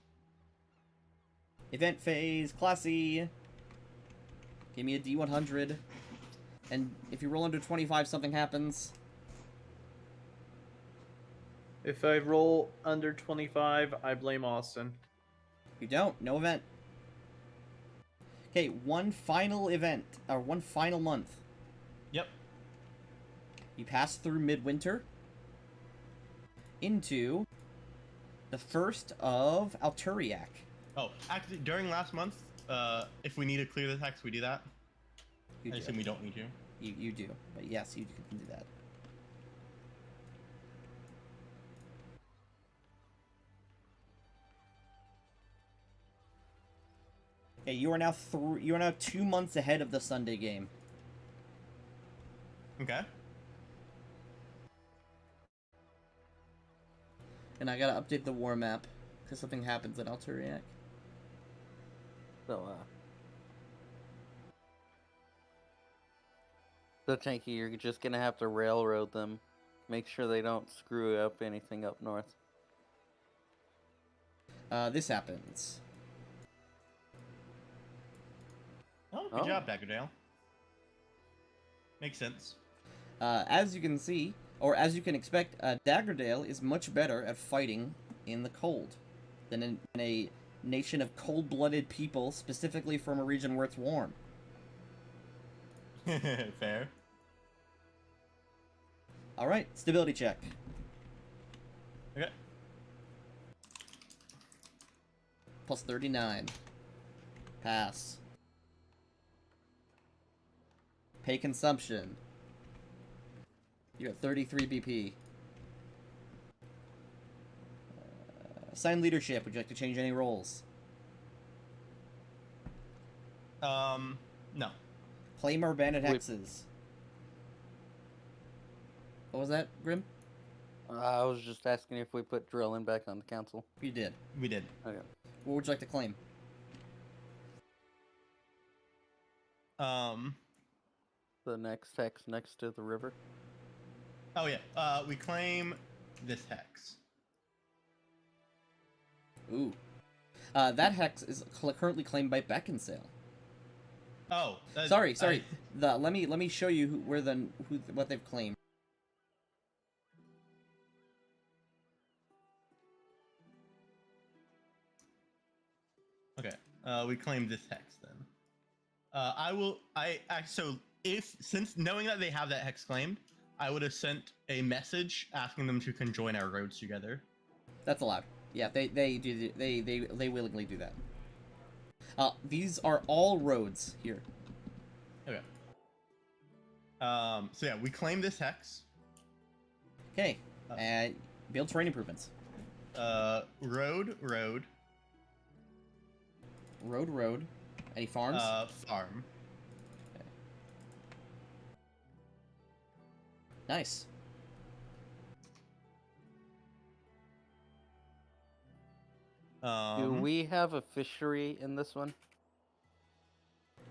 Event phase, classy. Give me a D100. And if you roll under 25, something happens. If I roll under 25, I blame Austin. You don't. No event. Okay, one final event, or one final month. Yep. You pass through Midwinter into the first of Alturiac. Oh, actually, during last month, if we need to clear the hex, we do that. You I do. assume we don't need to. You do, but yes, you can do that. Okay, you are now 2 months ahead of the Sunday game. Okay. And I gotta update the war map because something happens at Alturiac. So Tanky, you're just gonna have to railroad them. Make sure they don't screw up anything up north. This happens. Oh, good job, Daggerdale. Makes sense. As you can see, or as you can expect, Daggerdale is much better at fighting in the cold than in a nation of cold-blooded people, specifically from a region where it's warm. Fair. Alright, stability check. Okay. Plus 39. Pass. Pay consumption. You're at 33 BP. Assign leadership. Would you like to change any roles? No. Claim or bandit hexes. What was that, Grim? I was just asking if we put Drillin back on the council. You did. We did. Okay. What would you like to claim? The next hex next to the river. Oh yeah. We claim this hex. Ooh. That hex is currently claimed by Beckinsale. Oh. Sorry. Let me show you what they've claimed. Okay. We claim this hex then. Since knowing that they have that hex claimed, I would have sent a message asking them to conjoin our roads together. That's allowed. Yeah, they willingly do that. These are all roads here. Okay. So yeah, we claim this hex. Okay. Build terrain improvements. Road. Road. Any farms? Farm. Okay. Nice. Do we have a fishery in this one?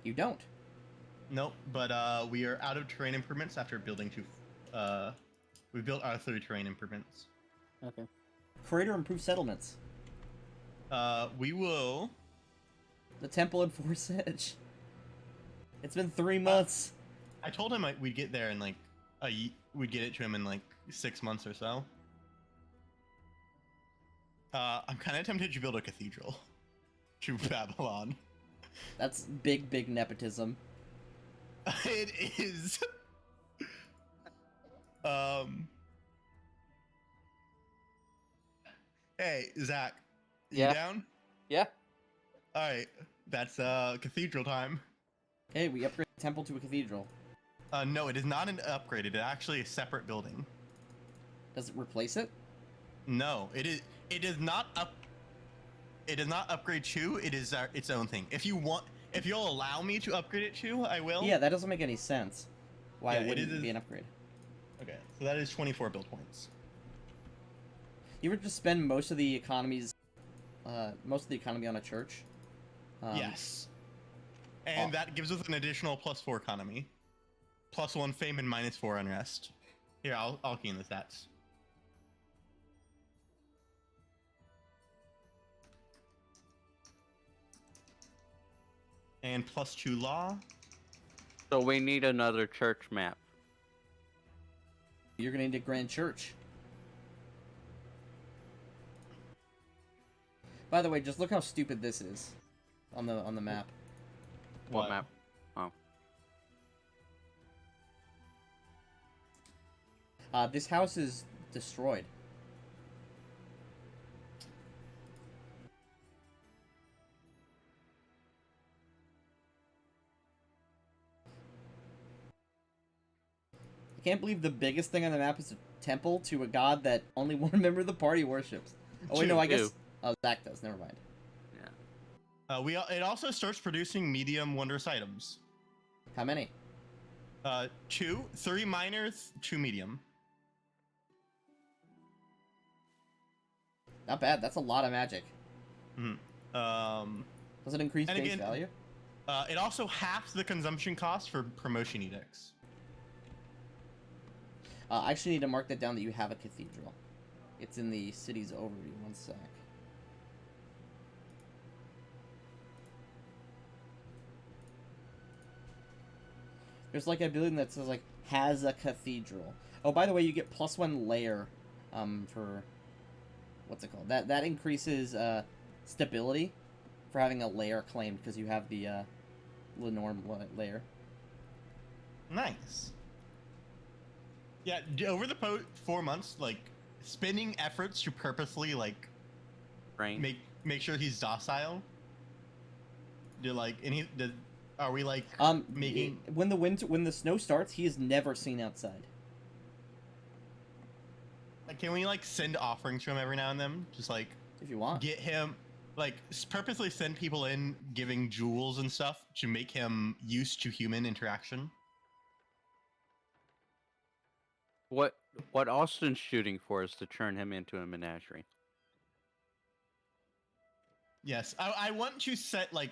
You don't. Nope, but we are out of terrain improvements after building two. We built our 3 terrain improvements. Okay. Create or improve settlements. We will. The temple in Force Edge. It's been 3 months. I told him we'd get there in like we'd get it to him in like 6 months or so. I'm kind of tempted to build a cathedral to Babylon. That's big nepotism. It is. Hey, Zach. You Yeah. down? Yeah. All right. That's cathedral time. Hey, we upgrade the temple to a cathedral. No, it is not an upgrade. It is actually a separate building. Does it replace it? No, it is. It is not up. It does not upgrade to. It is its own thing. If you'll allow me to upgrade it to, I will. Yeah, that doesn't make any sense. Why Yeah, wouldn't it it is- be an upgrade? Okay, so that is 24 build points. You ever just spend most of the economy on a church? Yes. And that gives us an additional +4 economy, +1 fame, and -4 unrest. Here, I'll key in the stats. And +2 law. So we need another church map. You're gonna need a grand church. By the way, just look how stupid this is on the map. What map? Oh. This house is destroyed. I can't believe the biggest thing on the map is a temple to a god that only one member of the party worships. Oh wait, no, I guess Zach does. Never mind. It also starts producing medium wondrous items. How many? 2, 3 minors, 2 medium. Not bad. That's a lot of magic. Mm-hmm. Does it increase base value? It also halves the consumption cost for promotion edicts. I actually need to mark that down that you have a cathedral. It's in the city's overview. One sec. There's like a building that says like has a cathedral. Oh, by the way, you get +1 layer for what's it called? That increases stability for having a layer claimed because you have the Lenorm layer. Nice. Yeah, over the 4 months, like spending efforts to purposely like make sure he's docile. Are we like making when the snow starts, he is never seen outside. Like, can we like send offerings to him every now and then? Just like if you want, get him like purposely send people in giving jewels and stuff to make him used to human interaction. What Austin's shooting for is to turn him into a menagerie. Yes, I want to set like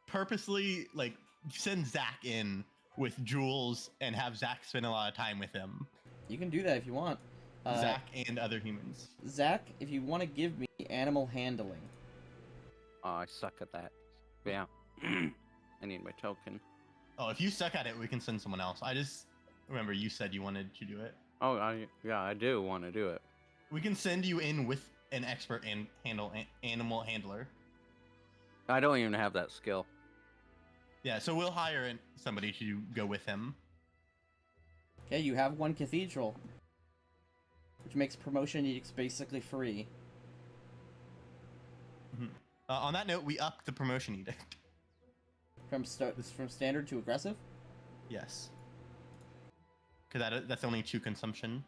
purposely like send Zach in with jewels and have Zach spend a lot of time with him. You can do that if you want. Zach and other humans. Zach, if you want to give me animal handling. Oh, I suck at that. But yeah. I need my token. Oh, if you suck at it, we can send someone else. I just remember you said you wanted to do it. Oh, I do want to do it. We can send you in with an expert and animal handler. I don't even have that skill. Yeah, so we'll hire somebody to go with him. Okay, you have 1 cathedral, which makes promotion edicts basically free. Mm-hmm. On that note, we upped the promotion edict. From standard to aggressive? Yes. Because that's only 2 consumption.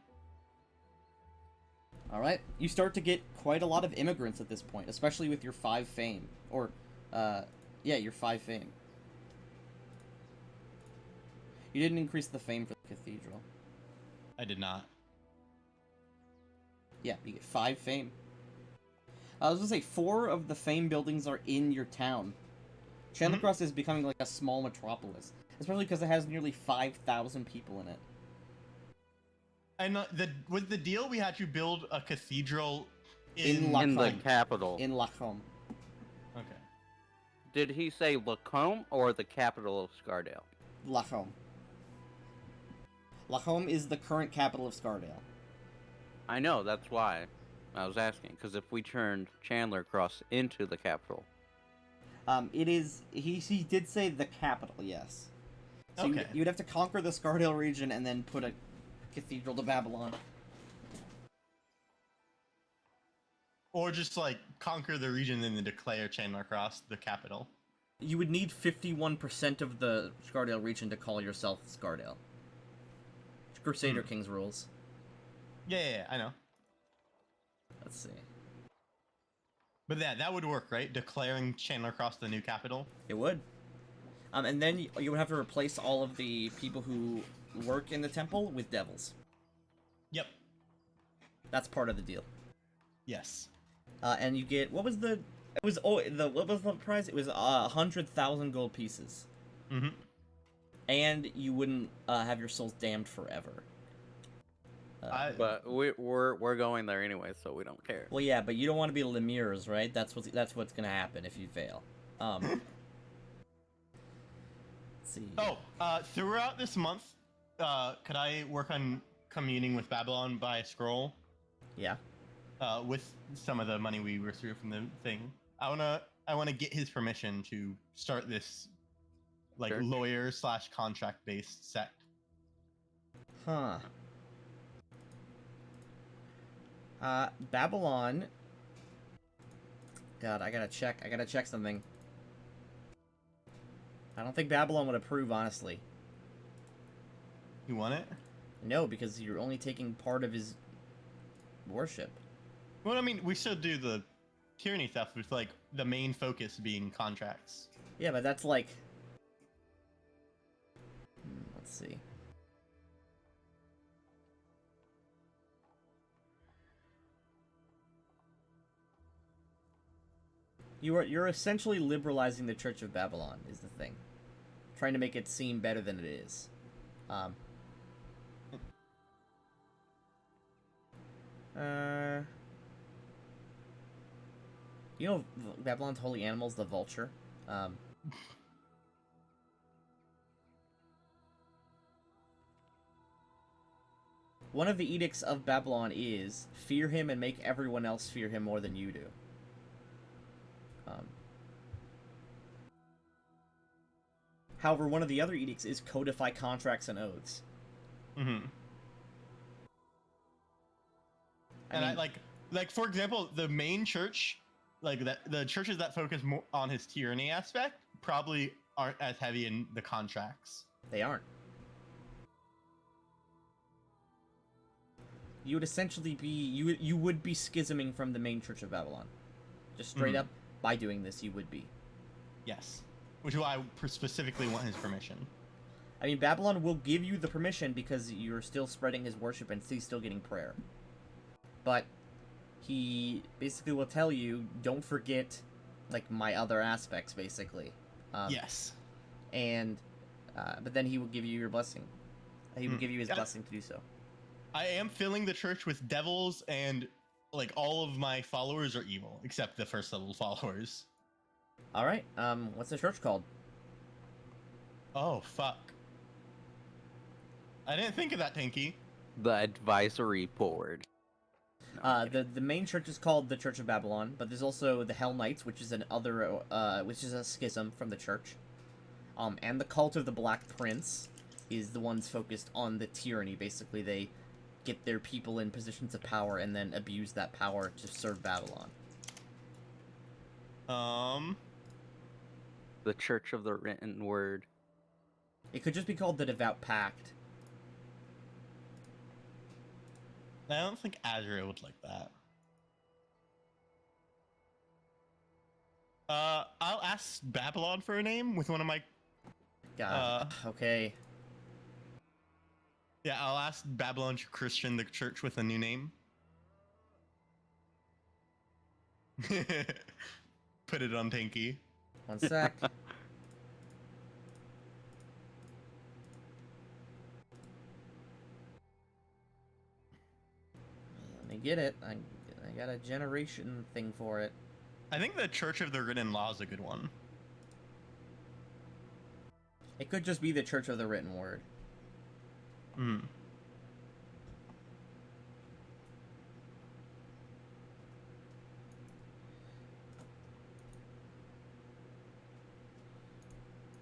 Alright, you start to get quite a lot of immigrants at this point, especially with your 5 fame. Or, your 5 fame. You didn't increase the fame for the cathedral. I did not. Yeah, you get 5 fame. I was gonna say, 4 of the fame buildings are in your town. Chandler Cross is becoming like a small metropolis, especially because it has nearly 5,000 people in it. And with the deal, we had to build a cathedral in the capital. In Lacombe. Okay. Did he say Lacombe or the capital of Scardale? Lacombe. Lacombe is the current capital of Scardale. I know, that's why I was asking, because if we turned Chandler Cross into the capital. It is, he did say the capital, yes. So okay. You'd have to conquer the Scardale region and then put a cathedral to Babylon. Or just like conquer the region and then declare Chandler Cross the capital. You would need 51% of the Scardale region to call yourself Scardale. Crusader Kings rules. Yeah, I know. Let's see. But that would work, right? Declaring Chandler Cross the new capital? It would. And then you would have to replace all of the people who work in the temple with devils. Yep. That's part of the deal. Yes. And you get, what was the prize? It was 100,000 gold pieces. Mm-hmm. And you wouldn't have your souls damned forever. But we're going there anyway, so we don't care. Well, yeah, but you don't want to be Lemire's, right? That's what's gonna happen if you fail. Let's see. Oh, throughout this month, could I work on communing with Babylon by scroll? Yeah. With some of the money we received from the thing, I wanna get his permission to start this, like, sure. lawyer/contract based sect. Huh. Babylon. God, I gotta check something. I don't think Babylon would approve, honestly. You want it? No, because you're only taking part of his worship. Well, I mean, we still do the tyranny stuff with like the main focus being contracts. Yeah, but that's like... Let's see. You're essentially liberalizing the Church of Babylon, is the thing. Trying to make it seem better than it is. You know Babylon's holy animal's the vulture? One of the edicts of Babylon is, fear him and make everyone else fear him more than you do. However, one of the other edicts is codify contracts and oaths. Mm-hmm. And I like for example, the main church, like the churches that focus more on his tyranny aspect probably aren't as heavy in the contracts. They aren't. You would essentially be you would be schisming from the main Church of Babylon. Just straight up, by doing this, you would be. Yes. Which is why I specifically want his permission. I mean, Babylon will give you the permission because you're still spreading his worship and he's still getting prayer. But he basically will tell you, don't forget, like, my other aspects, basically. Yes. And, but then he will give you your blessing. He will give you his blessing to do so. I am filling the church with devils, and, like, all of my followers are evil, except the first level followers. Alright, what's the church called? Oh, fuck. I didn't think of that, Tinky. The advisory board. No, The main church is called the Church of Babylon, but there's also the Hell Knights, which is which is a schism from the church. And the Cult of the Black Prince is the ones focused on the tyranny. Basically, they get their people in positions of power and then abuse that power to serve Babylon. The Church of the Written Word. It could just be called the Devout Pact. I don't think Azrael would like that. I'll ask Babylon for a name with one of my... God, okay. Yeah, I'll ask Babylon to Christian the church with a new name. Put it on Tinky. One sec. Let me get it. I got a generation thing for it. I think the Church of the Written Law is a good one. It could just be the Church of the Written Word. Hmm.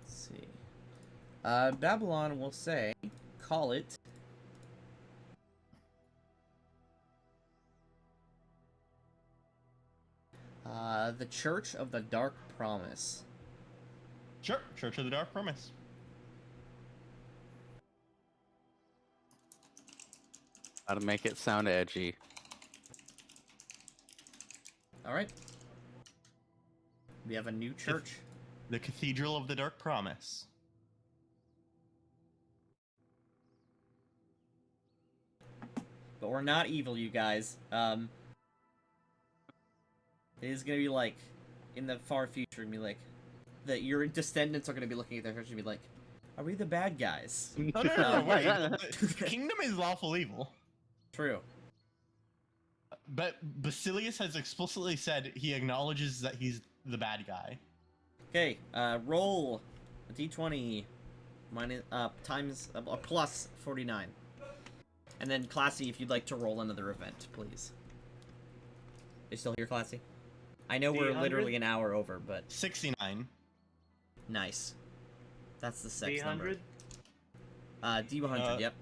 Let's see. Babylon will say, call it the Church of the Dark Promise. Sure, Church of the Dark Promise. How to make it sound edgy. Alright. We have a new church. The Cathedral of the Dark Promise. But we're not evil, you guys. It is gonna be like, in the far future, gonna be like, that your descendants are gonna be looking at their church and be like, are we the bad guys? Oh, no, wait. The kingdom is lawful evil. True. But Basilius has explicitly said he acknowledges that he's the bad guy. Okay, roll a d20 minus, times, plus 49. And then, Classy, if you'd like to roll another event, please. You still here, Classy? I know we're literally an hour over, but... 69. Nice. That's the sex D100? number. D100, yep.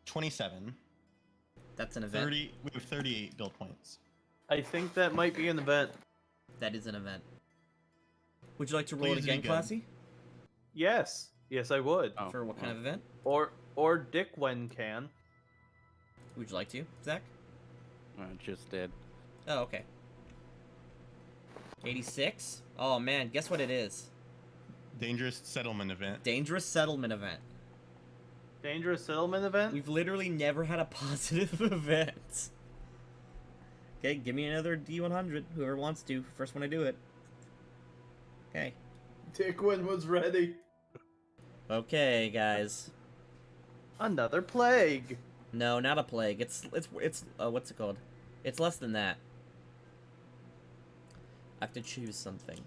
27. That's an event. 30. We have 38 build points. I think that might be an event. That is an event. Would you like to roll it Please be again, good. Classy? Yes. Yes, I would. Oh, For what kind of event? Or Dick when can. Would you like to, Zach? I just did. Oh, okay. 86? Oh man, guess what it is? Dangerous settlement event. Dangerous settlement event. Dangerous settlement event? We've literally never had a positive event. Okay, give me another D100, whoever wants to. First one to do it. Okay. Dick when was ready. Okay, guys. Another plague. No, not a plague. It's what's it called? It's less than that. I have to choose something.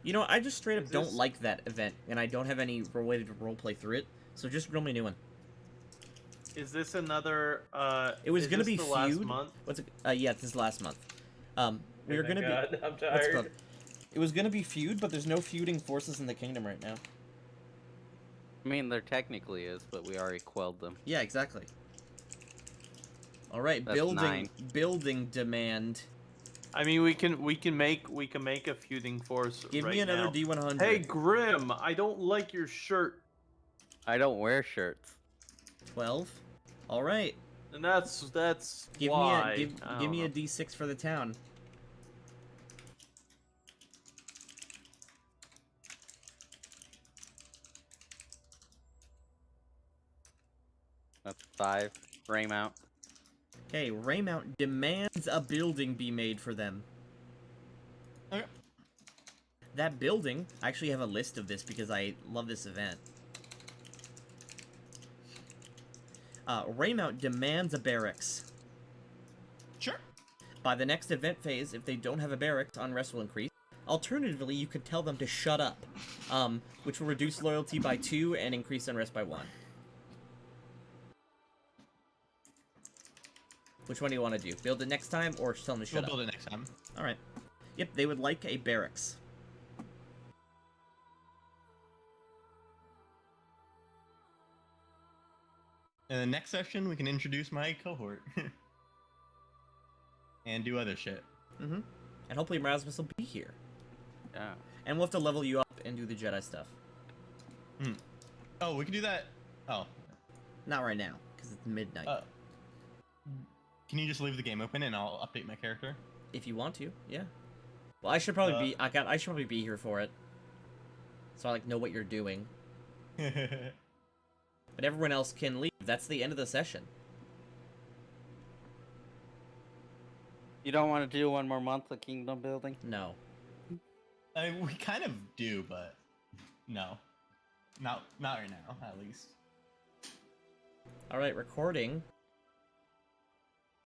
You know, I just straight up don't like that event, and I don't have any way to roleplay through it, so just roll me a new one. Is this another It was is gonna this be the feud. last month? What's it? Yeah, this is last month. We were Oh my gonna God, be. I'm What's it tired. called? It was gonna be feud, but there's no feuding forces in the kingdom right now. I mean, there technically is, but we already quelled them. Yeah, exactly. All right, That's building 9. building demand. I mean, we can make a feuding force. Give right me another now. D100. Hey, Grim, I don't like your shirt, I don't wear shirts. 12. All right. and that's Give why. me a I give don't me a know. D6 for the town. That's 5. Raymount. Okay, Raymount demands a building be made for them. Okay. That building, I actually have a list of this because I love this event. Raymount demands a barracks. Sure. By the next event phase, if they don't have a barracks, unrest will increase. Alternatively, you could tell them to shut up, which will reduce loyalty by 2 and increase unrest by 1. Which one do you want to do? Build it next time, or just tell them to We'll shut up? build it next time. Alright. Yep, they would like a barracks. In the next session, we can introduce my cohort. And do other shit. Mm-hmm. And hopefully Erasmus will be here. Yeah. And we'll have to level you up and do the Jedi stuff. Oh, we can do that. Oh. Not right now, because it's midnight. Can you just leave the game open and I'll update my character? If you want to, yeah. Well, I should probably be. I should probably be here for it. So I like know what you're doing. But everyone else can leave. That's the end of the session. You don't want to do one more month of kingdom building? No. I mean, we kind of do, but no. Not right now, at least. All right, recording.